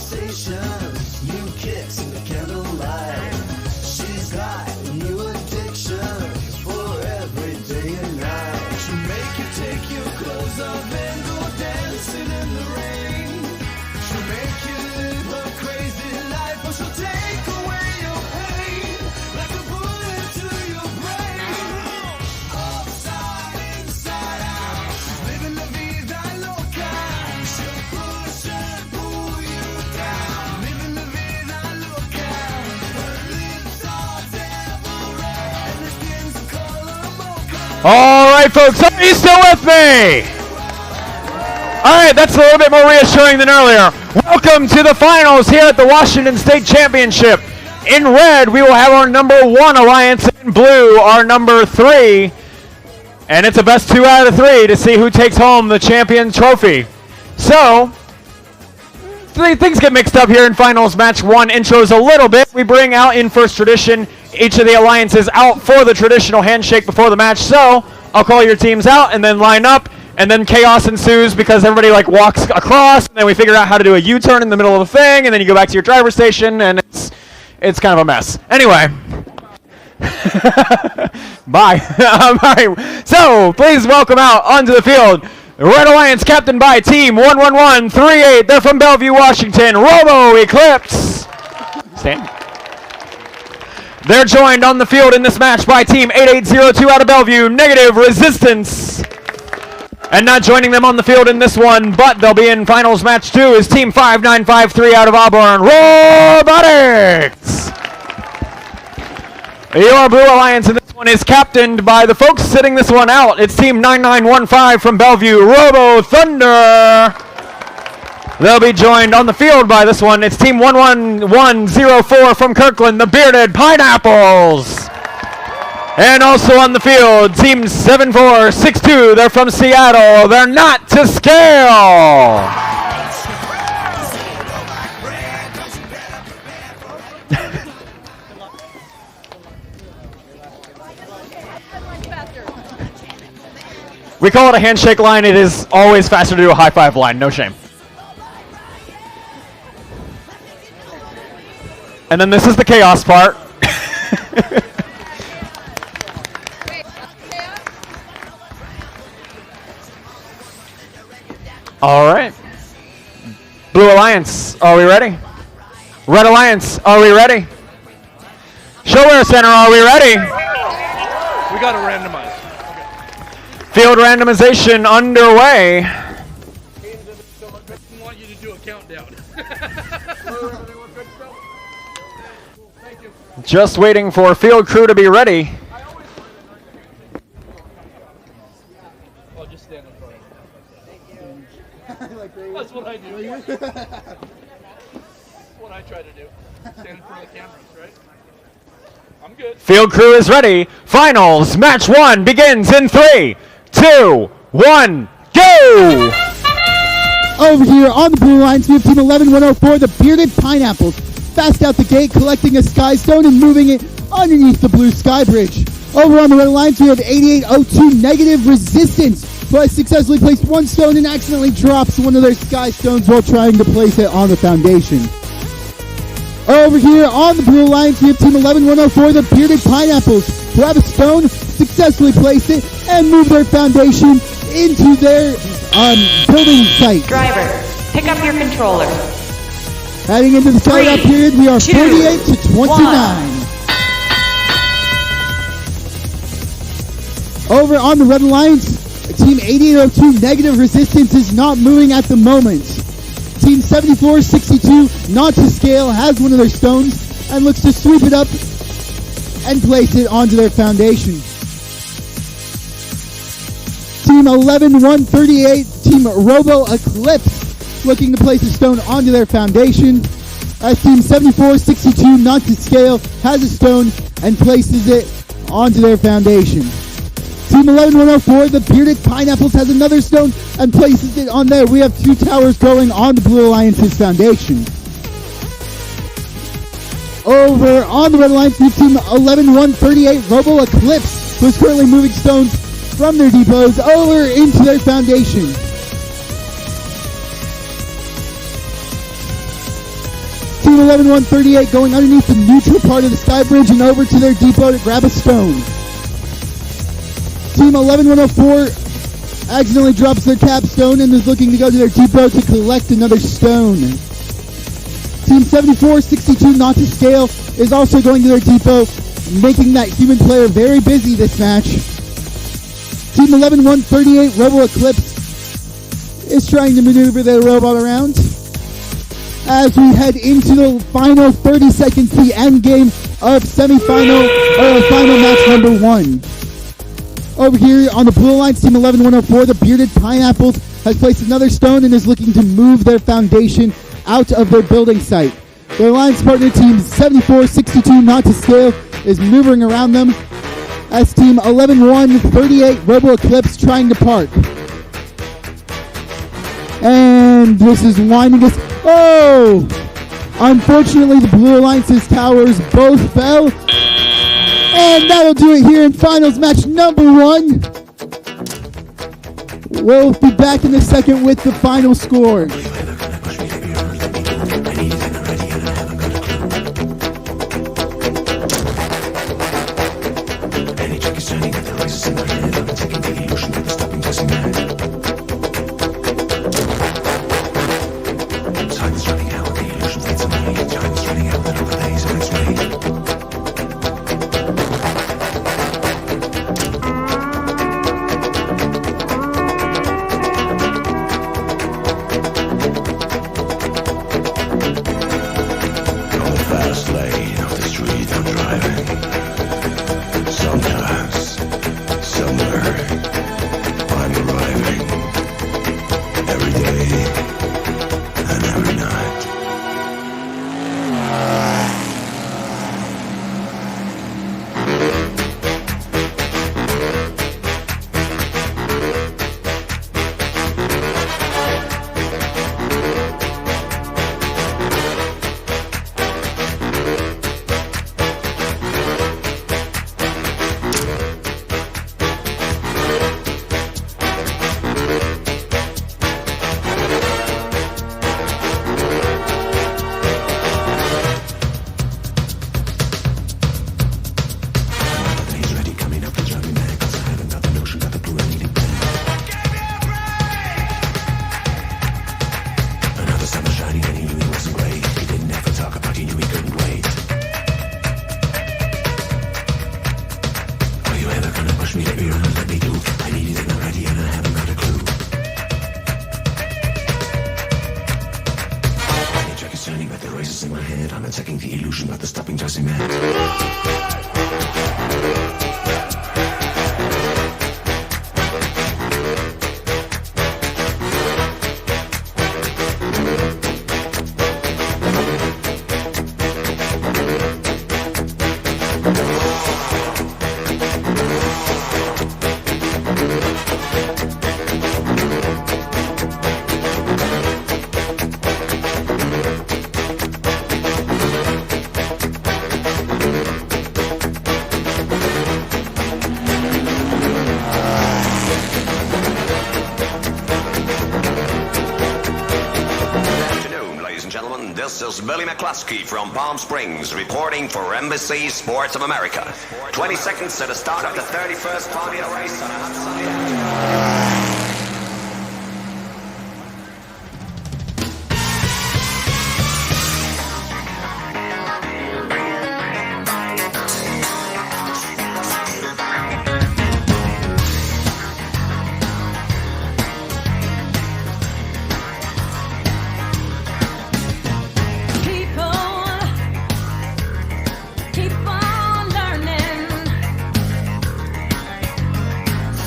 sensations, new kicks in the candlelight. She's got new addictions for every day and night. She'll make you take your clothes off and go dancing in the rain. She'll make you live a crazy life, or she'll take away your pain like a bullet to your brain. Upside, inside out, living la vida loca. She'll push and pull you down, living la vida loca. Her lips are devil red, and her skin's the color mocha. All right, folks, are you still with me? All right, that's a little bit more reassuring than earlier. Welcome to the finals here at the Washington State Championship. In red, we will have our number 1 alliance. In blue, our number 3. And it's a best 2 out of 3 to see who takes home the champion trophy. So, things get mixed up here in finals match 1 intros a little bit. We bring out, in first tradition, each of the alliances out for the traditional handshake before the match. So, I'll call your teams out and then line up. And then chaos ensues because everybody like walks across, and then we figure out how to do a U-turn in the middle of the thing, and then you go back to your driver's station, and it's kind of a mess. Anyway. Bye. All right. So, please welcome out onto the field, Red Alliance captained by Team 11138. They're from Bellevue, Washington. Robo Eclipse. Stand. They're joined on the field in this match by Team 8802 out of Bellevue, Negative Resistance. And not joining them on the field in this one, but they'll be in finals match 2, is Team 5953 out of Auburn, Robotics. Your Blue Alliance in this one is captained by the folks sitting this one out. It's Team 9915 from Bellevue, Robo Thunder. They'll be joined on the field by this one. It's Team 11104 from Kirkland, the Bearded Pineapples. And also on the field, Team 7462, they're from Seattle. They're not to scale. We call it a handshake line. It is always faster to do a high five line, no shame. And then this is the chaos part. All right. Blue Alliance, are we ready? Red Alliance, are we ready? Showwear Center, are we ready? We got to randomize. Field randomization underway. I want you to do a countdown. Just waiting for field crew to be ready. I'll just stand in front of you. That's what I do. That's what I try to do. Stand in front of the cameras, right? I'm good. Field crew is ready. Finals match 1 begins in 3, 2, 1, go! Over here on the blue lines, we have Team 11104, the Bearded Pineapples. Fast out the gate, collecting a Skystone and moving it underneath the blue sky bridge. Over on the red lines, we have 8802 Negative Resistance, who has successfully placed 1 stone and accidentally drops one of their Skystones while trying to place it on the foundation. Over here on the blue lines, we have Team 11104, the Bearded Pineapples, who have a stone, successfully placed it, and moved their foundation into their building site. Driver, pick up your controller. Heading into the startup period, we are 48 to 29. Over on the red lines, Team 8802 Negative Resistance is not moving at the moment. Team 7462, not to scale, has one of their stones and looks to sweep it up and place it onto their foundation. Team 11138, Team Robo Eclipse, looking to place a stone onto their foundation. As Team 7462, not to scale, has a stone and places it onto their foundation. Team 11104, the Bearded Pineapples, has another stone and places it on there. We have 2 towers going on the Blue Alliance's foundation. Over on the red alliance, we have Team 11138, Robo Eclipse, who is currently moving stones from their depots over into their foundation. Team 11-138 going underneath the neutral part of the sky bridge and over to their depot to grab a stone. Team 11-104 accidentally drops their capstone and is looking to go to their depot to collect another stone. Team 74-62 not to scale is also going to their depot, making that human player very busy this match. Team 11-138 Robo Eclipse is trying to maneuver their robot around. As we head into the final 30 seconds, the end game of final match number 1. Over here on the blue alliance, Team 11-104, the Bearded Pineapples has placed another stone and is looking to move their foundation out of their building site. Their alliance partner, Team 74-62 not to scale, is maneuvering around them as Team 11-138 Robo Eclipse trying to park. And this is winding us. Oh! Unfortunately, the Blue Alliance's towers both fell. And that'll do it here in finals match number 1. We'll be back in a second with the final score. This is Billy McCluskey from Palm Springs, reporting for Embassy Sports of America. 20 seconds to the start of the 31st Formula race on a hot sunny afternoon.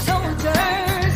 Soldiers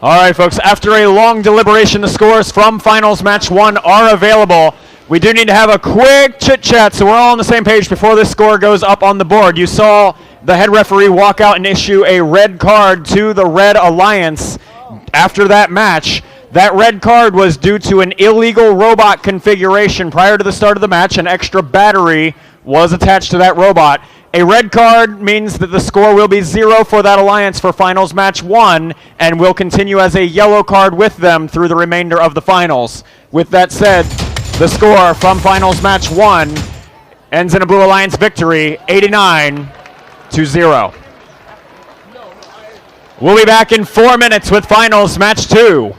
All right, folks, after a long deliberation, the scores from finals match 1 are available. We do need to have a quick chit-chat so we're all on the same page before this score goes up on the board. You saw the head referee walk out and issue a red card to the Red Alliance after that match. That red card was due to an illegal robot configuration. Prior to the start of the match, an extra battery was attached to that robot. A red card means that the score will be 0 for that alliance for finals match 1 and will continue as a yellow card with them through the remainder of the finals. With that said, the score from finals match 1 ends in a Blue Alliance victory, 89-0. We'll be back in 4 minutes with finals match 2.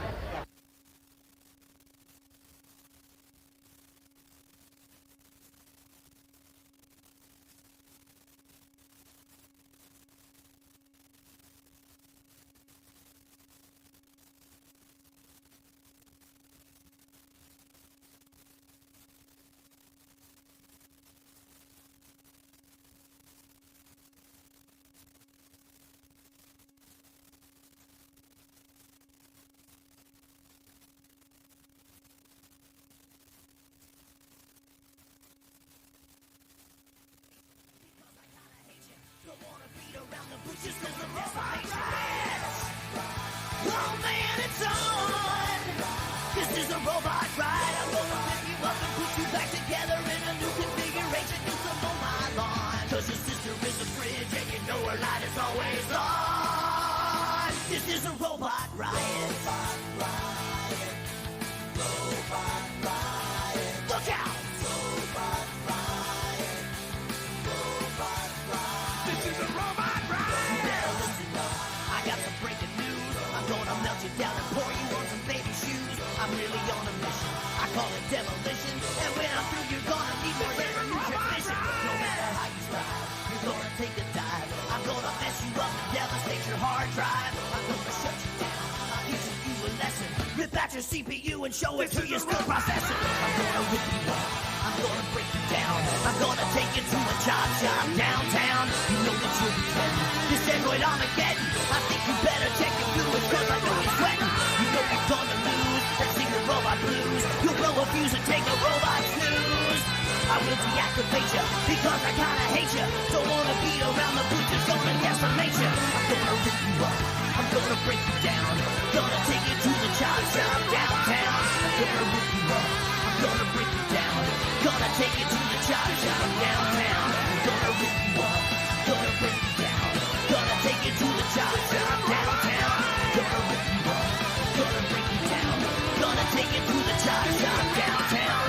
Your CPU and show it to you still processing. I'm gonna rip you up, I'm gonna break you down, I'm gonna take you to a chop shop downtown. You know that you'll be sweating, this Android Armageddon. I think you better check your fluids, cause I know you're sweating. You know you're gonna lose, that secret robot blues. You'll blow a fuse and take a robot snooze. I will deactivate you, because I kinda hate you. Don't wanna beat around the bush, just gonna decimate you. I'm gonna rip you up, I'm gonna break you down, gonna take you to the chop shop downtown. I'm gonna rip you up, I'm gonna break you down, gonna take you to the chop shop downtown. I'm gonna rip you up, gonna break you down, gonna take you to the chop shop downtown. Gonna rip you up, gonna break you down, gonna take you to the chop shop downtown.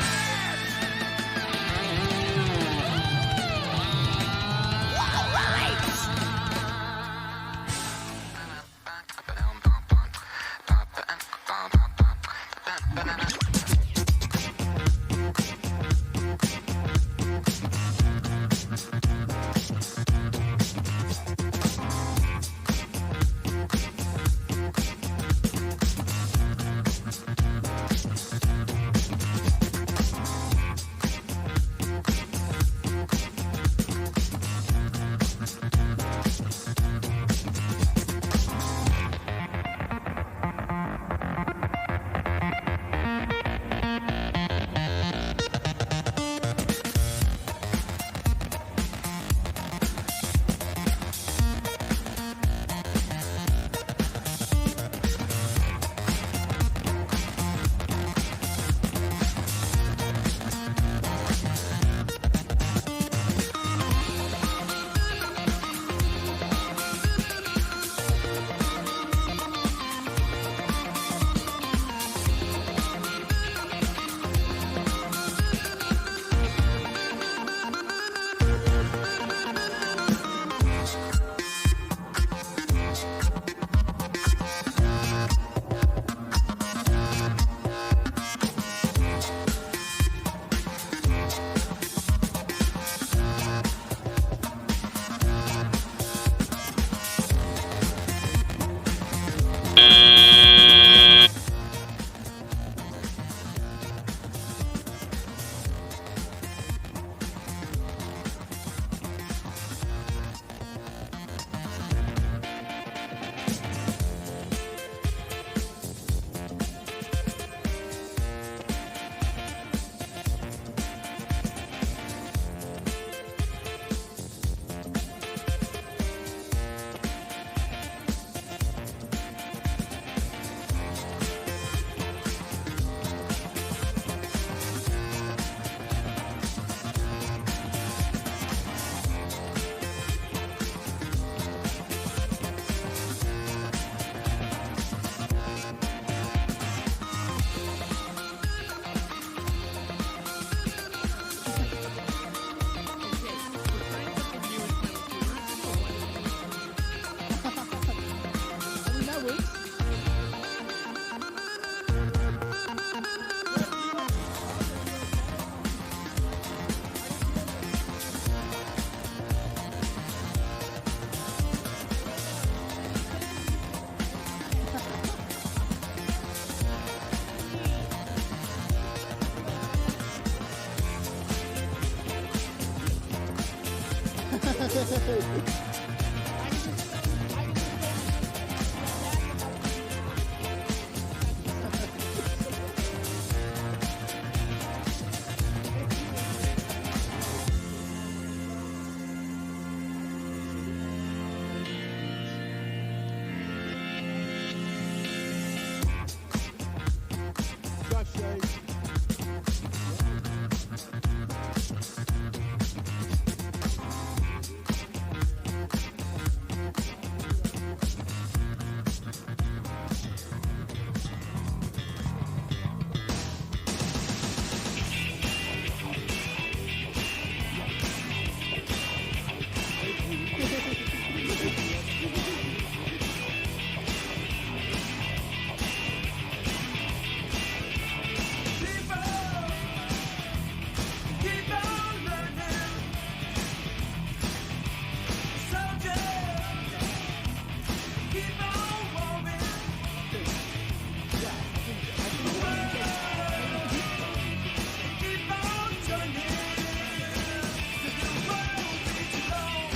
Alright!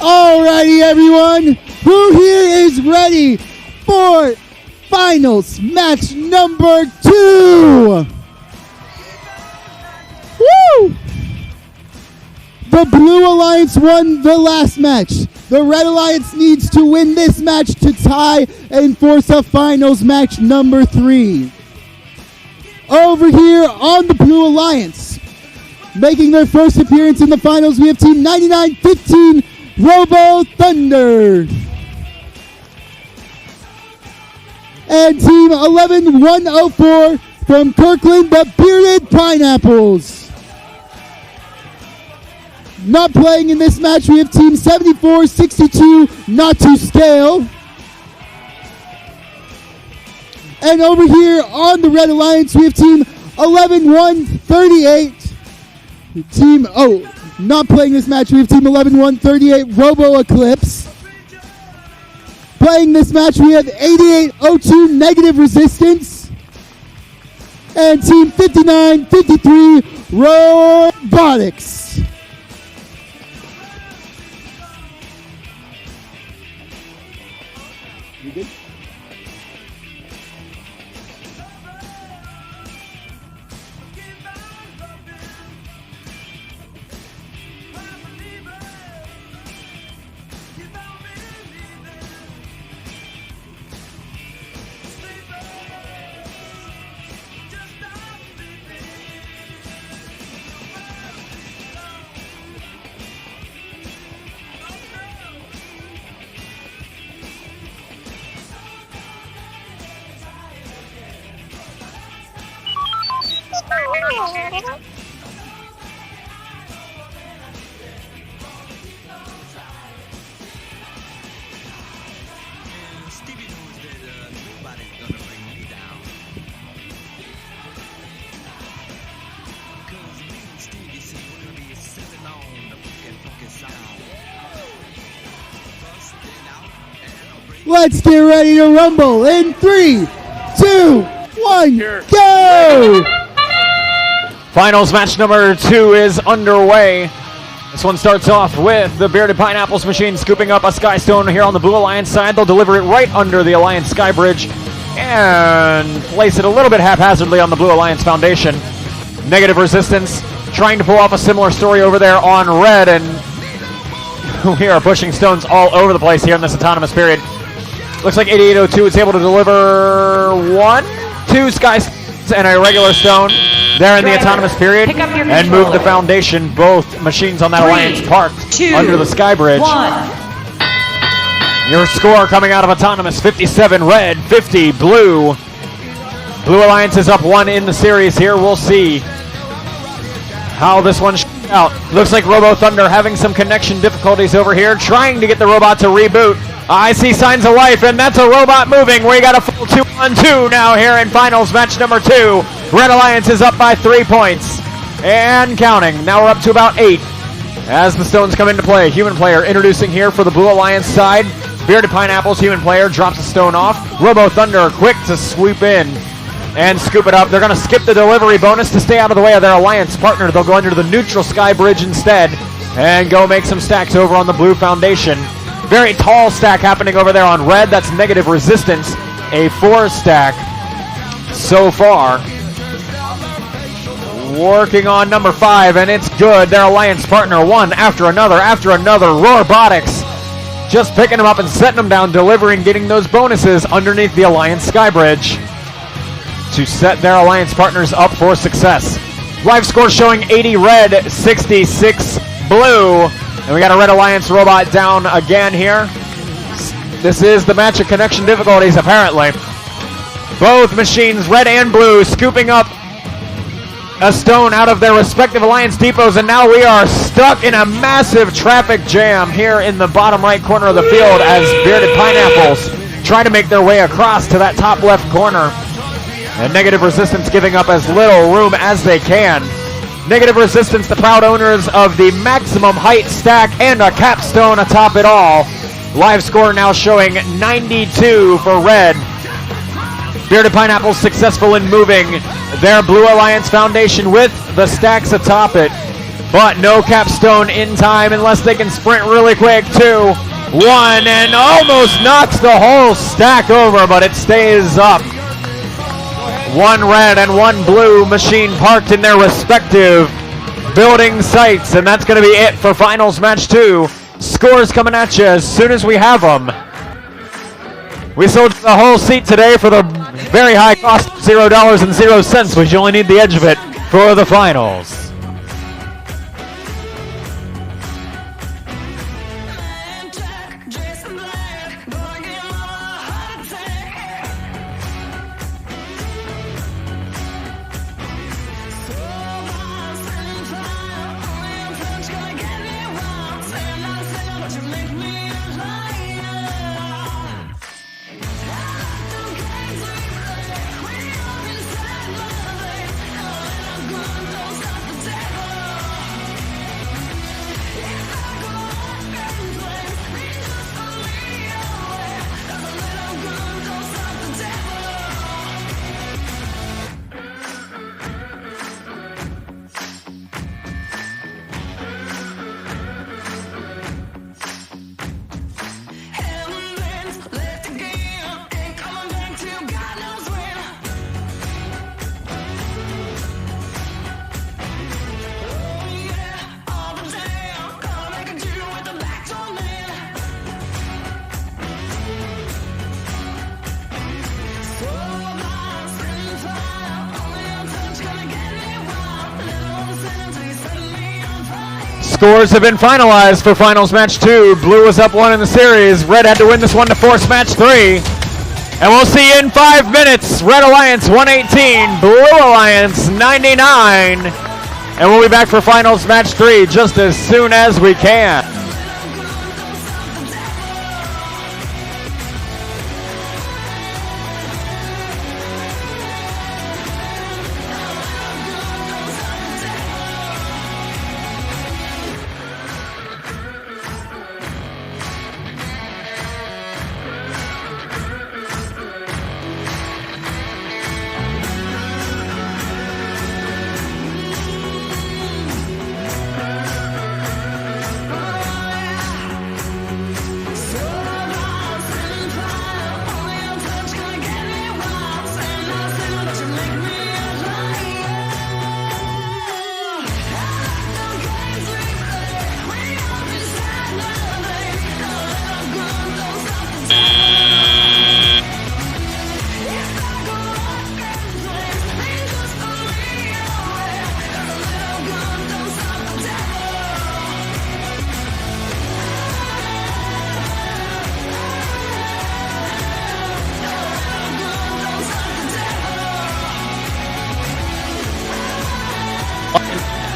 Alrighty, everyone. Who here is ready for finals match number 2? Woo! The Blue Alliance won the last match. The Red Alliance needs to win this match to tie and force a finals match number 3. Over here on the Blue Alliance, making their first appearance in the finals, we have Team 9915 Robo Thunder. And Team 11104 from Kirkland, the Bearded Pineapples. Not playing in this match, we have Team 7462 Not to Scale. And over here on the Red Alliance, we have Team 11138. Not playing this match, we have Team 11138 Robo Eclipse. Playing this match, we have 8802 Negative Resistance. And Team 5953 Robotics. You good? Let's get ready to rumble in 3, 2, 1, go! Finals match number 2 is underway. This one starts off with the Bearded Pineapples machine scooping up a Skystone here on the Blue Alliance side. They'll deliver it right under the Alliance Sky Bridge and place it a little bit haphazardly on the Blue Alliance Foundation. Negative Resistance trying to pull off a similar story over there on Red, and we are pushing stones all over the place here in this autonomous period. Looks like 8802 is able to deliver 2 Skystones and a regular stone there in the autonomous period and move the foundation. Both machines on that Alliance parked under the Sky Bridge. Your score coming out of autonomous: 57 red, 50 blue. Blue Alliance is up 1 in the series here. We'll see how this one shakes out. Looks like Robo Thunder having some connection difficulties over here, trying to get the robot to reboot. I see signs of life, and that's a robot moving. We got a full 2-on-2 now here in finals match number 2. Red Alliance is up by 3 points and counting. Now we're up to about 8 as the stones come into play. Human player introducing here for the Blue Alliance side. Bearded Pineapples, human player, drops a stone off. Robo Thunder quick to swoop in and scoop it up. They're going to skip the delivery bonus to stay out of the way of their Alliance partner. They'll go under the neutral Sky Bridge instead. And go make some stacks over on the blue foundation. Very tall stack happening over there on red. That's negative resistance. A 4 stack so far. Working on number 5, and it's good. Their alliance partner, one after another. Robotics just picking them up and setting them down, delivering, getting those bonuses underneath the alliance sky bridge to set their alliance partners up for success. Live score showing 80 red, 66 blue. And we got a red alliance robot down again here. This is the match of connection difficulties, apparently. Both machines, red and blue, scooping up a stone out of their respective alliance depots, and now we are stuck in a massive traffic jam here in the bottom right corner of the field as bearded pineapples try to make their way across to that top left corner. And negative resistance giving up as little room as they can. Negative resistance, the proud owners of the maximum height stack and a capstone atop it all. Live score now showing 92 for red. Bearded Pineapples successful in moving their Blue Alliance foundation with the stacks atop it. But no capstone in time unless they can sprint really quick. 2, 1, and almost knocks the whole stack over, but it stays up. 1 red and 1 blue machine parked in their respective building sites, and that's going to be it for finals match 2. Scores coming at you as soon as we have them. We sold the whole seat today for the very high cost of $0.00, but you only need the edge of it for the finals. Scores have been finalized for finals match 2. Blue was up 1 in the series. Red had to win this one to force match 3. And we'll see you in 5 minutes. Red Alliance 118, Blue Alliance 99. And we'll be back for finals match 3 just as soon as we can.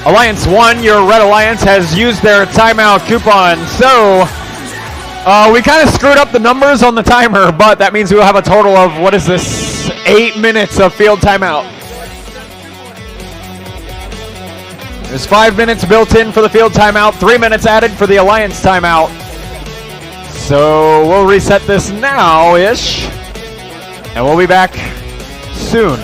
Alliance 1, your Red Alliance has used their timeout coupon, so we kind of screwed up the numbers on the timer, but that means we'll have a total of, 8 minutes of field timeout. There's 5 minutes built in for the field timeout, 3 minutes added for the Alliance timeout. So we'll reset this now-ish, and we'll be back soon.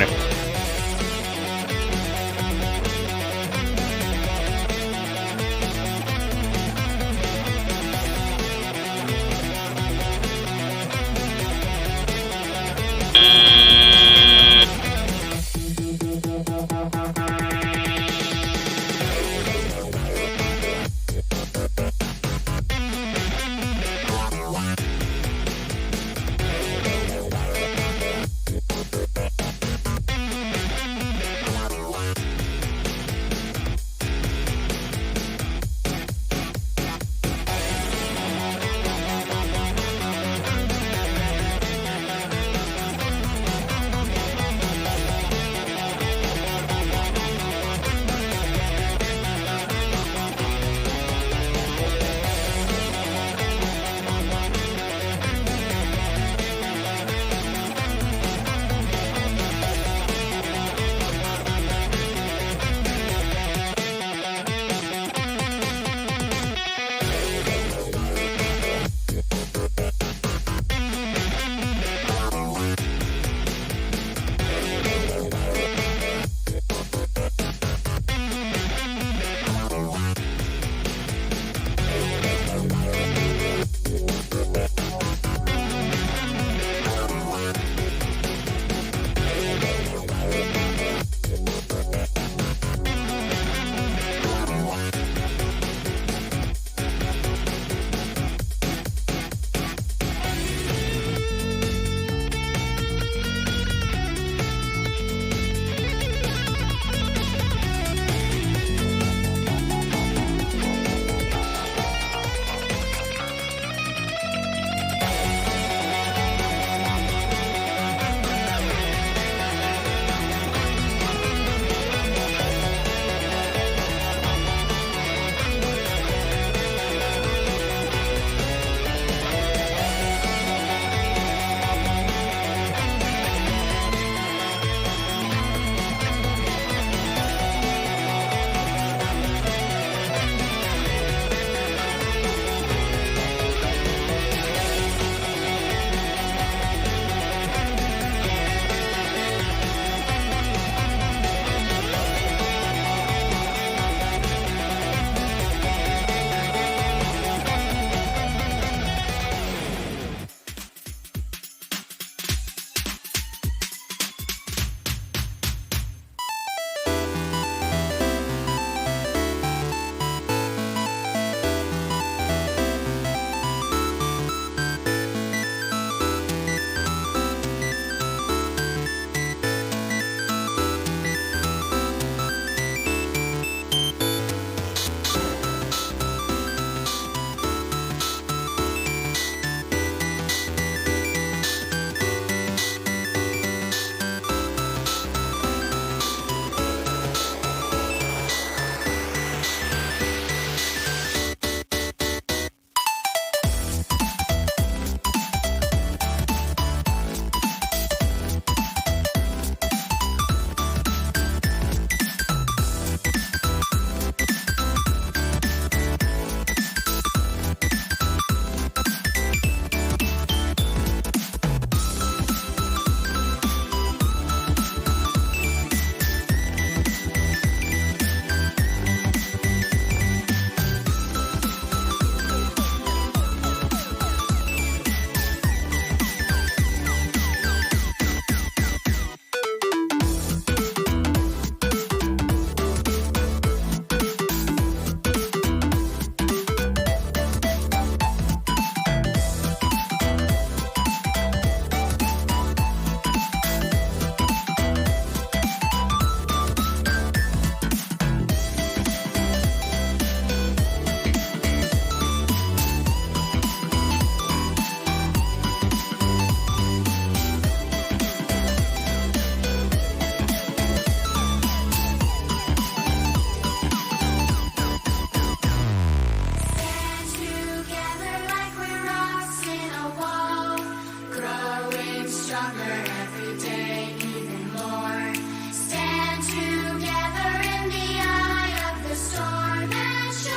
stronger every day, even more. Stand together in the eye of the storm and show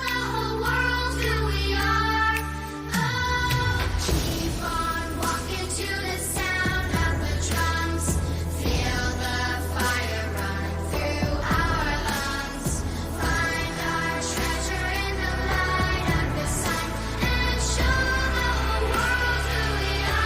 the whole world who we are. Oh, keep on walking to the sound of the drums. Feel the fire run through our lungs. Find our treasure in the light of the sun and show the whole world who we are.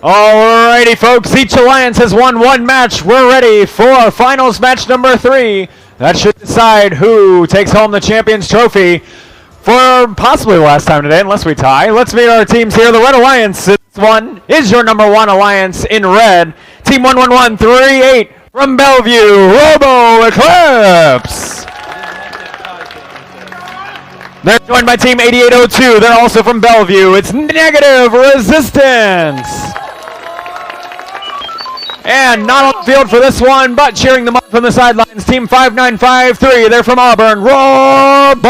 Alrighty, folks. Each alliance has won one match. We're ready for finals match number 3. That should decide who takes home the Champions Trophy for possibly the last time today, unless we tie. Let's meet our teams here. The Red Alliance, this one is your number 1 alliance in red. Team 11138 from Bellevue, Robo Eclipse. They're joined by Team 8802. They're also from Bellevue. It's Negative Resistance. And not on the field for this one, but cheering them up from the sidelines, Team 5953. They're from Auburn, Robotics.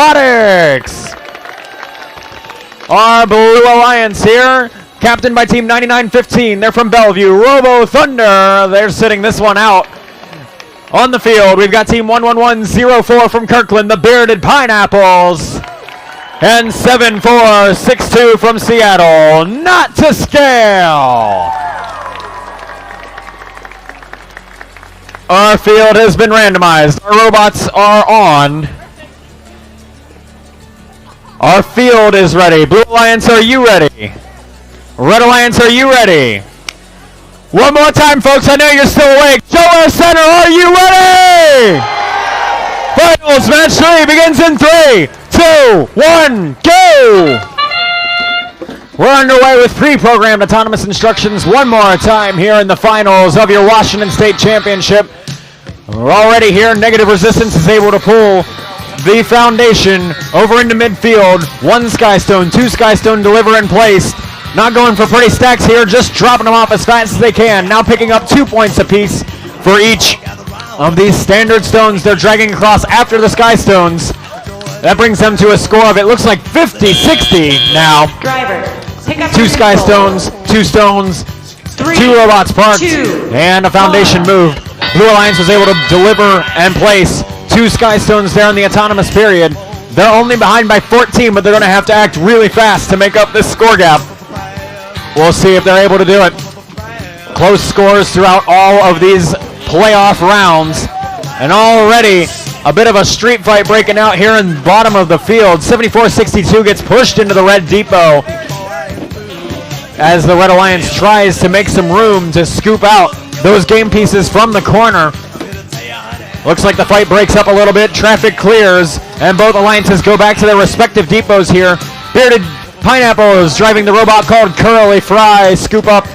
Our Blue Alliance here, captained by Team 9915. They're from Bellevue, Robo Thunder. They're sitting this one out. On the field, we've got Team 11104 from Kirkland, the Bearded Pineapples. And 7462 from Seattle, Not to Scale. Our field has been randomized. Our robots are on. Our field is ready. Blue Alliance, are you ready? Red Alliance, are you ready? One more time, folks. I know you're still awake. Show Center, are you ready? Finals match 3 begins in 3, 2, 1, go! We're underway with pre-programmed autonomous instructions one more time here in the finals of your Washington State Championship. We're already here. Negative Resistance is able to pull the foundation over into midfield. 1 Skystone, 2 Skystone deliver in place. Not going for pretty stacks here, just dropping them off as fast as they can. Now picking up 2 points apiece for each of these standard stones they're dragging across after the Skystones. That brings them to a score of, it looks like 50-60 now. Driver, pick up 2 your Skystones, 2 stones, 2 robots parked, and a foundation moved. Blue Alliance was able to deliver and place 2 Skystones there in the autonomous period. They're only behind by 14, but they're going to have to act really fast to make up this score gap. We'll see if they're able to do it. Close scores throughout all of these playoff rounds. And already a bit of a street fight breaking out here in the bottom of the field. 7462 gets pushed into the red depot as the Red Alliance tries to make some room to scoop out those game pieces from the corner. Looks like the fight breaks up a little bit. Traffic clears, and both alliances go back to their respective depots here. Bearded Pineapple is driving the robot called Curly Fry. Scoop up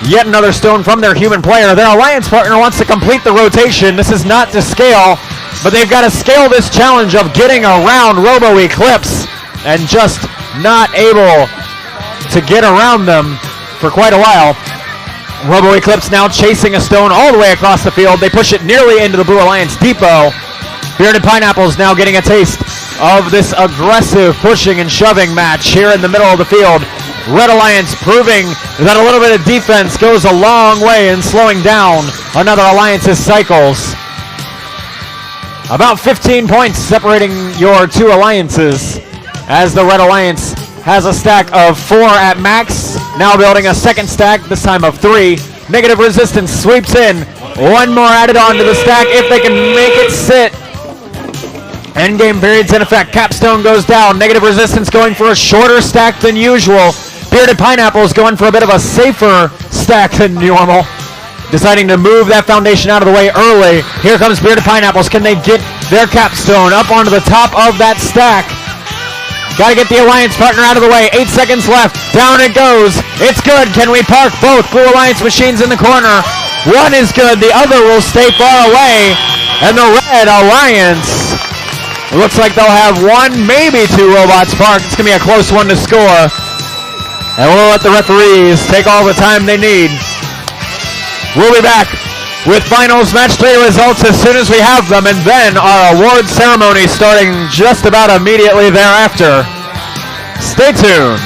yet another stone from their human player. Their alliance partner wants to complete the rotation. This is not to scale, but they've got to scale this challenge of getting around Robo Eclipse and just not able to get around them for quite a while. Robo Eclipse now chasing a stone all the way across the field. They push it nearly into the Blue Alliance depot. Bearded Pineapples now getting a taste of this aggressive pushing and shoving match here in the middle of the field. Red Alliance proving that a little bit of defense goes a long way in slowing down another alliance's cycles. About 15 points separating your two alliances, as the Red Alliance has a stack of 4 at max, now building a second stack, this time of 3. Negative resistance sweeps in. 1 more added on to the stack if they can make it sit. Endgame period's in effect. Capstone goes down. Negative resistance going for a shorter stack than usual. Bearded Pineapple's going for a bit of a safer stack than normal, deciding to move that foundation out of the way early. Here comes Bearded Pineapples. Can they get their Capstone up onto the top of that stack? Got to get the Alliance partner out of the way. 8 seconds left. Down it goes. It's good. Can we park both Blue Alliance machines in the corner? One is good. The other will stay far away. And the Red Alliance looks like they'll have 1, maybe 2 robots parked. It's going to be a close one to score. And we'll let the referees take all the time they need. We'll be back with finals match 3 results as soon as we have them, and then our award ceremony starting just about immediately thereafter. Stay tuned.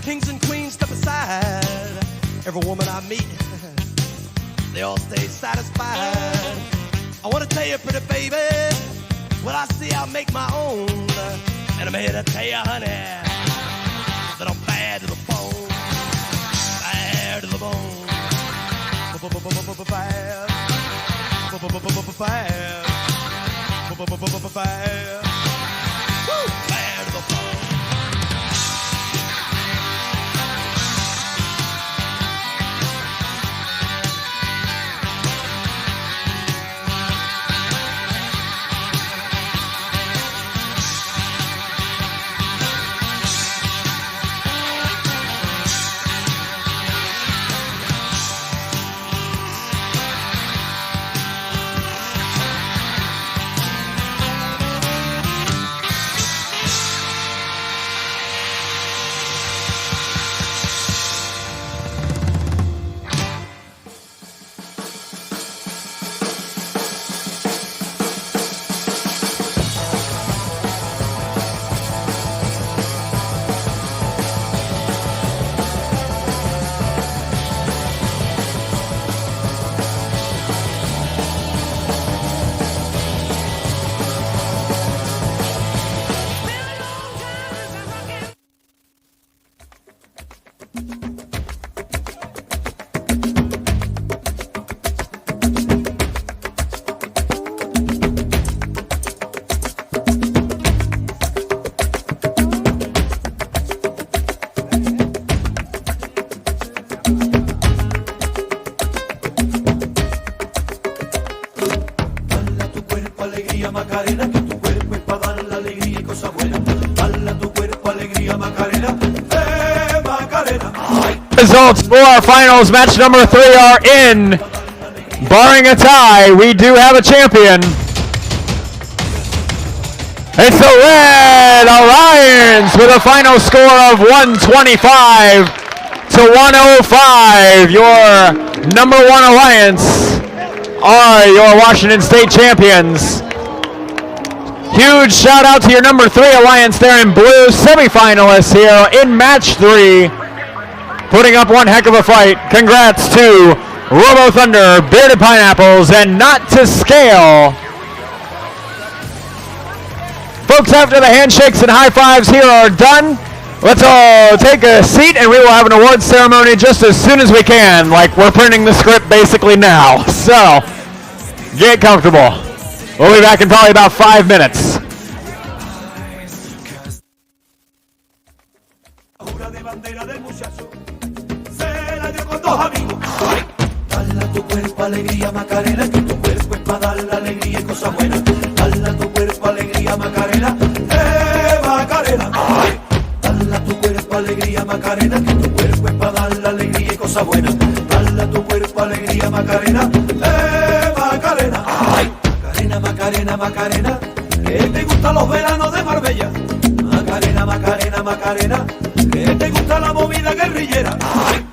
Kings and queens step aside. Every woman I meet, they all stay satisfied. I want to tell you, pretty baby, what I see I'll make my own. And I'm here to tell you, honey, that I'm bad to the bone. Bad to the bone. Bad. Bad. Bad. Woo! Bad to the bone. Macarena, que tu cuerpo es para dar la alegría y cosas buenas. Dale a tu cuerpo alegría, Macarena. Macarena. Results for our finals match number 3 are in. Barring a tie, we do have a champion. It's the Red Alliance with a final score of 125 to 105. Your number 1 alliance are your Washington State champions. Huge shout out to your number 3 alliance there in blue, semifinalists here in match 3, putting up one heck of a fight. Congrats to Robo Thunder, Bearded Pineapples, and Not to Scale. Folks, after the handshakes and high fives here are done, let's all take a seat and we will have an awards ceremony just as soon as we can, like we're printing the script basically now. So, get comfortable. We'll be back in probably about 5 minutes. Dale a tu cuerpo alegría, Macarena, que tu cuerpo es para dar la alegría y cosas buenas. Dale a tu cuerpo alegría, Macarena. Macarena, que tu cuerpo es para dar la alegría y cosas buenas. Dale a tu cuerpo alegría, Macarena, Macarena. Ay, Macarena, Macarena, Macarena, que te gustan los veranos de Marbella. Macarena, Macarena, Macarena, que te gusta la movida guerrillera. Ay.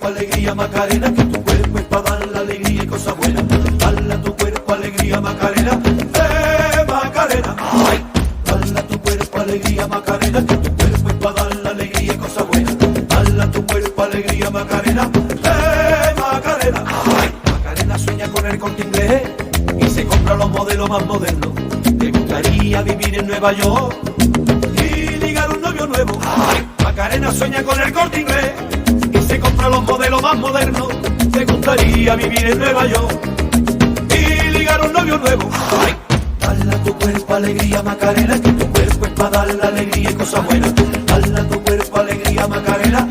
Alegría Macarena, que tu cuerpo es para dar la alegría y cosas buenas. Dale a tu cuerpo alegría Macarena, Macarena. Ay. Dale a tu cuerpo alegría Macarena, que tu cuerpo es para dar la alegría y cosas buenas. Dale a tu cuerpo alegría Macarena, Macarena. Ay. Macarena sueña con el Corte Inglés y se compra los modelos más modernos. Te gustaría vivir en Nueva York y ligar un novio nuevo. Ay. Macarena sueña con el Corte Inglés, se compra los modelos más modernos. Te gustaría vivir en Nueva York y ligar un novio nuevo. Ay. Dale a tu cuerpo alegría Macarena, que tu cuerpo es para dar la alegría y cosas buenas. Dale a tu cuerpo alegría Macarena,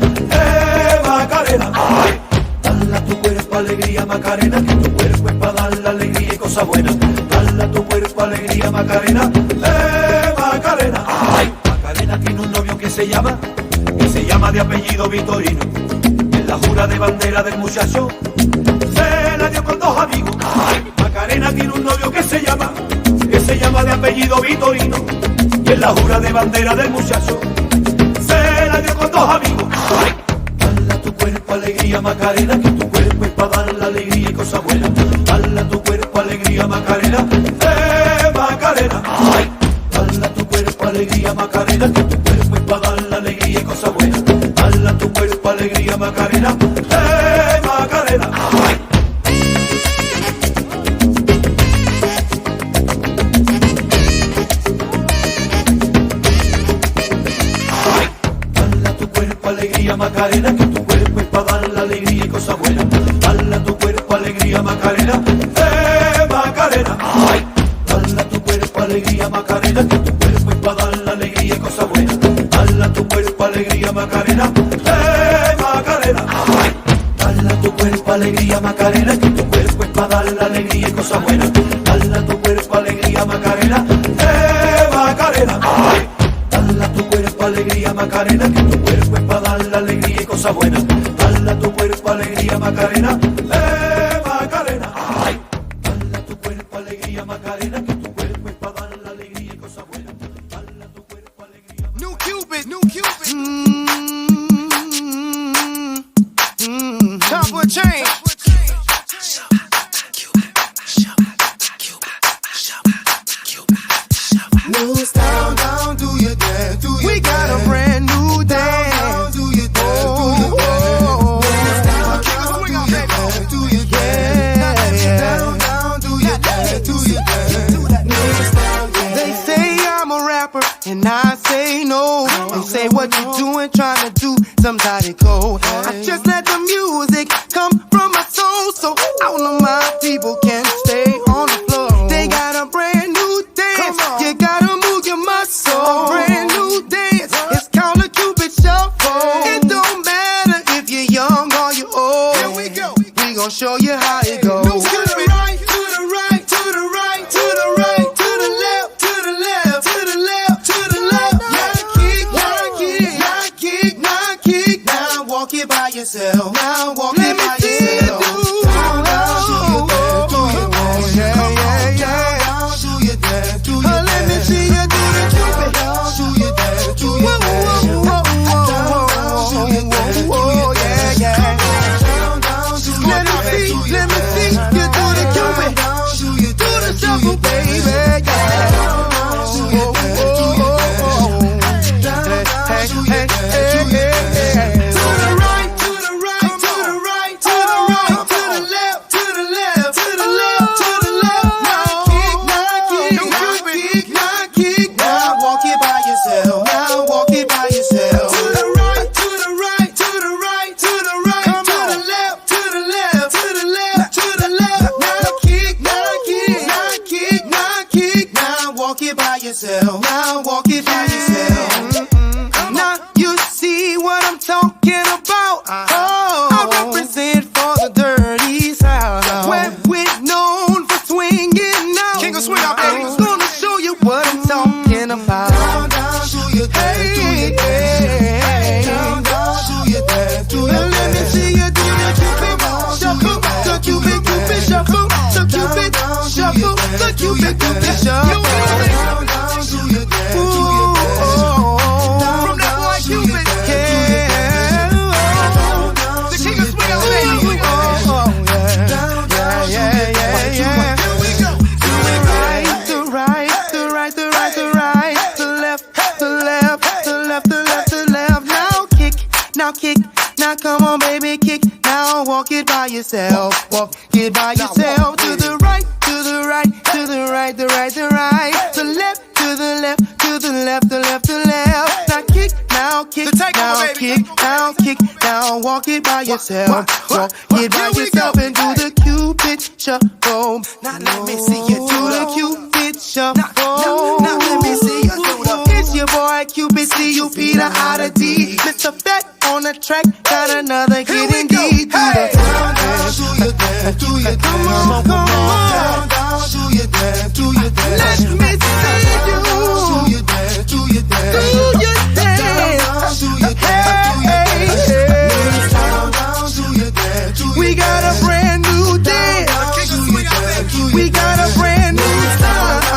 Macarena. Ay. Dale a tu cuerpo alegría Macarena, que tu cuerpo es para dar la alegría y cosas buenas. Dale a tu cuerpo alegría Macarena, Macarena. Ay. Macarena tiene un novio que se llama de apellido Vitorino. La jura de bandera del muchacho se la dio con dos amigos. Ay. Macarena tiene un novio que se llama de apellido Vitorino. Y en la jura de bandera del muchacho se la dio con dos amigos. Ay. Dale a tu cuerpo alegría Macarena, que tu cuerpo es para dar la alegría y cosas buenas. Dale a tu cuerpo alegría Macarena, Macarena. Ay. Dale a tu cuerpo alegría Macarena, que tu cuerpo es para dar la alegría y cosas buenas. Dale a tu cuerpo alegría Macarena, Macarena. Ay. Ay. Dale a tu cuerpo alegría Macarena, que tu cuerpo es para dar la alegría y cosas buenas. Dale a tu cuerpo alegría Macarena, Macarena. Ay. Dale a tu cuerpo alegría Macarena, que tu cuerpo es para dar la alegría y cosas buenas. Dale a tu cuerpo alegría Macarena, Macarena. Ay. Dale a tu cuerpo alegría Macarena, que tu cuerpo es para dar la alegría y cosas buenas. Dale a tu cuerpo alegría Macarena, Macarena. Ay. Dale a tu cuerpo alegría Macarena, que tu cuerpo es para dar la alegría y cosas buenas. Dale a tu cuerpo alegría Macarena, Macarena. Ay. Dale a tu cuerpo alegría Macarena, que tu cuerpo es para dar la alegría y cosas buenas. Dale a tu cuerpo alegría. New Cupid, New Cupid. Top of a chain. New style, down, do your dance, do your We got a brand new dance. Down, do your dance, do your dance. Down, swing on that, do your dance. Down, down, do your dance, do your dance. New style, they say I'm a rapper, and I say no. They say what you doing, trying to do somebody cold. I just let the music come from my soul, so all of my people can stay on the floor. They got a brand new dance. You gotta move your muscle. A brand new dance. It's called a Cupid Shuffle. It don't matter if you're young or you're old. Here we go. We gon' show you how it goes. To the right, to the right, to the right, to the right, to the left, to the left, to the left, to the left. Now kick, now kick, now kick, now kick. Now walk it by yourself. Now walk it by yourself. Down, down, do your dance, do your dance. Yeah, yeah, yeah. Do your dance, do your dance. Let me see you do the Cupid. Do your dance, do your dance. Do your dance, do your dance. Yeah, yeah. Let me see you do the Cupid. Do the shuffle, baby. Yeah. Hey, hey, hey, hey, hey. To the right, to the right, to the right. shuffle. Down, down, do your dance, do your dance. From that boy Cupid. The king of swing out, baby. Yeah. Here we go. Do it right, the right, the right, the right, the right, the left, the left, the left, the left, the left. Now kick, now kick. Now come on, baby, kick. Now walk it by yourself. Walk it by yourself. To the right, to the right, to the right, the right, the right. To left, to the left, to the left, the left, the left. Now kick, now kick, now kick, now kick. Now walk it by yourself. Walk it by yourself and do the Cupid shuffle. Now let me see you do the Cupid shuffle. Now let me see you do the. It's your boy Cupid, C-U-P-D. Mr. Fat on the track, got another hit indeed. Do the down, down, do your dance, do your dance. Come on, come on. Down, down, do your dance, do your dance. Let me see you. Do your dance, do your dance. Do your dance. Down, down, do your dance, do your dance. Down, down, do your dance, do your dance. We got a brand new dance. We got a brand new sound.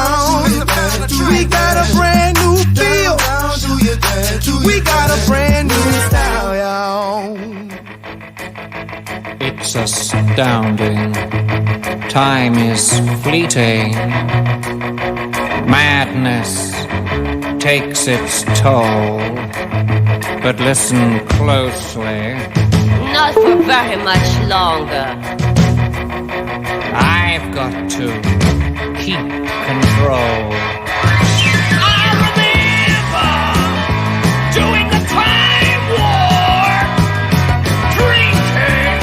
We got a brand new feel. We got a brand new style, y'all. It's astounding. Time is fleeting. Madness takes its toll. But listen closely. Not for very much longer. I've got to keep control. Doing the time war, drinking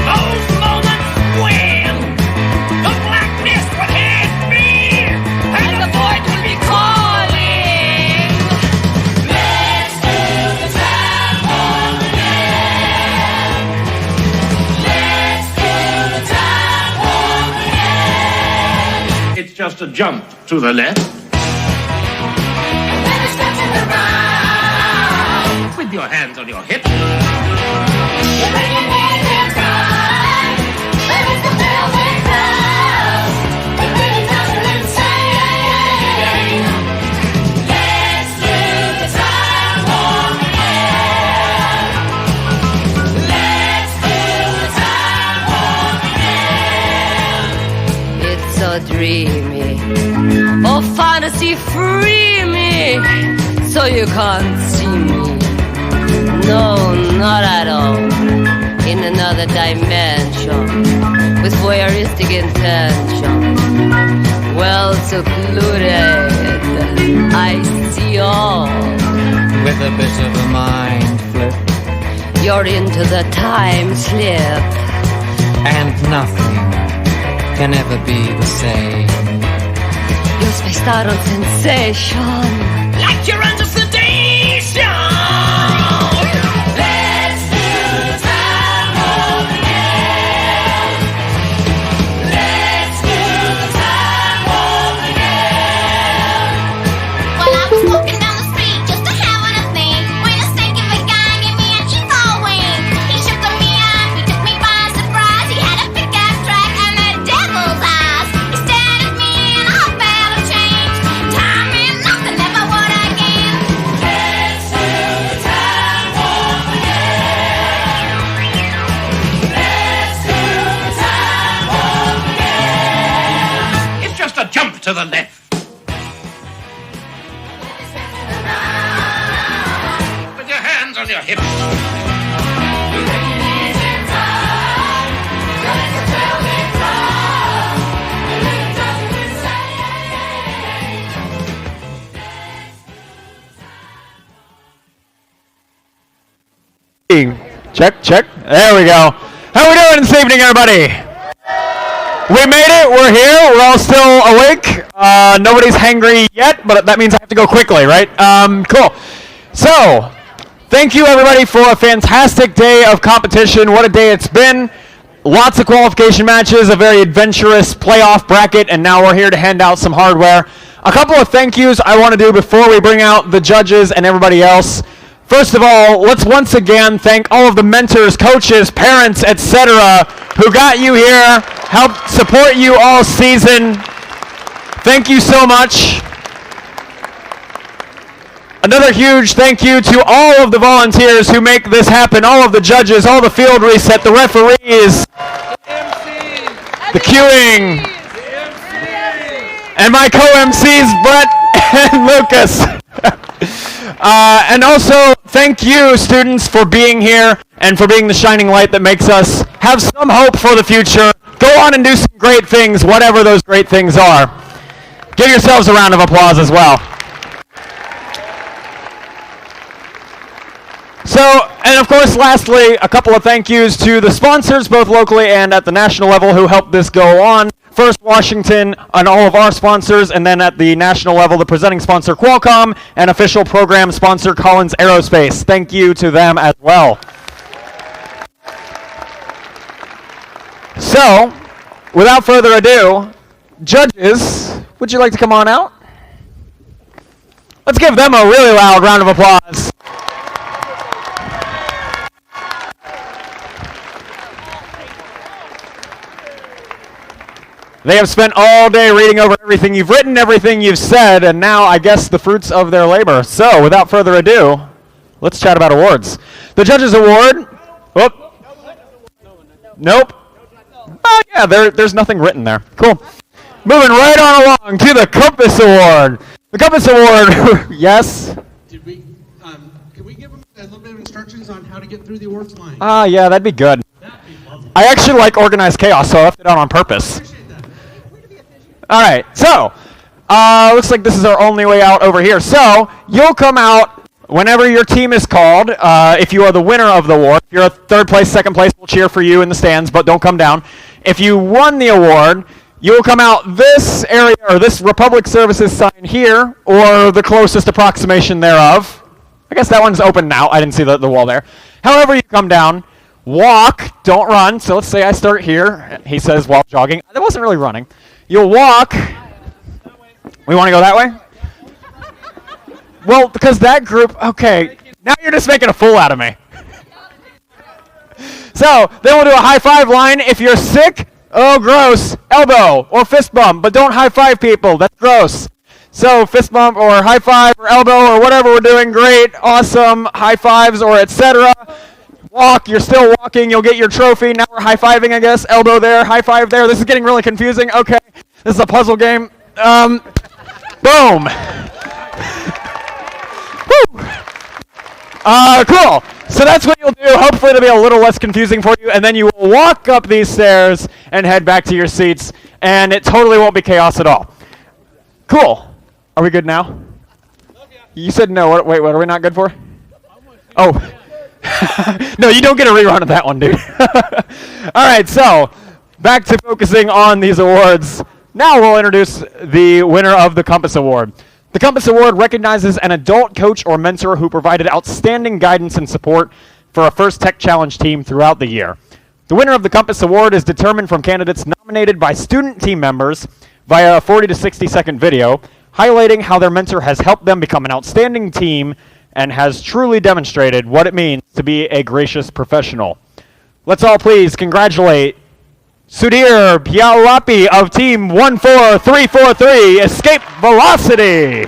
those moments when the black mist would hit me and the void would be calling. Let's do the time war again. Let's do the time war again. It's just a jump to the left. With your hands on your hips. It's so dreamy. Oh, fantasy, free me. So you can't see me. No, not at all. In another dimension, with voyeuristic intention. Well secluded, I see all. With a bit of a mind flip. You're into the time slip. And nothing can ever be the same. You're spaced out on sensation. Like you're under sedation. Let's do the time war again. Let's do the time war again. Well, I was walking down the street just to having a thing when a stinking big guy gave me a cheap old wing. He shook me up, he took me by surprise. He had a big ass track and the devil's eyes. He stared at me and I felt a change. Time and nothing never would again. Let's do the time war again. Let's do the time war again. It's just a jump to the left. With your hands on your hips. Check, check. There we go. How we doing this evening, everybody? We made it. We're here. We're all still awake. Nobody's hangry yet, but that means I have to go quickly, right? Cool. So, thank you, everybody, for a fantastic day of competition. What a day it's been. Lots of qualification matches, a very adventurous playoff bracket, and now we're here to hand out some hardware. A couple of thank yous I want to do before we bring out the judges and everybody else. First of all, let's once again thank all of the mentors, coaches, parents, etc., who got you here, helped support you all season. Thank you so much. Another huge thank you to all of the volunteers who make this happen, all of the judges, all the field reset, the referees, the queuing, and my co-MCs, Brett and Lucas. And also, thank you, students, for being here and for being the shining light that makes us have some hope for the future. Go on and do some great things, whatever those great things are. Give yourselves a round of applause as well. So, and of course, lastly, a couple of thank yous to the sponsors, both locally and at the national level, who helped this go on. First, Washington and all of our sponsors, and then at the national level, the presenting sponsor, Qualcomm, and official program sponsor, Collins Aerospace. Thank you to them as well. So, without further ado, judges, would you like to come on out? Let's give them a really loud round of applause. They have spent all day reading over everything you've written, everything you've said, and now I guess the fruits of their labor. So, without further ado, let's chat about awards. The Judges Award. Whoop. Nope. Oh, yeah, there's nothing written there. Cool. Moving right on along to the Compass Award. The Compass Award, yes? Can we give them a little bit of instructions on how to get through the awards line? Yeah, that'd be good. I actually like organized chaos, so I left it out on purpose. All right, so looks like this is our only way out over here. So you'll come out whenever your team is called. If you are the winner of the award, if you're a third place, second place, we'll cheer for you in the stands, but don't come down. If you won the award, you'll come out this area, or this Republic Services sign here, or the closest approximation thereof. I guess that one's open now. I didn't see the wall there. However you come down, walk, don't run. So let's say I start here. He says while jogging. That wasn't really running. You'll walk. We want to go that way? Well, because that group, okay, now you're just making a fool out of me. So, then we'll do a high five line. If you're sick, oh, gross, elbow or fist bump, but don't high five people. That's gross. So, fist bump or high five or elbow or whatever we're doing, great, awesome, high fives or etc. Walk, you're still walking, you'll get your trophy. Now we're high-fiving, I guess. Elbow there, high five there. This is getting really confusing. Okay, this is a puzzle game. Boom. Woo. Cool. So that's what you'll do. Hopefully it'll be a little less confusing for you, and then you will walk up these stairs and head back to your seats, and it totally won't be chaos at all. Cool. Are we good now? You said no. Wait, what are we not good for? Oh. No, you don't get a rerun of that one, dude. All right, so back to focusing on these awards. Now we'll introduce the winner of the Compass Award. The Compass Award recognizes an adult coach or mentor who provided outstanding guidance and support for a First Tech Challenge team throughout the year. The winner of the Compass Award is determined from candidates nominated by student team members via a 40 to 60 second video, highlighting how their mentor has helped them become an outstanding team and has truly demonstrated what it means to be a gracious professional. Let's all please congratulate Sudhir Pyalapi of Team 14343, Escape Velocity.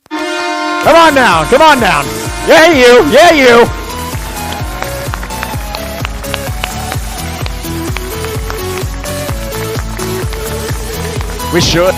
Come on down, come on down. Yeah, you, yeah, you. We should.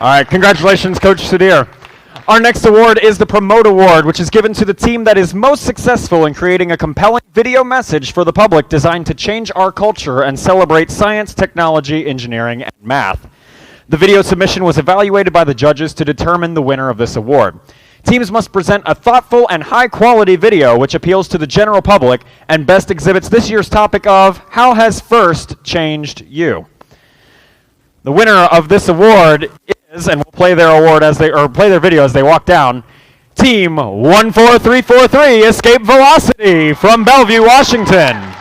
All right, congratulations, Coach Sudhir. Our next award is the Promote Award, which is given to the team that is most successful in creating a compelling video message for the public designed to change our culture and celebrate science, technology, engineering, and math. The video submission was evaluated by the judges to determine the winner of this award. Teams must present a thoughtful and high-quality video which appeals to the general public and best exhibits this year's topic of How Has FIRST Changed You? The winner of this award is, and we'll play their award as they, or play their video as they walk down, Team 14343 Escape Velocity from Bellevue, Washington.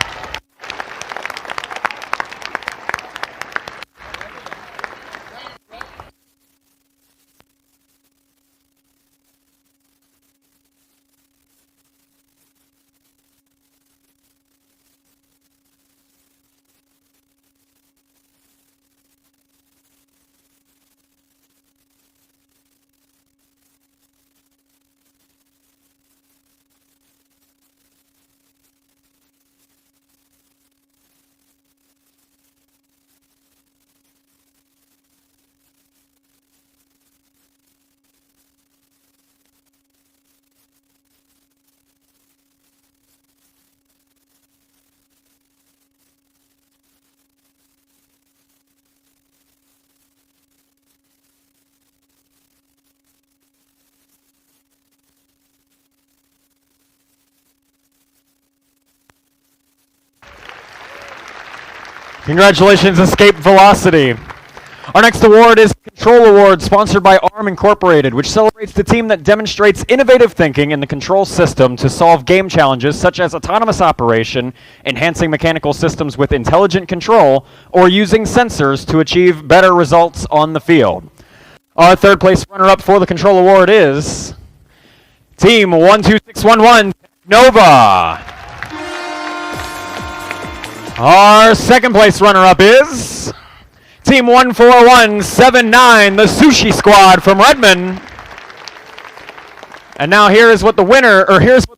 Congratulations, Escape Velocity. Our next award is the Control Award, sponsored by ARM Incorporated, which celebrates the team that demonstrates innovative thinking in the control system to solve game challenges such as autonomous operation, enhancing mechanical systems with intelligent control, or using sensors to achieve better results on the field. Our third place runner-up for the Control Award is Team 12611 Nova. Our second place runner-up is Team 14179, the Sushi Squad from Redmond. And now here's what the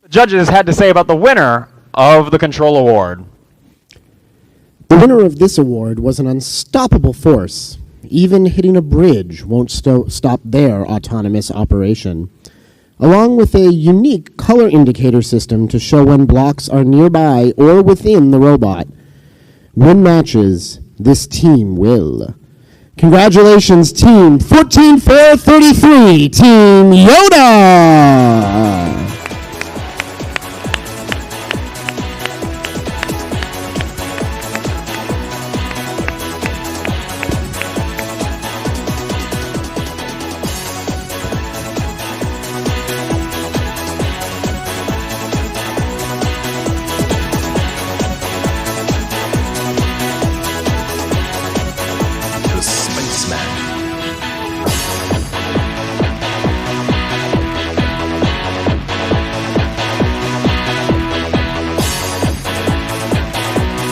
judges had to say about the winner of the Control Award. The winner of this award was an unstoppable force. Even hitting a bridge won't stop their autonomous operation. Along with a unique color indicator system to show when blocks are nearby or within the robot. Win matches, this team will. Congratulations, Team 14433, Team Yoda!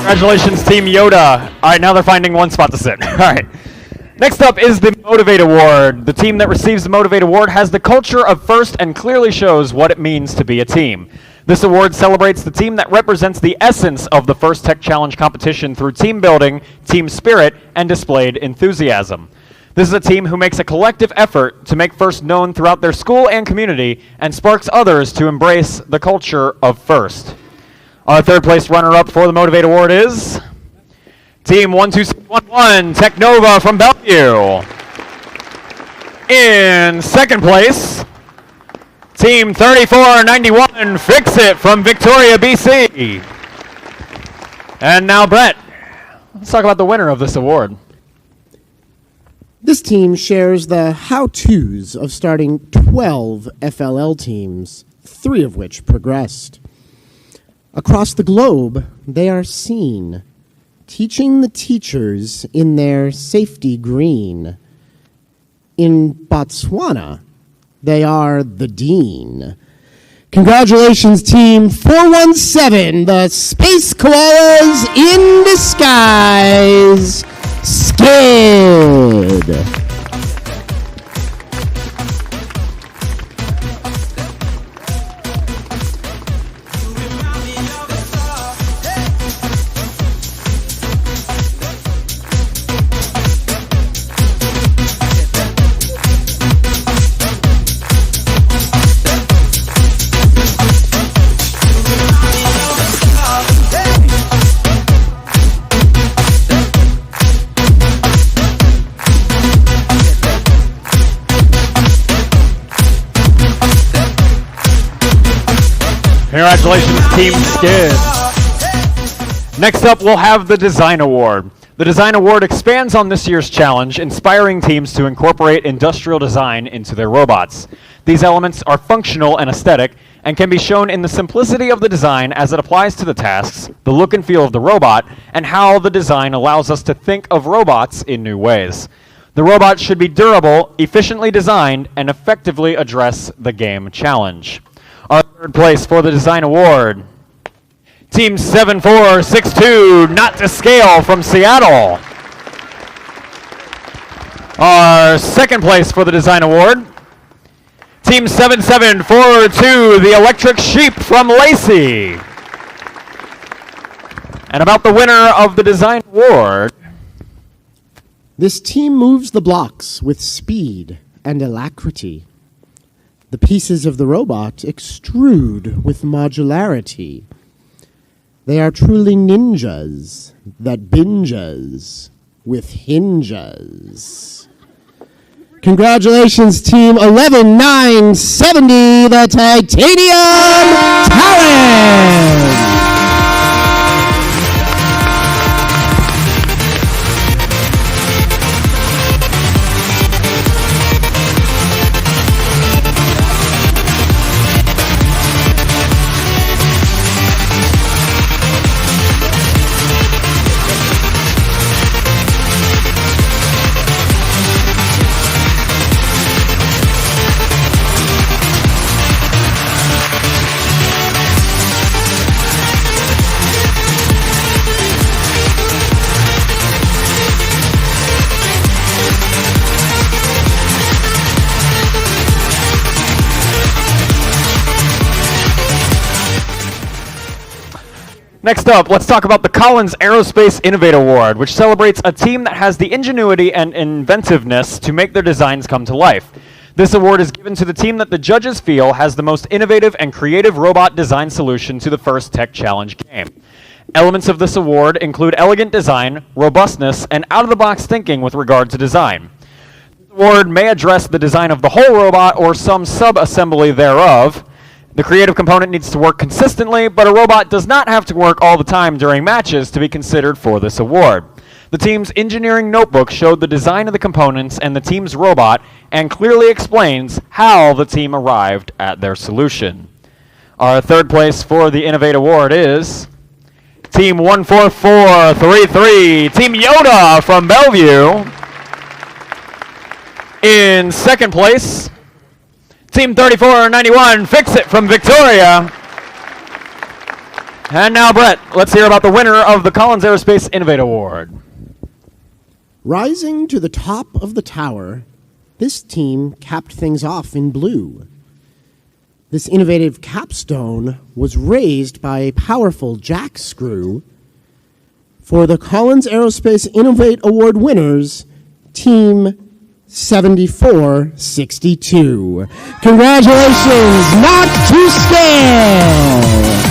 Congratulations, Team Yoda. All right, now they're finding one spot to sit. All right. Next up is the Motivate Award. The team that receives the Motivate Award has the culture of FIRST and clearly shows what it means to be a team. This award celebrates the team that represents the essence of the FIRST Tech Challenge competition through team building, team spirit, and displayed enthusiasm. This is a team who makes a collective effort to make FIRST known throughout their school and community and sparks others to embrace the culture of FIRST. Our third place runner-up for the Motivate Award is Team 12611 Technova from Bellevue. In second place, Team 3491 Fix It from Victoria, BC. And now, Brett, let's talk about the winner of this award. This team shares the how-tos of starting 12 FLL teams, 3 of which progressed. Across the globe, they are seen, teaching the teachers in their safety green. In Botswana, they are the dean. Congratulations, Team 417, the Space Koalas in disguise, Skid. Congratulations, Team Skid. Next up, we'll have the Design Award. The Design Award expands on this year's challenge, inspiring teams to incorporate industrial design into their robots. These elements are functional and aesthetic, and can be shown in the simplicity of the design as it applies to the tasks, the look and feel of the robot, and how the design allows us to think of robots in new ways. The robot should be durable, efficiently designed, and effectively address the game challenge. Our third place for the Design Award, Team 7462, Not to Scale from Seattle. Our second place for the Design Award, Team 7742, The Electric Sheep from Lacey. And about the winner of the Design Award. This team moves the blocks with speed and alacrity. The pieces of the robot extrude with modularity. They are truly ninjas that binges with hinges. Congratulations, Team 11970, the Titanium Talent! Next up, let's talk about the Collins Aerospace Innovate Award, which celebrates a team that has the ingenuity and inventiveness to make their designs come to life. This award is given to the team that the judges feel has the most innovative and creative robot design solution to the first Tech Challenge game. Elements of this award include elegant design, robustness, and out-of-the-box thinking with regard to design. This award may address the design of the whole robot or some sub-assembly thereof. The creative component needs to work consistently, but a robot does not have to work all the time during matches to be considered for this award. The team's engineering notebook showed the design of the components and the team's robot and clearly explains how the team arrived at their solution. Our third place for the Innovate Award is Team 14433, Team Yoda from Bellevue. In second place, Team 3491, Fix It from Victoria. And now, Brett, let's hear about the winner of the Collins Aerospace Innovate Award. Rising to the top of the tower, this team capped things off in blue. This innovative capstone was raised by a powerful jack screw. For the Collins Aerospace Innovate Award winners, Team 7462. Congratulations, Not to Scale!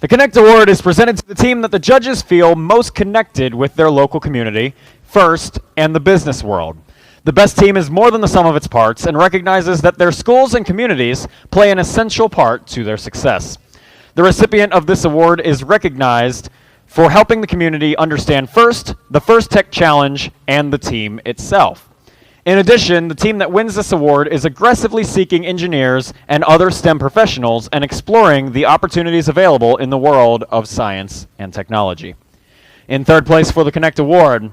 The Connect Award is presented to the team that the judges feel most connected with their local community, first, and the business world. The best team is more than the sum of its parts and recognizes that their schools and communities play an essential part to their success. The recipient of this award is recognized for helping the community understand first, the First Tech Challenge, and the team itself. In addition, the team that wins this award is aggressively seeking engineers and other STEM professionals and exploring the opportunities available in the world of science and technology. In third place for the Connect Award,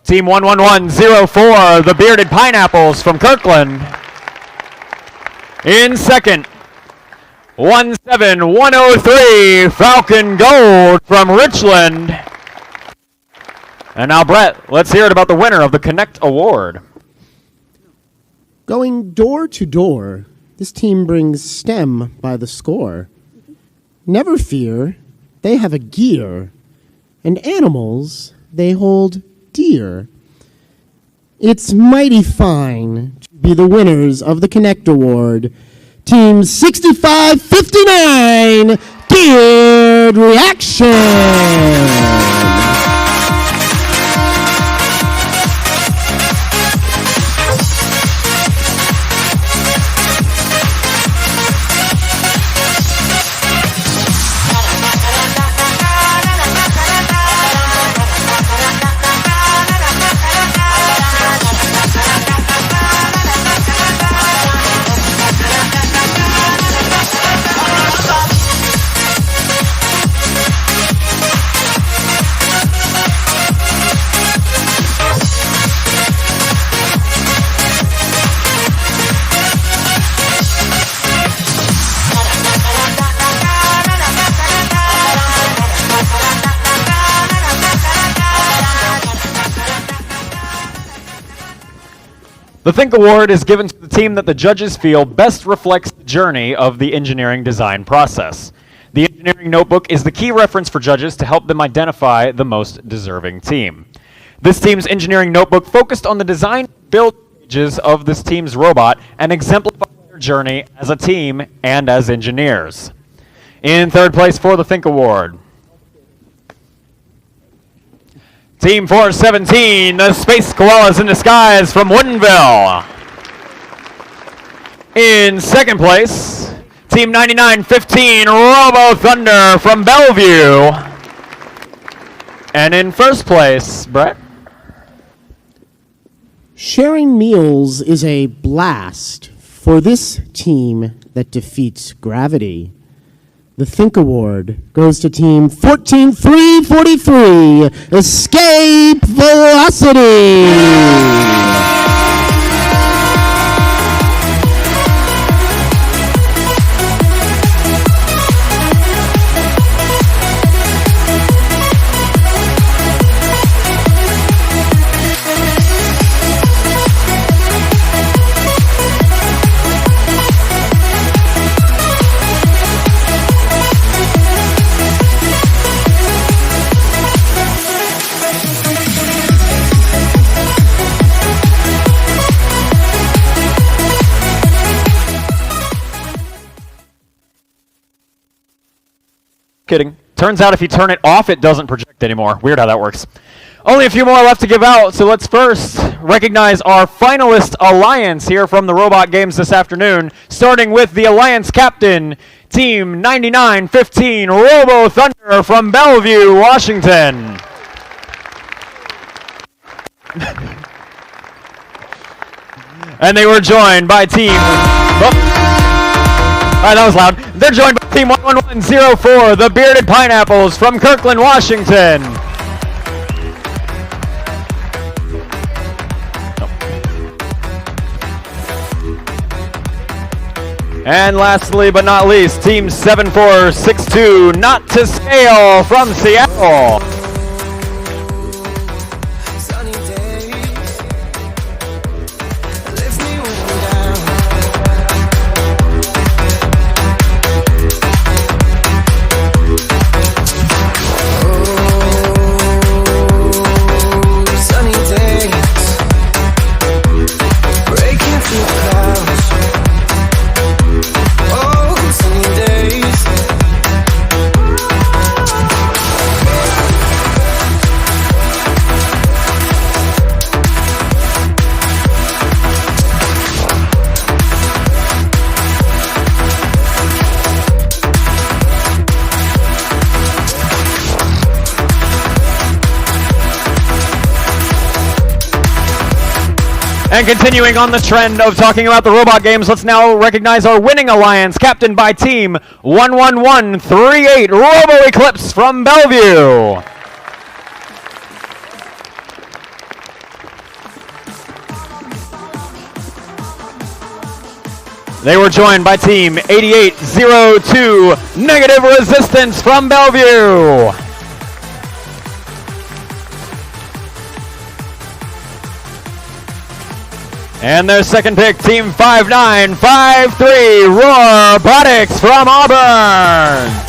Team 11104, the Bearded Pineapples from Kirkland. In second, 17103 Falcon Gold from Richland. And now, Brett, let's hear it about the winner of the Connect Award. Going door to door, this team brings STEM by the score. Never fear, they have a gear, and animals they hold dear. It's mighty fine to be the winners of the Connect Award. Team 6559, Geared Reaction. The Think Award is given to the team that the judges feel best reflects the journey of the engineering design process. The engineering notebook is the key reference for judges to help them identify the most deserving team. This team's engineering notebook focused on the design build stages of this team's robot and exemplified their journey as a team and as engineers. In third place for the Think Award, Team 417, the Space Koalas in Disguise from Woodinville. In second place, Team 9915, Robo Thunder from Bellevue. And in first place, Brett? Sharing meals is a blast for this team that defeats gravity. The Think Award goes to Team 14343, Escape Velocity. Kidding. Turns out if you turn it off, it doesn't project anymore. Weird how that works. Only a few more left to give out, so let's first recognize our finalist alliance here from the Robot Games this afternoon, starting with the alliance captain, Team 9915, Robo Thunder from Bellevue, Washington. And they were joined by Team... that was loud. They're joined by Team 11104, the Bearded Pineapples from Kirkland, Washington. And lastly but not least, Team 7462, Not to Scale from Seattle. And continuing on the trend of talking about the robot games, let's now recognize our winning alliance, captained by Team 11138, Robo Eclipse from Bellevue. They were joined by Team 8802 Negative Resistance from Bellevue. And their second pick, Team 5953 Robotics from Auburn.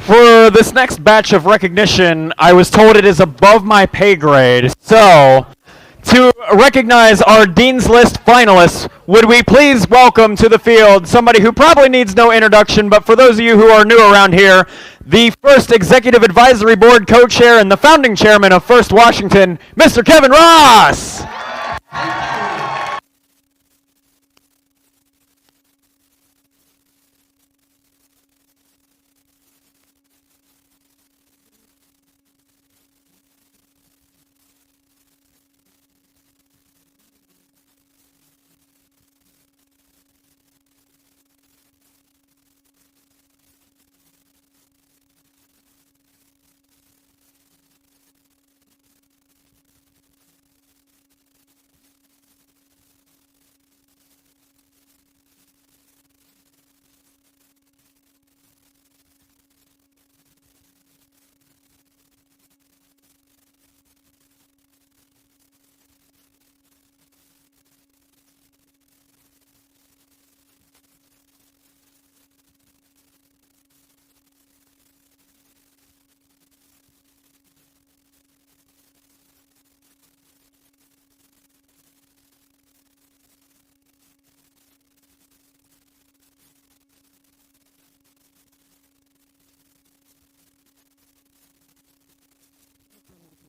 For this next batch of recognition, I was told it is above my pay grade. So, to recognize our Dean's List finalists, would we please welcome to the field somebody who probably needs no introduction, but for those of you who are new around here, the first Executive Advisory Board co-chair and the founding chairman of First Washington, Mr. Kevin Ross!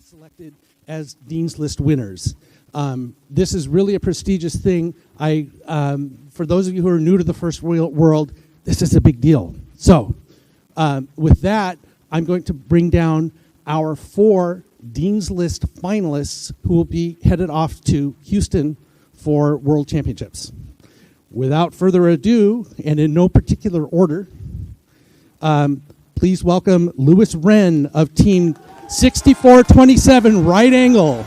Selected as Dean's List winners. This is really a prestigious thing. For those of you who are new to the First World, this is a big deal. So, with that, I'm going to bring down our 4 Dean's List finalists who will be headed off to Houston for World Championships. Without further ado, and in no particular order, please welcome Lewis Wren of Team 6427 Right Angle.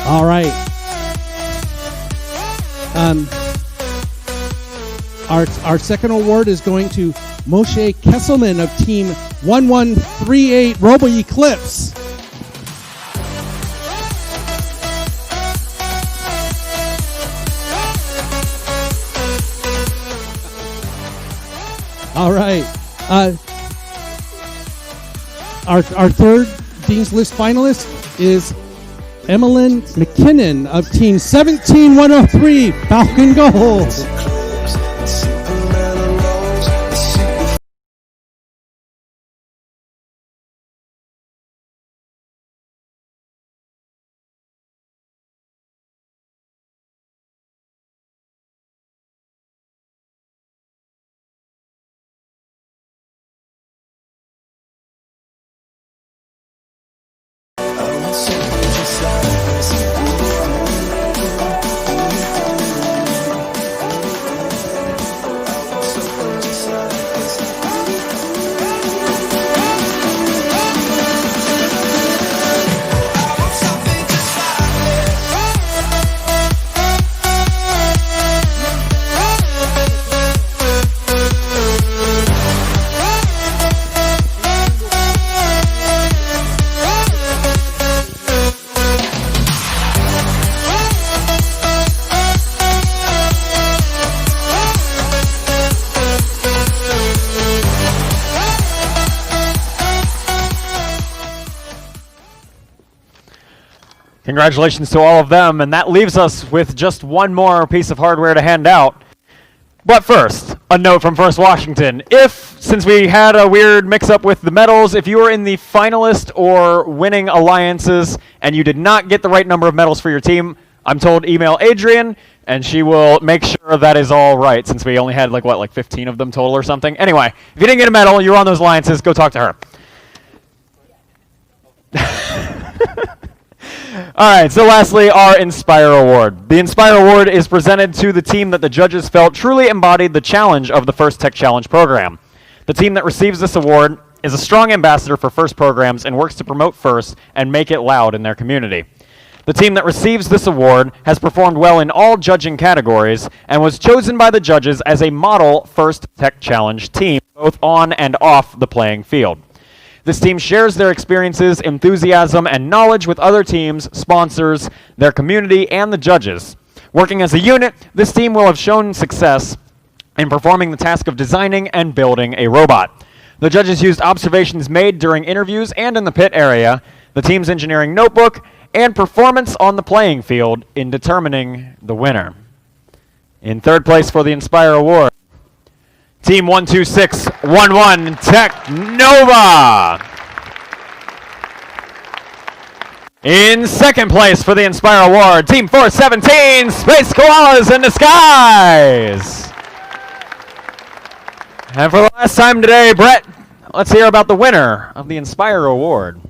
All right. Our second award is going to Moshe Kesselman of Team 1138 Robo Eclipse. All right. Our third Dean's List finalist is Emmeline McKinnon of Team 17103 Falcon Gold. Congratulations to all of them, and that leaves us with just one more piece of hardware to hand out. But first, a note from First Washington. Since we had a weird mix-up with the medals, if you were in the finalist or winning alliances and you did not get the right number of medals for your team, I'm told email Adrian, and she will make sure that is all right, since we only had, like 15 of them total or something. Anyway, if you didn't get a medal, you were on those alliances, go talk to her. All right, so lastly, our Inspire Award. The Inspire Award is presented to the team that the judges felt truly embodied the challenge of the First Tech Challenge program. The team that receives this award is a strong ambassador for FIRST programs and works to promote FIRST and make it loud in their community. The team that receives this award has performed well in all judging categories and was chosen by the judges as a model First Tech Challenge team, both on and off the playing field. This team shares their experiences, enthusiasm, and knowledge with other teams, sponsors, their community, and the judges. Working as a unit, this team will have shown success in performing the task of designing and building a robot. The judges used observations made during interviews and in the pit area, the team's engineering notebook, and performance on the playing field in determining the winner. In third place for the Inspire Award, Team 12611 Tech Nova. In second place for the Inspire Award, Team 417 Space Koalas in Disguise. And for the last time today, Brett, let's hear about the winner of the Inspire Award.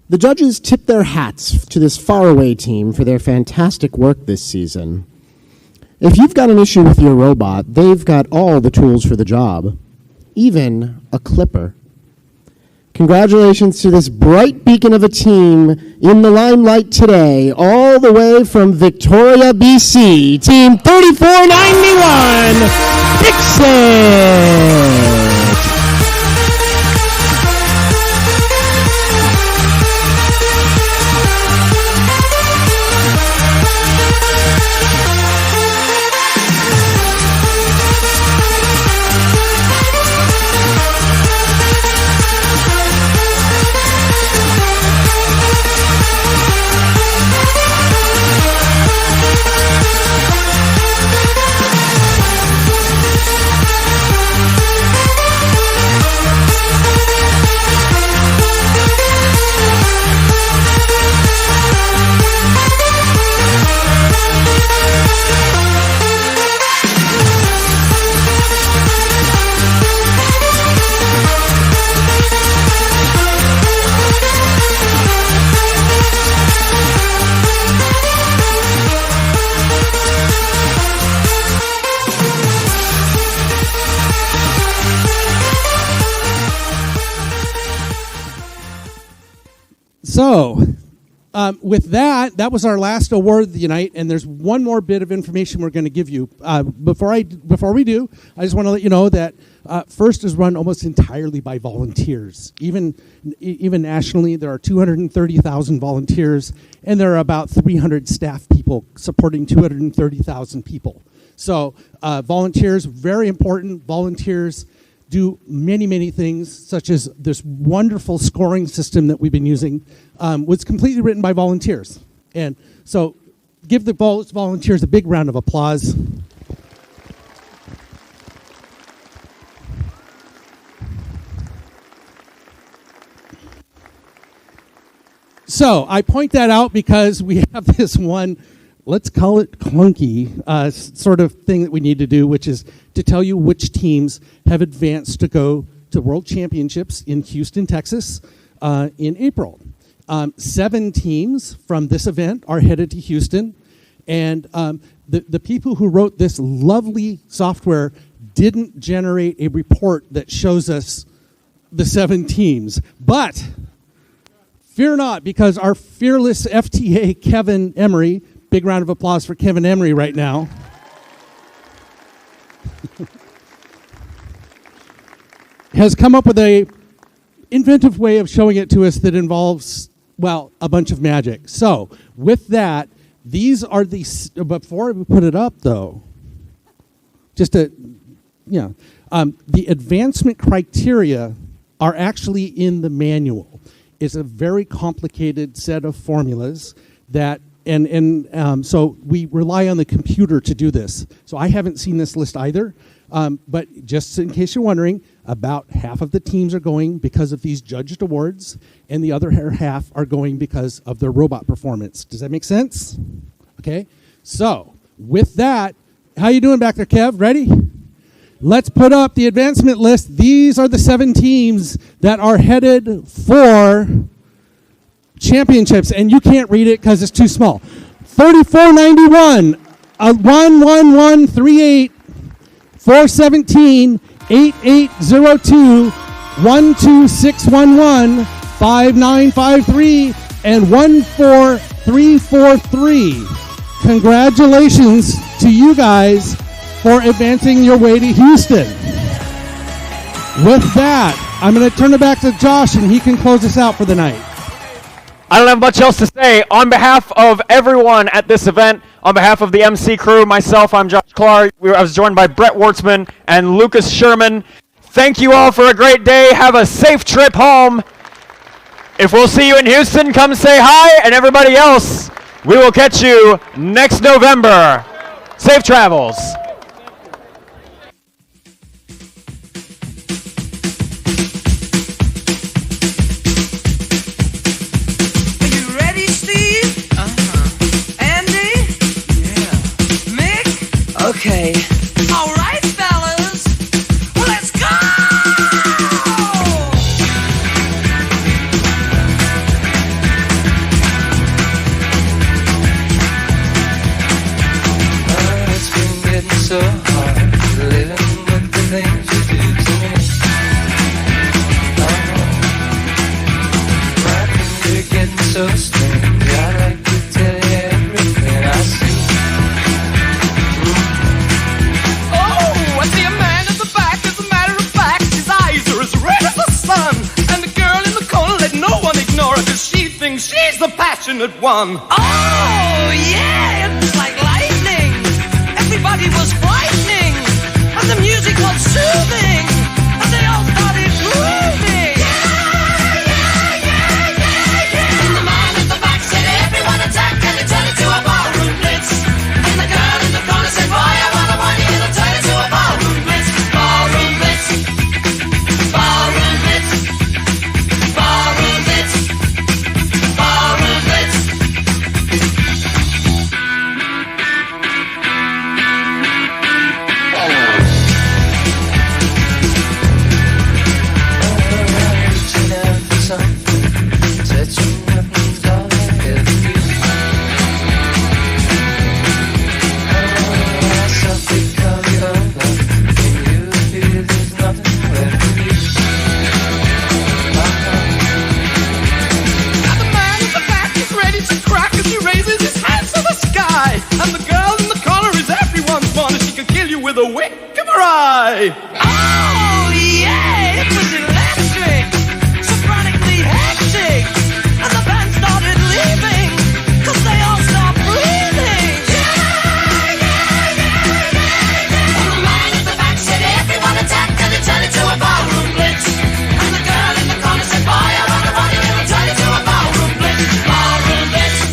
The judges tip their hats to this faraway team for their fantastic work this season. If you've got an issue with your robot, they've got all the tools for the job, even a clipper. Congratulations to this bright beacon of a team in the limelight today, all the way from Victoria, BC, Team 3491, Dixit! So, with that was our last award of the night, and there's one more bit of information we're going to give you. Before we do, I just want to let you know that FIRST is run almost entirely by volunteers. Even nationally, there are 230,000 volunteers, and there are about 300 staff people supporting 230,000 people. So, volunteers, very important. Volunteers do many, many things, such as this wonderful scoring system that we've been using, was completely written by volunteers. And so give the volunteers a big round of applause. So I point that out because we have this one, let's call it clunky, sort of thing that we need to do, which is to tell you which teams have advanced to go to World Championships in Houston, Texas in April. 7 teams from this event are headed to Houston, and the people who wrote this lovely software didn't generate a report that shows us the 7 teams. But fear not, because our fearless FTA, Kevin Emery, big round of applause for Kevin Emery right now, has come up with a inventive way of showing it to us that involves, well, a bunch of magic. So, with that, these are the, before we put it up though, just to, the advancement criteria are actually in the manual. It's a very complicated set of formulas that, so we rely on the computer to do this. So I haven't seen this list either, but just in case you're wondering, about half of the teams are going because of these judged awards, and the other half are going because of their robot performance. Does that make sense? Okay, so with that, how you doing back there, Kev? Ready? Let's put up the advancement list. These are the 7 teams that are headed for championships, and you can't read it because it's too small. 3491, 11138, 417, 8802, 12611, 5953, and 14343. Congratulations to you guys for advancing your way to Houston. With that, I'm going to turn it back to Josh, and he can close us out for the night. I don't have much else to say. On behalf of everyone at this event, on behalf of the MC crew, myself, I'm Josh Clark. I was joined by Brett Wartzman and Lucas Sherman. Thank you all for a great day. Have a safe trip home. If we'll see you in Houston, come say hi. And everybody else, we will catch you next November. Safe travels. Okay. All right, fellas. Let's go! It's been getting so hard living with the things you do to me. My things are getting so strange. I like to tell you everything I see. She's the passionate one. Oh, yeah, it was like lightning. Everybody was frightening, and the music was soothing, and they all started grooving. Yeah. And the man at the back said, everyone attack, and it turned into a ballroom blitz. And the girl in the corner said, boy, I wanna want you to turn into a ballroom blitz. Ballroom blitz. Ballroom blitz. Ballroom blitz. With a wink of her eye. Oh, yeah, it was electric, sopranically hectic, and the band started leaving, cause they all stopped breathing. And the man at the back said, everyone attack, and it turned into a ballroom blitz. And the girl in the corner said, boy, I wanna want you to turn into a ballroom blitz. Ballroom blitz.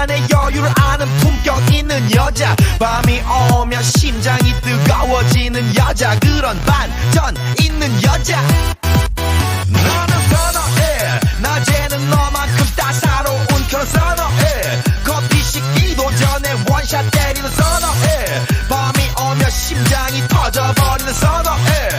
시간의 여유를 아는 품격 있는 여자 밤이 오면 심장이 뜨거워지는 여자 그런 반전 있는 여자 너는 선어해 낮에는 너만큼 따사로운 그런 선어해 커피 식기도 전에 원샷 때리는 선어해 밤이 오면 심장이 터져버리는 선어해